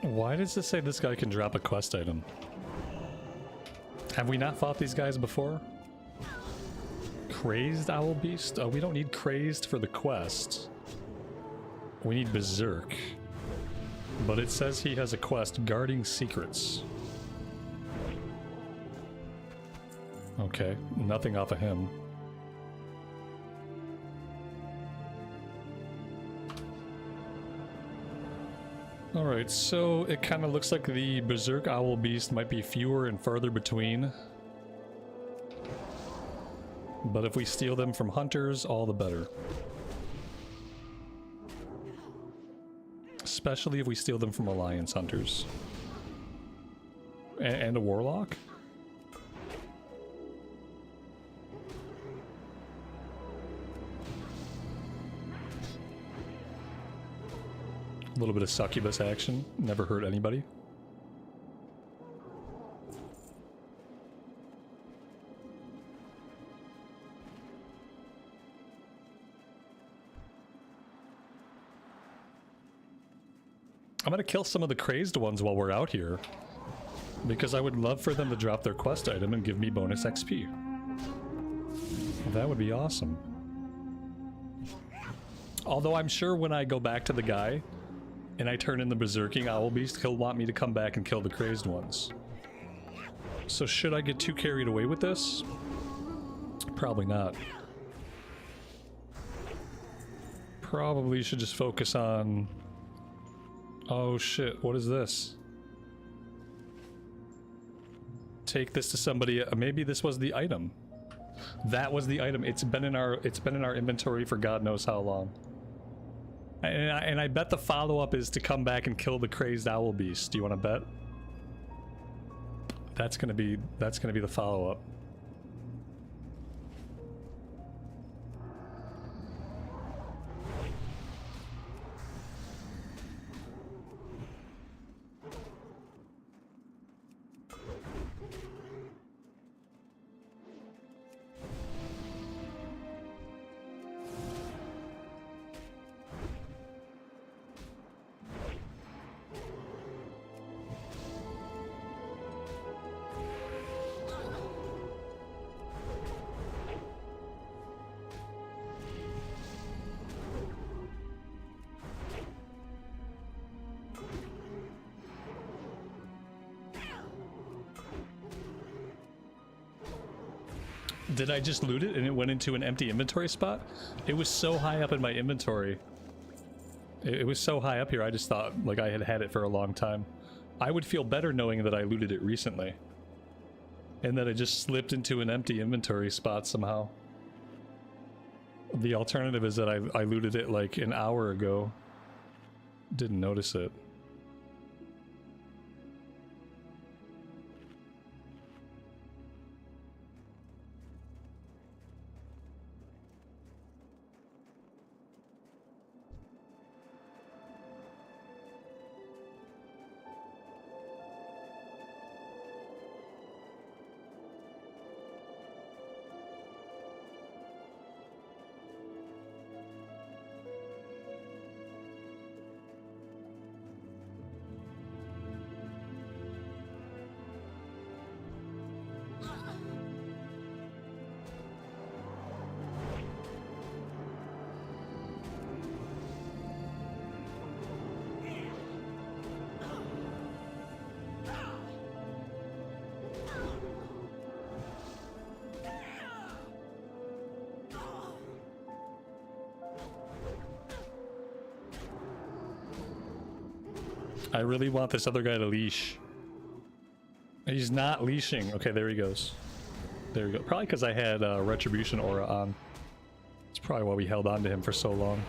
Speaker 1: Why does this say this guy can drop a quest item? Have we not fought these guys before? Crazed Owl Beast? Oh, we don't need Crazed for the quest. We need Berserk. But it says he has a quest, Guarding Secrets. Okay, nothing off of him. Alright, so it kind of looks like the Berserk Owl Beast might be fewer and farther between. But if we steal them from hunters, all the better. Especially if we steal them from Alliance hunters. And a Warlock? A little bit of succubus action. Never hurt anybody. I'm gonna kill some of the crazed ones while we're out here, because I would love for them to drop their quest item and give me bonus XP. That would be awesome. Although I'm sure when I go back to the guy and I turn in the Berserking Owl Beast, he'll want me to come back and kill the crazed ones. So should I get too carried away with this? Probably not. Probably should just focus on... Oh shit, what is this? Take this to somebody. Maybe this was the item. That was the item. It's been in our inventory for God knows how long. And I bet the follow-up is to come back and kill the crazed owl beast. Do you want to bet? That's gonna be the follow-up. Did I just loot it and it went into an empty inventory spot? It was so high up in my inventory. It was so high up here, I just thought like I had had it for a long time. I would feel better knowing that I looted it recently. And that it just slipped into an empty inventory spot somehow. The alternative is that I looted it like an hour ago. Didn't notice it. I really want this other guy to leash. He's not leashing. Okay, there he goes. There we go. Probably because I had Retribution Aura on. That's probably why we held on to him for so long.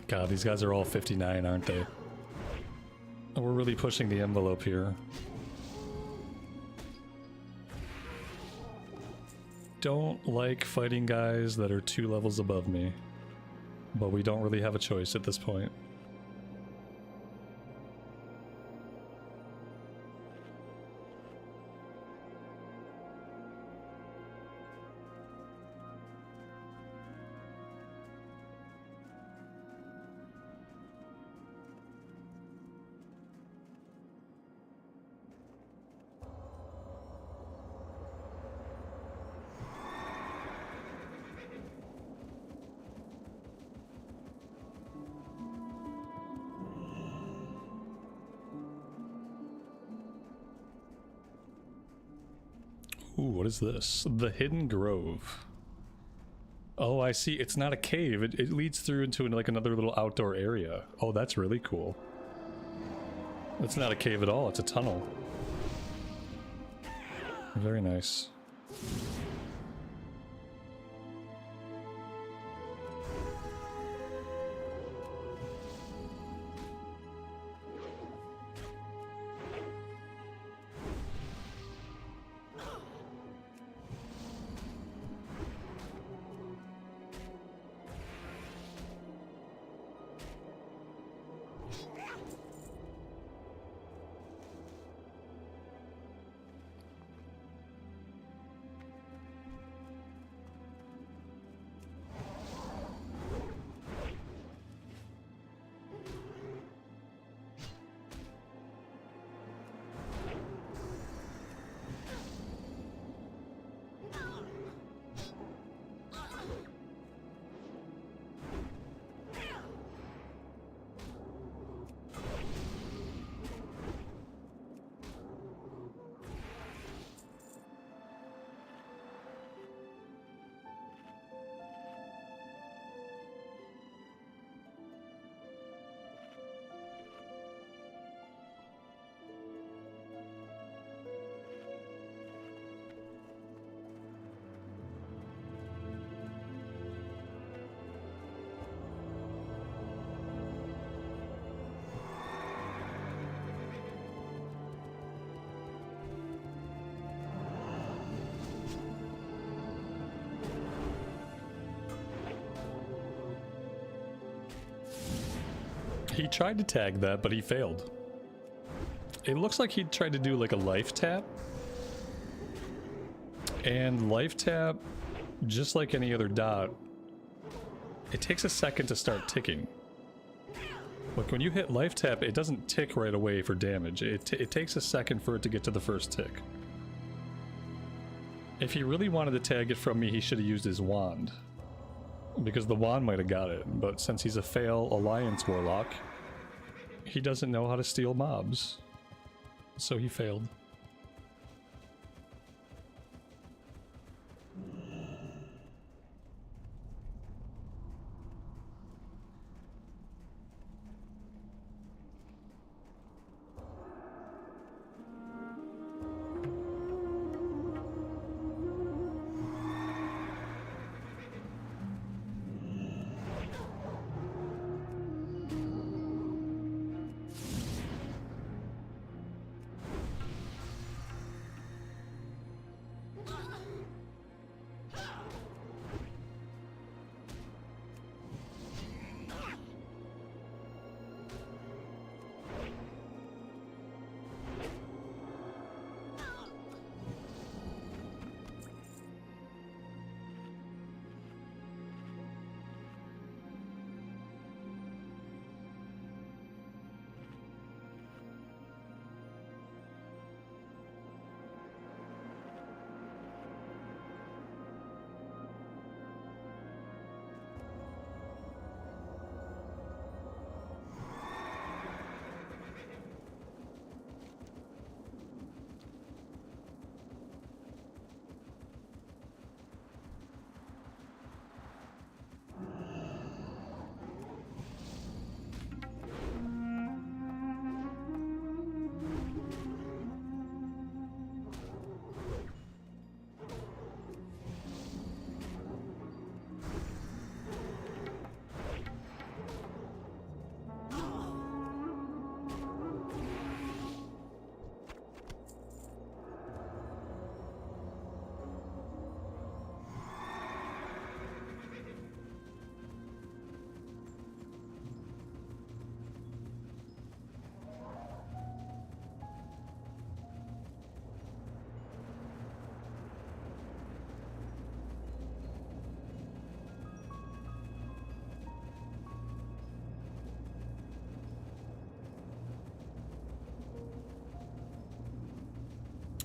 Speaker 1: God, these guys are all 59, aren't they? We're really pushing the envelope here. Don't like fighting guys that are 2 levels above me. But we don't really have a choice at this point. Ooh, what is this? The Hidden Grove. Oh, I see. It's not a cave. It leads through into like another little outdoor area. Oh, that's really cool. It's not a cave at all. It's a tunnel. Very nice. He tried to tag that, but he failed. It looks like he tried to do like a life tap. And life tap, just like any other dot, it takes a second to start ticking. Like when you hit life tap, it doesn't tick right away for damage. It takes a second for it to get to the first tick. If he really wanted to tag it from me, he should have used his wand. Because the wand might have got it, but since he's a fail Alliance Warlock, he doesn't know how to steal mobs. So he failed.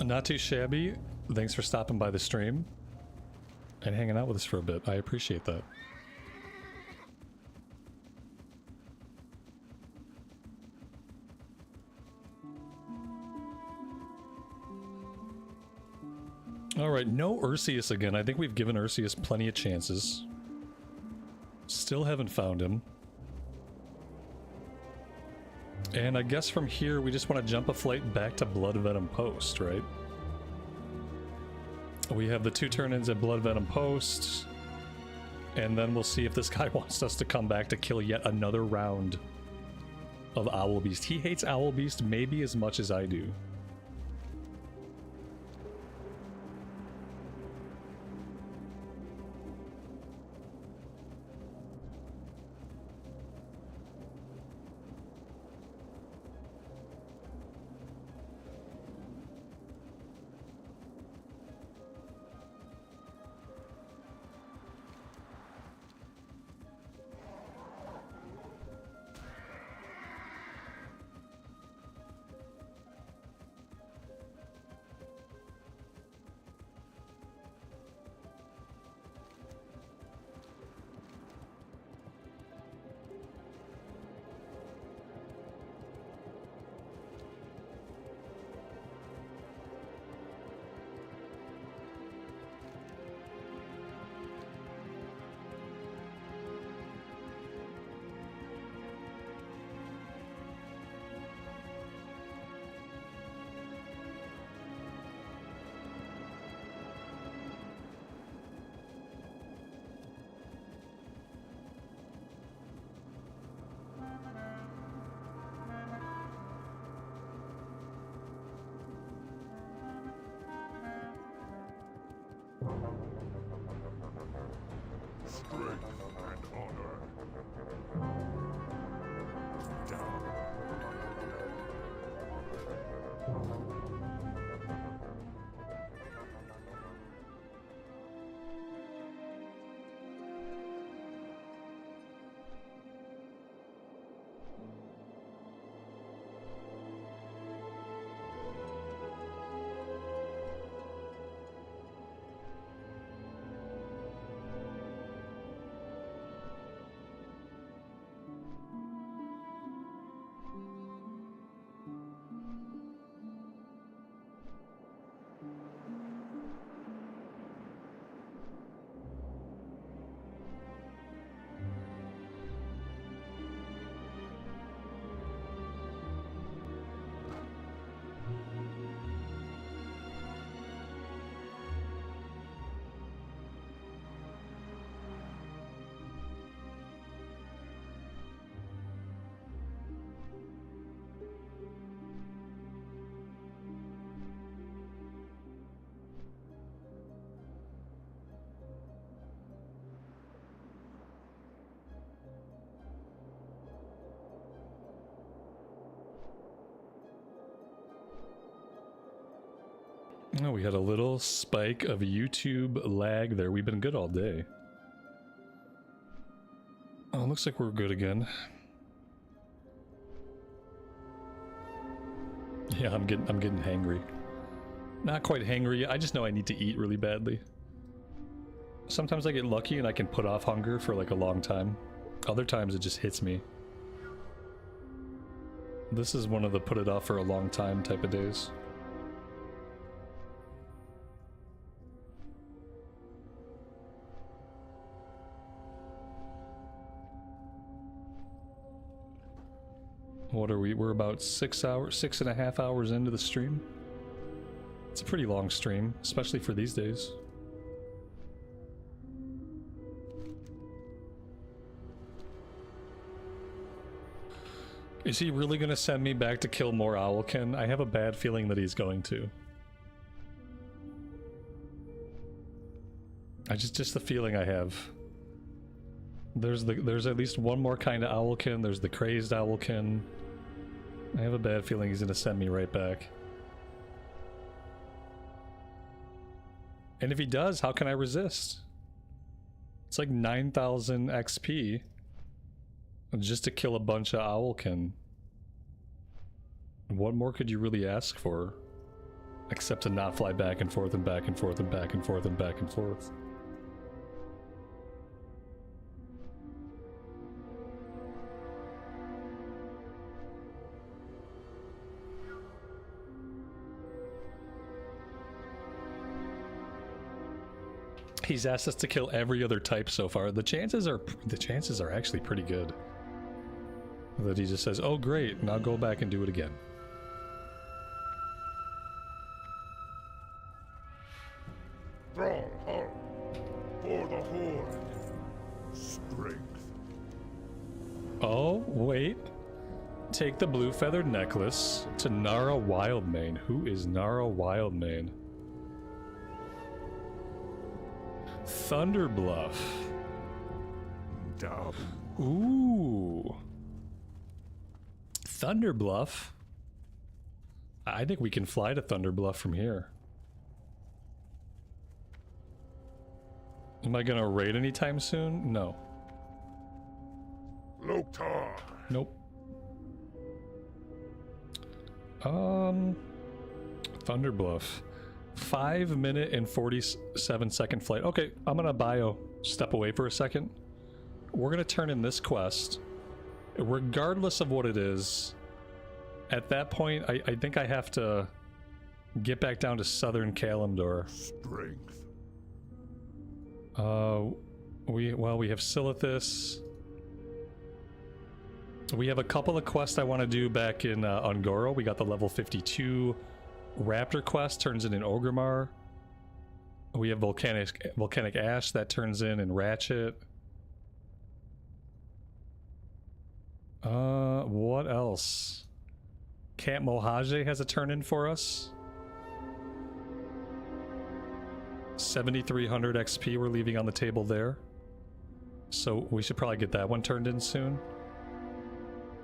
Speaker 1: Not too shabby. Thanks for stopping by the stream and hanging out with us for a bit. I appreciate that. Alright, no Ursius again. I think we've given Ursius plenty of chances. Still haven't found him. And I guess from here we just want to jump a flight back to Blood Venom Post, right? We have the 2 turn-ins at Blood Venom Post. And then we'll see if this guy wants us to come back to kill yet another round of Owl Beast. He hates Owl Beast maybe as much as I do.
Speaker 5: Strength and honor. Down.
Speaker 1: Oh, we had a little spike of YouTube lag there. We've been good all day. Oh, looks like we're good again. Yeah, I'm getting hangry. Not quite hangry. I just know I need to eat really badly. Sometimes I get lucky and I can put off hunger for like a long time. Other times it just hits me. This is one of the put it off for a long time type of days. What are we? We're about 6.5 hours into the stream. It's a pretty long stream, especially for these days. Is he really gonna send me back to kill more Owlkin? I have a bad feeling that he's going to. Just the feeling I have. There's at least one more kind of Owlkin. There's the crazed Owlkin. I have a bad feeling he's gonna send me right back. And if he does, how can I resist? It's like 9,000 XP just to kill a bunch of Owlkin. What more could you really ask for? Except to not fly back and forth and back and forth and back and forth and back and forth. He's asked us to kill every other type so far. The chances are actually pretty good. That he just says, "Oh great, now go back and do it again."
Speaker 5: Thrall hard. For the horde. Strength.
Speaker 1: Oh, wait. Take the blue feathered necklace to Nara Wildmane. Who is Nara Wildmane? Thunderbluff.
Speaker 5: Dab.
Speaker 1: Ooh. Thunderbluff. I think we can fly to Thunderbluff from here. Am I gonna raid anytime soon? No.
Speaker 5: Loktar.
Speaker 1: Nope. Thunderbluff. 5 minute and 47-second flight. Okay, I'm gonna bio step away for a second. We're gonna turn in this quest. Regardless of what it is, at that point, I think I have to get back down to Southern Kalimdor.
Speaker 5: Strength.
Speaker 1: We have Silithus. We have a couple of quests I want to do back in Ungoro. We got the level 52 Raptor quest, turns in Orgrimmar. We have Volcanic Ash that turns in Ratchet. What else? Camp Mohajé has a turn in for us. 7,300 XP we're leaving on the table there. So we should probably get that one turned in soon.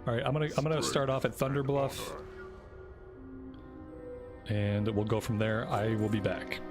Speaker 1: Alright, I'm gonna start off at Thunderbluff. And we'll go from there. I will be back.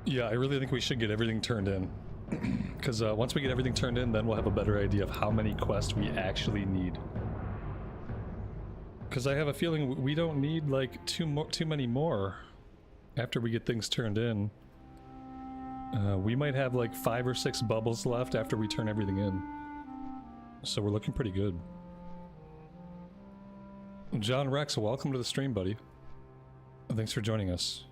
Speaker 1: Yeah, I really think we should get everything turned in. Because once we get everything turned in, then we'll have a better idea of how many quests we actually need. Because I have a feeling we don't need like too many more after we get things turned in. We might have like 5 or 6 bubbles left after we turn everything in. So we're looking pretty good. John Rex, welcome to the stream, buddy. Thanks for joining us.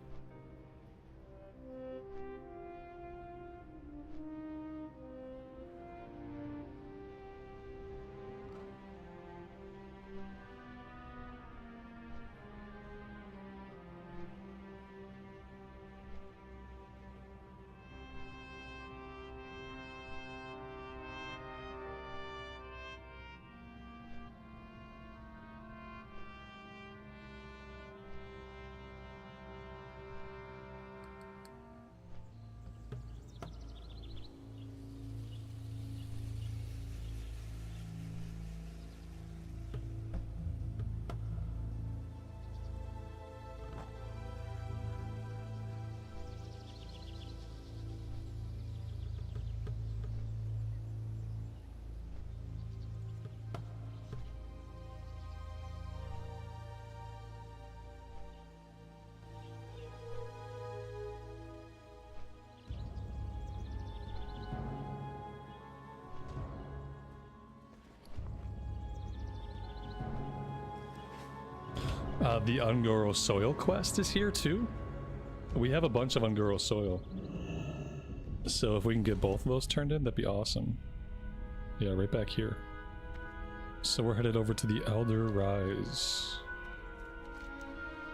Speaker 1: The Ungoro soil quest is here too. We have a bunch of Ungoro soil. So if we can get both of those turned in, that'd be awesome. Yeah, right back here. So we're headed over to the Elder Rise.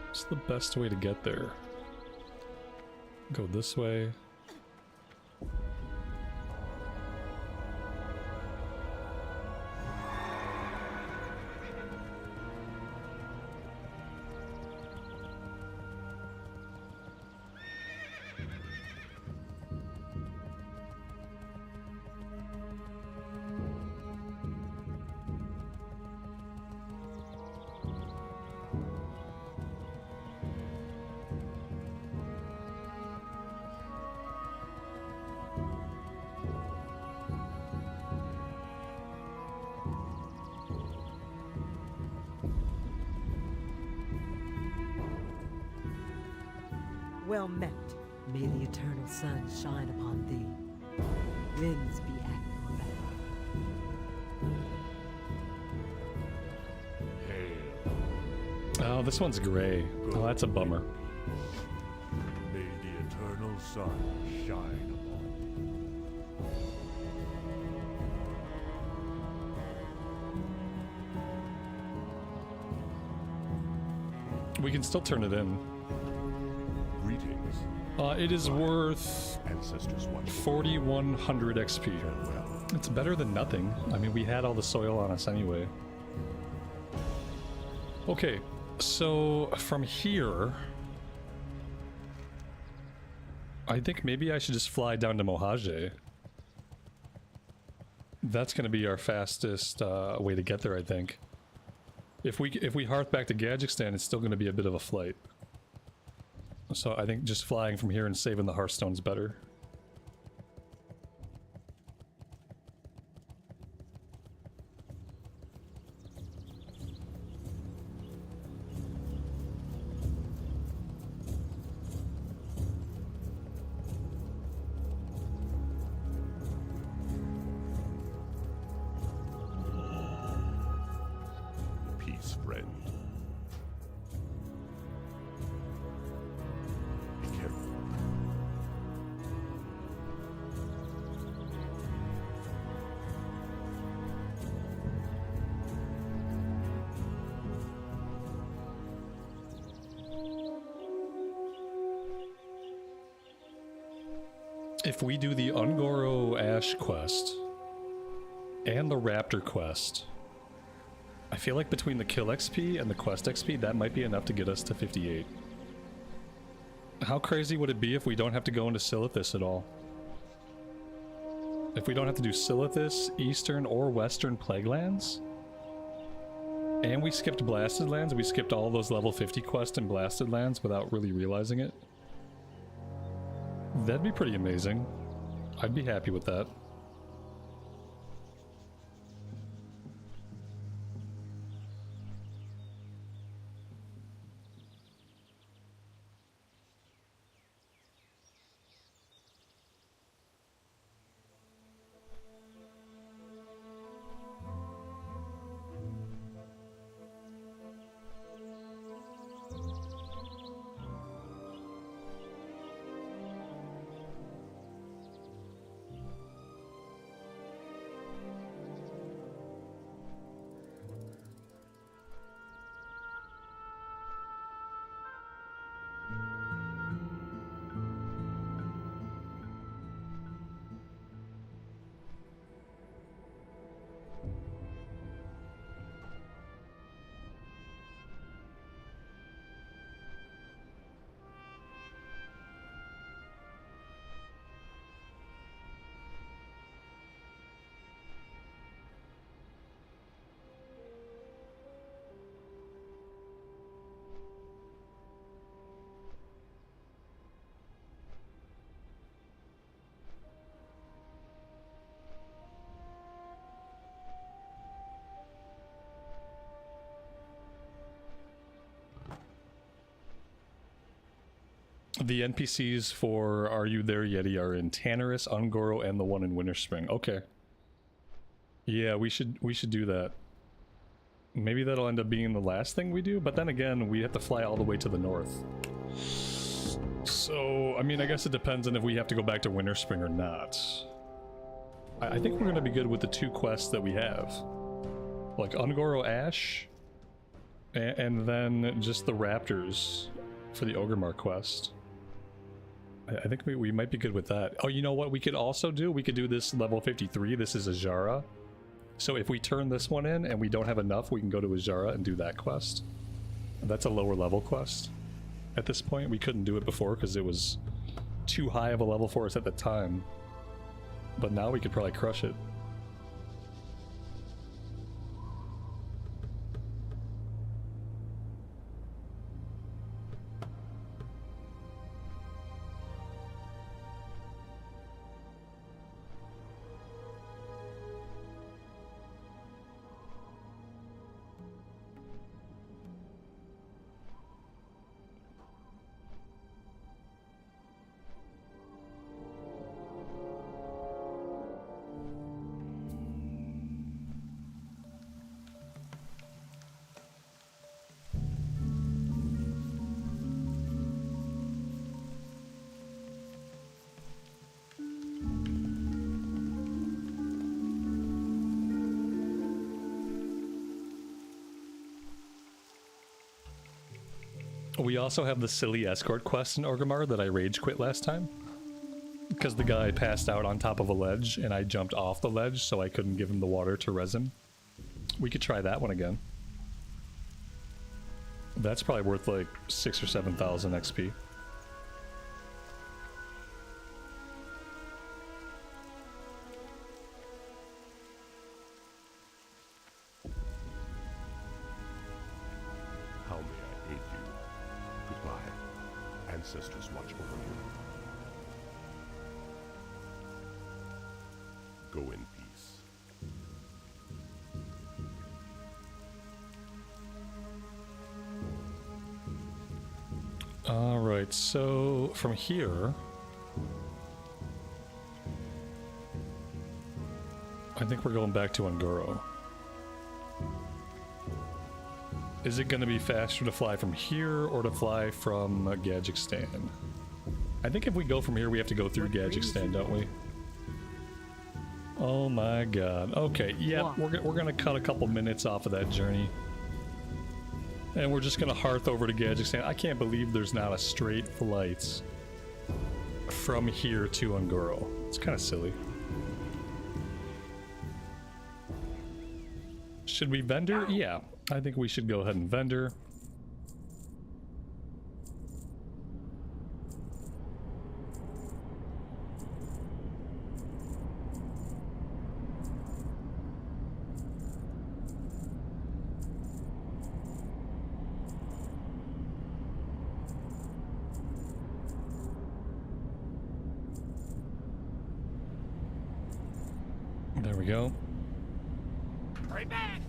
Speaker 1: What's the best way to get there? Go this way.
Speaker 7: Well met. May the eternal sun shine upon thee. Winds be at your back.
Speaker 5: Hail.
Speaker 1: Oh, this one's gray. Oh, that's a bummer.
Speaker 5: May the eternal sun shine upon
Speaker 1: We can still turn it in.
Speaker 5: Greetings.
Speaker 1: It is worth
Speaker 5: Ancestors watch.
Speaker 1: 4,100 XP.
Speaker 5: Farewell.
Speaker 1: It's better than nothing. I mean, we had all the soil on us anyway. Okay, so from here, I think maybe I should just fly down to Mojave. That's going to be our fastest way to get there, I think. If we hearth back to Gadgekstan, it's still going to be a bit of a flight. So I think just flying from here and saving the Hearthstone's better.
Speaker 5: Peace, friend. Be careful.
Speaker 1: If we do the Ungoro Ash quest and the Raptor quest, I feel like between the kill XP and the quest XP, that might be enough to get us to 58. How crazy would it be if we don't have to go into Silithus at all? If we don't have to do Silithus, Eastern, or Western Plaguelands? And we skipped Blasted Lands, we skipped all those level 50 quests in Blasted Lands without really realizing it? That'd be pretty amazing. I'd be happy with that. The NPCs for Are You There Yeti are in Tannerus, Ungoro, and the one in Winterspring. Okay. Yeah, we should do that. Maybe that'll end up being the last thing we do, but then again, we have to fly all the way to the north. So, I mean, I guess it depends on if we have to go back to Winterspring or not. I think we're gonna be good with the 2 quests that we have. Like Ungoro Ash, and then just the Raptors for the Ogremar quest. I think we might be good with that. Oh, you know what we could also do? We could do this level 53. This is Azara. So if we turn this one in and we don't have enough, we can go to Azara and do that quest. That's a lower level quest. At this point, we couldn't do it before because it was too high of a level for us at the time. But now we could probably crush it. We also have the silly escort quest in Orgrimmar that I rage quit last time. Because the guy passed out on top of a ledge and I jumped off the ledge so I couldn't give him the water to res him. We could try that one again. That's probably worth like 6,000 or 7,000 XP.
Speaker 5: How may I aid you? Goodbye. Ancestors watch over you. Go in peace.
Speaker 1: Alright, so from here... I think we're going back to Ungoro. Is it going to be faster to fly from here or to fly from Gadgekstan? I think if we go from here, we have to go through Gadgekstan, don't we? Oh my god. Okay, yeah, we're going to cut a couple minutes off of that journey. And we're just going to hearth over to Gadgekstan. I can't believe there's not a straight flight from here to Ungoro. It's kind of silly. Should we vendor? Yeah. I think we should go ahead and vendor. we go.
Speaker 2: Right back!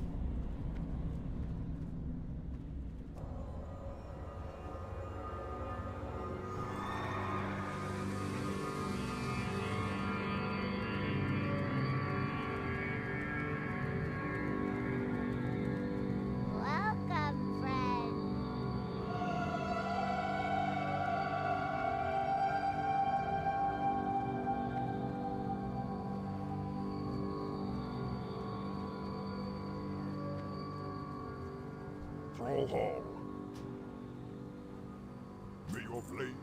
Speaker 3: Welcome, friend.
Speaker 5: Throw hall. May your blade.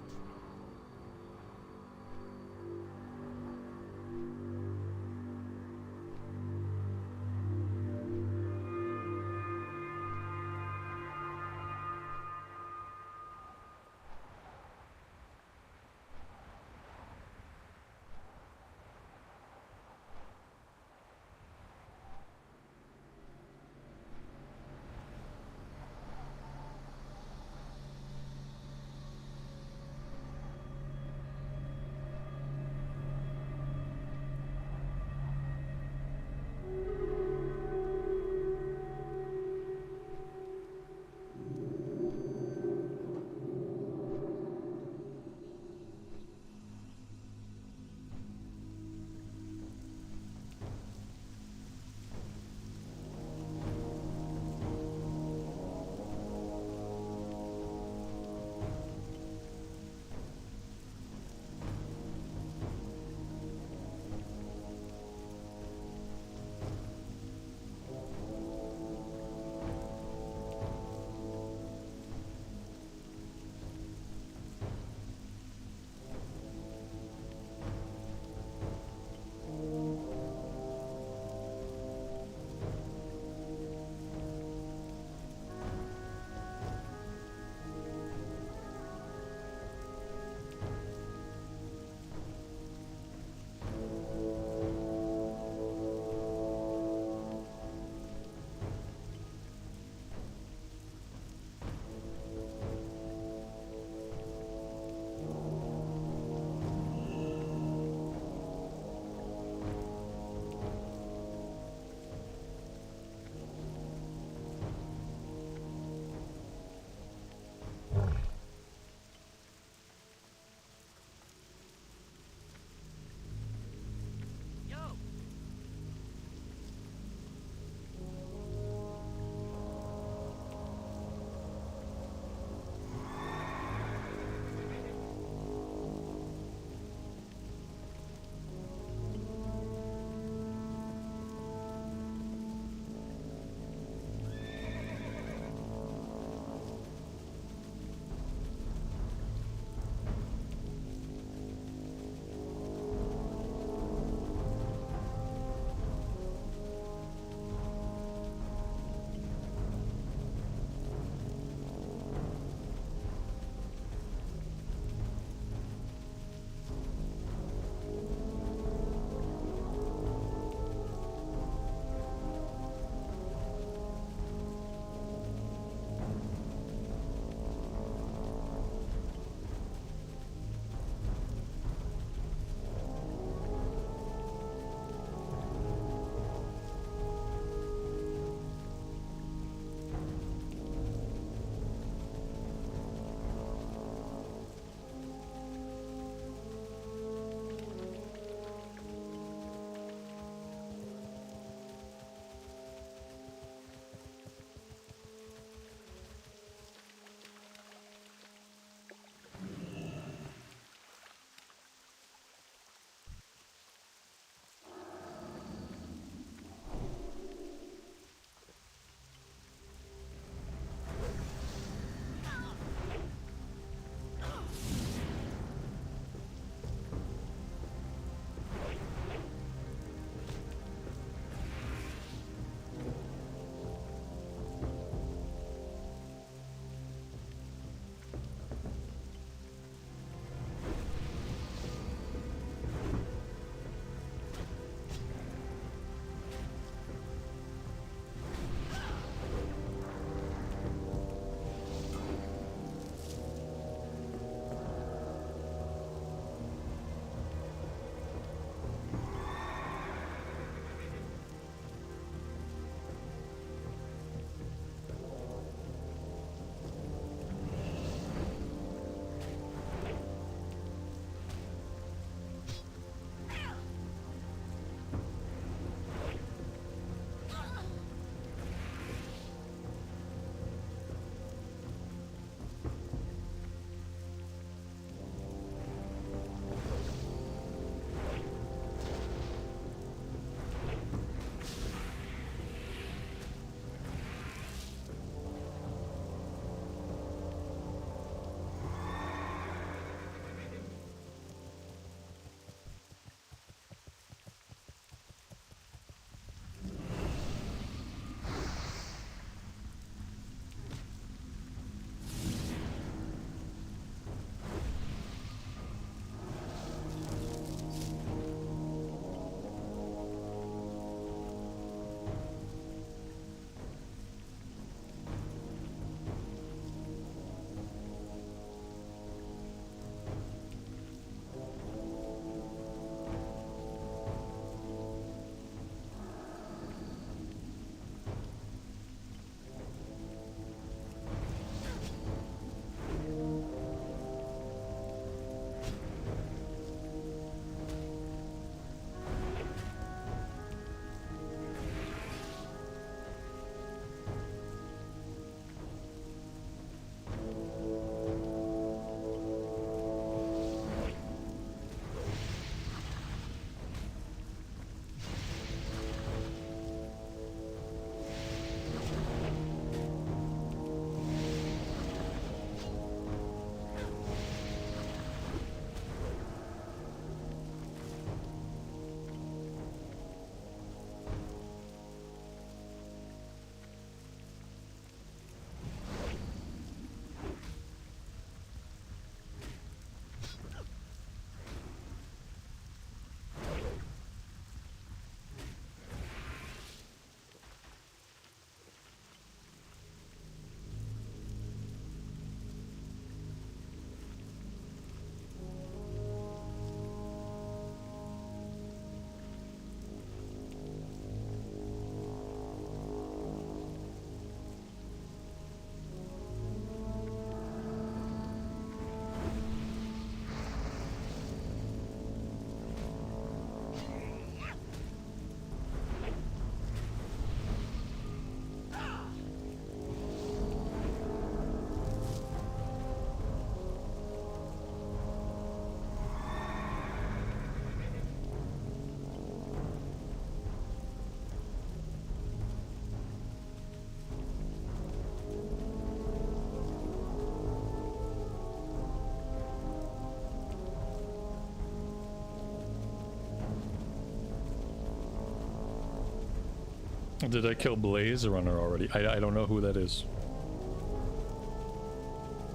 Speaker 1: Did I kill Blaze Runner already? I don't know who that is.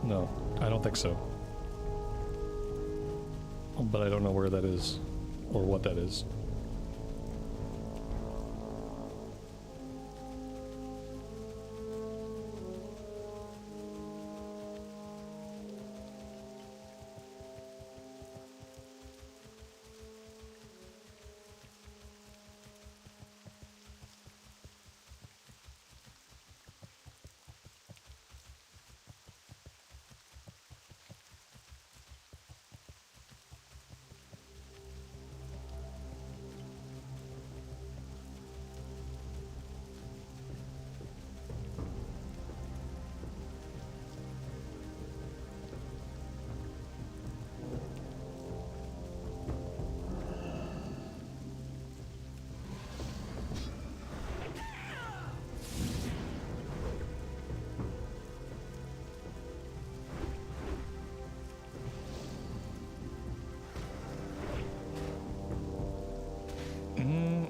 Speaker 1: No, I don't think so. But I don't know where that is, or what that is.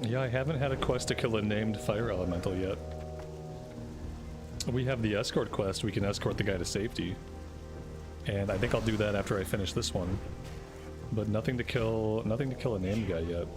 Speaker 1: Yeah, I haven't had a quest to kill a named fire elemental yet. We have the escort quest, we can escort the guy to safety. And I think I'll do that after I finish this one. But nothing to kill a named guy yet.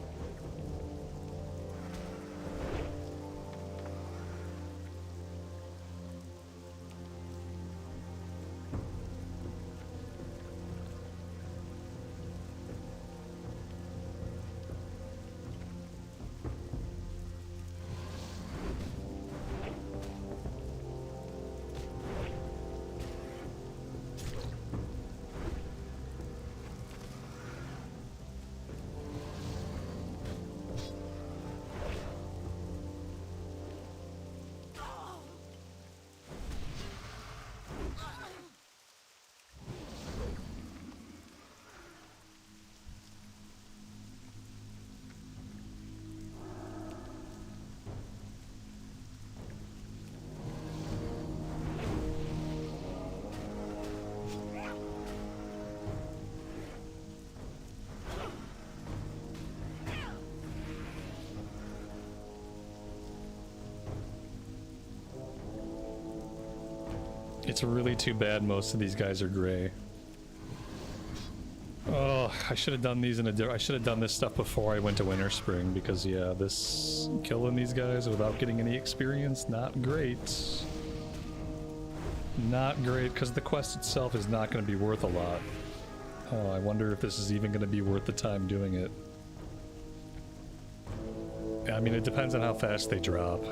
Speaker 1: It's really too bad most of these guys are gray. Oh, I should have done these I should have done this stuff before I went to Winterspring, because yeah, this killing these guys without getting any experience, not great. Not great, because the quest itself is not going to be worth a lot. Oh, I wonder if this is even going to be worth the time doing it. I mean, it depends on how fast they drop.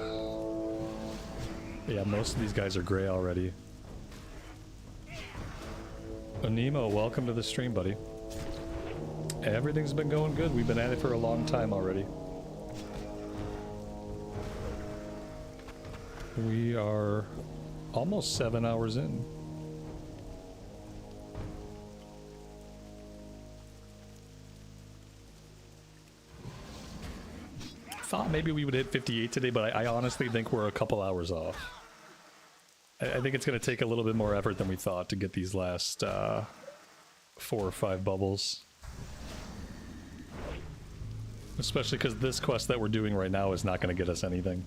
Speaker 1: Yeah, most of these guys are gray already. Onemo, welcome to the stream, buddy. Everything's been going good. We've been at it for a long time already. We are almost 7 hours in. Thought maybe we would hit 58 today, but I honestly think we're a couple hours off. I think it's going to take a little bit more effort than we thought to get these last 4 or 5 bubbles. Especially because this quest that we're doing right now is not going to get us anything.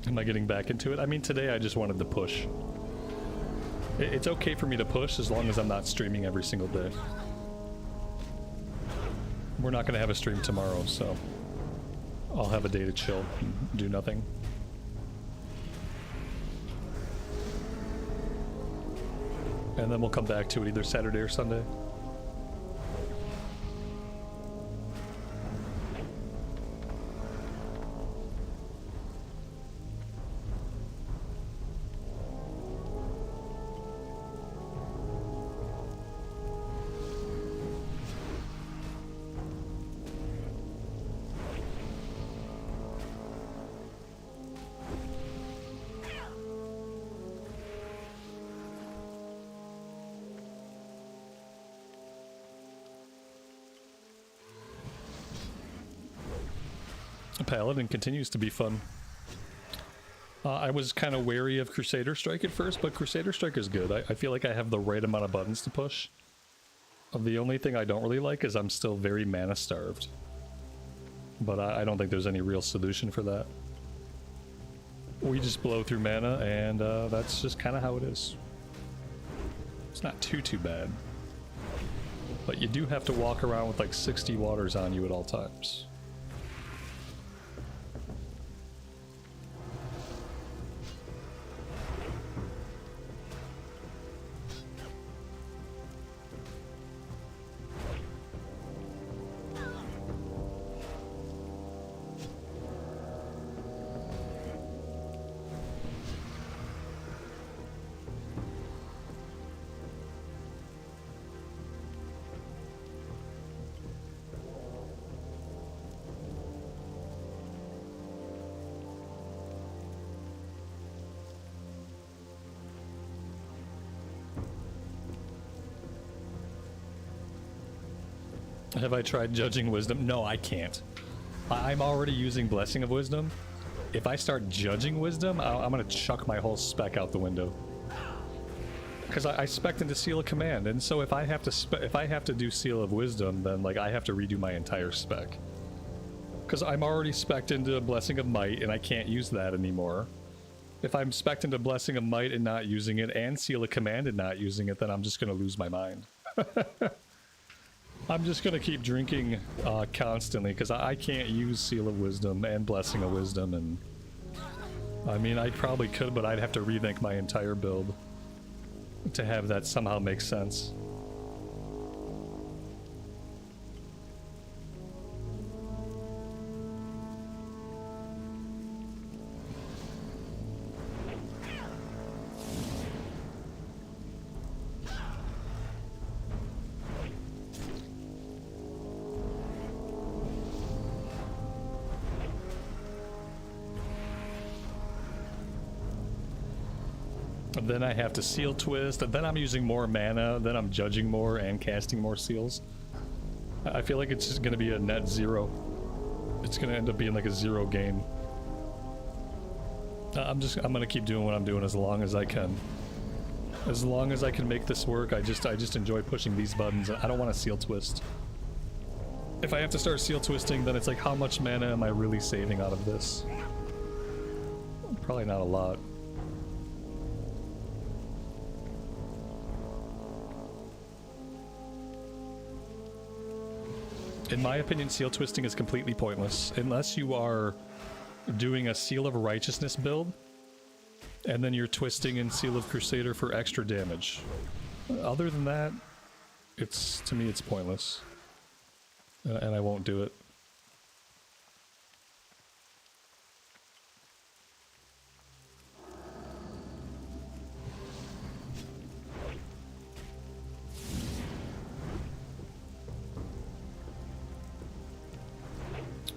Speaker 1: Am I getting back into it? I mean, today I just wanted to push. It's okay for me to push as long as I'm not streaming every single day. We're not going to have a stream tomorrow, so I'll have a day to chill and do nothing. And then we'll come back to it either Saturday or Sunday. Paladin continues to be fun. I was kind of wary of Crusader Strike at first, but Crusader Strike is good. I feel like I have the right amount of buttons to push. The only thing I don't really like is I'm still very mana starved. But I don't think there's any real solution for that. We just blow through mana, and that's just kind of how it is. It's not too bad. But you do have to walk around with like 60 waters on you at all times. Have I tried judging wisdom? No, I can't. I'm already using Blessing of Wisdom. If I start judging wisdom, I'm gonna chuck my whole spec out the window. Because I spec'd into Seal of Command, and so if I have to do Seal of Wisdom, then like I have to redo my entire spec. Because I'm already spec'd into Blessing of Might, and I can't use that anymore. If I'm spec'd into Blessing of Might and not using it, and Seal of Command and not using it, then I'm just gonna lose my mind. I'm just gonna keep drinking constantly because I can't use Seal of Wisdom and Blessing of Wisdom, and I mean I probably could, but I'd have to rethink my entire build to have that somehow make sense. Then I have to Seal Twist, and then I'm using more mana, then I'm judging more and casting more seals. I feel like it's just going to be a net zero. It's going to end up being like a zero game. I'm going to keep doing what I'm doing as long as I can. As long as I can make this work, I just enjoy pushing these buttons. I don't want to Seal Twist. If I have to start Seal Twisting, then it's like, how much mana am I really saving out of this? Probably not a lot. In my opinion, Seal Twisting is completely pointless, unless you are doing a Seal of Righteousness build, and then you're twisting in Seal of Crusader for extra damage. Other than that, to me it's pointless. And I won't do it.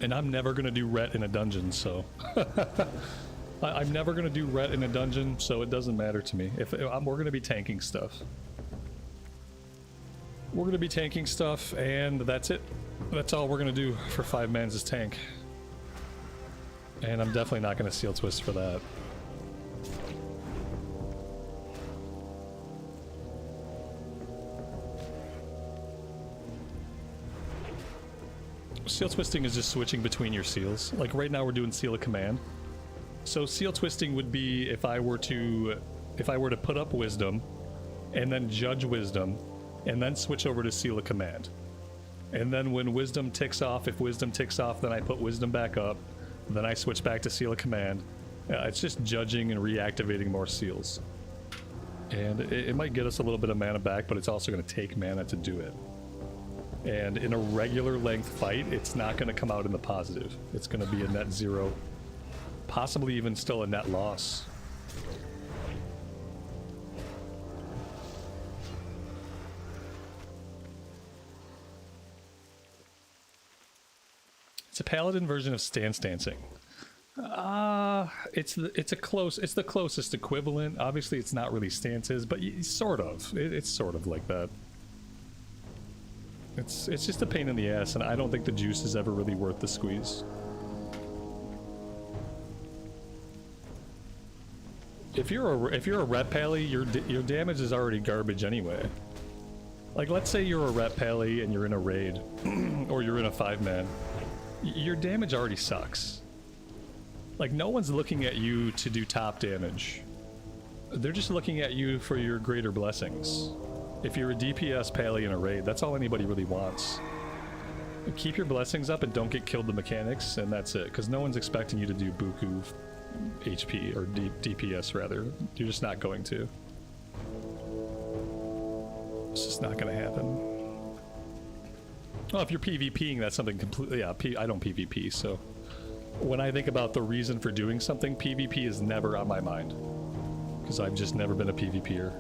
Speaker 1: And I'm never going to do Ret in a dungeon, so... I'm never going to do Ret in a dungeon, so it doesn't matter to me. We're going to be tanking stuff. We're going to be tanking stuff, and that's it. That's all we're going to do for 5 mans is tank. And I'm definitely not going to Seal Twist for that. Seal Twisting is just switching between your seals. Like right now we're doing Seal of Command. So Seal Twisting would be if I were to put up Wisdom and then judge Wisdom and then switch over to Seal of Command. And then when Wisdom ticks off, if Wisdom ticks off, then I put Wisdom back up. Then I switch back to Seal of Command. It's just judging and reactivating more seals. And it might get us a little bit of mana back, but it's also going to take mana to do it. And in a regular length fight, it's not going to come out in the positive. It's going to be a net zero. Possibly even still a net loss. It's a Paladin version of Stance Dancing. It's the closest equivalent. Obviously, it's not really stances, but sort of. It's sort of like that. It's just a pain in the ass, and I don't think the juice is ever really worth the squeeze. if you're a ret pally, your damage is already garbage anyway. Like, let's say you're a ret pally and you're in a raid, or you're in a 5-man. Your damage already sucks. Like, no one's looking at you to do top damage. They're just looking at you for your greater blessings. If you're a DPS pally in a raid, that's all anybody really wants. Keep your blessings up and don't get killed the mechanics, and that's it. Because no one's expecting you to do buku HP, or DPS rather. You're just not going to. It's just not going to happen. Well, if you're PvPing, that's something completely... Yeah, I don't PvP, so... When I think about the reason for doing something, PvP is never on my mind. Because I've just never been a PvPer.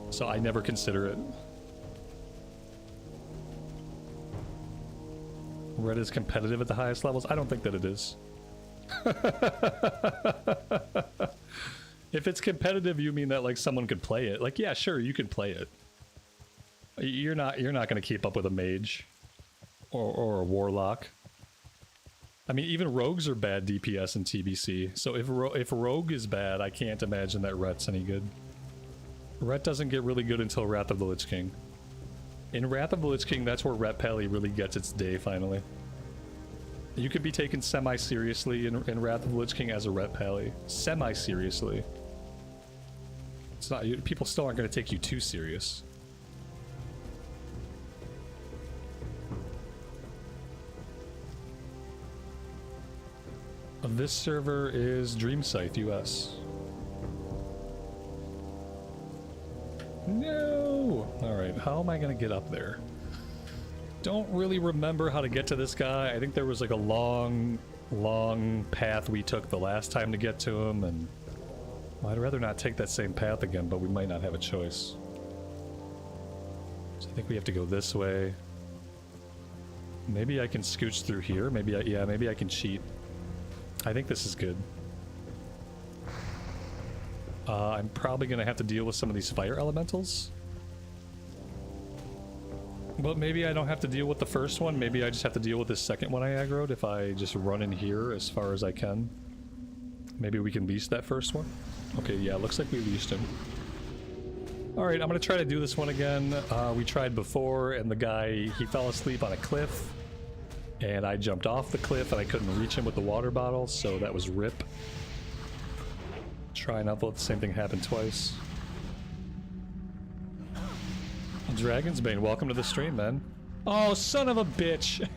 Speaker 1: So I never consider it. Red is competitive at the highest levels? I don't think that it is. If it's competitive, you mean that like someone could play it. Like, yeah, sure, you can play it. You're not going to keep up with a mage or a warlock. I mean, even rogues are bad DPS in TBC. So if rogue is bad, I can't imagine that Ret's any good. Ret doesn't get really good until Wrath of the Lich King. In Wrath of the Lich King, that's where Ret Pally really gets its day, finally. You could be taken semi-seriously in Wrath of the Lich King as a Ret Pally. Semi-seriously. It's not... People still aren't going to take you too serious. This server is Dreamcythe US. No! Alright, how am I gonna get up there? Don't really remember how to get to this guy. I think there was like a long path we took the last time to get to him, and I'd rather not take that same path again, but we might not have a choice. So I think we have to go this way. Maybe I can scooch through here. Maybe I can cheat. I think this is good. I'm probably gonna have to deal with some of these fire elementals. But maybe I don't have to deal with the first one. Maybe I just have to deal with this second one I aggroed if I just run in here as far as I can. Maybe we can leash that first one. Okay, yeah, looks like we leashed him. Alright, I'm gonna try to do this one again. We tried before, and the guy, he fell asleep on a cliff. And I jumped off the cliff and I couldn't reach him with the water bottle, so that was RIP. Try not to let the same thing happen twice. Dragon's Bane, welcome to the stream, man. Oh, son of a bitch!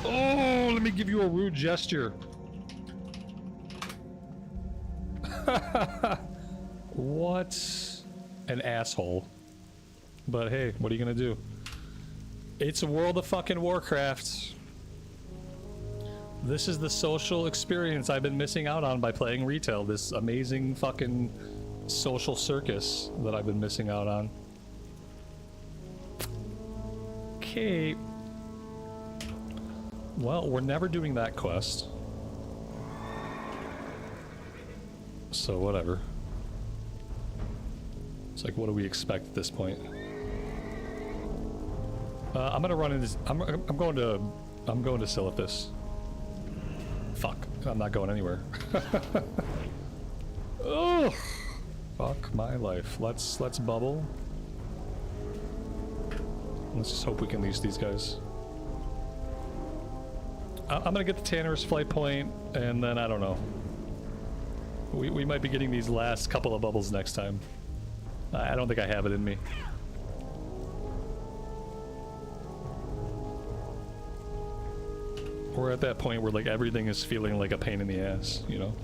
Speaker 1: Oh, let me give you a rude gesture. What an asshole. But hey, what are you gonna do? It's a world of fucking Warcraft. This is the social experience I've been missing out on by playing retail. This amazing fucking social circus that I've been missing out on. Okay. Well, we're never doing that quest. So whatever. It's like, what do we expect at this point? I'm gonna run into... I'm going to Silithus. Fuck. I'm not going anywhere. Oh, fuck my life. Let's bubble. Let's just hope we can leash these guys. I'm gonna get the Tanner's flight point, and then I don't know. We might be getting these last couple of bubbles next time. I don't think I have it in me. We're at that point where like everything is feeling like a pain in the ass, you know?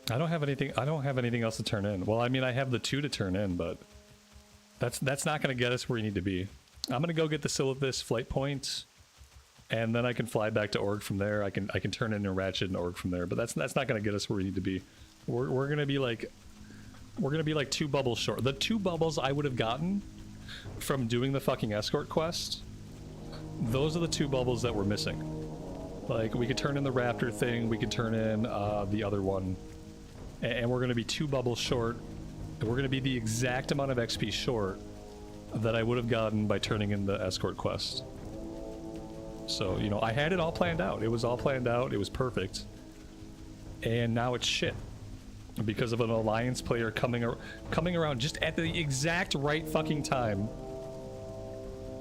Speaker 1: I don't have anything else to turn in. Well, I mean, I have the 2 to turn in, but that's not going to get us where we need to be. I'm going to go get the Silithus flight point, and then I can fly back to Org from there. I can turn in a Ratchet and Org from there, but that's not going to get us where we need to be. We're going to be like 2 bubbles short. The 2 bubbles I would have gotten from doing the fucking escort quest, those are the 2 bubbles that we're missing. Like, we could turn in the Raptor thing, we could turn in the other one, and we're going to be 2 bubbles short we're going to be the exact amount of XP short that I would have gotten by turning in the escort quest. So, you know, I had it all planned out. It was all planned out. It was perfect. And now it's shit. Because of an alliance player coming around just at the exact right fucking time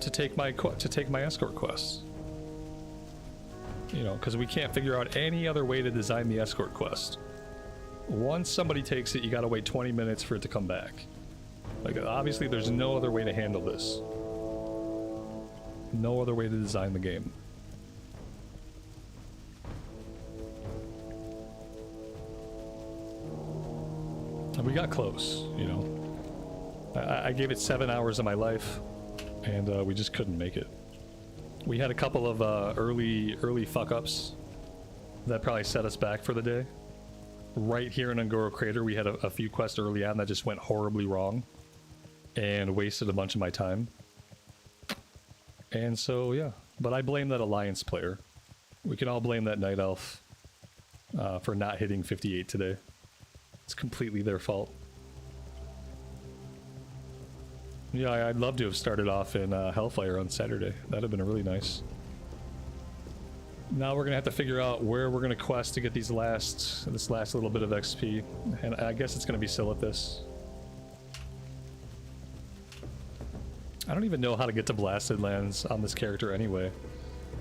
Speaker 1: to take my escort quest. You know, because we can't figure out any other way to design the escort quest. Once somebody takes it, you gotta wait 20 minutes for it to come back. Like, obviously there's no other way to handle this. No other way to design the game. And we got close, you know. I gave it 7 hours of my life, and we just couldn't make it. We had a couple of early fuck-ups that probably set us back for the day. Right here in Ungoro Crater, we had a few quests early on that just went horribly wrong and wasted a bunch of my time. And so, yeah. But I blame that Alliance player. We can all blame that Night Elf for not hitting 58 today. It's completely their fault. Yeah, I'd love to have started off in Hellfire on Saturday. That'd have been really nice. Now we're gonna have to figure out where we're gonna quest to get this last little bit of XP, and I guess it's gonna be Silithus. I don't even know how to get to Blasted Lands on this character anyway.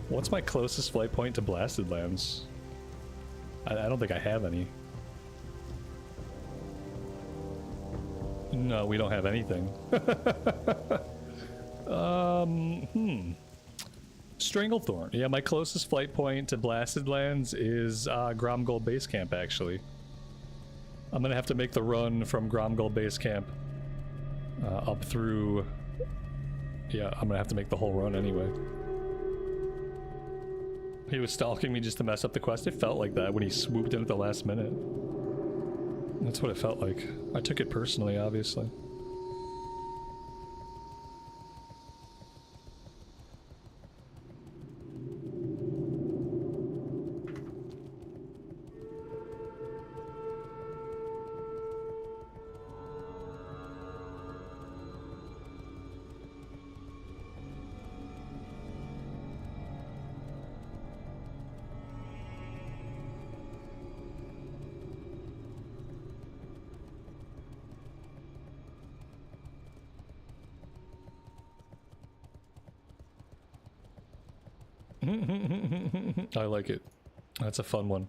Speaker 1: What's my closest flight point to Blasted Lands? I don't think I have any. No, we don't have anything. Stranglethorn. Yeah, my closest flight point to Blasted Lands is Gromgold Base Camp, actually. I'm gonna have to make the run from Gromgold Base Camp up through... Yeah, I'm gonna have to make the whole run anyway. He was stalking me just to mess up the quest. It felt like that when he swooped in at the last minute. That's what it felt like. I took it personally, obviously. I like it. That's a fun one.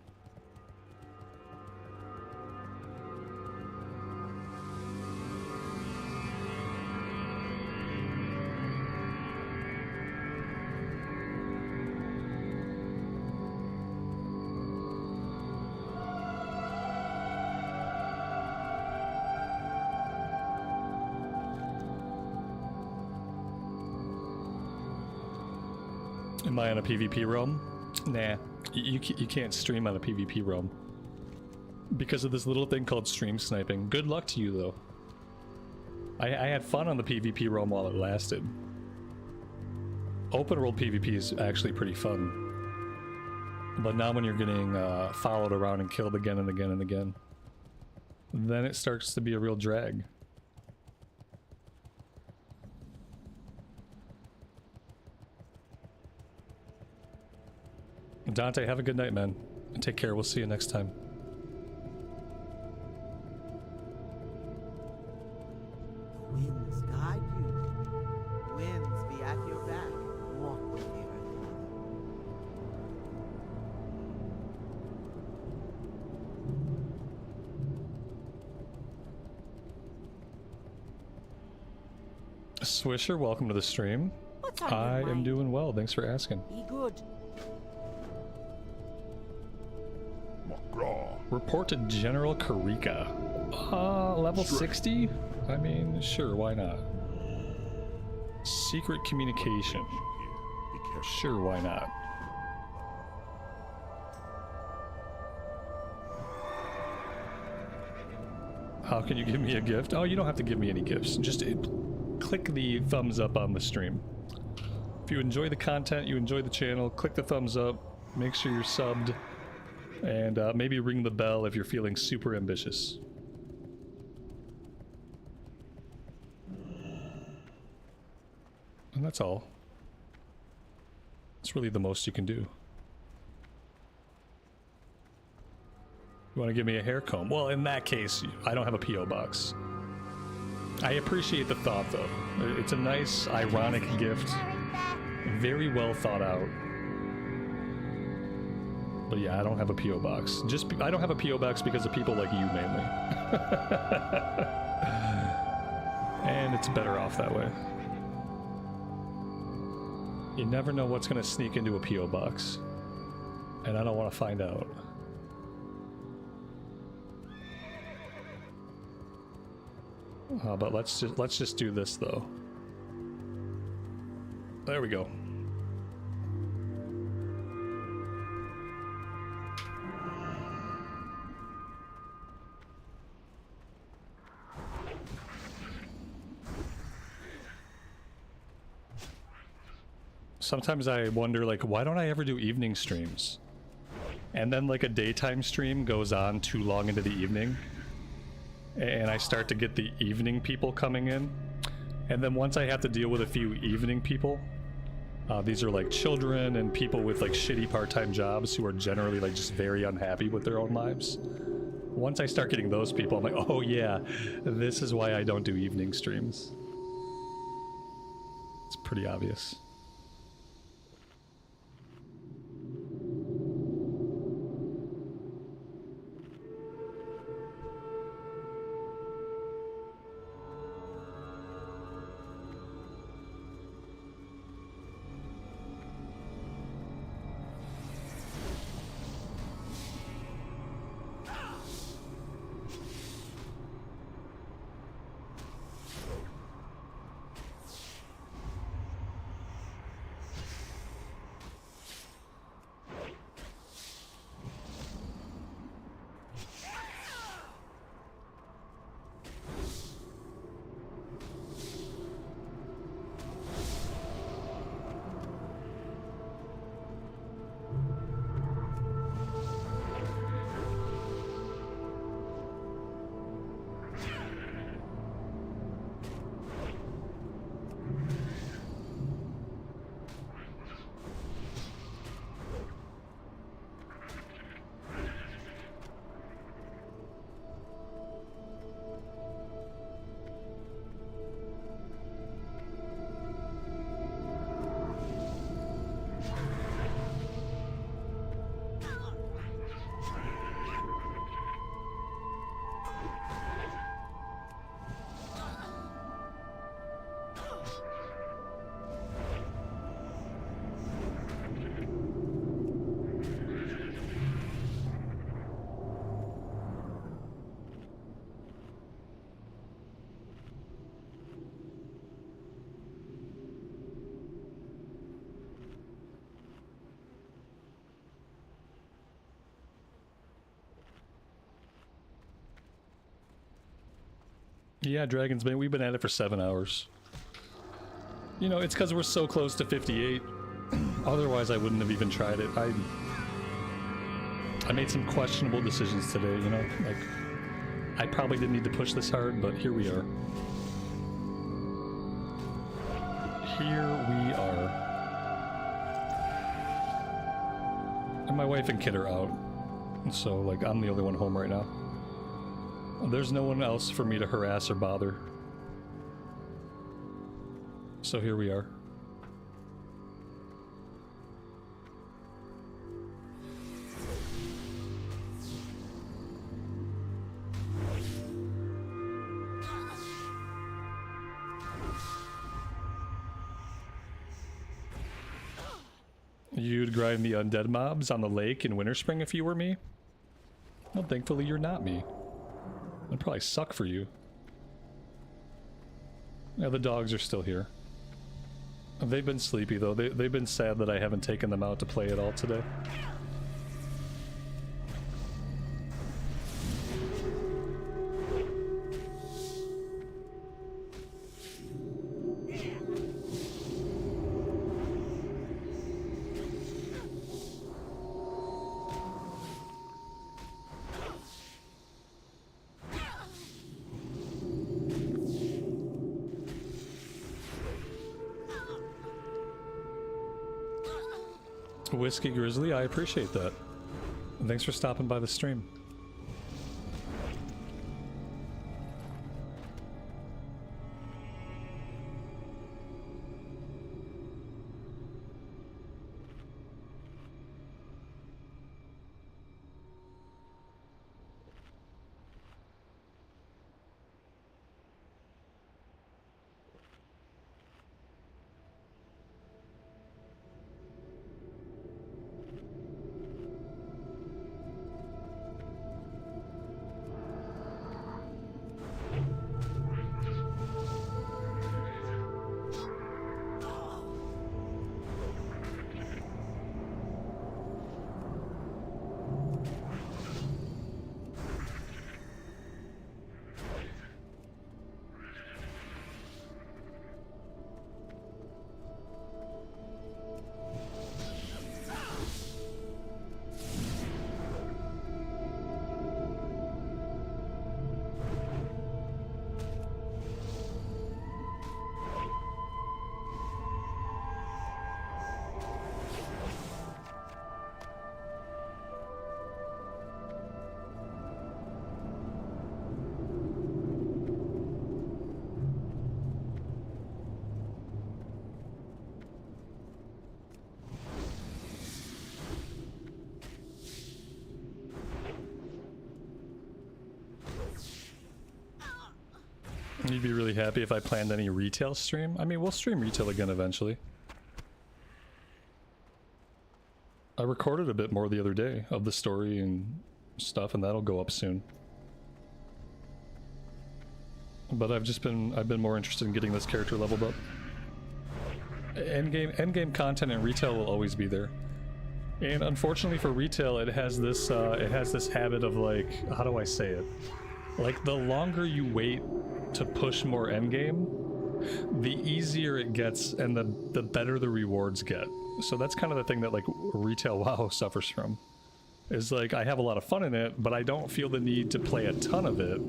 Speaker 1: Am I on a PvP realm? Nah, you can't stream on a PvP realm because of this little thing called stream sniping. Good luck to you, though. I had fun on the PvP realm while it lasted. Open world PvP is actually pretty fun. But now when you're getting followed around and killed again and again and again, then it starts to be a real drag. Dante, have a good night, man. Take care. We'll see you next time.
Speaker 4: Winds guide you. Winds be at your back. Walk with the earth mother.
Speaker 1: Swisher, welcome to the stream.
Speaker 6: What's on
Speaker 1: I
Speaker 6: your
Speaker 1: am
Speaker 6: mind?
Speaker 1: doing well. Thanks for asking.
Speaker 6: Be good.
Speaker 1: Report to General Karika. Level 60? I mean, sure, why not? Secret communication.
Speaker 5: Be careful.
Speaker 1: Sure, why not? How can you give me a gift? Oh, you don't have to give me any gifts. Just click the thumbs up on the stream. If you enjoy the content, you enjoy the channel, click the thumbs up, make sure you're subbed, and maybe ring the bell if you're feeling super ambitious. And that's all. It's really the most you can do. You want to give me a hair comb? Well, in that case, I don't have a P.O. box. I appreciate the thought, though. It's a nice, ironic gift. Very well thought out. But yeah, I don't have a P.O. box. I don't have a P.O. box because of people like you, mainly. And it's better off that way. You never know what's going to sneak into a P.O. box. And I don't want to find out. But let's just do this, though. There we go. Sometimes I wonder, like, why don't I ever do evening streams? And then, like, a daytime stream goes on too long into the evening. And I start to get the evening people coming in. And then once I have to deal with a few evening people, these are like children and people with like shitty part-time jobs who are generally like just very unhappy with their own lives. Once I start getting those people, I'm like, oh yeah, this is why I don't do evening streams. It's pretty obvious. Yeah, Dragon's Bane, we've been at it for 7 hours. You know, it's because we're so close to 58. Otherwise, I wouldn't have even tried it. I made some questionable decisions today, you know? Like, I probably didn't need to push this hard, but here we are. Here we are. And my wife and kid are out. So, like, I'm the only one home right now. There's no one else for me to harass or bother. So here we are. You'd grind the undead mobs on the lake in Winterspring if you were me? Well, thankfully you're not me. That'd probably suck for you. Yeah, the dogs are still here. They've been sleepy though. They've been sad that I haven't taken them out to play at all today. Whiskey Grizzly, I appreciate that. Thanks for stopping by the stream. You'd be really happy if I planned any retail stream? I mean, we'll stream retail again eventually. I recorded a bit more the other day of the story and stuff, and that'll go up soon. But I've been more interested in getting this character leveled up. Endgame content and retail will always be there. And unfortunately for retail, it has this habit of, like, how do I say it? Like, the longer you wait to push more endgame, the easier it gets and the better the rewards get. So that's kind of the thing that, like, retail WoW suffers from. Is, like, I have a lot of fun in it, but I don't feel the need to play a ton of it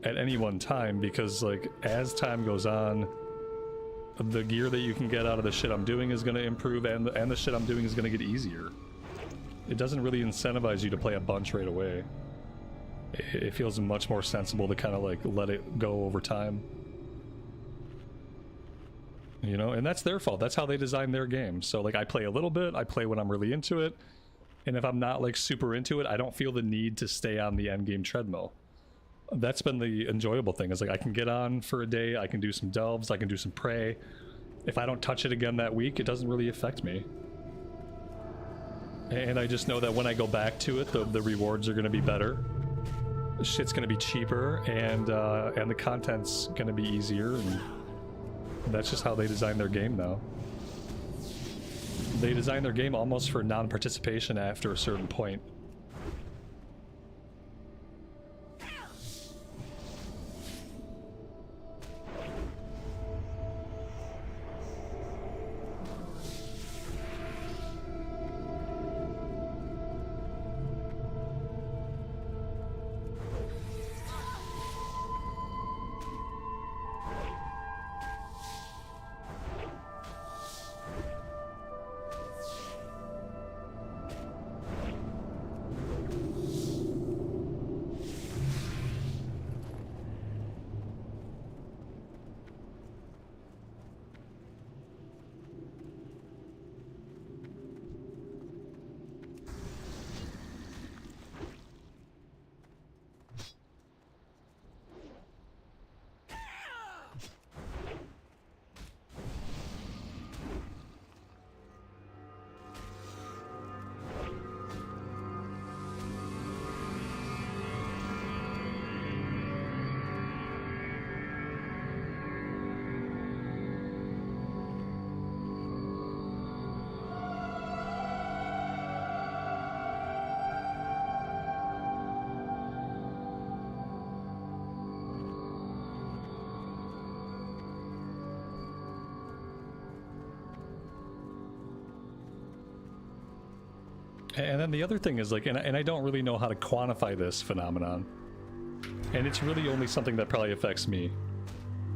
Speaker 1: at any one time, because, like, as time goes on, the gear that you can get out of the shit I'm doing is going to improve, and the shit I'm doing is going to get easier. It doesn't really incentivize you to play a bunch right away. It feels much more sensible to kind of, like, let it go over time. You know, and that's their fault. That's how they design their game. So, like, I play a little bit, I play when I'm really into it, and if I'm not, like, super into it, I don't feel the need to stay on the endgame treadmill. That's been the enjoyable thing, is, like, I can get on for a day, I can do some delves, I can do some prey. If I don't touch it again that week, it doesn't really affect me. And I just know that when I go back to it, the rewards are going to be better. Shit's going to be cheaper, and the content's going to be easier, and that's just how they design their game now. They design their game almost for non-participation after a certain point. And then the other thing is, like, and I don't really know how to quantify this phenomenon. And it's really only something that probably affects me.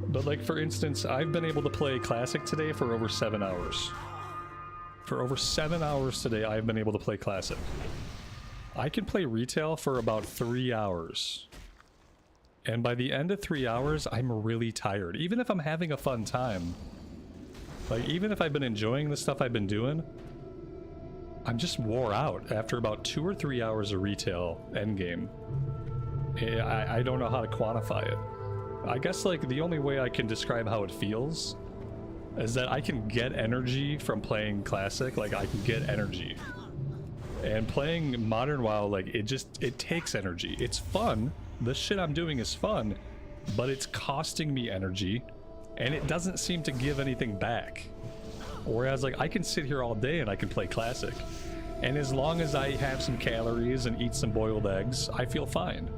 Speaker 1: But, like, for instance, I've been able to play Classic today for over 7 hours. For over 7 hours today, I've been able to play Classic. I can play retail for about 3 hours. And by the end of 3 hours, I'm really tired. Even if I'm having a fun time. Like, even if I've been enjoying the stuff I've been doing, I'm just wore out after about 2 or 3 hours of retail endgame. I don't know how to quantify it. I guess, like, the only way I can describe how it feels is that I can get energy from playing Classic. Like, I can get energy. And playing Modern WoW, like, it takes energy. It's fun. The shit I'm doing is fun, but it's costing me energy, and it doesn't seem to give anything back. Whereas, like, I can sit here all day and I can play Classic. And as long as I have some calories and eat some boiled eggs, I feel fine.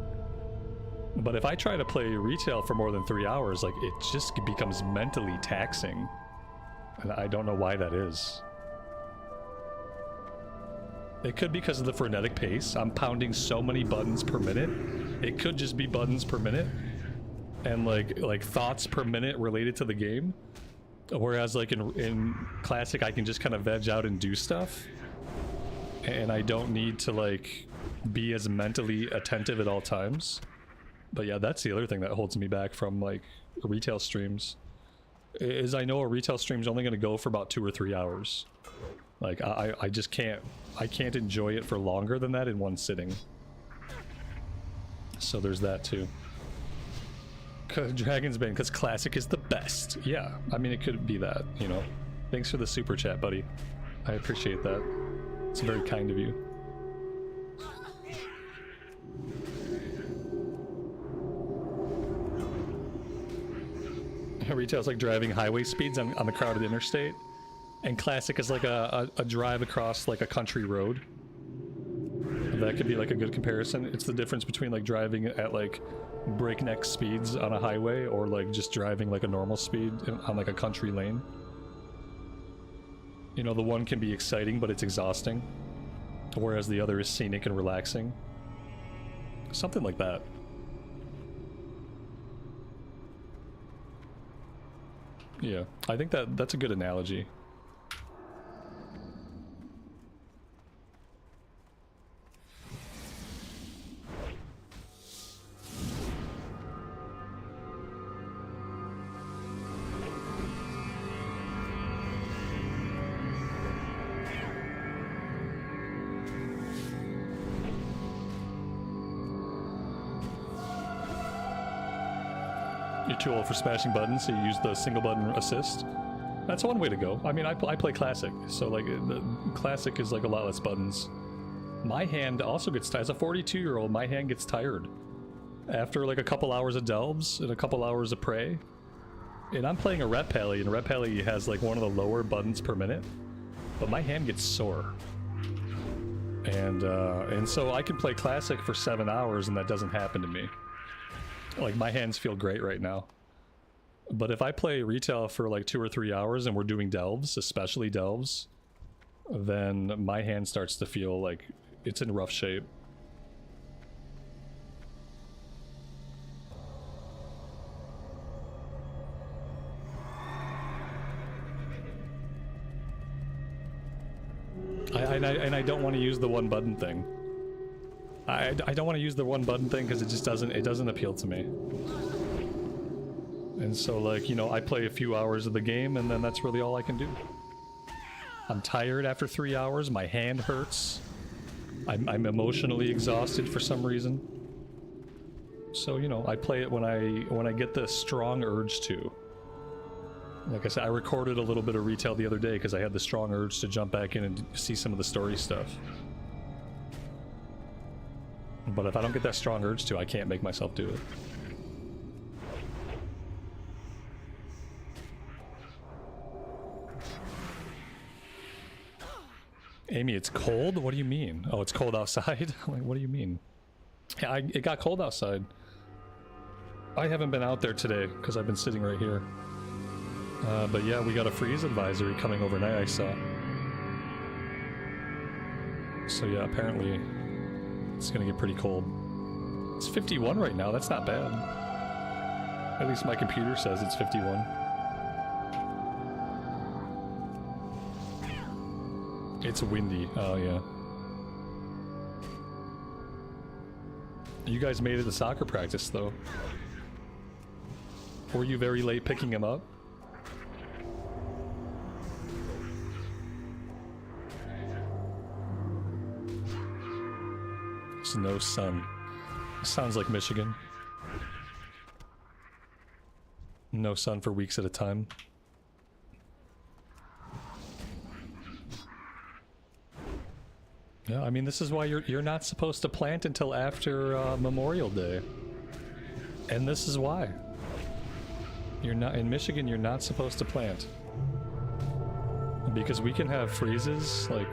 Speaker 1: But if I try to play retail for more than 3 hours, like, it just becomes mentally taxing. And I don't know why that is. It could be because of the frenetic pace. I'm pounding so many buttons per minute. It could just be buttons per minute. And like thoughts per minute related to the game. Whereas like in Classic, I can just kind of veg out and do stuff. And I don't need to like be as mentally attentive at all times. But yeah, that's the other thing that holds me back from like retail streams. Is I know a retail stream's only going to go for about 2 or 3 hours. Like I just can't enjoy it for longer than that in one sitting. So there's that too. Dragon's Bane, because Classic is the best. Yeah, I mean, it could be that, you know. Thanks for the super chat, buddy. I appreciate that. It's very kind of you. Retail's like driving highway speeds on the crowded interstate. And Classic is like a drive across like a country road. That could be like a good comparison. It's the difference between like driving at like breakneck speeds on a highway or like just driving like a normal speed on like a country lane. You know, the one can be exciting, but it's exhausting. Whereas the other is scenic and relaxing. Something like that. Yeah, I think that's a good analogy. You're too old for smashing buttons, so you use the single button assist. That's one way to go. I mean, I play Classic, so like the Classic is like a lot less buttons. My hand also gets tired. As a 42-year-old, my hand gets tired after like a couple hours of delves and a couple hours of prey. And I'm playing a Ret Pally, and Ret Pally has like one of the lower buttons per minute, but my hand gets sore. And so I can play Classic for 7 hours, and that doesn't happen to me. Like, my hands feel great right now. But if I play retail for like 2 or 3 hours and we're doing delves, especially delves, then my hand starts to feel like it's in rough shape. And I don't want to use the one button thing. I don't want to use the one button thing because it just doesn't appeal to me. And so, like, you know, I play a few hours of the game and then that's really all I can do. I'm tired after 3 hours, my hand hurts. I'm emotionally exhausted for some reason. So, you know, I play it when I get the strong urge to. Like I said, I recorded a little bit of retail the other day because I had the strong urge to jump back in and see some of the story stuff. But if I don't get that strong urge to, I can't make myself do it. Amy, it's cold? What do you mean? Oh, it's cold outside? I'm like, what do you mean? Yeah, it got cold outside. I haven't been out there today because I've been sitting right here. But yeah, we got a freeze advisory coming overnight, I saw. So yeah, apparently it's gonna get pretty cold. It's 51 right now, that's not bad. At least my computer says it's 51. It's windy. Oh, yeah. You guys made it to soccer practice, though. Were you very late picking him up? There's no sun. Sounds like Michigan. No sun for weeks at a time. Yeah, I mean, this is why you're not supposed to plant until after Memorial Day. And this is why. You're not in Michigan, you're not supposed to plant. Because we can have freezes, like,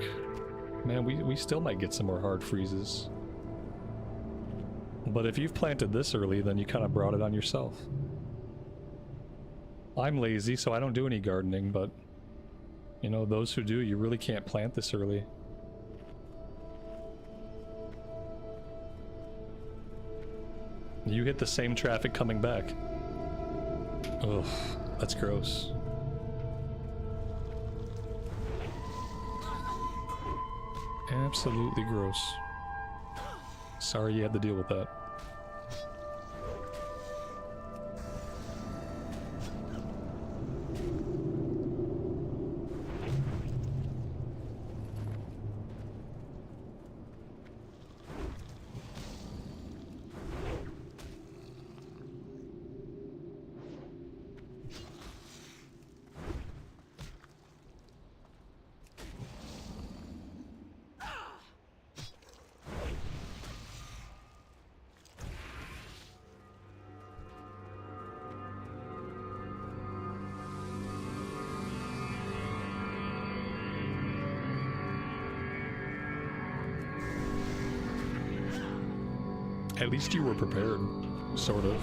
Speaker 1: man, we still might get some more hard freezes. But if you've planted this early, then you kind of brought it on yourself. I'm lazy, so I don't do any gardening, but you know, those who do, you really can't plant this early. You hit the same traffic coming back. Ugh, that's gross. Absolutely gross. Sorry you had to deal with that. At least you were prepared, sort of.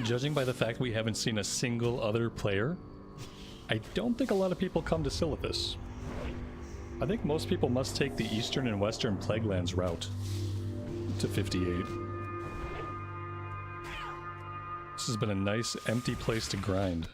Speaker 1: Judging by the fact we haven't seen a single other player, I don't think a lot of people come to Silithus. I think most people must take the eastern and western Plaguelands route to 58. This has been a nice empty place to grind.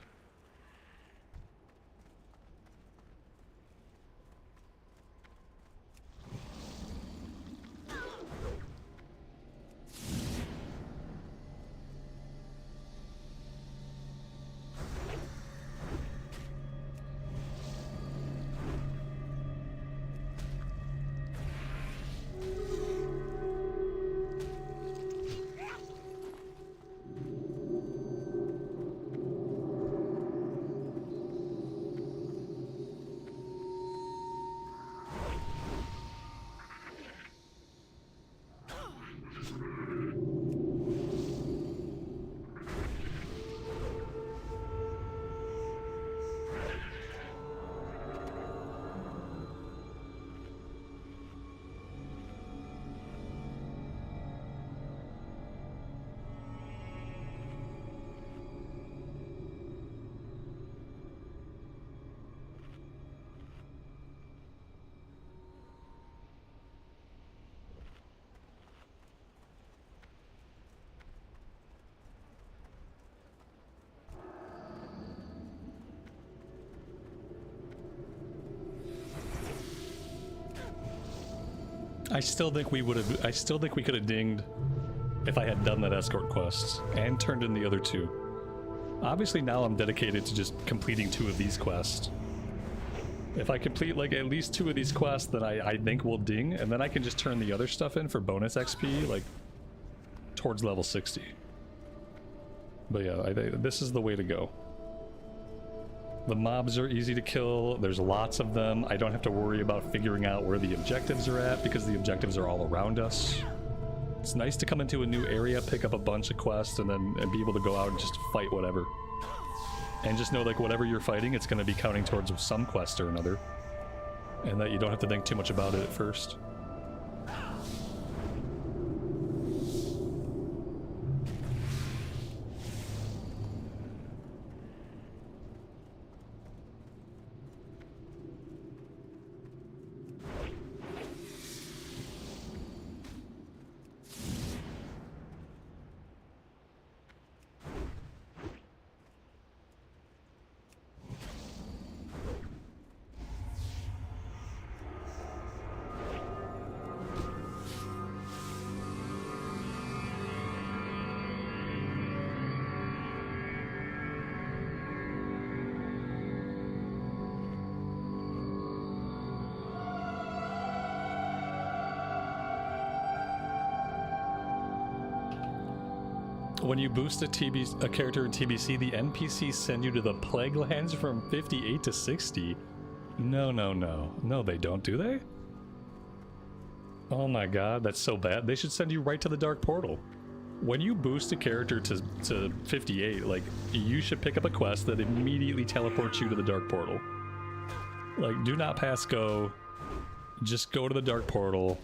Speaker 1: I still think we could have dinged if I had done that escort quest and turned in the other two. Obviously now I'm dedicated to just completing 2 of these quests. If I complete like at least 2 of these quests, then I think we'll ding, and then I can just turn the other stuff in for bonus XP, like towards level 60. But yeah, I think this is the way to go. The mobs are easy to kill, there's lots of them. I don't have to worry about figuring out where the objectives are at because the objectives are all around us. It's nice to come into a new area, pick up a bunch of quests, and then be able to go out and just fight whatever. And just know like whatever you're fighting, it's going to be counting towards some quest or another. And that you don't have to think too much about it at first. When you boost a character in TBC, the NPCs send you to the Plaguelands from 58 to 60. No, no, no. No, they don't, do they? Oh my god, that's so bad. They should send you right to the Dark Portal. When you boost a character to 58, like, you should pick up a quest that immediately teleports you to the Dark Portal. Like, do not pass go. Just go to the Dark Portal.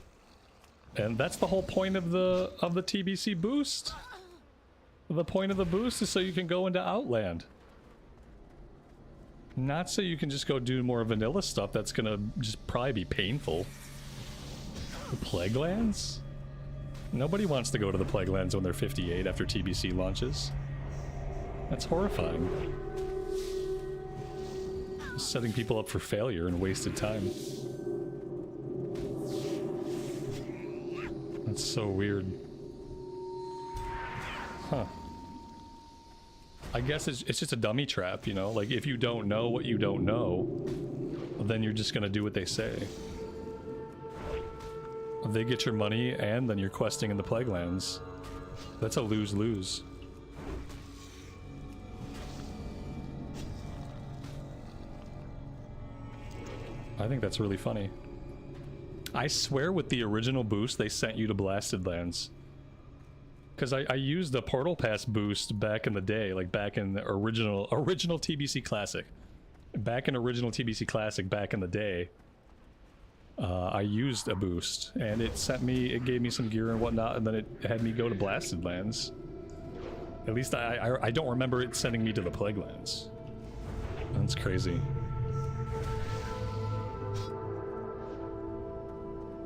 Speaker 1: And that's the whole point of the TBC boost. The point of the boost is so you can go into Outland. Not so you can just go do more vanilla stuff that's gonna just probably be painful. The Plaguelands? Nobody wants to go to the Plaguelands when they're 58 after TBC launches. That's horrifying. Setting people up for failure and wasted time. That's so weird. Huh. I guess it's just a dummy trap, you know? Like, if you don't know what you don't know, then you're just gonna do what they say. They get your money, and then you're questing in the Plaguelands. That's a lose-lose. I think that's really funny. I swear with the original boost, they sent you to Blasted Lands. Because I used the Portal Pass boost back in the day, like back in the original TBC Classic. Back in original TBC Classic back in the day, I used a boost, and it gave me some gear and whatnot, and then it had me go to Blasted Lands. At least I don't remember it sending me to the Plaguelands. That's crazy.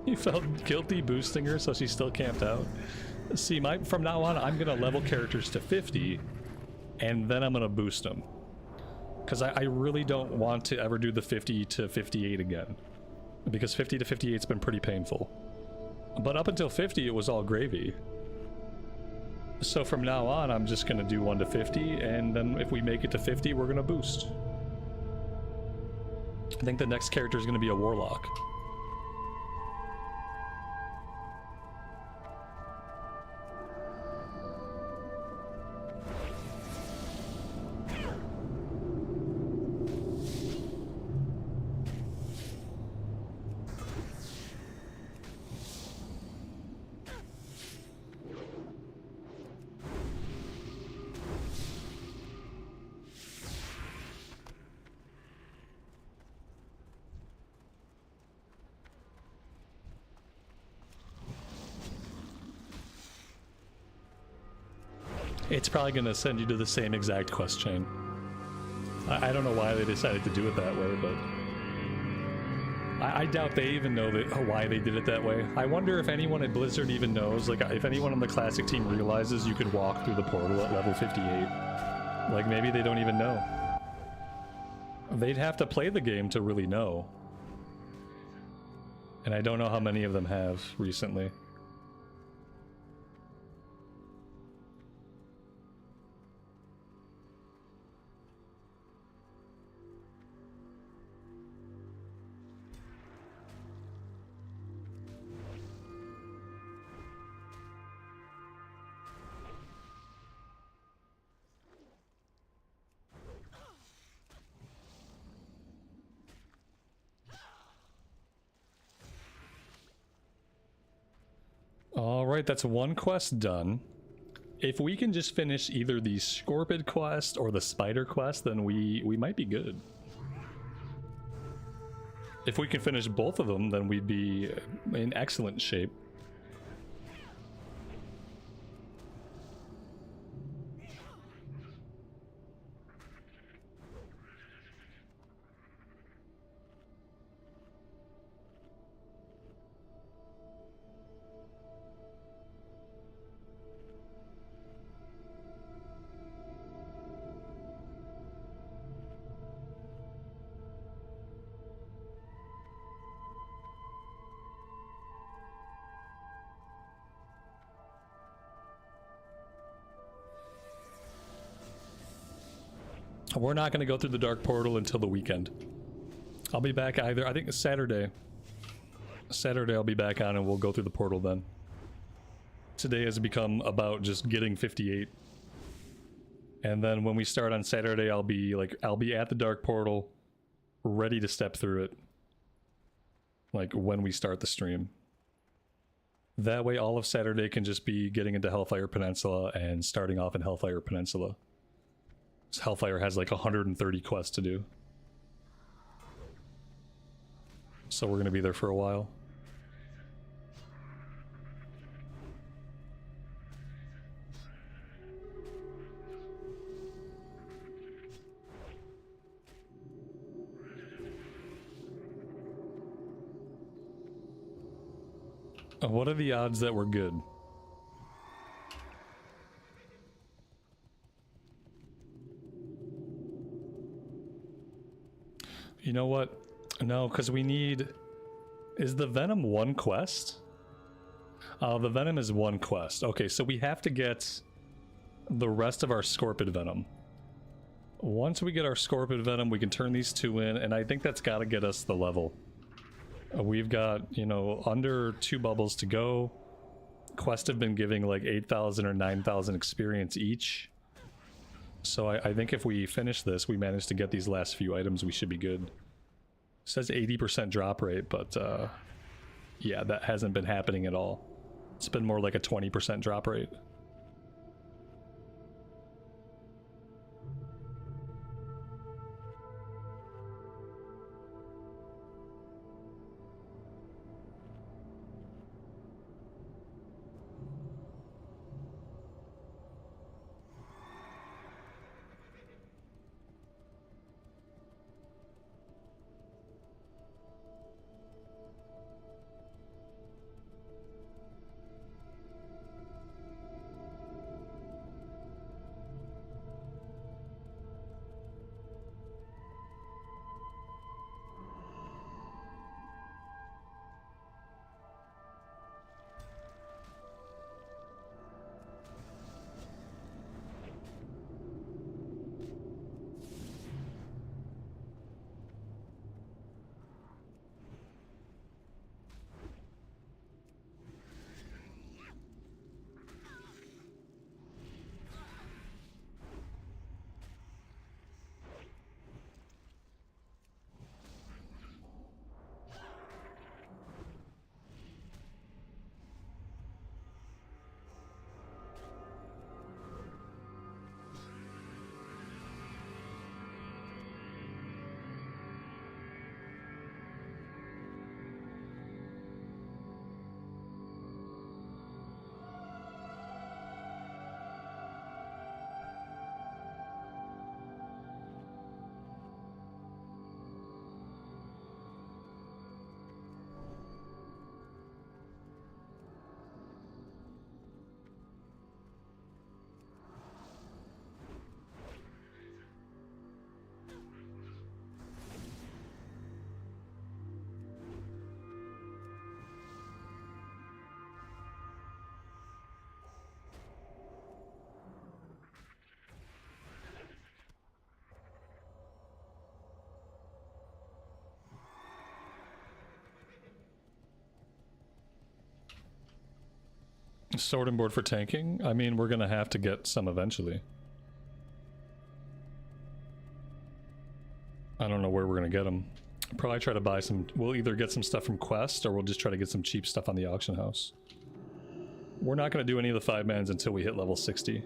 Speaker 1: You felt guilty boosting her, so she still camped out. See, from now on, I'm gonna level characters to 50, and then I'm gonna boost them. Because I really don't want to ever do the 50 to 58 again. Because 50 to 58's been pretty painful. But up until 50, it was all gravy. So from now on, I'm just gonna do 1 to 50, and then if we make it to 50, we're gonna boost. I think the next character is gonna be a Warlock. It's probably going to send you to the same exact quest chain. I don't know why they decided to do it that way, but I doubt they even know why they did it that way. I wonder if anyone at Blizzard even knows, like if anyone on the Classic team realizes you could walk through the portal at level 58. Like maybe they don't even know. They'd have to play the game to really know. And I don't know how many of them have recently. Alright, that's one quest done. If we can just finish either the Scorpid quest or the Spider quest, then we might be good. If we can finish both of them, then we'd be in excellent shape. We're not going to go through the Dark Portal until the weekend. I'll be back I think it's Saturday. Saturday I'll be back on and we'll go through the portal then. Today has become about just getting 58. And then when we start on Saturday, I'll be at the Dark Portal, ready to step through it. Like when we start the stream. That way all of Saturday can just be getting into Hellfire Peninsula and starting off in Hellfire Peninsula. Hellfire has like 130 quests to do. So we're going to be there for a while. What are the odds that we're good? You know what? No, because we need... Is the Venom one quest? The Venom is one quest. Okay, so we have to get the rest of our Scorpid Venom. Once we get our Scorpid Venom, we can turn these two in, and I think that's got to get us the level. We've got, you know, under 2 bubbles to go. Quests have been giving like 8,000 or 9,000 experience each. So I think if we finish this, we manage to get these last few items, we should be good. It says 80% drop rate, but yeah, that hasn't been happening at all. It's been more like a 20% drop rate. Sword and board for tanking? I mean, we're gonna have to get some eventually. I don't know where we're gonna get them. Probably try to buy some. We'll either get some stuff from Quest or we'll just try to get some cheap stuff on the auction house. We're not gonna do any of the 5-mans until we hit level 60.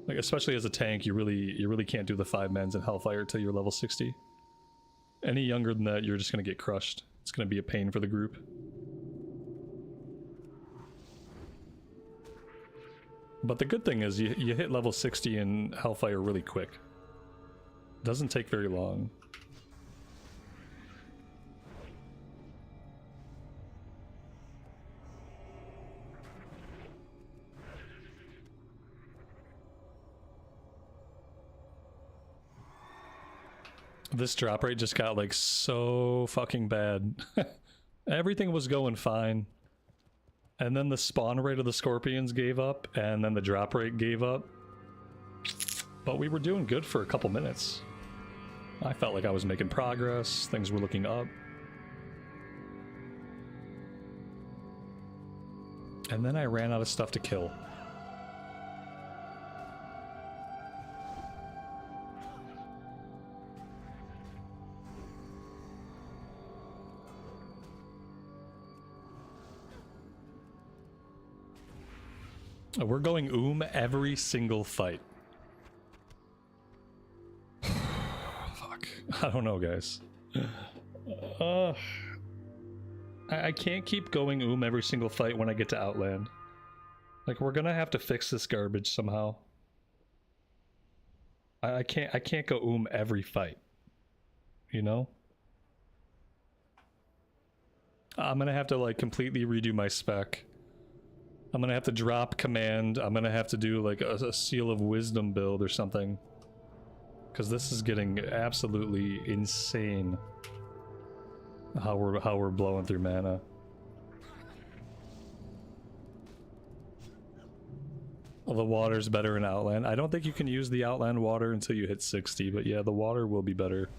Speaker 1: Like, especially as a tank, you really can't do the 5-mans in Hellfire till you're level 60. Any younger than that, you're just gonna get crushed. It's gonna be a pain for the group. But the good thing is you hit level 60 in Hellfire really quick. Doesn't take very long. This drop rate just got like so fucking bad. Everything was going fine. And then the spawn rate of the scorpions gave up, and then the drop rate gave up. But we were doing good for a couple minutes. I felt like I was making progress, things were looking up. And then I ran out of stuff to kill. We're going every single fight. Fuck. I don't know, guys. I can't keep going every single fight when I get to Outland. Like, we're gonna have to fix this garbage somehow. I can't go every fight. You know? I'm gonna have to, like, completely redo my spec. I'm gonna have to drop command. I'm gonna have to do like a Seal of Wisdom build or something. Because this is getting absolutely insane. How we're blowing through mana. Well, the water's better in Outland. I don't think you can use the Outland water until you hit 60, but yeah, the water will be better.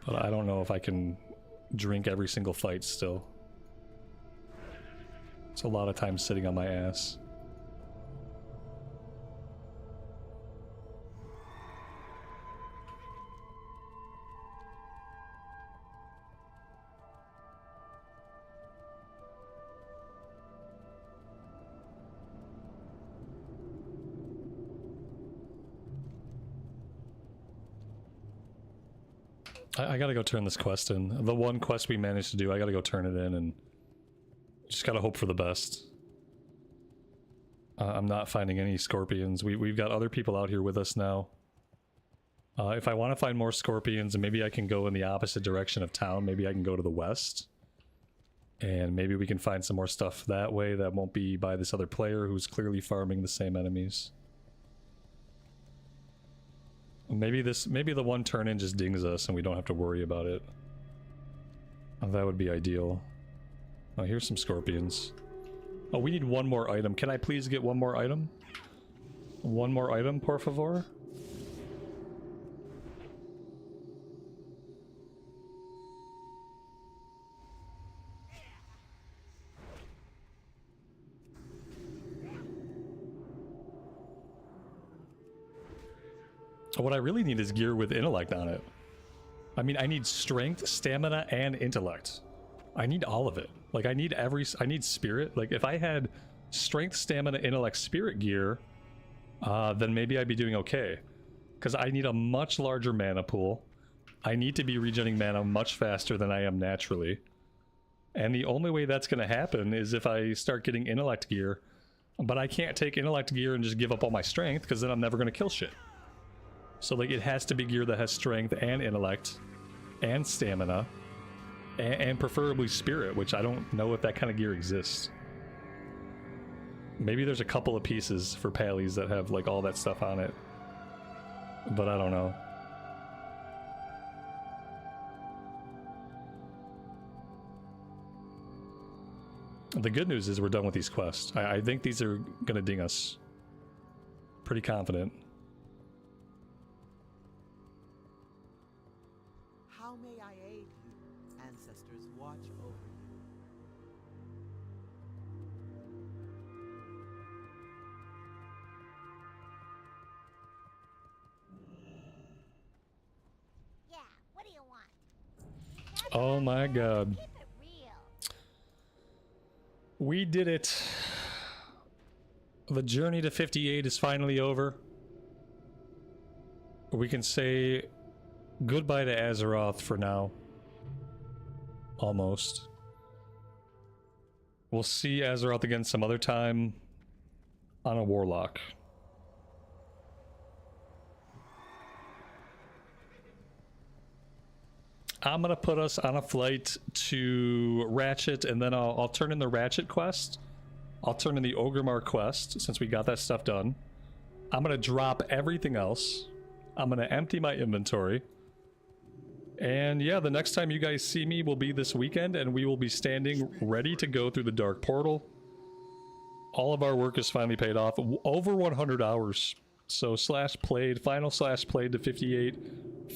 Speaker 1: But I don't know if I can drink every single fight still. It's a lot of time sitting on my ass. I gotta go turn this quest in. The one quest we managed to do, I gotta go turn it in and just gotta hope for the best. I'm not finding any scorpions. We've got other people out here with us now. If I want to find more scorpions, maybe I can go in the opposite direction of town. Maybe I can go to the west. And maybe we can find some more stuff that way that won't be by this other player who's clearly farming the same enemies. Maybe the one turn in just dings us and we don't have to worry about it. That would be ideal. Oh, here's some scorpions. Oh, we need one more item. Can I please get one more item? One more item, por favor? What I really need is gear with intellect on it. I mean, I need strength, stamina, and intellect. I need all of it. Like, I need spirit. Like, if I had strength, stamina, intellect, spirit gear, then maybe I'd be doing okay. Because I need a much larger mana pool. I need to be regenerating mana much faster than I am naturally. And the only way that's going to happen is if I start getting intellect gear. But I can't take intellect gear and just give up all my strength, because then I'm never going to kill shit. So, like, it has to be gear that has strength and intellect and stamina and preferably spirit, which I don't know if that kind of gear exists. Maybe there's a couple of pieces for Pallies that have, like, all that stuff on it. But I don't know. The good news is we're done with these quests. I think these are gonna ding us. Pretty confident.
Speaker 4: How may I aid you? Ancestors watch over you.
Speaker 1: Oh my god.
Speaker 3: Keep it real.
Speaker 1: We did it. The journey to 58 is finally over. We can say goodbye to Azeroth for now. Almost. We'll see Azeroth again some other time on a Warlock. I'm gonna put us on a flight to Ratchet, and then I'll turn in the Ratchet quest. I'll turn in the Ogremar quest, since we got that stuff done. I'm gonna drop everything else. I'm gonna empty my inventory. And yeah, the next time you guys see me will be this weekend, and we will be standing ready to go through the Dark Portal. All of our work is finally paid off. Over 100 hours. So /played, final /played to 58.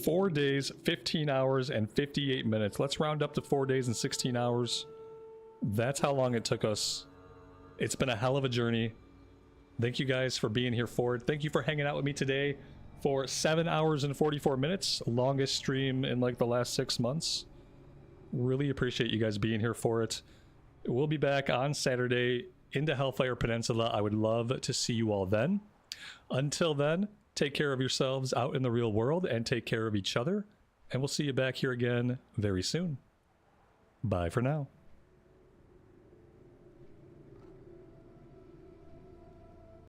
Speaker 1: 4 days, 15 hours, and 58 minutes. Let's round up to 4 days and 16 hours. That's how long it took us. It's been a hell of a journey. Thank you guys for being here for it. Thank you for hanging out with me today for 7 hours and 44 minutes. Longest stream in like the last 6 months. Really appreciate you guys being here for it. We'll be back on Saturday into Hellfire Peninsula. I would love to see you all then. Until then, take care of yourselves out in the real world and take care of each other. And we'll see you back here again very soon. Bye for now.